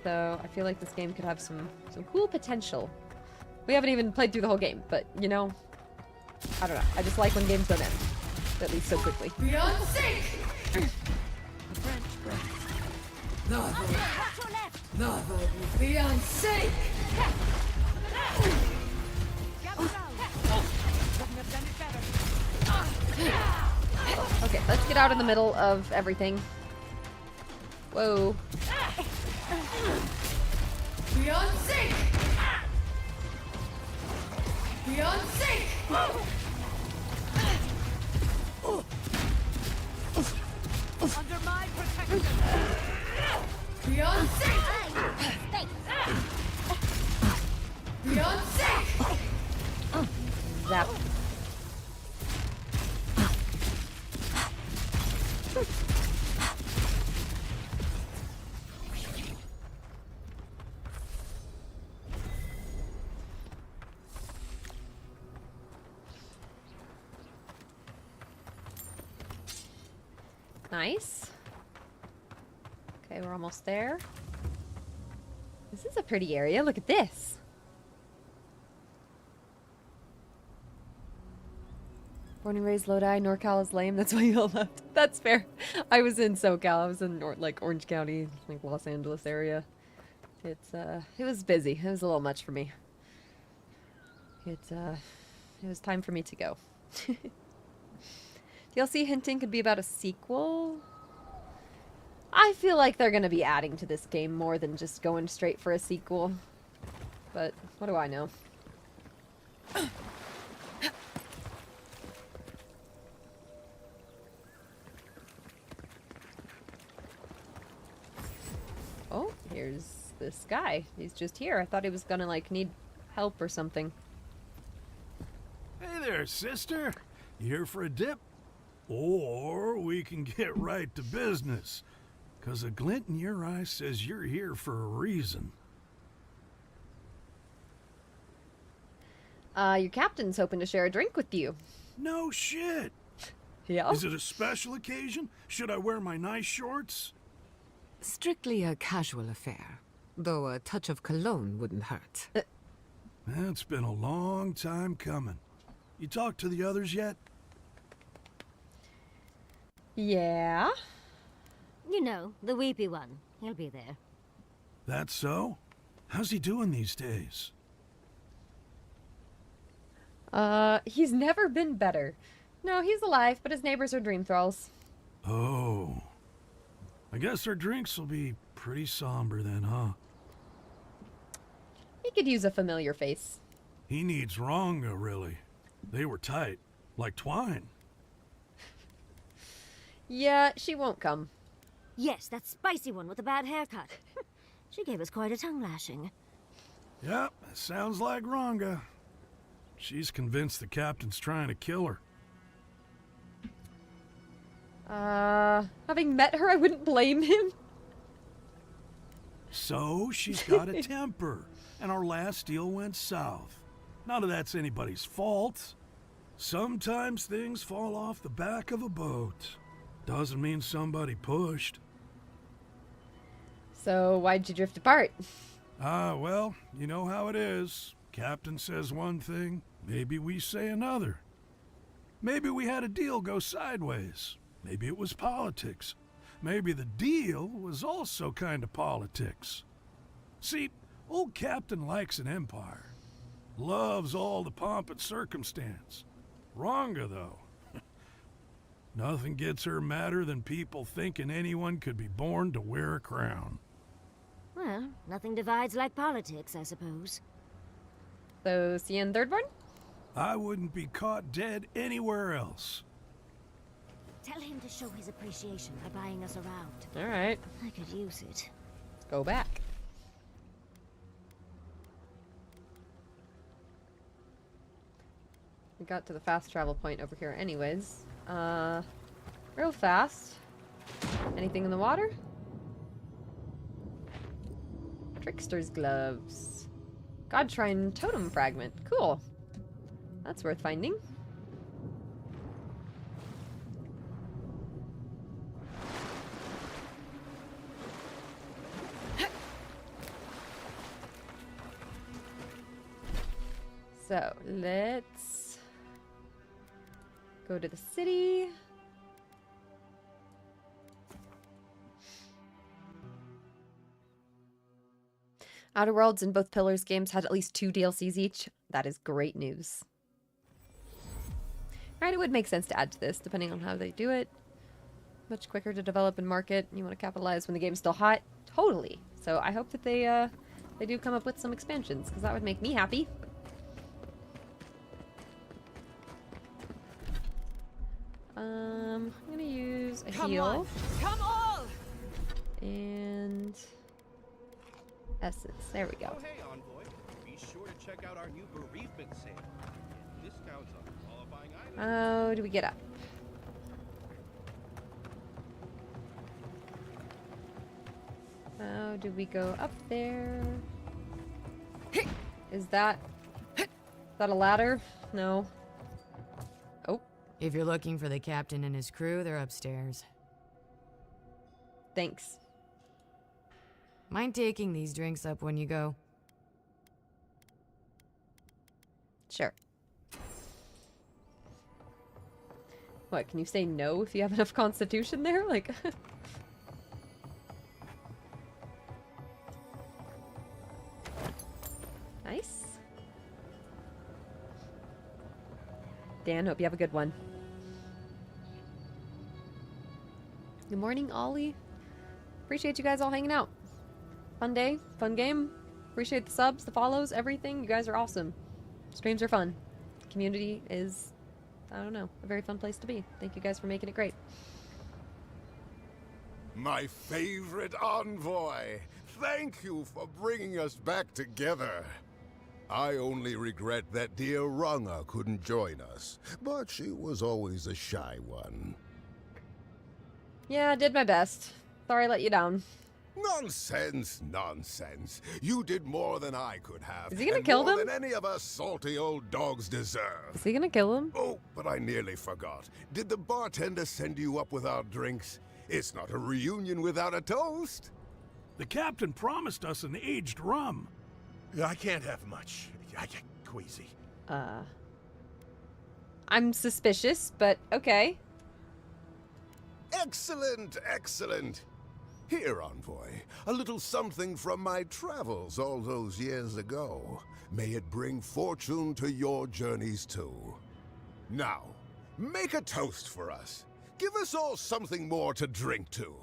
So, I feel like this game could have some cool potential. We haven't even played through the whole game, but, you know, I don't know. I just like when games don't end. At least so quickly. Beyond sync! Beyond sync! Okay, let's get out in the middle of everything. Whoa. Beyond sync! Beyond sync! Under my protection! Beyond sync! Beyond sync! Zap. Nice. Okay, we're almost there. This is a pretty area. Look at this. Born and raised Lodi, NorCal is lame. That's why you all left. That's fair. I was in SoCal. I was in like Orange County, like Los Angeles area. It was busy. It was a little much for me. It was time for me to go. DLC hinting could be about a sequel. I feel like they're gonna be adding to this game more than just going straight for a sequel. But what do I know? Oh, here's this guy. He's just here. I thought he was gonna like need help or something. Hey there, sister. You here for a dip? Or we can get right to business. 'Cause a glint in your eye says you're here for a reason. Your captain's hoping to share a drink with you. No shit. Yeah? Is it a special occasion? Should I wear my nice shorts? Strictly a casual affair, though a touch of cologne wouldn't hurt. It's been a long time coming. You talked to the others yet? Yeah? You know, the weepy one. He'll be there. That's so? How's he doing these days? He's never been better. No, he's alive, but his neighbors are dream thralls. Oh. I guess our drinks will be pretty somber then, huh? He could use a familiar face. He needs Ronga, really. They were tight, like twine. Yeah, she won't come. Yes, that spicy one with the bad haircut. She gave us quite a tongue lashing. Yep, sounds like Ronga. She's convinced the captain's trying to kill her. Having met her, I wouldn't blame him. So, she's got a temper, and our last deal went south. None of that's anybody's fault. Sometimes things fall off the back of a boat. Doesn't mean somebody pushed. So, why'd you drift apart? Well, you know how it is. Captain says one thing, maybe we say another. Maybe we had a deal go sideways. Maybe it was politics. Maybe the deal was also kind of politics. See, old Captain likes an empire. Loves all the pomp and circumstance. Ronga, though. Nothing gets her madder than people thinking anyone could be born to wear a crown. Well, nothing divides like politics, I suppose. So, see you in Third Born? I wouldn't be caught dead anywhere else. Tell him to show his appreciation by buying us around. Alright. I could use it. Let's go back. We got to the fast travel point over here anyways. Real fast. Anything in the water? Trickster's gloves. God Shrine totem fragment. Cool. That's worth finding. So, let's Go to the city. Outer Worlds and both Pillars games had at least 2 DLCs each. That is great news. Right, it would make sense to add to this, depending on how they do it. Much quicker to develop and market. You want to capitalize when the game's still hot? Totally. So I hope that they do come up with some expansions, because that would make me happy. I'm gonna use a heal. Come on! And essence. There we go. Oh, hey, Envoy. Be sure to check out our new bereavement sale. Discounts on qualifying items. How do we get up? How do we go up there? Is that a ladder? No. Oh. If you're looking for the captain and his crew, they're upstairs. Thanks. Mind taking these drinks up when you go? Sure. What, can you say no if you have enough constitution there? Like... Nice. Dan, hope you have a good one. Good morning, Ollie. Appreciate you guys all hanging out. Fun day, fun game. Appreciate the subs, the follows, everything. You guys are awesome. Streams are fun. Community is, I don't know, a very fun place to be. Thank you guys for making it great. My favorite envoy! Thank you for bringing us back together. I only regret that dear Runga couldn't join us, but she was always a shy one. Yeah, I did my best. Sorry I let you down. Nonsense, nonsense. You did more than I could have. Is he gonna and kill more them? than any of us salty old dogs deserve. Is he gonna kill him? Oh, but I nearly forgot. Did the bartender send you up with our drinks? It's not a reunion without a toast. The captain promised us an aged rum. I can't have much. I get queasy. I'm suspicious, but okay. Excellent, excellent. Here, Envoy, a little something from my travels all those years ago. May it bring fortune to your journeys too. Now, make a toast for us. Give us all something more to drink to.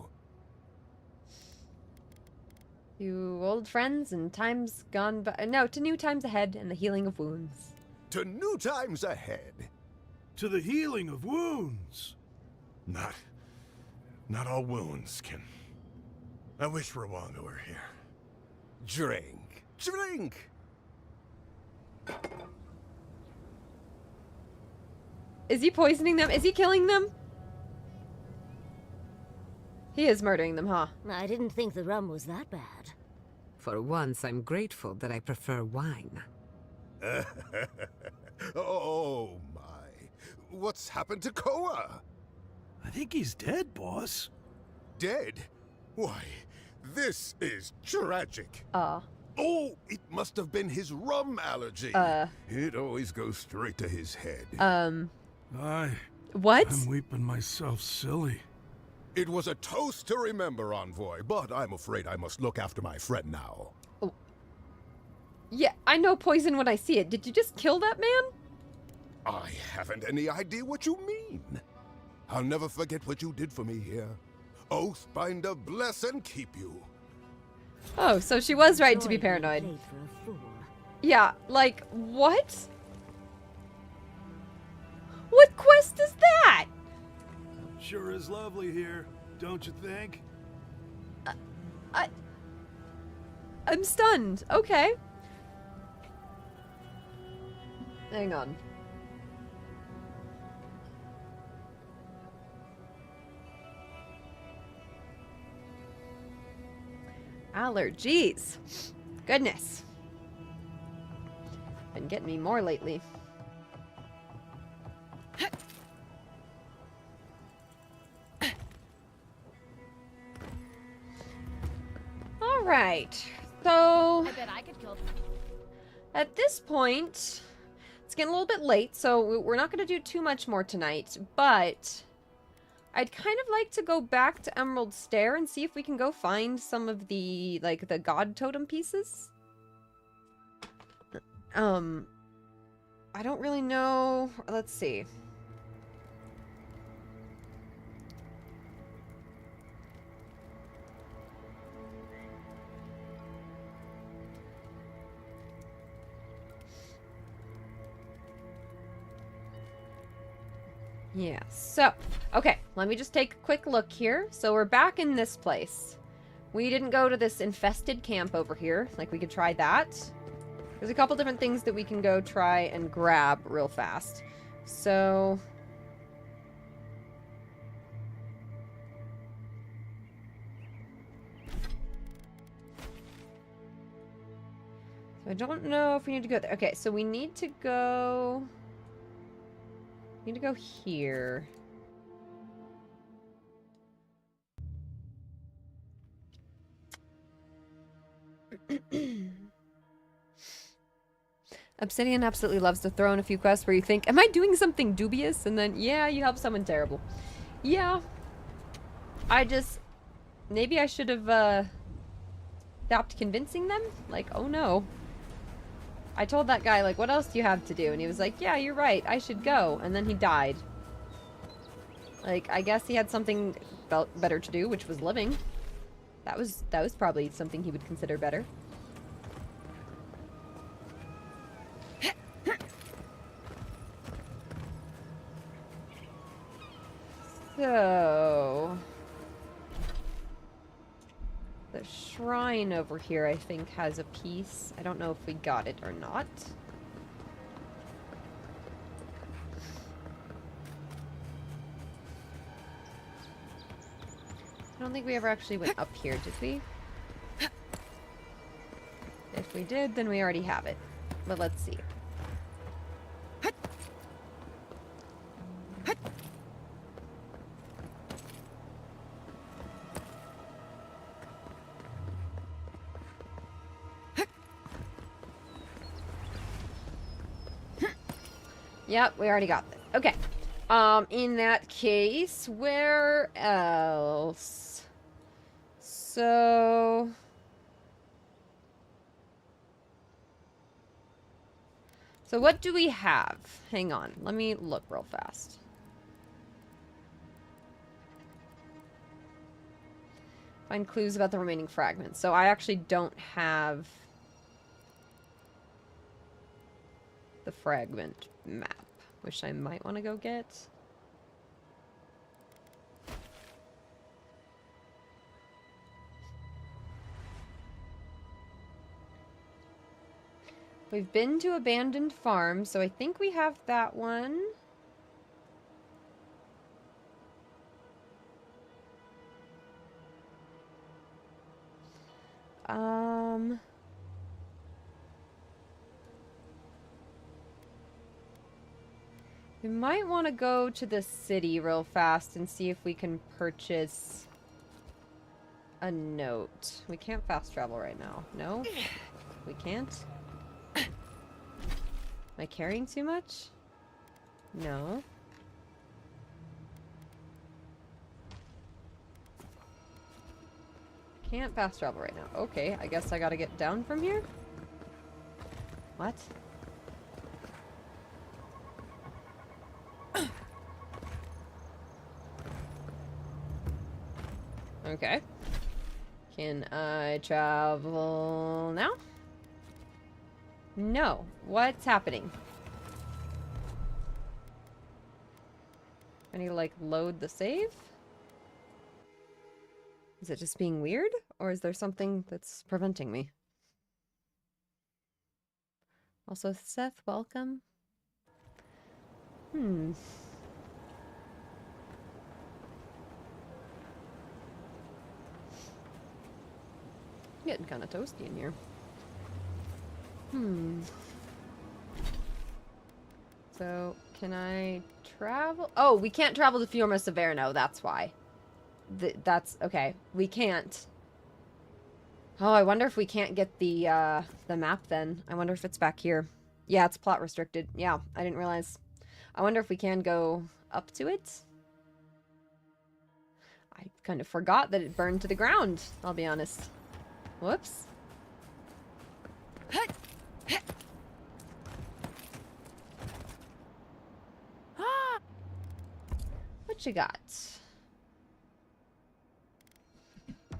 You old friends and times gone by. No, to new times ahead and the healing of wounds. To new times ahead. To the healing of wounds. Not all wounds can... I wish Rwanga were here. Drink. Drink! Is he poisoning them? Is he killing them? He is murdering them, huh? I didn't think the rum was that bad. For once, I'm grateful that I prefer wine. Oh my. What's happened to Koa? I think he's dead, boss. Dead? Why, this is tragic. Oh, it must have been his rum allergy. It always goes straight to his head. What? I'm weeping myself silly. It was a toast to remember, Envoy, but I'm afraid I must look after my friend now. Oh. Yeah, I know poison when I see it. Did you just kill that man? I haven't any idea what you mean. I'll never forget what you did for me here. Oathbinder bless and keep you. Oh, so she was right to be paranoid. Yeah, like, what? What quest is that? Sure is lovely here, don't you think? I'm stunned. Okay. Hang on. Allergies. Goodness. Been getting me more lately. All right. So I bet I could kill them. at this point, It's getting a little bit late, so we're not going to do too much more tonight, but I'd kind of like to go back to Emerald Stair and see if we can go find some of the, like, the god totem pieces. I don't really know. Let's see. Yeah, so, okay, let me just take a quick look here. So we're back in this place. We didn't go to this infested camp over here. Like, we could try that. There's a couple different things that we can go try and grab real fast. So... I don't know if we need to go there. Okay, so we need to go... We need to go here. Obsidian absolutely loves to throw in a few quests where you think, am I doing something dubious? And then, yeah, you help someone terrible. Yeah. I just... Maybe I should have, stopped convincing them? Like, oh no. I told that guy, like, what else do you have to do? And he was like, yeah, you're right, I should go. And then he died. Like, I guess he had something better to do, which was living. That was probably something he would consider better. So... The shrine over here, I think, has a piece. I don't know if we got it or not. I don't think we ever actually went up here, did we? If we did, then we already have it. But let's see. Yep, we already got that. Okay. In that case, where else? So... So what do we have? Hang on, let me look real fast. Find clues about the remaining fragments. So I actually don't have the fragment map, which I might want to go get. We've been to abandoned farm, so I think we have that one. We might want to go to the city real fast and see if we can purchase a note. We can't fast travel right now. No? We can't? Am I carrying too much? No. Can't fast travel right now. Okay, I guess I gotta get down from here? What? Okay. Can I travel now? No. What's happening? I need to, like, load the save? Is it just being weird? Or is there something that's preventing me? Also, Seth, welcome. Getting kind of toasty in here. So, can I travel? Oh, we can't travel to Fiorma Severno, that's why. That's, okay. We can't. Oh, I wonder if we can't get the map then. I wonder if it's back here. Yeah, it's plot restricted. Yeah, I didn't realize. I wonder if we can go up to it. I kind of forgot that it burned to the ground, I'll be honest. Whoops. What you got?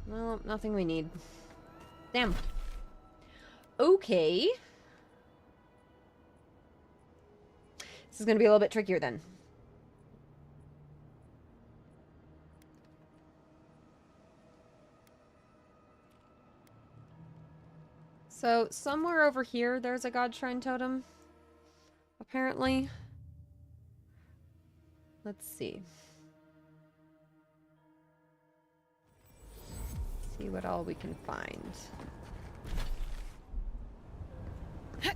Well, nothing we need. Damn. Okay. This is going to be a little bit trickier then. So, somewhere over here, there's a God Shrine totem. Apparently. Let's see. See what all we can find. I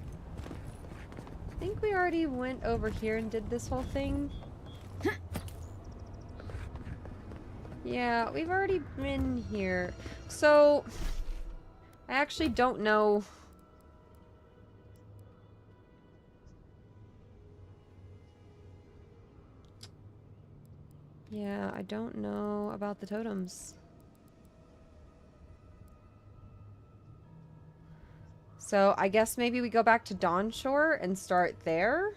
think we already went over here and did this whole thing. Yeah, we've already been here. So, I actually don't know. Yeah, I don't know about the totems. So, I guess maybe we go back to Dawnshore and start there?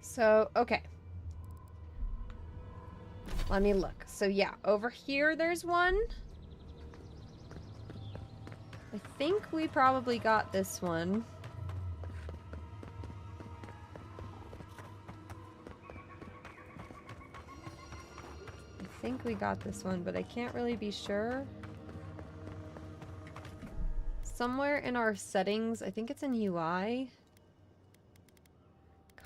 So, okay. Let me look. So, yeah, over here there's one. I think we probably got this one. I think we got this one, but I can't really be sure. Somewhere in our settings, I think it's in UI.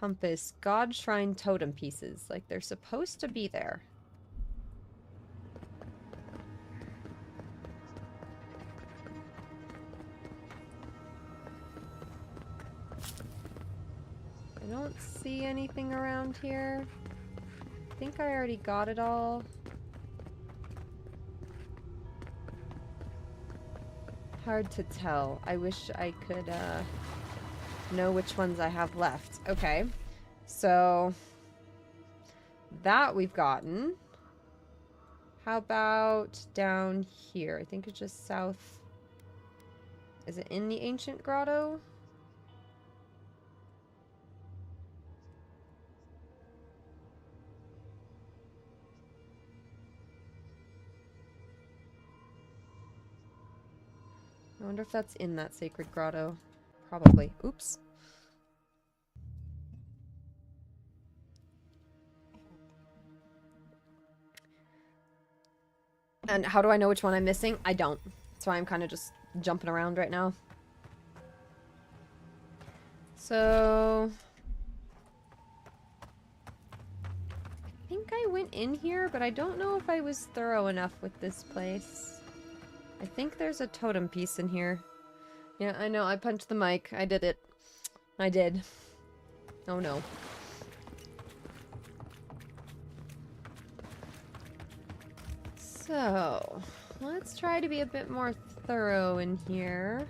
Compass, God Shrine totem pieces. Like, they're supposed to be there. I don't see anything around here. I think I already got it all. Hard to tell. I wish I could know which ones I have left. Okay. So that we've gotten. How about down here? I think it's just south. Is it in the ancient grotto? I wonder if that's in that sacred grotto. Probably. Oops. And how do I know which one I'm missing? I don't. That's why I'm kind of just jumping around right now. So... I think I went in here, but I don't know if I was thorough enough with this place. I think there's a totem piece in here. Yeah, I know. I punched the mic. I did it. I did. Oh no. So, let's try to be a bit more thorough in here.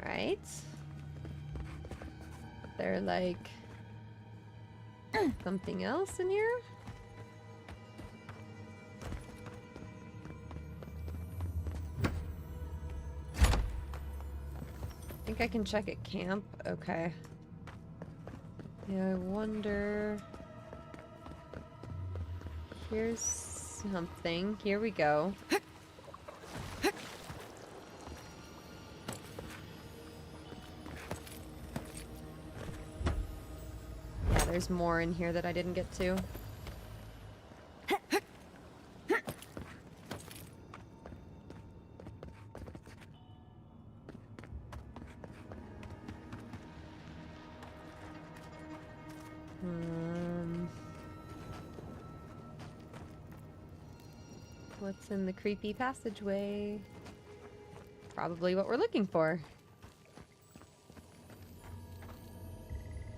Alright. They're like something else in here? I think I can check at camp. Okay. Yeah, I wonder... Here's something. Here we go. Yeah, there's more in here that I didn't get to. What's in the creepy passageway? Probably what we're looking for.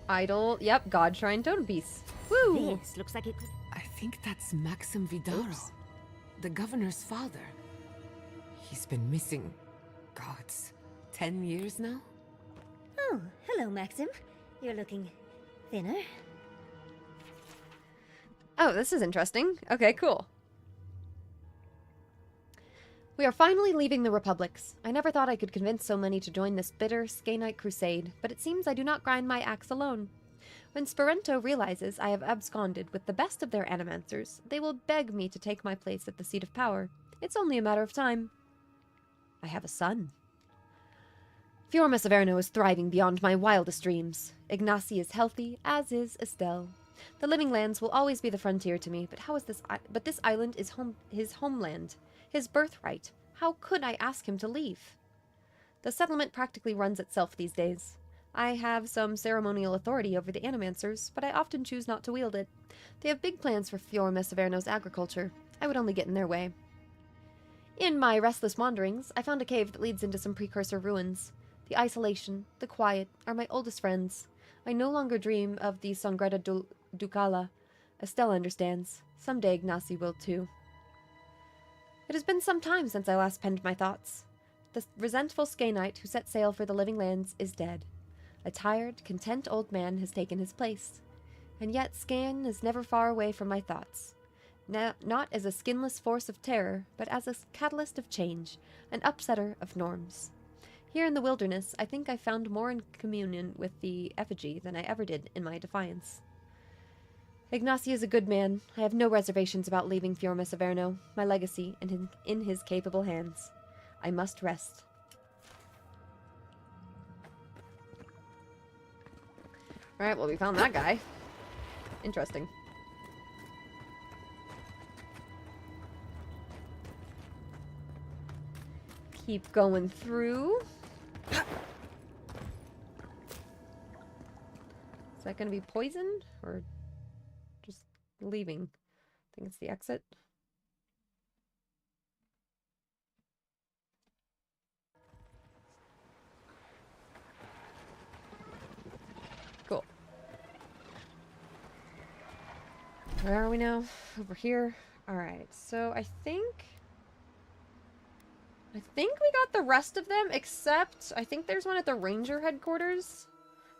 Idol. Yep, God Shrine Totem Piece. Woo! This looks like it could... I think that's Maxim Vidaro, Oops. the governor's father. He's been missing, gods, 10 years now? Oh, hello, Maxim. You're looking thinner. Oh, this is interesting. Okay, cool. We are finally leaving the Republics. I never thought I could convince so many to join this bitter Skaenite crusade, but it seems I do not grind my axe alone. When Sparento realizes I have absconded with the best of their animancers, they will beg me to take my place at the seat of power. It's only a matter of time. I have a son. Fiorma Severno is thriving beyond my wildest dreams. Ignacy is healthy, as is Estelle. The Living Lands will always be the frontier to me, but this island is his homeland, his birthright. How could I ask him to leave? The settlement practically runs itself these days. I have some ceremonial authority over the animancers, but I often choose not to wield it. They have big plans for Fiorma Severno's agriculture. I would only get in their way. In my restless wanderings, I found a cave that leads into some precursor ruins. The isolation, the quiet, are my oldest friends. I no longer dream of the Sangreda Ducala. Estelle understands. Someday Ignacy will too. It has been some time since I last penned my thoughts. The resentful Skaenite who set sail for the Living Lands is dead. A tired, content old man has taken his place. And yet Skan is never far away from my thoughts. Not as a skinless force of terror, but as a catalyst of change, an upsetter of norms. Here in the wilderness, I think I found more in communion with the effigy than I ever did in my defiance. Ignacy is a good man. I have no reservations about leaving Fiorma Severno, my legacy, in his capable hands. I must rest. Alright, well, we found that guy. Interesting. Keep going through. Is that going to be poisoned? Or just leaving? I think it's the exit. Cool. Where are we now? Over here. Alright, so I think we got the rest of them, except I think there's one at the ranger headquarters.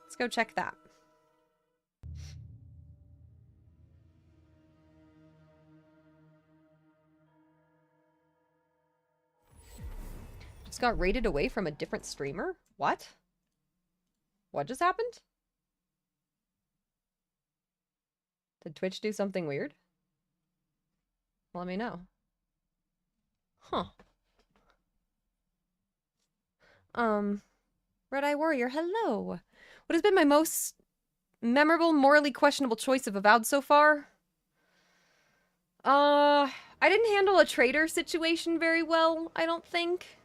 Let's go check that. Just got raided away from a different streamer? What? What just happened? Did Twitch do something weird? Let me know. Huh. Red-Eye Warrior, hello! What has been my most memorable, morally questionable choice of Avowed so far? I didn't handle a traitor situation very well, I don't think.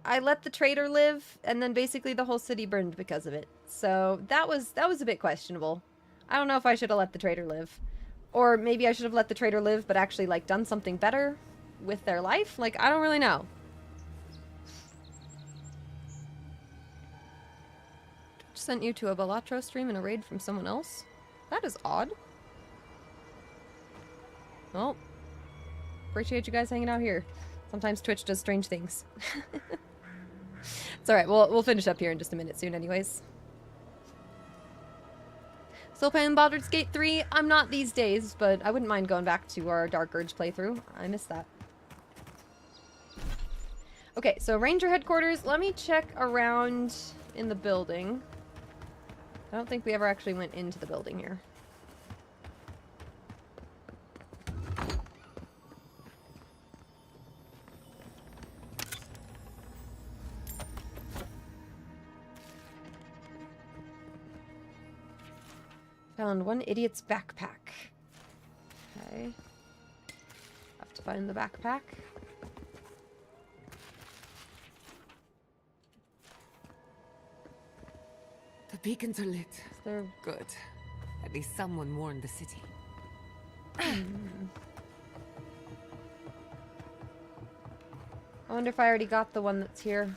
I let the traitor live, and then basically the whole city burned because of it. So that was a bit questionable. I don't know if I should have let the traitor live. Or maybe I should have let the traitor live, but actually, like, done something better with their life? Like, I don't really know. Sent you to a Balatro stream and a raid from someone else? That is odd. Well, appreciate you guys hanging out here. Sometimes Twitch does strange things. It's alright, we'll finish up here in just a minute soon anyways. Still playing Baldur's Gate 3? I'm not these days, but I wouldn't mind going back to our Dark Urge playthrough. I missed that. Okay, so Ranger Headquarters. Let me check around in the building. I don't think we ever actually went into the building here. Found one idiot's backpack. Okay. Have to find the backpack. The beacons are lit. They're good. At least someone warned the city. I wonder if I already got the one that's here.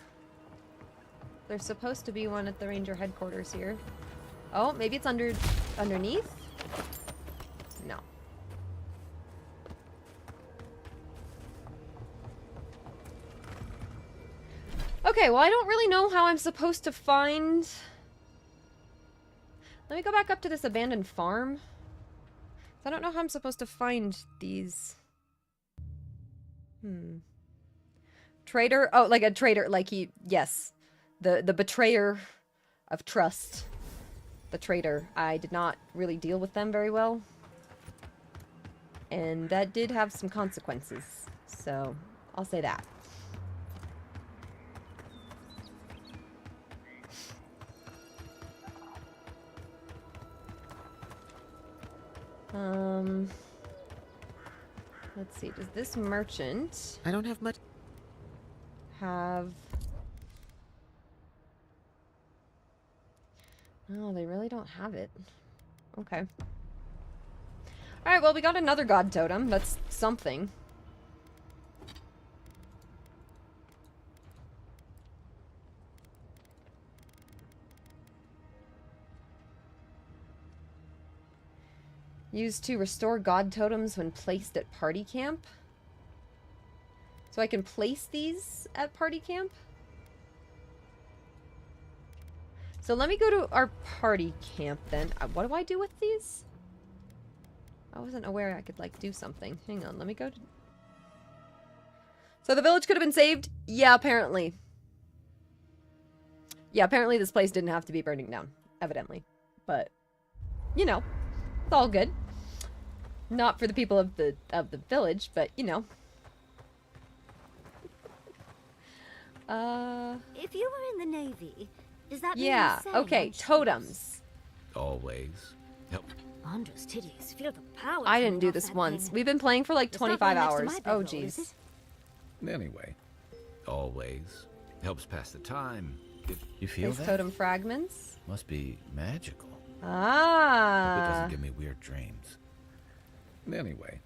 There's supposed to be one at the ranger headquarters here. Oh, maybe it's underneath? No. Okay, well, I don't really know how I'm supposed to find... Let me go back up to this abandoned farm. I don't know how I'm supposed to find these... Traitor? Oh, like a traitor, like he... Yes. The betrayer of trust. The traitor. I did not really deal with them very well. And that did have some consequences. So, I'll say that. Let's see. Does this merchant... I don't have much... have... No, they really don't have it. Okay. Alright, well, we got another god totem. That's something. Used to restore god totems when placed at party camp. So I can place these at party camp? So let me go to our party camp then. What do I do with these? I wasn't aware I could, like, do something. Hang on, let me go to... So the village could have been saved? Yeah, apparently. Yeah, apparently this place didn't have to be burning down. Evidently. But, you know, it's all good. Not for the people of the village, but, you know. If you were in the Navy, does that mean yeah, you sang okay, on totems. Always. Help. Andros titties, feel the power. I didn't coming do off this that once. thing. We've been playing for like It's not 25 right next to hours. my Oh, bedroll, is jeez. it? Anyway, always helps pass the time. You feel These that? totem fragments. Must be magical. Hope it Ah. doesn't give me weird dreams. Anyway,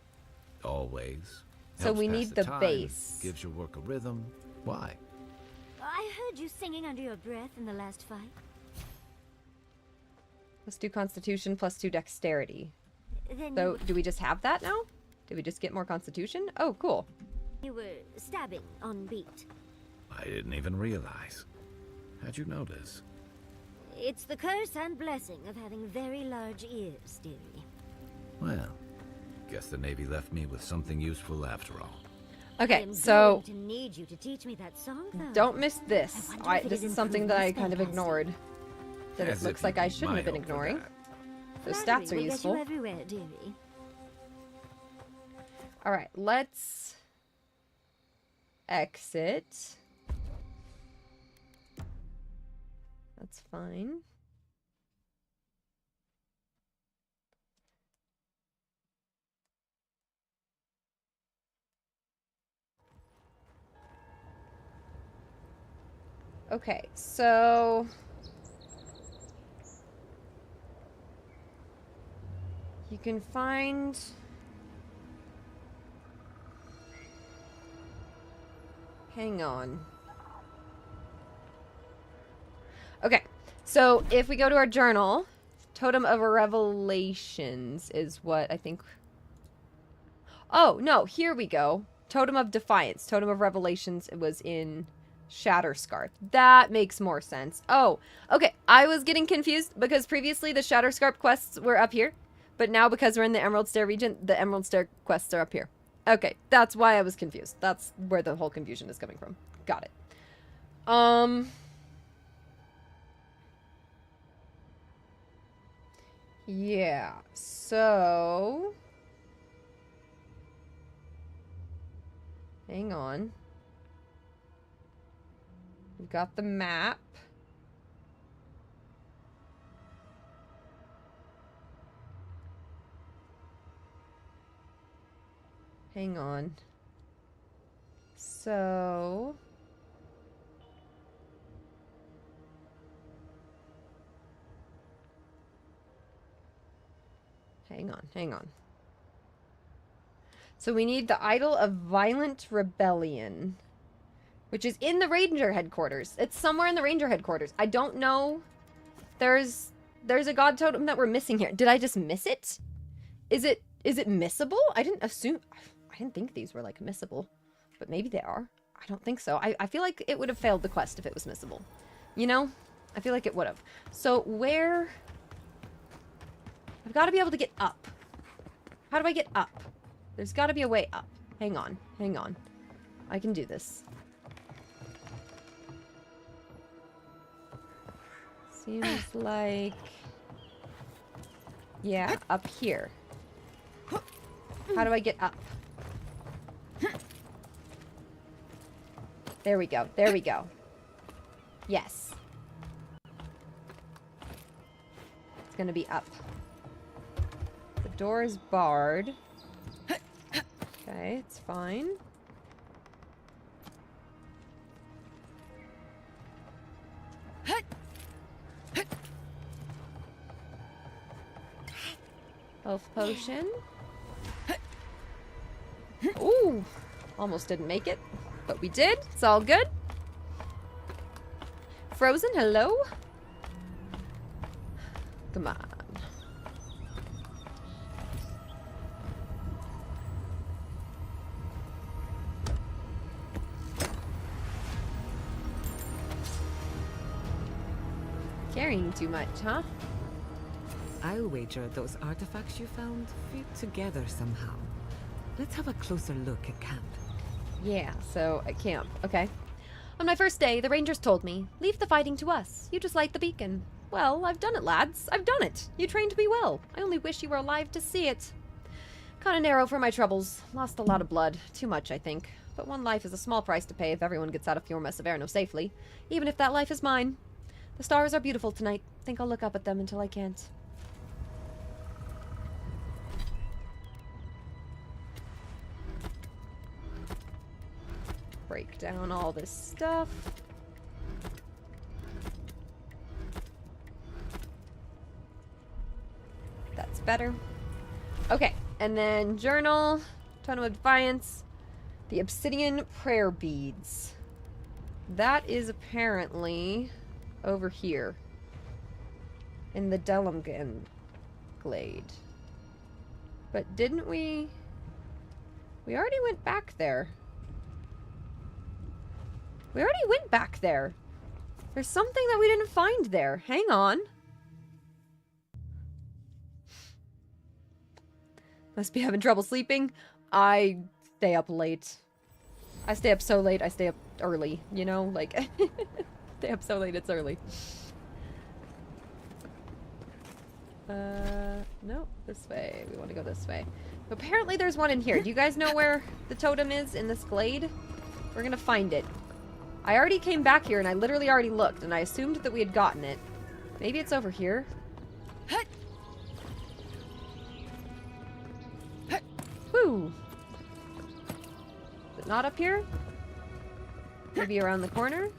always. So helps we pass need the the time, base. Gives your work a rhythm. Why? I heard you singing under your breath in the last fight. Let's do Constitution plus 2 Dexterity. Then So, do we just have that now? Did we just get more Constitution? Oh, cool. you were stabbing on beat. I didn't even realize. How'd you notice? It's the curse and blessing of having very large ears, dearie. Well, guess the Navy left me with something useful after all. Okay, I'm so going to need you to teach me that song, though. don't miss this. I wonder if it This has is something that I improved kind of spellcasting. ignored. That As it looks if like you I need shouldn't my have been help for ignoring. that. Those Flattery stats are will get useful. you everywhere, dearie. Alright, let's exit. That's fine. Okay, so you can find hang on. Okay, so if we go to our journal, Totem of Revelations is what I think. Oh, no, here we go. Totem of Defiance. Totem of Revelations, it was in Shatterscarp. That makes more sense. Oh, okay. I was getting confused because previously the Shatterscarp quests were up here, but now because we're in the Emerald Stair region, the Emerald Stair quests are up here. Okay, that's why I was confused. That's where the whole confusion is coming from. Got it. Yeah, so hang on. We've got the map. Hang on. So hang on. So we need the Idol of Violent Rebellion. which is in the ranger headquarters. It's somewhere in the ranger headquarters. I don't know. There's a god totem that we're missing here. Did I just miss it? Is it missable? I didn't think these were like missable, but maybe they are. I don't think so. I feel like it would have failed the quest if it was missable. You know? I feel like it would have. So where... I've got to be able to get up. How do I get up? There's got to be a way up. Hang on. Hang on. I can do this. Seems like... Yeah, up here. How do I get up? There we go. There we go. Yes. It's gonna be up. The door is barred. Okay, it's fine. Health potion. Ooh! Almost didn't make it, but we did. It's all good. Frozen, hello? Come on. Carrying too much, huh? I'll wager those artifacts you found fit together somehow. Let's have a closer look at camp. Yeah, so at camp. Okay. On my first day, the rangers told me, leave the fighting to us. You just light the beacon. Well, I've done it, lads. I've done it. You trained me well. I only wish you were alive to see it. Caught an arrow for my troubles. Lost a lot of blood. Too much, I think. But one life is a small price to pay if everyone gets out of Fjormus Averno safely. Even if that life is mine. The stars are beautiful tonight. Think I'll look up at them until I can't. Break down all this stuff. That's better. Okay, and then journal, Totem of Defiance, the obsidian prayer beads. That is apparently over here in the Delumgan glade. But didn't we already went back there. We already went back there. There's something that we didn't find there. Hang on. Must be having trouble sleeping. I stay up late. I stay up so late, I stay up early, you know? Like, stay up so late, it's early. No, this way. We want to go this way. Apparently there's one in here. Do you guys know where the totem is in this glade? We're gonna find it. I already came back here and I literally already looked and I assumed that we had gotten it. Maybe it's over here. Woo! Is it not up here? Maybe around the corner?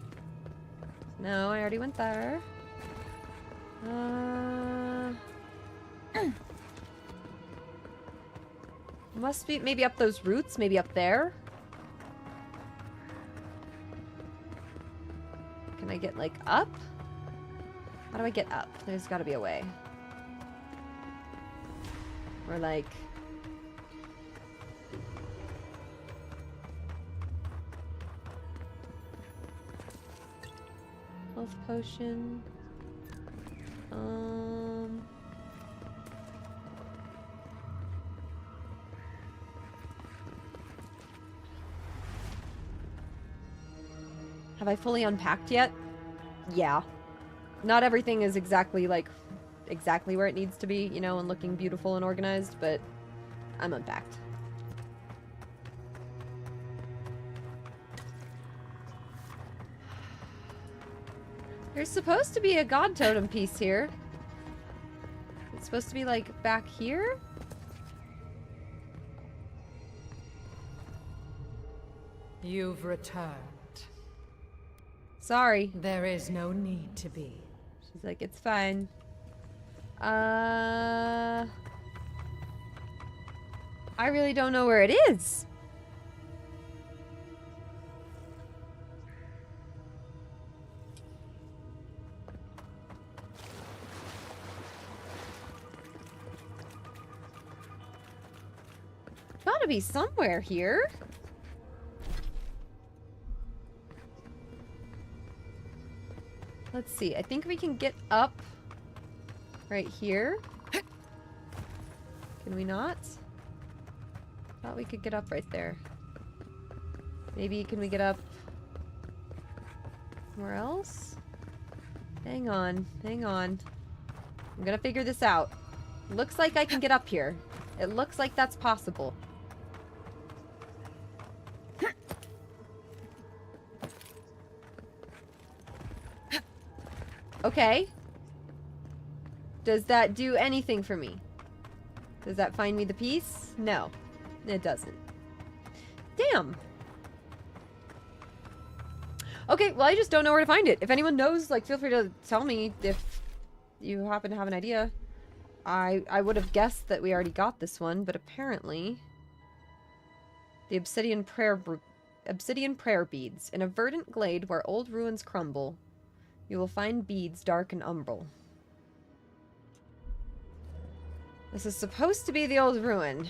No, I already went there. Must be maybe up those roots, maybe up there. Can I get, like, up? How do I get up? There's gotta be a way. Or, like... Health potion. Have I fully unpacked yet? Yeah. Not everything is exactly, like, exactly where it needs to be, you know, and looking beautiful and organized, but I'm unpacked. There's supposed to be a god totem piece here. It's supposed to be, like, back here? You've returned. Sorry. There is no need to be. She's like, it's fine. I really don't know where it is. gotta be somewhere here. Let's see. I think we can get up right here. Can we not? Thought we could get up right there. Maybe can we get up somewhere else? Hang on. Hang on. I'm gonna figure this out. Looks like I can get up here. It looks like that's possible. Okay. Does that do anything for me? Does that find me the piece? No, it doesn't. Damn. Okay, well, I just don't know where to find it. If anyone knows, like, feel free to tell me if you happen to have an idea. I would have guessed that we already got this one, but apparently... The obsidian prayer beads. In a verdant glade where old ruins crumble, you will find beads dark and umbral. This is supposed to be the old ruin.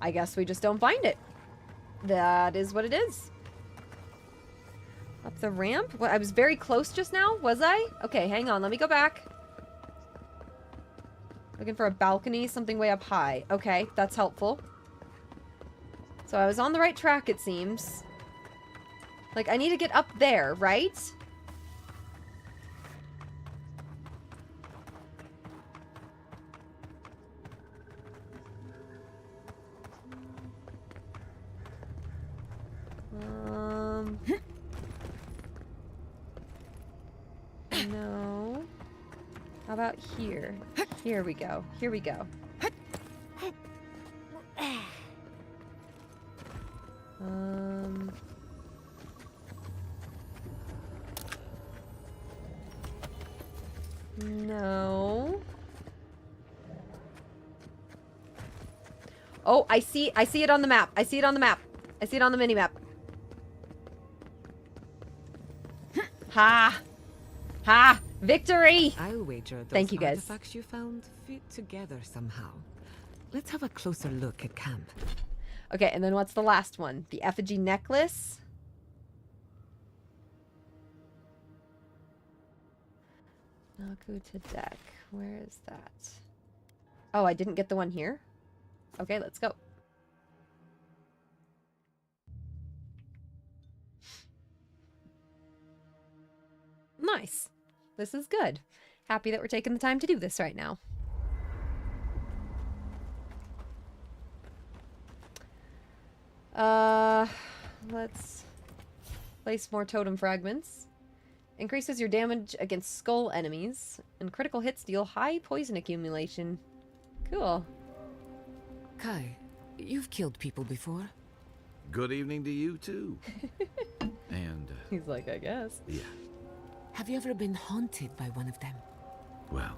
I guess we just don't find it. That is what it is. Up the ramp? What, I was very close just now? Was I? Okay, hang on. Let me go back. Looking for a balcony, something way up high. Okay, that's helpful. So I was on the right track, it seems. Like, I need to get up there, right? No. How about here? Here we go. Here we go. No. Oh, I see it on the map. I see it on the map. I see it on the mini-map. Ha! Ha! Victory! I'll wager those Thank you, guys. artifacts you found fit together somehow. Let's have a closer look at camp. Okay, and then what's the last one? The effigy necklace? Naku to deck. Where is that? Oh, I didn't get the one here? Okay, let's go. Nice. This is good. Happy that we're taking the time to do this right now. Let's place more totem fragments. Increases your damage against skull enemies, and critical hits deal high poison accumulation. Cool. Kai, you've killed people before. Good evening to you, too. And, He's like, I guess. Yeah. Have you ever been haunted by one of them? Well,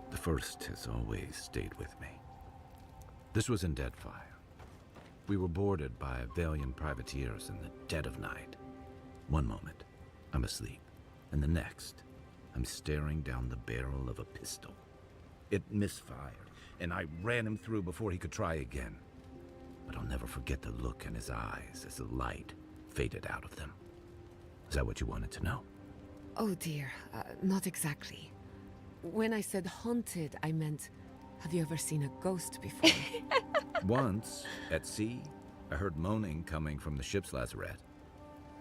the first has always stayed with me. This was in Deadfire. We were boarded by valiant privateers in the dead of night. One moment, I'm asleep, and the next, I'm staring down the barrel of a pistol. It misfired, and I ran him through before he could try again. But I'll never forget the look in his eyes as the light faded out of them. Is that what you wanted to know? Oh dear, not exactly. When I said haunted, I meant, have you ever seen a ghost before? Once, at sea, I heard moaning coming from the ship's lazarette.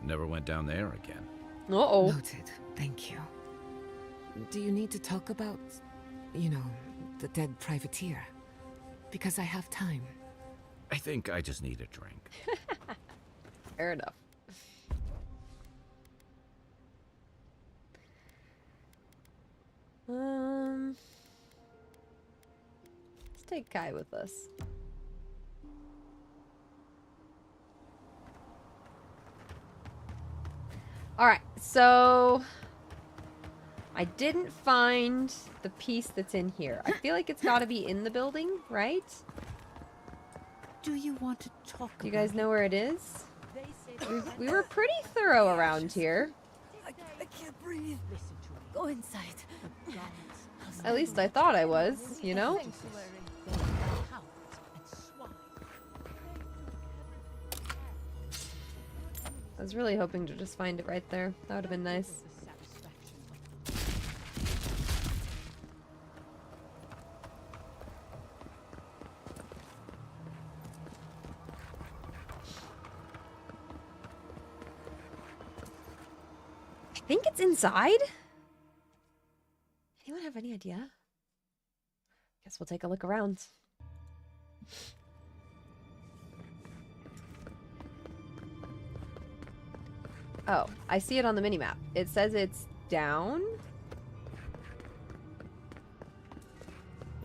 Never went down there again. Uh-oh. Noted. Thank you. Do you need to talk about, you know, the dead privateer? Because I have time. I think I just need a drink. Fair enough. Let's take Kai with us. Alright, so I didn't find the piece that's in here. I feel like it's gotta be in the building, right? Do you want to talk? Do you guys know where it is? They say We were pretty thorough around here. I can't breathe. Go inside. At least I thought I was, you know? I was really hoping to just find it right there. That would have been nice. I think it's inside? Anyone have any idea? Guess we'll take a look around. Oh, I see it on the minimap. It says it's down.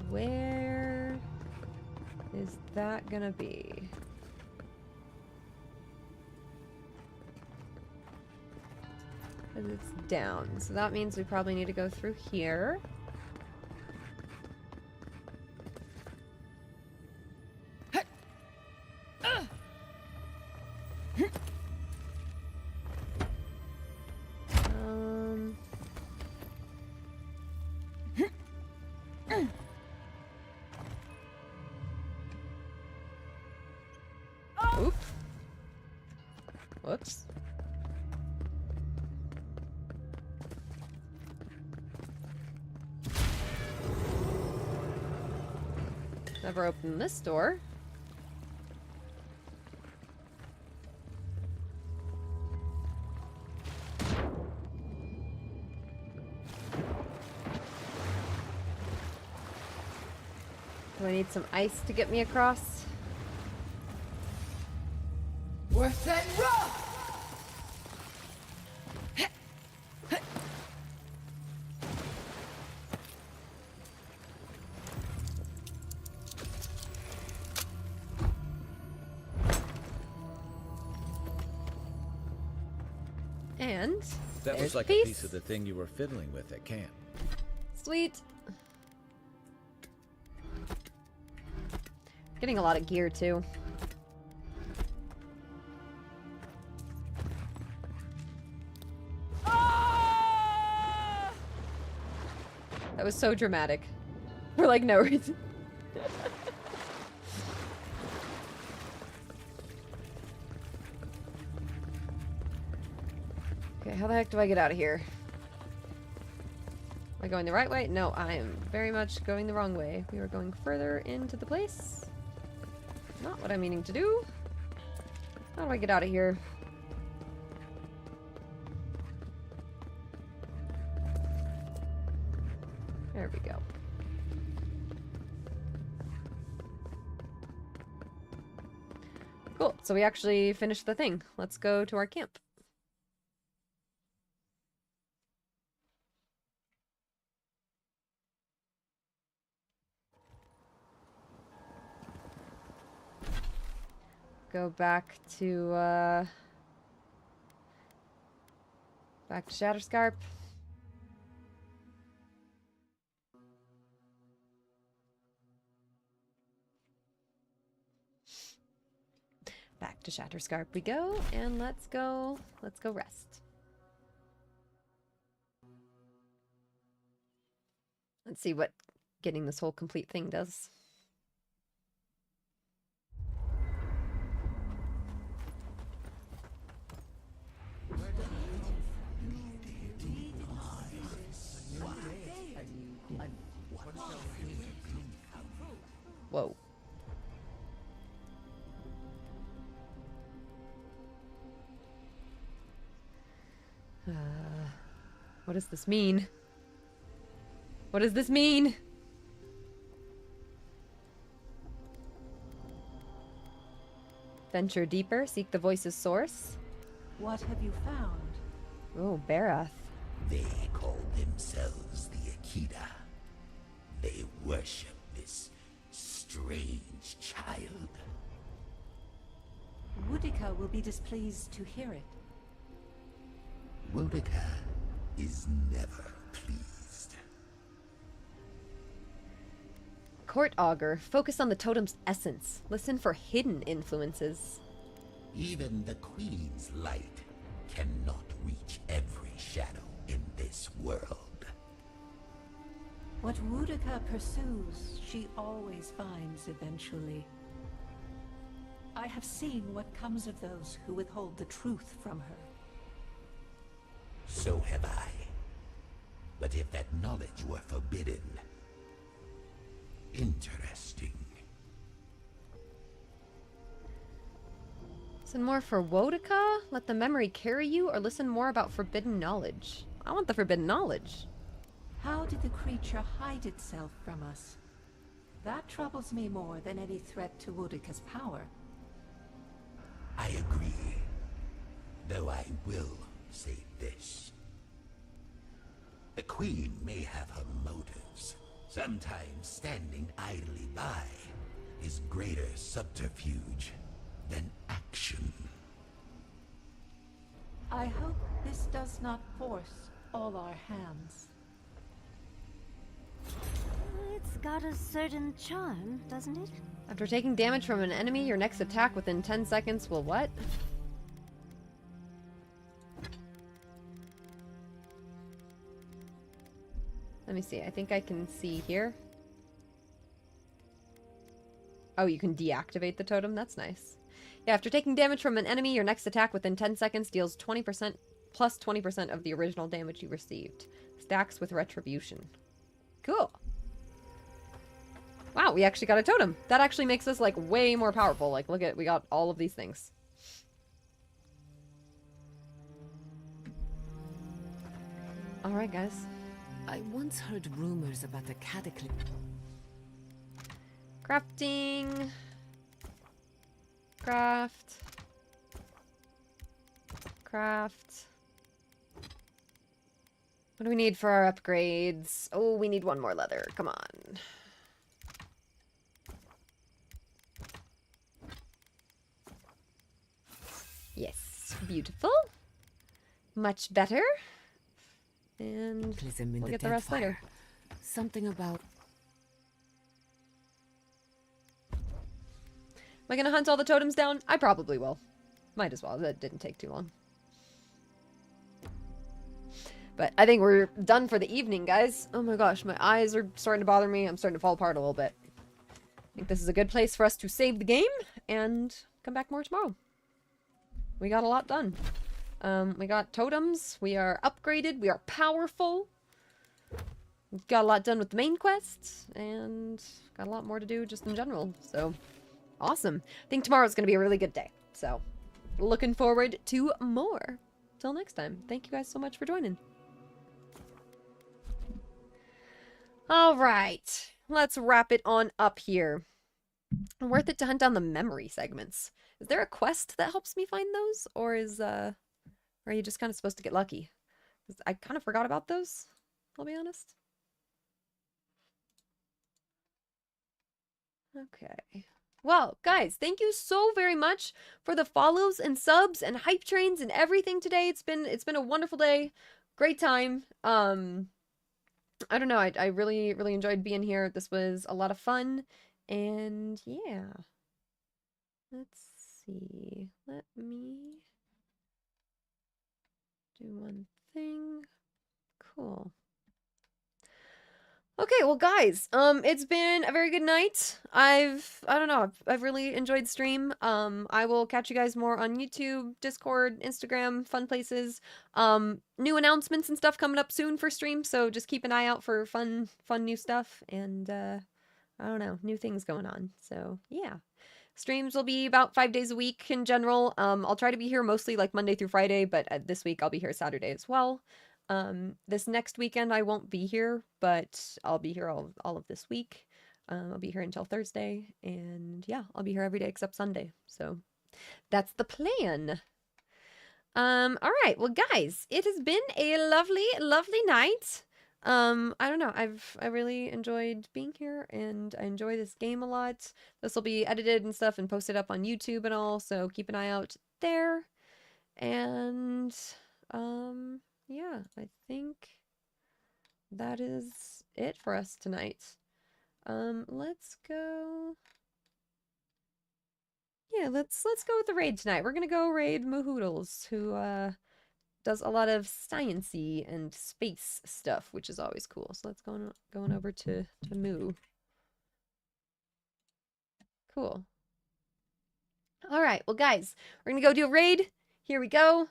Where is that gonna be? It's down, so that means we probably need to go through here. Oop. Whoops. Never opened this door. Do I need some ice to get me across? Worse than rough! And That there's was like the a piece of the thing you were fiddling with at camp. Sweet. Getting a lot of gear too. That was so dramatic. For like no reason. Okay, how the heck do I get out of here? Am I going the right way? No, I am very much going the wrong way. We are going further into the place. Not what I'm meaning to do. How do I get out of here? There we go. Cool, so we actually finished the thing. Let's go to our camp. Go back to Shatterscarp. Back to Shatterscarp we go, and let's go rest. Let's see what getting this whole complete thing does. Whoa. What does this mean? What does this mean? Venture deeper, seek the voice's source. What have you found? Oh, Barath. They call themselves the Akita. They worship this strange child. Woodica will be displeased to hear it. Woodica is never pleased. Court Augur. Focus on the totem's essence. Listen for hidden influences. Even the Queen's light cannot reach every shadow in this world. What Wudica pursues, she always finds eventually. I have seen what comes of those who withhold the truth from her. So have I. But if that knowledge were forbidden... Interesting. Listen more for Wodica? Let the memory carry you, or listen more about forbidden knowledge? I want the forbidden knowledge. How did the creature hide itself from us? That troubles me more than any threat to Wudica's power. I agree. Though I will say this. The Queen may have her motives. Sometimes standing idly by is greater subterfuge than action. I hope this does not force all our hands. It's got a certain charm, doesn't it? After taking damage from an enemy, your next attack within 10 seconds will what? Let me see. I think I can see here. Oh, you can deactivate the totem? That's nice. Yeah, after taking damage from an enemy, your next attack within 10 seconds deals 20% plus 20% of the original damage you received. Stacks with retribution. Cool. Wow, we actually got a totem. That actually makes us, like, way more powerful. Like, look at, we got all of these things. Alright, guys. I once heard rumors about the cataclysm. Crafting. Craft. Craft. What do we need for our upgrades? Oh, we need one more leather. Come on. Yes, beautiful. Much better. And we'll get the rest later. Something about... Am I gonna hunt all the totems down? I probably will. Might as well. That didn't take too long. But I think we're done for the evening, guys. Oh my gosh, my eyes are starting to bother me. I'm starting to fall apart a little bit. I think this is a good place for us to save the game and come back more tomorrow. We got a lot done. We got totems. We are upgraded. We are powerful. We've got a lot done with the main quest. And got a lot more to do just in general. So, awesome. I think tomorrow's going to be a really good day. So, looking forward to more. Till next time. Thank you guys so much for joining. Alright. Let's wrap it on up here. Worth it to hunt down the memory segments. Is there a quest that helps me find those? Or is, or are you just kind of supposed to get lucky? 'Cause I kind of forgot about those, I'll be honest. Okay. Well, guys, thank you so very much for the follows and subs and hype trains and everything today. It's been a wonderful day. Great time. I don't know. I really enjoyed being here. This was a lot of fun. And yeah. Let's see. Let me do one thing. Cool. Okay, well guys, it's been a very good night. I don't know, I've really enjoyed the stream. I will catch you guys more on YouTube, Discord, Instagram, fun places. New announcements and stuff coming up soon for stream, so just keep an eye out for fun new stuff and I don't know, new things going on. So, yeah. Streams will be about 5 days a week in general. I'll try to be here mostly like Monday through Friday, but this week I'll be here Saturday as well. This next weekend I won't be here, but I'll be here all of this week. I'll be here until Thursday, and yeah, I'll be here every day except Sunday. So that's the plan. All right, well guys, it has been a lovely night. I don't know, I really enjoyed being here, and I enjoy this game a lot. This will be edited and stuff and posted up on YouTube and all, so keep an eye out there. And yeah, I think that is it for us tonight. Let's go. Yeah, let's go with the raid tonight. We're gonna go raid Mahoodles, who does a lot of sciencey and space stuff, which is always cool. So let's going over to Moo. Cool. All right, well, guys, we're gonna go do a raid. Here we go.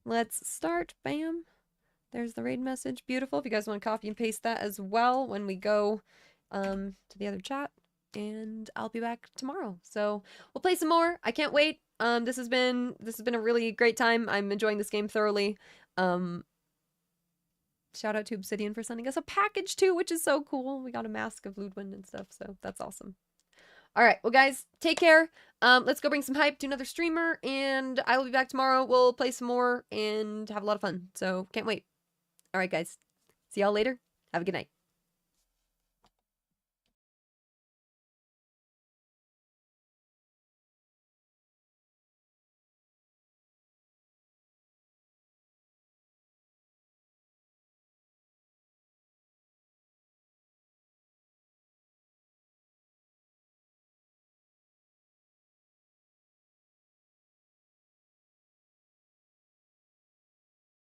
Let's start. Bam. There's the raid message. Beautiful. If you guys want to copy and paste that as well when we go to the other chat. And I'll be back tomorrow. So we'll play some more. I can't wait. This has been a really great time. I'm enjoying this game thoroughly. Shout out to Obsidian for sending us a package too, which is so cool. We got a mask of Ludwig and stuff, so that's awesome. All right, well, guys, take care. Let's go bring some hype to another streamer, and I will be back tomorrow. We'll play some more and have a lot of fun. So can't wait. All right, guys. See y'all later. Have a good night.